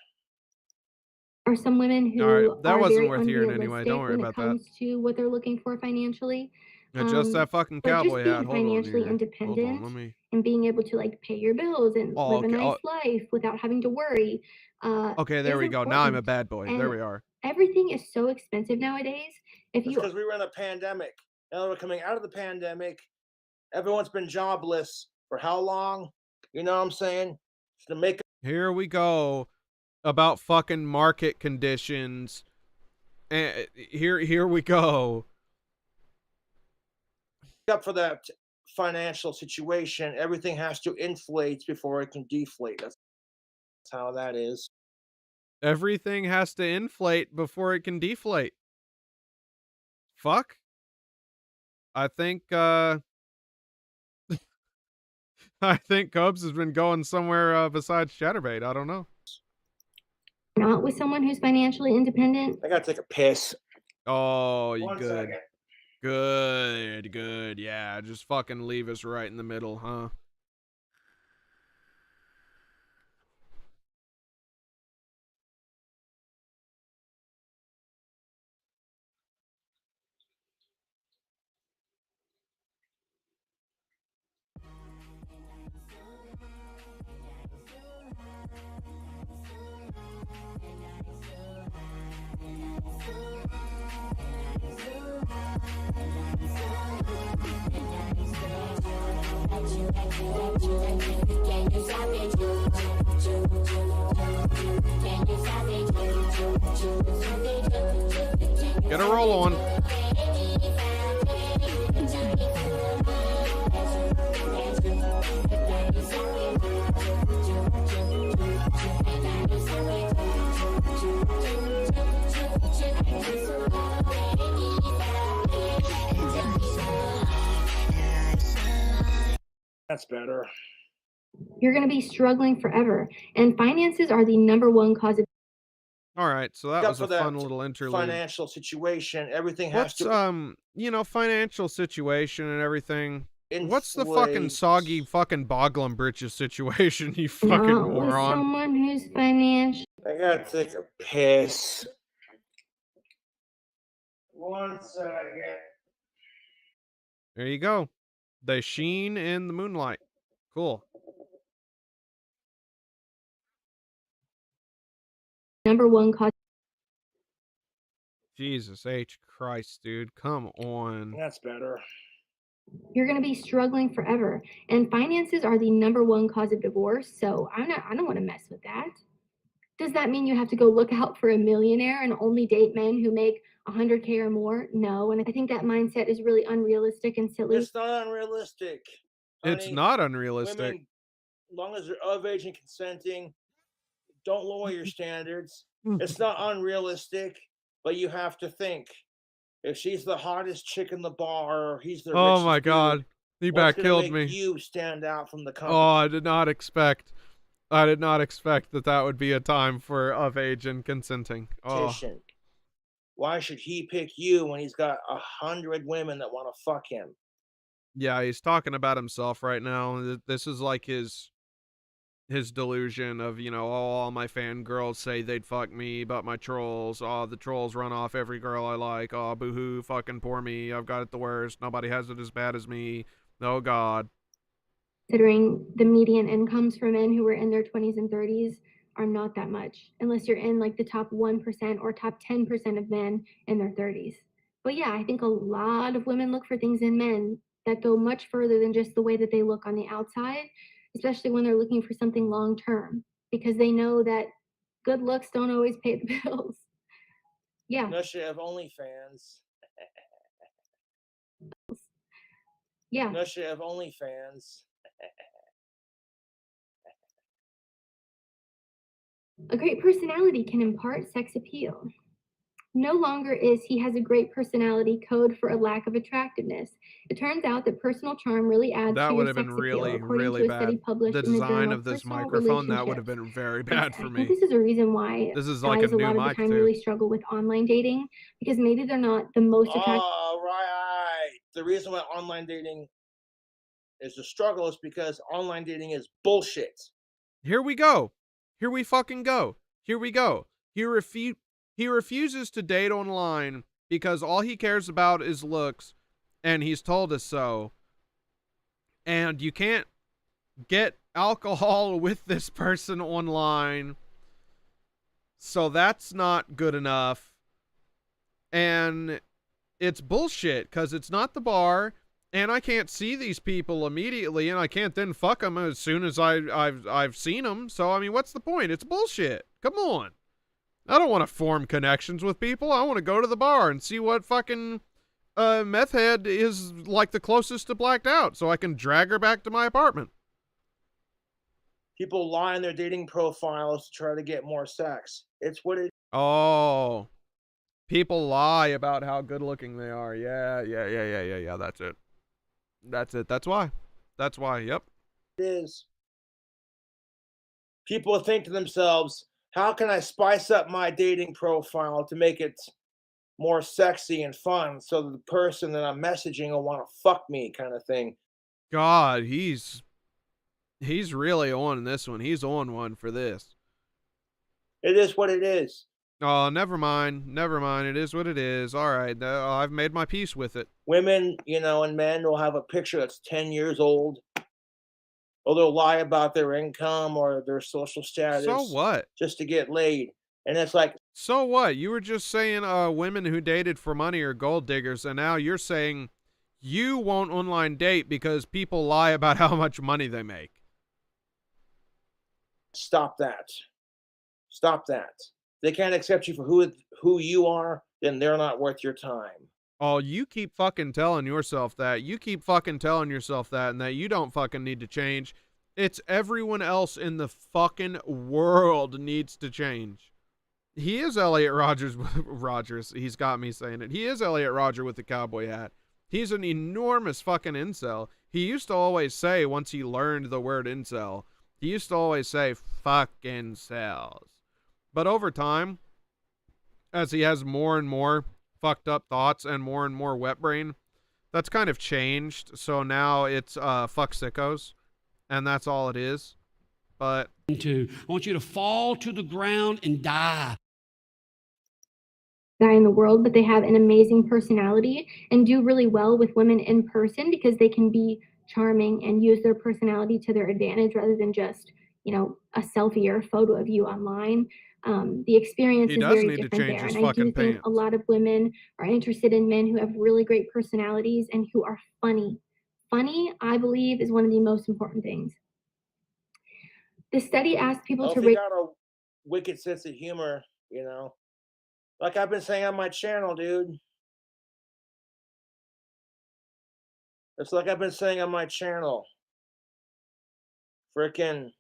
Are some women who that are wasn't very worth hearing anyway. Don't worry about that. When it comes to what they're looking for financially. Just that fucking cowboy hat. Hold on, financially independent and being able to like pay your bills and live a nice life without having to worry. Okay, there we go. Now I'm a bad boy. There we are. Everything is so expensive nowadays. Because we were in a pandemic. Now we're coming out of the pandemic. Everyone's been jobless for how long? You know what I'm saying? To make here we go about fucking market conditions. And here we go. Up for that financial situation, everything has to inflate before it can deflate. That's how that is. Everything has to inflate before it can deflate. Fuck. I think I think Cubs has been going somewhere besides Chatterbait. I don't know. Not with someone who's financially independent. I gotta take a piss. Oh, you One good. second. Good. Yeah, just fucking leave us right in the middle, huh? Get a roll on. That's better. You're going to be struggling forever, and finances are the #1 cause of. All right, so that was a fun little interlude. Financial situation, everything has What's to. you know, financial situation and everything. What's the fucking soggy fucking Boglum britches situation, you fucking moron? Someone who's financial. I gotta take a piss. 1 second. There you go. They sheen in the moonlight. Cool. #1 cause. Jesus H. Christ, dude. Come on. That's better. You're going to be struggling forever, and finances are the #1 cause of divorce. So I don't want to mess with that. Does that mean you have to go look out for a millionaire and only date men who make 100K or more? No, and I think that mindset is really unrealistic and silly. It's not unrealistic. It's not unrealistic. Women, as long as they're of age and consenting, don't lower your standards. It's not unrealistic, but you have to think. If she's the hottest chick in the bar, or he's the oh richest my god, dude, he back killed make me. You stand out from the company. Oh, I did not expect that would be a time for of age and consenting. Oh. Why should he pick you when he's got 100 women that want to fuck him? Yeah, he's talking about himself right now. This is like his delusion of, you know, oh, all my fangirls say they'd fuck me, but my trolls, oh, the trolls run off every girl I like. Oh, boo-hoo, fucking poor me. I've got it the worst. Nobody has it as bad as me. Oh, God. Considering the median incomes for men who are in their 20s and 30s are not that much, unless you're in like the top 1% or top 10% of men in their 30s. But yeah, I think a lot of women look for things in men that go much further than just the way that they look on the outside, especially when they're looking for something long term, because they know that good looks don't always pay the bills. Yeah. Unless you have OnlyFans. Yeah. Unless you have OnlyFans. A great personality can impart sex appeal. No longer is he has a great personality code for a lack of attractiveness. It turns out that personal charm really adds that to would your have sex been appeal, really, according really to a bad. study published The in the design journal of this Personal microphone, that would have been very bad Yes, for I me. think this is a reason why this is like guys a a new lot of the mic time too. really struggle with online dating, because maybe they're not the most attractive. Oh, right. The reason why online dating is a struggle is because online dating is bullshit. Here we go. Here we fucking go. Here we go. He refuses to date online because all he cares about is looks, and he's told us so. And you can't get alcohol with this person online, so that's not good enough. And it's bullshit, because it's not the bar, and I can't see these people immediately, and I can't then fuck them as soon as I've seen them. So, I mean, what's the point? It's bullshit. Come on. I don't want to form connections with people. I want to go to the bar and see what fucking meth head is like the closest to blacked out, so I can drag her back to my apartment. People lie in their dating profiles to try to get more sex. It's what it. Oh, people lie about how good looking they are. Yeah. That's it. That's why. Yep. It is. People think to themselves, how can I spice up my dating profile to make it more sexy and fun so the person that I'm messaging will want to fuck me, kind of thing. God, he's really on this one. He's on one for this. It is what it is. Oh, never mind. It is what it is. All right, I've made my peace with it. Women, and men will have a picture that's 10 years old. Or they'll lie about their income or their social status. So what? Just to get laid. And it's like... So what? You were just saying women who dated for money are gold diggers, and now you're saying you won't online date because people lie about how much money they make. Stop that. They can't accept you for who you are, then they're not worth your time. Oh, you keep fucking telling yourself that. And that you don't fucking need to change. It's everyone else in the fucking world needs to change. He is Elliot Rogers. He's got me saying it. He is Elliot Rodger with the cowboy hat. He's an enormous fucking incel. He used to always say, once he learned the word incel, he used to always say, fucking cells. But over time, as he has more and more fucked up thoughts and more wet brain, that's kind of changed. So now it's fuck sickos, and that's all it is. But I want you to fall to the ground and die. Guy in the world, but they have an amazing personality and do really well with women in person because they can be charming and use their personality to their advantage rather than just, you know, a selfie or a photo of you online. The experience is very different there, and I do think a lot of women are interested in men who have really great personalities and who are funny. Funny, I believe, is one of the most important things. The study asked people to rate. Got a wicked sense of humor, you know. Like I've been saying on my channel, dude. It's like I've been saying on my channel. Frickin',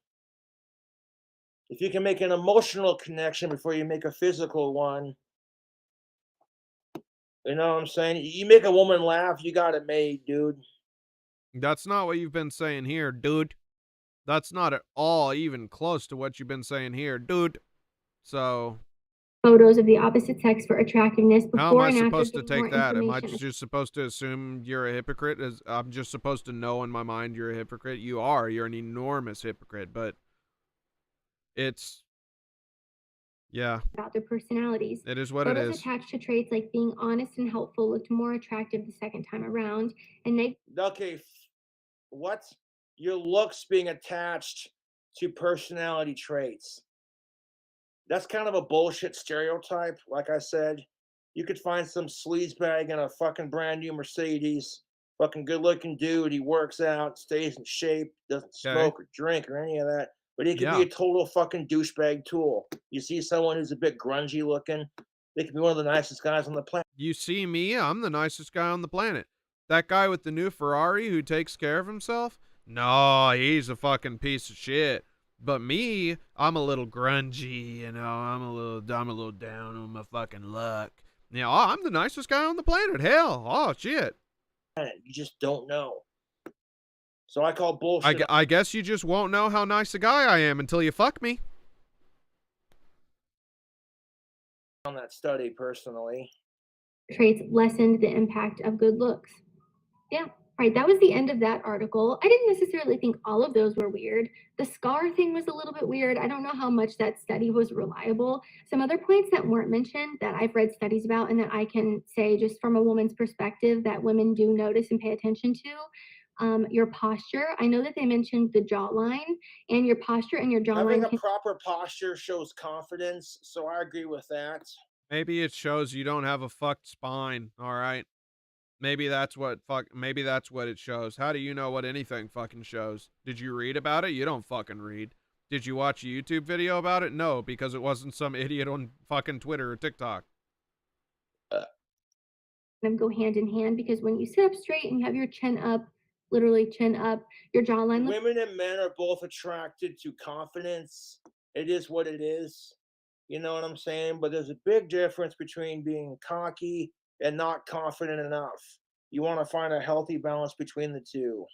if you can make an emotional connection before you make a physical one, you know what I'm saying? You make a woman laugh, you got it made, dude. That's not what you've been saying here, dude. That's not at all even close to what you've been saying here, dude. So photos of the opposite sex for attractiveness before how am I and supposed after to take that? Am I just supposed to assume you're a hypocrite? I'm just supposed to know in my mind you're a hypocrite? You are. You're an enormous hypocrite, but it's, yeah. About their personalities. It is what photos it is. Attached to traits like being honest and helpful looked more attractive the second time around. And they okay, what? Your looks being attached to personality traits. That's kind of a bullshit stereotype. Like I said, you could find some sleazebag in a fucking brand new Mercedes, fucking good looking dude. He works out, stays in shape, doesn't smoke or drink or any of that. But he could be a total fucking douchebag tool. You see someone who's a bit grungy looking, they could be one of the nicest guys on the planet. You see me, I'm the nicest guy on the planet. That guy with the new Ferrari who takes care of himself? No, he's a fucking piece of shit. But me, I'm a little grungy, you know, I'm a little down on my fucking luck. You know, I'm the nicest guy on the planet. Hell, oh shit. You just don't know. So I call bullshit. I guess you just won't know how nice a guy I am until you fuck me. On that study personally. Traits lessened the impact of good looks. Yeah. Right, that was the end of that article. I didn't necessarily think all of those were weird. The scar thing was a little bit weird. I don't know how much that study was reliable. Some other points that weren't mentioned that I've read studies about and that I can say just from a woman's perspective that women do notice and pay attention to. Your posture. I know that they mentioned the jawline, and your posture and your jawline. Having a proper posture shows confidence, so I agree with that. Maybe it shows you don't have a fucked spine, all right? Maybe that's what it shows. How do you know what anything fucking shows? Did you read about it? You don't fucking read. Did you watch a YouTube video about it? No, because it wasn't some idiot on fucking Twitter or TikTok. Them go hand in hand because when you sit up straight and you have your chin up, literally chin up, your jawline. Women and men are both attracted to confidence. It is what it is. You know what I'm saying? But there's a big difference between being cocky and not confident enough. You want to find a healthy balance between the two.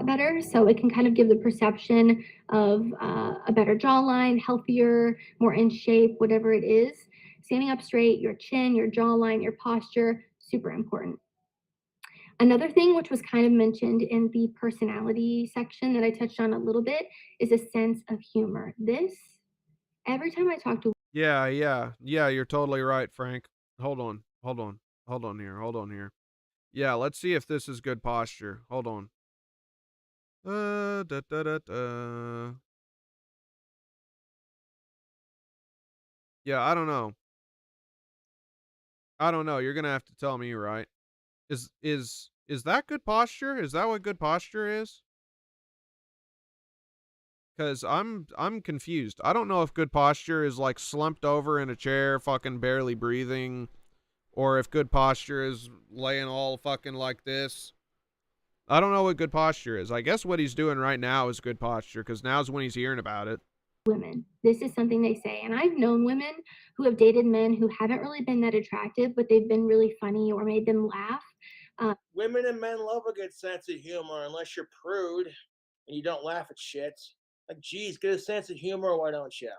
Better, so it can kind of give the perception of a better jawline, healthier, more in shape, whatever it is. Standing up straight, your chin, your jawline, your posture, super important. Another thing which was kind of mentioned in the personality section that I touched on a little bit is a sense of humor. This, every time I talk to... Yeah, you're totally right, Frank. Hold on here. Yeah, let's see if this is good posture. Hold on. Yeah, I don't know. You're gonna have to tell me, right? Is that good posture? Is that what good posture is? Because I'm confused. I don't know if good posture is like slumped over in a chair, fucking barely breathing, or if good posture is laying all fucking like this. I don't know what good posture is. I guess what he's doing right now is good posture, because now's when he's hearing about it. Women. This is something they say. And I've known women who have dated men who haven't really been that attractive, but they've been really funny or made them laugh. Women and men love a good sense of humor, unless you're prude and you don't laugh at shit. Like, geez, get a sense of humor, why don't you?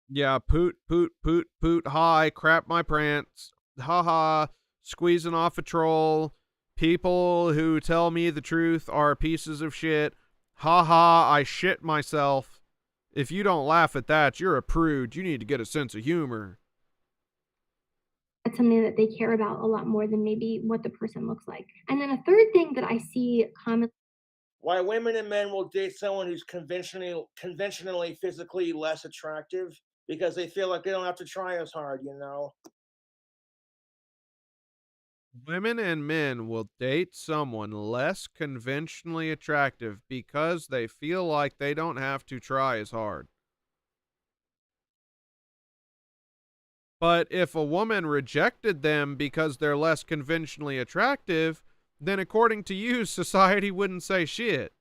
Yeah, poot, poot, poot, poot, hi, crap my prance, haha, squeezing off a troll. People who tell me the truth are pieces of shit. Haha, I shit myself. If you don't laugh at that, you're a prude. You need to get a sense of humor. That's something that they care about a lot more than maybe what the person looks like. And then a third thing that I see commonly. Why women and men will date someone who's conventionally physically less attractive, because they feel like they don't have to try as hard, you know? Women and men will date someone less conventionally attractive because they feel like they don't have to try as hard. But if a woman rejected them because they're less conventionally attractive, then according to you, society wouldn't say shit.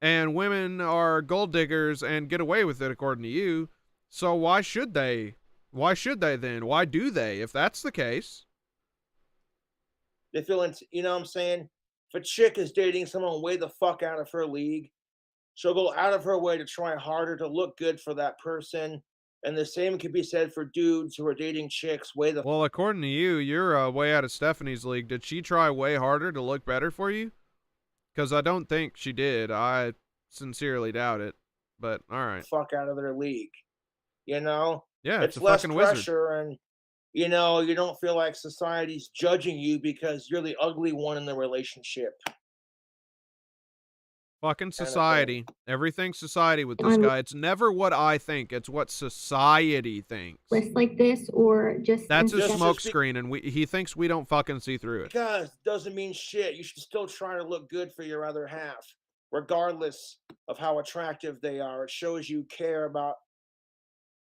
And women are gold diggers and get away with it according to you. So why should they? Why should they then? Why do they, if that's the case? They feel, you know what I'm saying? If a chick is dating someone way the fuck out of her league, she'll go out of her way to try harder to look good for that person. And the same can be said for dudes who are dating chicks way the... Well, according to you, you're way out of Stephanie's league. Did she try way harder to look better for you? Because I don't think she did. I sincerely doubt it. But, all right. Fuck out of their league. You know? Yeah, it's a less fucking pressure wizard. And, you know, you don't feel like society's judging you because you're the ugly one in the relationship. Fucking society. Everything's society with this guy. It's never what I think. It's what society thinks. Lists like this, or just... That's a smoke screen, and he thinks we don't fucking see through it. Because it doesn't mean shit. You should still try to look good for your other half, regardless of how attractive they are. It shows you care about,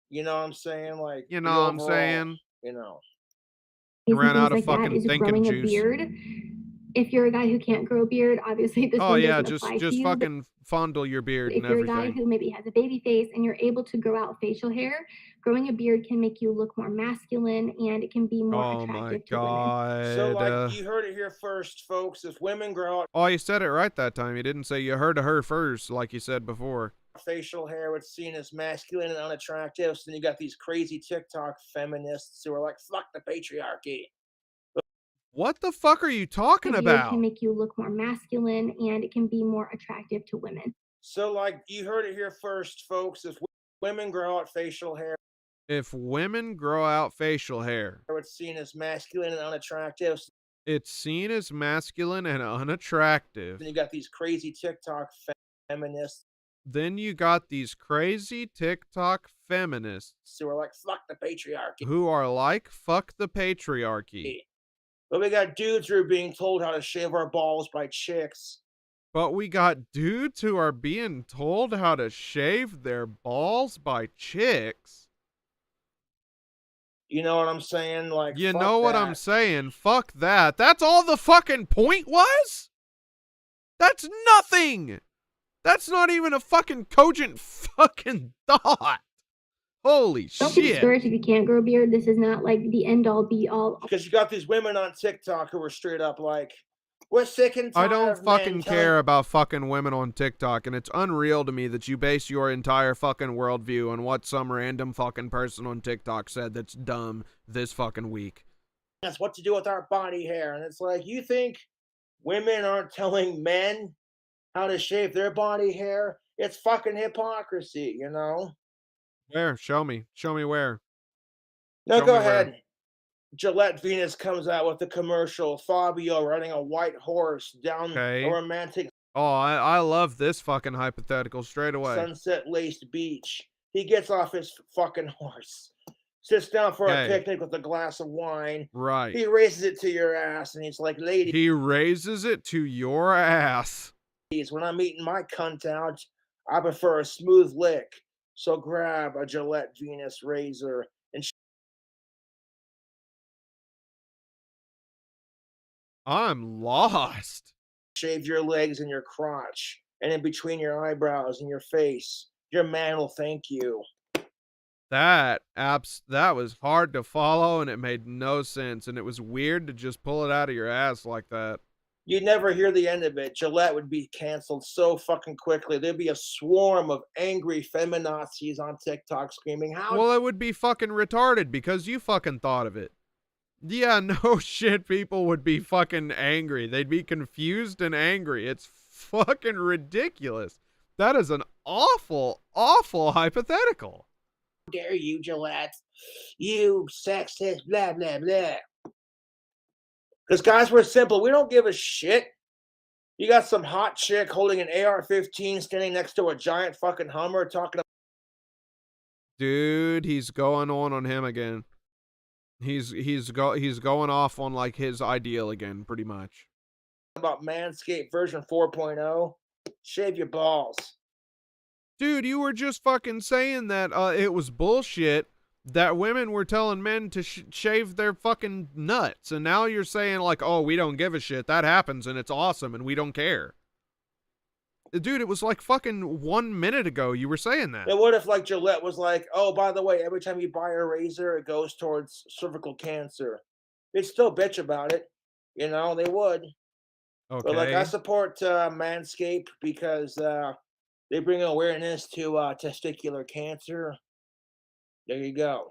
you know what I'm saying? Like, you know what I'm saying? You know. You ran out of fucking thinking juice. A beard. If you're a guy who can't grow a beard, obviously this one doesn't apply to you. Just fucking fondle your beard and everything. If you're a guy who maybe has a baby face and you're able to grow out facial hair, growing a beard can make you look more masculine, and it can be more attractive to women. So, like, you heard it here first, folks. If women grow out... Oh, you said it right that time. You didn't say you heard of her first, like you said before. Facial hair, it's seen as masculine and unattractive. So then you got these crazy TikTok feminists who are like, fuck the patriarchy. What the fuck are you talking about? It can make you look more masculine, and it can be more attractive to women. So, like, you heard it here first, folks. If women grow out facial hair... If women grow out facial hair... it's seen as masculine and unattractive. It's seen as masculine and unattractive. Then you got these crazy TikTok feminists. Then you got these crazy TikTok feminists. Who are like, fuck the patriarchy. Who are like, fuck the patriarchy. But we got dudes who are being told how to shave our balls by chicks. But we got dudes who are being told how to shave their balls by chicks. You know what I'm saying? Like, you know what I'm saying? Fuck that. That's all the fucking point was? That's nothing. That's not even a fucking cogent fucking thought. Holy shit. Don't be discouraged if you can't grow a beard. This is not like the end all be all. Because you got these women on TikTok who are straight up like, we're sick and tired. I don't fucking care about fucking women on TikTok, and it's unreal to me that you base your entire fucking worldview on what some random fucking person on TikTok said that's dumb this fucking week. That's what to do with our body hair. And it's like, you think women aren't telling men how to shave their body hair? It's fucking hypocrisy, you know? Where? Show me. Show me where. No, go ahead. Gillette Venus comes out with the commercial. Fabio riding a white horse down a romantic... Oh, I love this fucking hypothetical straight away. Sunset-laced beach. He gets off his fucking horse. Sits down for a picnic with a glass of wine. Right. He raises it to your ass, and he's like, lady... He raises it to your ass. When I'm eating my cunt out, I prefer a smooth lick. So grab a Gillette Venus razor and... I'm lost. Shave your legs and your crotch, and in between your eyebrows and your face. Your man will thank you. That was hard to follow, and it made no sense, and it was weird to just pull it out of your ass like that. You'd never hear the end of it. Gillette would be canceled so fucking quickly. There'd be a swarm of angry feminazis on TikTok screaming, "How?" Well, it would be fucking retarded because you fucking thought of it. Yeah, no shit, people would be fucking angry. They'd be confused and angry. It's fucking ridiculous. That is an awful, awful hypothetical. How dare you, Gillette? You sexist, blah, blah, blah. Because, guys, we're simple. We don't give a shit. You got some hot chick holding an AR-15 standing next to a giant fucking Hummer talking about... Dude, he's going on him again. He's going off on, like, his ideal again, pretty much. About Manscaped version 4.0. Shave your balls. Dude, you were just fucking saying that it was bullshit that women were telling men to shave their fucking nuts, and now you're saying, like, oh, we don't give a shit. That happens, and it's awesome, and we don't care. Dude, it was like fucking 1 minute ago you were saying that. And what if, like, Gillette was like, oh, by the way, every time you buy a razor, it goes towards cervical cancer. They'd still bitch about it. You know, they would. Okay. But, like, I support Manscaped because they bring awareness to testicular cancer. There you go.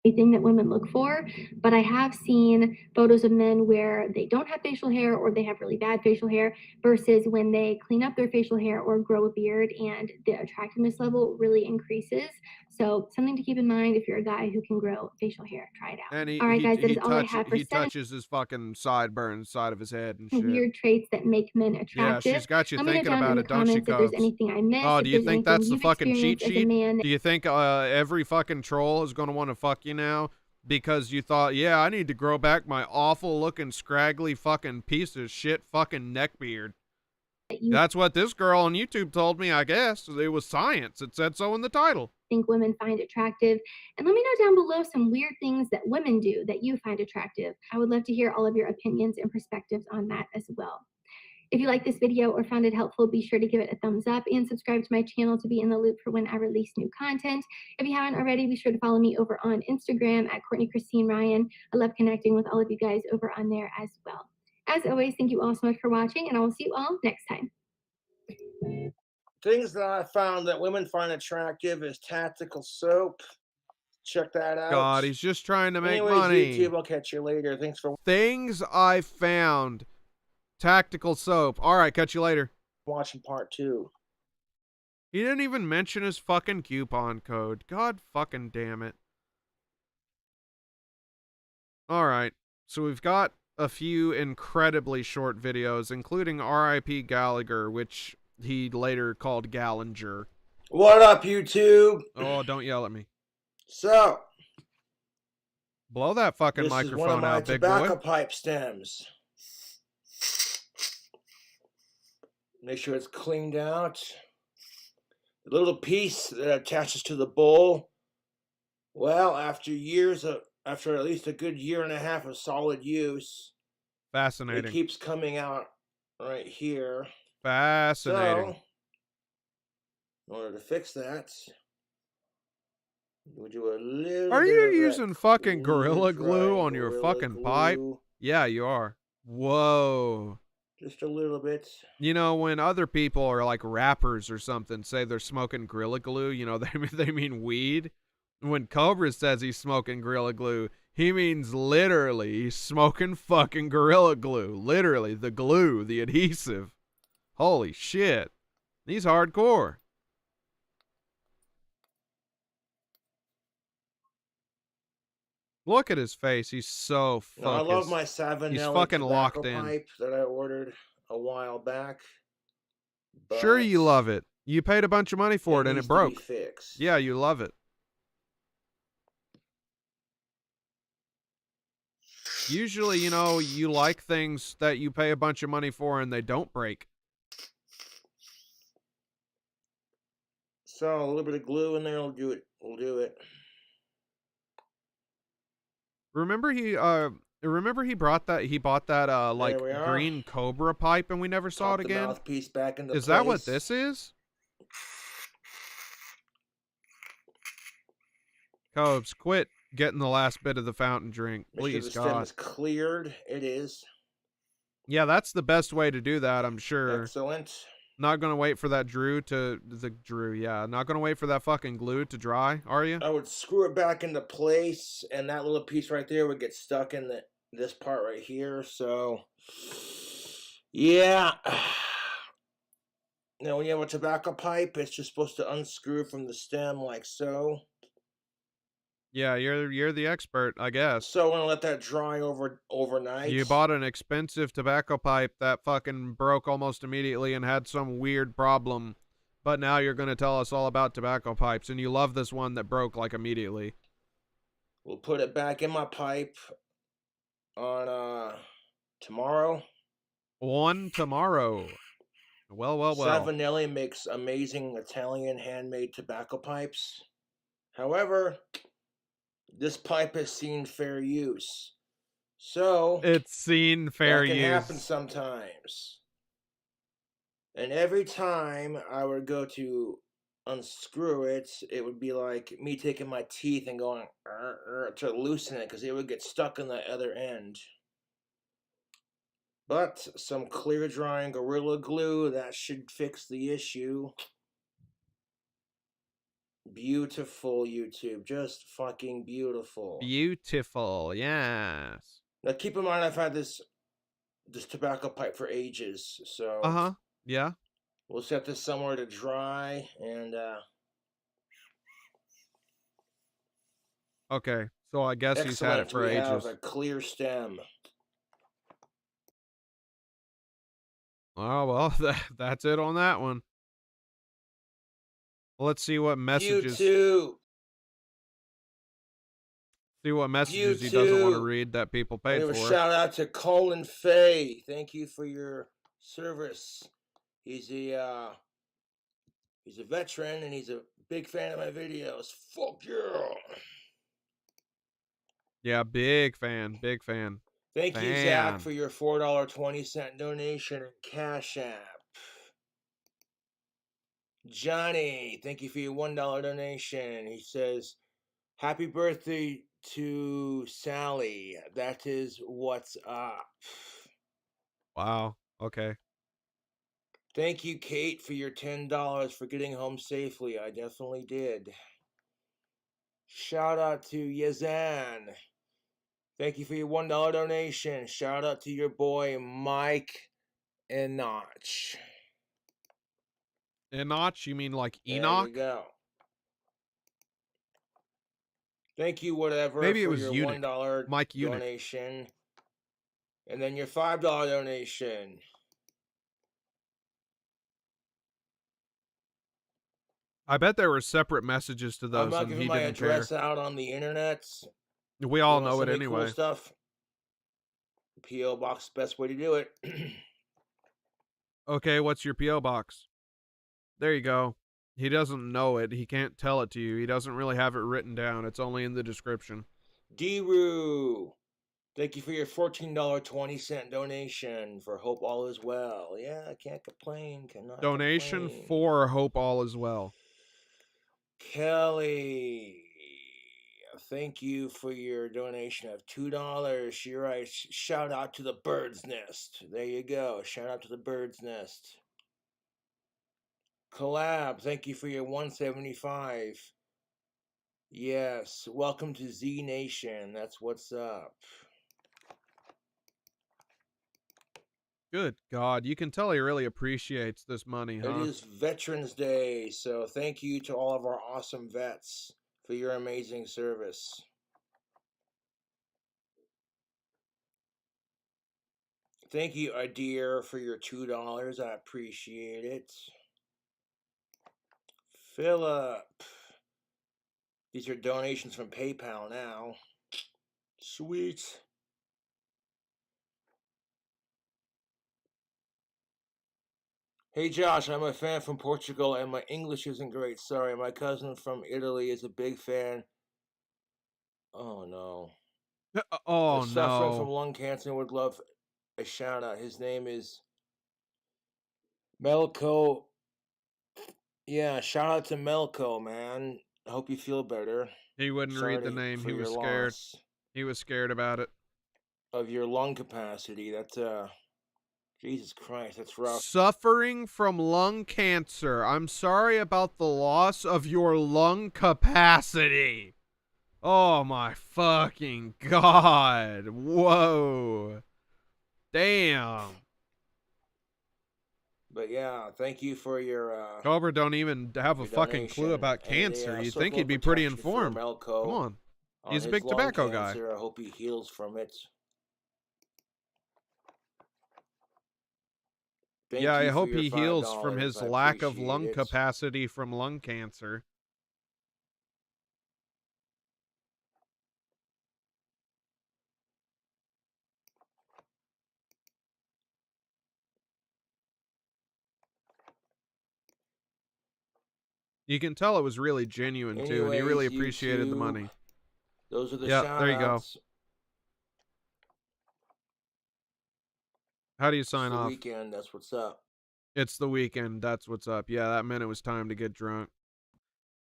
Thing that women look for, but I have seen photos of men where they don't have facial hair or they have really bad facial hair versus when they clean up their facial hair or grow a beard, and the attractiveness level really increases. So something to keep in mind if you're a guy who can grow facial hair, try it out. And all right, guys, that is all I have for he touches his fucking sideburns, side of his head and shit. Weird traits that make men attractive. Yeah, she's got you thinking about it, don't she, Cubs? If there's anything I missed. Oh, do you think that's the fucking cheat sheet? Do you think every fucking troll is going to want to fuck you now? Because you thought, yeah, I need to grow back my awful looking scraggly fucking piece of shit fucking neck beard. That's what this girl on YouTube told me, I guess. It was science. It said so in the title. Think women find attractive, and let me know down below some weird things that women do that you find attractive. I would love to hear all of your opinions and perspectives on that as well. If you like this video or found it helpful, be sure to give it a thumbs up and subscribe to my channel to be in the loop for when I release new content. If you haven't already, be sure to follow me over on Instagram at CourtneyChristineRyan. I love connecting with all of you guys over on there as well. As always, thank you all so much for watching, and I will see you all next time. Things that I found that women find attractive is tactical soap. Check that out. God, he's just trying to make Anyways, money. YouTube, I'll catch you later. Thanks for things I found. Tactical soap. All right, catch you later. Watching part 2. He didn't even mention his fucking coupon code. God fucking damn it. All right, so we've got a few incredibly short videos, including R.I.P. Gallagher, which he later called Gallinger. What up, YouTube? Oh, don't yell at me. So, blow that fucking microphone out, big boy. Tobacco pipe stems. Make sure it's cleaned out. The little piece that attaches to the bowl. Well, after at least a good year and a half of solid use, fascinating. It keeps coming out right here. Fascinating. So, in order to fix that, we do a little. Are you using fucking Gorilla Glue on your fucking pipe? Yeah, you are. Whoa. Just a little bit. You know, when other people are like rappers or something say they're smoking Gorilla Glue, you know, they mean weed. When Cobra says he's smoking Gorilla Glue, he means literally he's smoking fucking Gorilla Glue. Literally, the glue, the adhesive. Holy shit. He's hardcore. Look at his face. He's so focused. I love my Savinelli. He's fucking locked in. Pipe that I ordered a while back. Sure, you love it. You paid a bunch of money for it and it broke. Yeah, you love it. Usually, you know, you like things that you pay a bunch of money for and they don't break. So a little bit of glue in there will do it. We'll do it. Remember he bought that like green Cobra pipe and we never saw it again? Mouthpiece back into place. That what this is? Cobes, quit getting the last bit of the fountain drink, Make sure please, the stem God. is cleared. It is. Yeah, that's the best way to do that, I'm sure. Excellent. Not gonna wait for that not gonna wait for that fucking glue to dry, are you? I would screw it back into place, and that little piece right there would get stuck in this part right here. So, yeah. Now, when you have a tobacco pipe, it's just supposed to unscrew from the stem like so. Yeah, you're the expert, I guess. So I'm gonna let that dry overnight. You bought an expensive tobacco pipe that fucking broke almost immediately and had some weird problem, but now you're gonna tell us all about tobacco pipes, and you love this one that broke like immediately. We'll put it back in my pipe on tomorrow. On tomorrow. Well. Savinelli makes amazing Italian handmade tobacco pipes. However, this pipe has seen fair use. So it's seen fair use. That can happen sometimes. And every time I would go to unscrew it, it would be like me taking my teeth and going to loosen it because it would get stuck on the other end. But some clear drying Gorilla Glue, that should fix the issue. Beautiful, YouTube. Just fucking beautiful. Beautiful, yes. Now keep in mind I've had this tobacco pipe for ages, so yeah. We'll set this somewhere to dry, and okay, so I guess he's had it for ages. We have a clear stem. Oh well, that's it on that one. Let's see what messages. YouTube. See what messages he doesn't want to read that people paid for. Shout out to Colin Fay. Thank you for your service. He's a veteran and he's a big fan of my videos. Fuck yeah. Yeah, big fan. Thank you, Zach, for your $4.20 donation and Cash App. Johnny, thank you for your $1 donation. He says, happy birthday to Sally. That is what's up. Wow. Okay. Thank you, Kate, for your $10 for getting home safely. I definitely did. Shout out to Yazan. Thank you for your $1 donation. Shout out to your boy, Mike Enoch. Enoch? You mean like Enoch? There you go. Thank you, whatever, Maybe for it was your Eunuch. $1 Mike donation. And then your $5 donation. I bet there were separate messages to those. I'm not giving my address out on the internet. We all know it anyway. Cool stuff. P.O. Box, best way to do it. Okay, what's your P.O. Box? There you go. He doesn't know it. He can't tell it to you. He doesn't really have it written down. It's only in the description. D-Roo. Thank you for your $14.20 donation for Hope All Is Well. Yeah, I can't complain. Donation for Hope All Is Well. Kelly. Thank you for your donation of $2. You're right. Shout out to the Bird's Nest. There you go. Shout out to the Bird's Nest. Collab, thank you for your $1.75. Yes, welcome to Z Nation. That's what's up. Good God, you can tell he really appreciates this money, huh? It is Veterans Day, so thank you to all of our awesome vets for your amazing service. Thank you, Adir, for your $2. I appreciate it. Philip. These are donations from PayPal now. Sweet. Hey Josh, I'm a fan from Portugal and my English isn't great. Sorry, my cousin from Italy is a big fan. Oh no. Oh no. Suffering from lung cancer and would love a shout out. His name is Melko. Yeah, shout out to Melko, man. I hope you feel better. He wouldn't read the name. He was scared. He was scared about it. Of your lung capacity. That's Jesus Christ, that's rough. Suffering from lung cancer. I'm sorry about the loss of your lung capacity. Oh my fucking God. Whoa. Damn. But yeah, thank you for your Cobra don't even have a fucking clue about cancer. You'd think he'd be pretty informed. Come on. He's a big tobacco guy. I hope he heals from it. Yeah, I hope he heals from his lack of lung capacity from lung cancer. You can tell it was really genuine, too, and he really appreciated the money. Those are the shout-outs. There you go. How do you sign off? It's the weekend, that's what's up. It's the weekend, that's what's up. Yeah, that meant it was time to get drunk.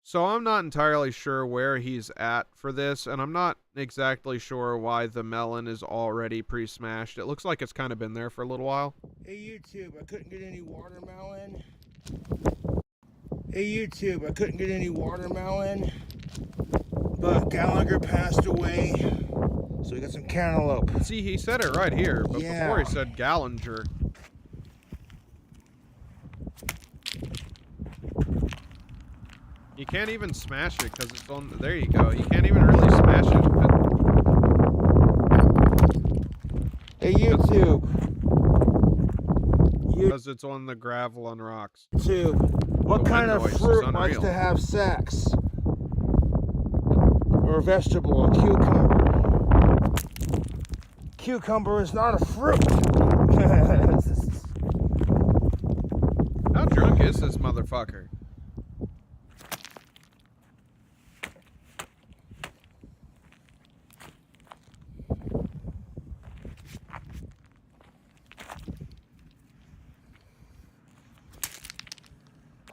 So I'm not entirely sure where he's at for this, and I'm not exactly sure why the melon is already pre-smashed. It looks like it's kind of been there for a little while. Hey YouTube, I couldn't get any watermelon. Hey YouTube, I couldn't get any watermelon, but Gallagher passed away, so we got some cantaloupe. See, he said it right here, but before he said Gallinger. You can't even smash it because it's on. There you go. You can't even really smash it. Hey YouTube. Because it's on the gravel and rocks. YouTube. What kind of fruit likes to have sex? Or a vegetable, a cucumber. Cucumber is not a fruit. How drunk is this motherfucker?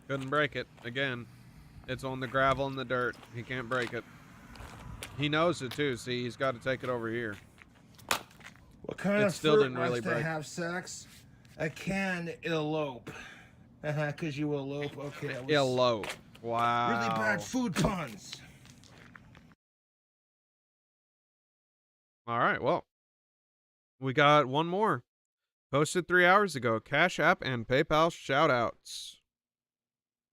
Couldn't break it. Again, it's on the gravel and the dirt. He can't break it. He knows it too. See, he's got to take it over here. What kind of fruit likes to have sex? A cantaloupe. Because you elope. Okay, that was elope. Wow. Really bad food puns. All right, well, we got one more. Posted 3 hours ago. Cash App and PayPal shoutouts.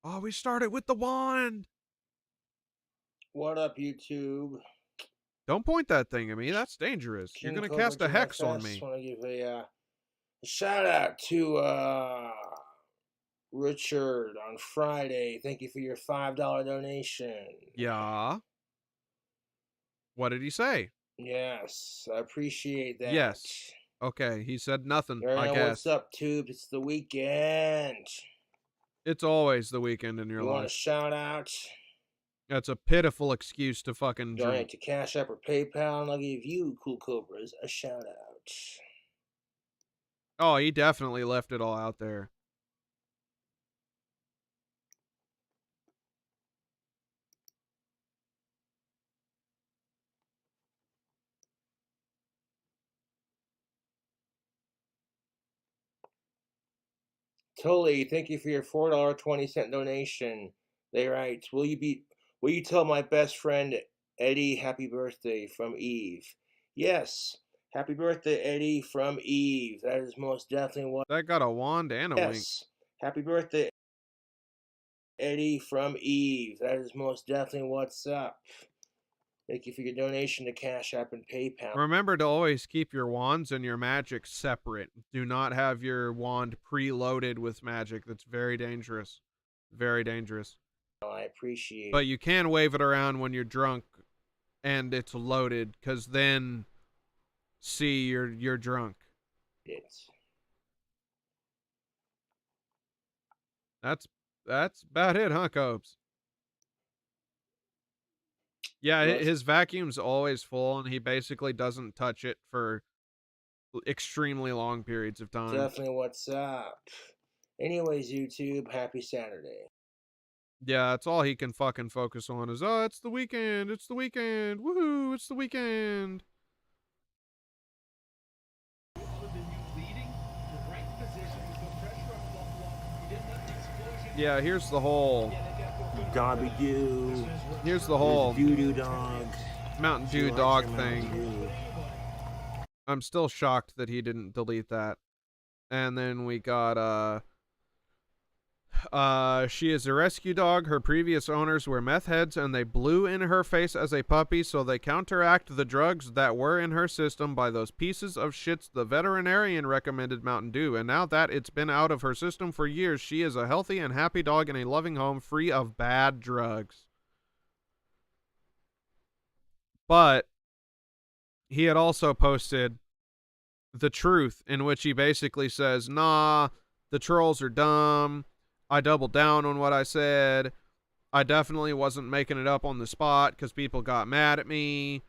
Oh, we started with the wand. What up, YouTube? Don't point that thing at me. That's dangerous. You're going to cast a hex on me. I want to give a shout out to Richard on Friday. Thank you for your $5 donation. Yeah. What did he say? Yes, I appreciate that. Yes. Okay, he said nothing, I guess. What's up, Tube? It's the weekend. It's always the weekend in your life. You want a shout out? That's a pitiful excuse to fucking drink. Donate to Cash App or PayPal, and I'll give you, Cool Cobras, a shout out. Oh, he definitely left it all out there. Totally, thank you for your $4.20 donation. They write, will you tell my best friend Eddie happy birthday from Eve? Yes. Happy birthday, Eddie, from Eve. That is most definitely what... That got a wand and a wink. Yes. Happy birthday, Eddie, from Eve. That is most definitely what's up. Thank you for your donation to Cash App and PayPal. Remember to always keep your wands and your magic separate. Do not have your wand preloaded with magic. That's very dangerous. Very dangerous. I appreciate it. But you can wave it around when you're drunk and it's loaded, because then see you're drunk. It's... That's about it, huh, Cobes? Yeah, his vacuum's always full, and he basically doesn't touch it for extremely long periods of time. Definitely what's up. Anyways, YouTube, happy Saturday. Yeah, it's all he can fucking focus on is, oh, it's the weekend, woohoo, it's the weekend. Yeah, here's the whole Gobby Doo. Here's the whole Doo-doo dog. Mountain Dew dog thing. I'm still shocked that he didn't delete that. And then we got she is a rescue dog. Her previous owners were meth heads and they blew in her face as a puppy, so they counteract the drugs that were in her system by those pieces of shits the veterinarian recommended Mountain Dew. And now that it's been out of her system for years, she is a healthy and happy dog in a loving home free of bad drugs. But he had also posted the truth, in which he basically says, nah, the trolls are dumb. I doubled down on what I said. I definitely wasn't making it up on the spot because people got mad at me.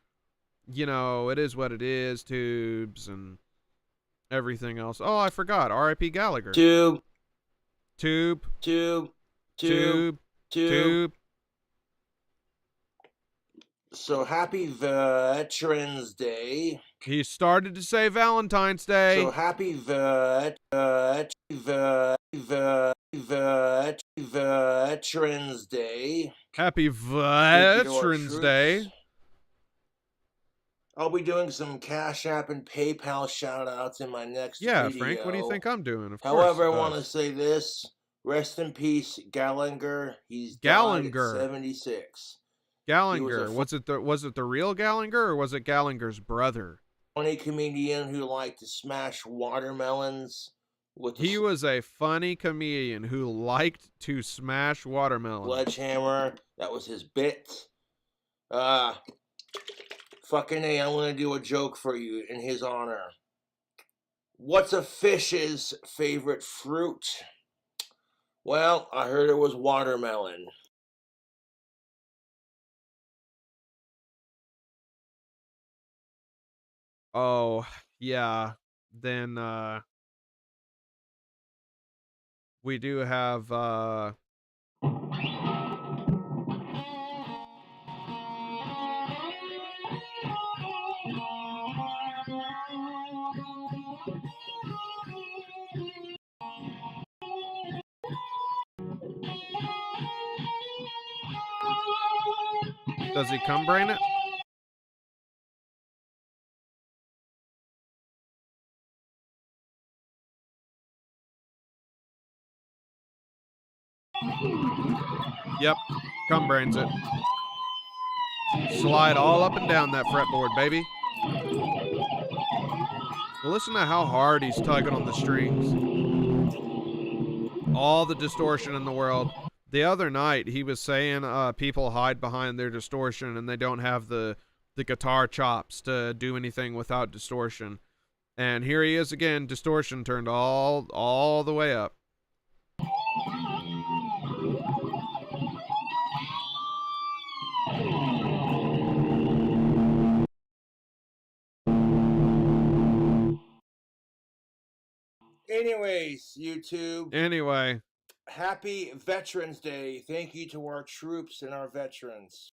You know, it is what it is, tubes, and everything else. Oh, I forgot. R.I.P. Gallagher. Tube. Tube. Tube. Tube. Tube. So happy Veterans Day. He started to say Valentine's Day. So happy Veterans Day. Happy Veterans Day. I'll be doing some Cash App and PayPal shout outs in my next video. video. Frank, what do you think I'm doing? However, I want to say this. Rest in peace, Gallagher. He's died at 76. Gallagher. Was it the real Gallagher or was it Gallagher's brother? Funny comedian who liked to smash watermelons with he was a funny comedian who liked to smash watermelons. Sledgehammer. That was his bit. Fucking A, I'm gonna do a joke for you in his honor. What's a fish's favorite fruit? Well, I heard it was watermelon. Oh, yeah. Then, we do have, does he come brain it? Yep, cum brains it. Slide all up and down that fretboard, baby. Listen to how hard he's tugging on the strings. All the distortion in the world. The other night, he was saying people hide behind their distortion and they don't have the guitar chops to do anything without distortion. And here he is again, distortion turned all the way up. Anyways, YouTube. Anyway. Happy Veterans Day. Thank you to our troops and our veterans.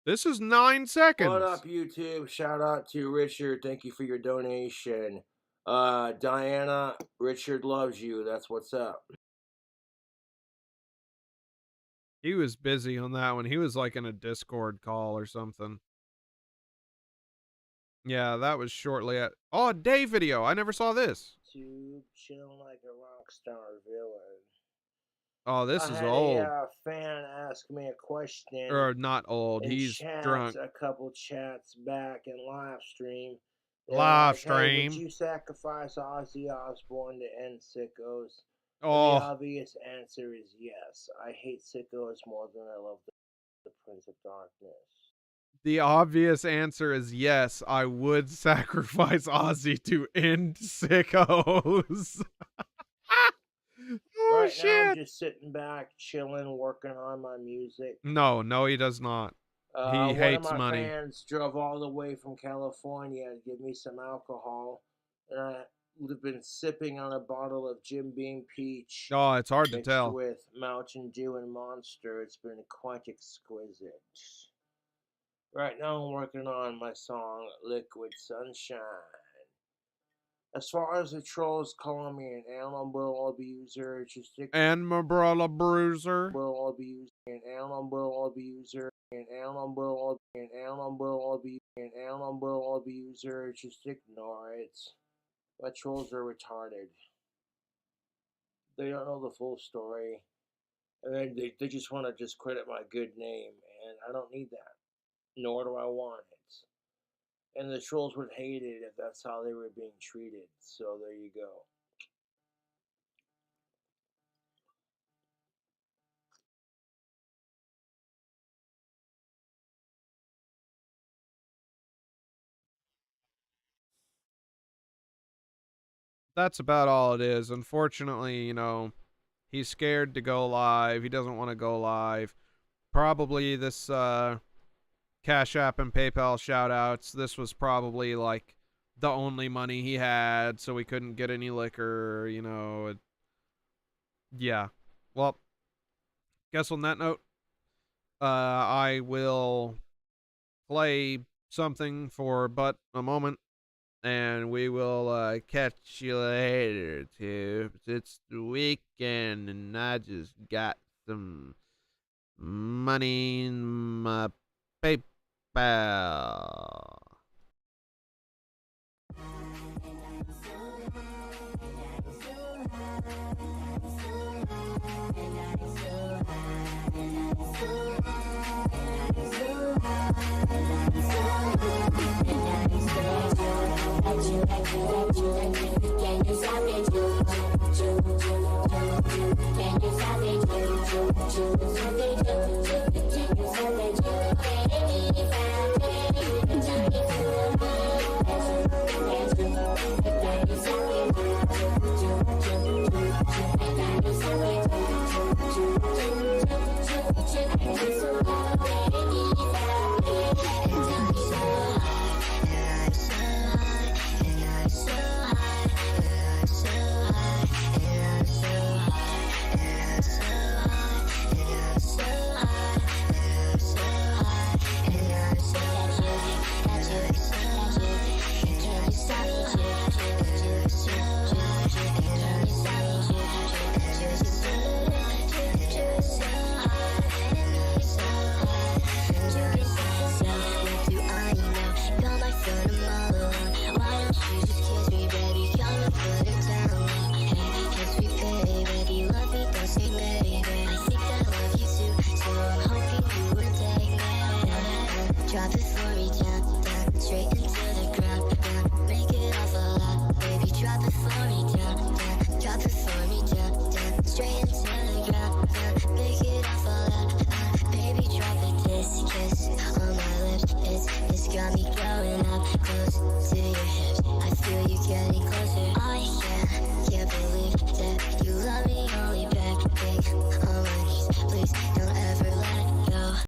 This is 9 seconds. What up, YouTube? Shout out to Richard. Thank you for your donation. Diana, Richard loves you. That's what's up. He was busy on that one. He was like in a Discord call or something. Yeah, that was shortly at... Oh, a day video. I never saw this. To chill like a rock star villain. Oh, this is old. I had a fan ask me a question. Or not old. He's drunk. A couple chats back in live stream. Live stream. Hey, would you sacrifice Ozzy Osbourne to end sickos? Oh. The obvious answer is yes. I hate sickos more than I love the Prince of Darkness. The obvious answer is yes, I would sacrifice Ozzy to end sickos. Oh, right shit. Now I'm just sitting back, chilling, working on my music. No, he does not. He hates one of my money. fans drove all the way from California to give me some alcohol. And been sipping on a bottle of Jim Beam Peach. Oh, it's hard to mixed tell. with Mountain Dew and Monster. It's been quite exquisite. Right now I'm working on my song, Liquid Sunshine. As far as the trolls calling me an animal abuser, just and my brother bruiser. Animal abuser, an animal abuser, an animal abuser, just ignore it. My trolls are retarded. They don't know the full story. And they just want to discredit my good name, and I don't need that. Nor do I want it. And the trolls would hate it if that's how they were being treated. So there you go. That's about all it is. Unfortunately, you know, he's scared to go live. He doesn't want to go live. Probably this Cash App and PayPal shoutouts, this was probably like the only money he had, so he couldn't get any liquor, you know. Yeah. Well, guess on that note, I will play something for but a moment, and we will catch you later, tubes. It's the weekend, and I just got some money in my PayPal. Can't believe that you love me, only back, on my knees, please don't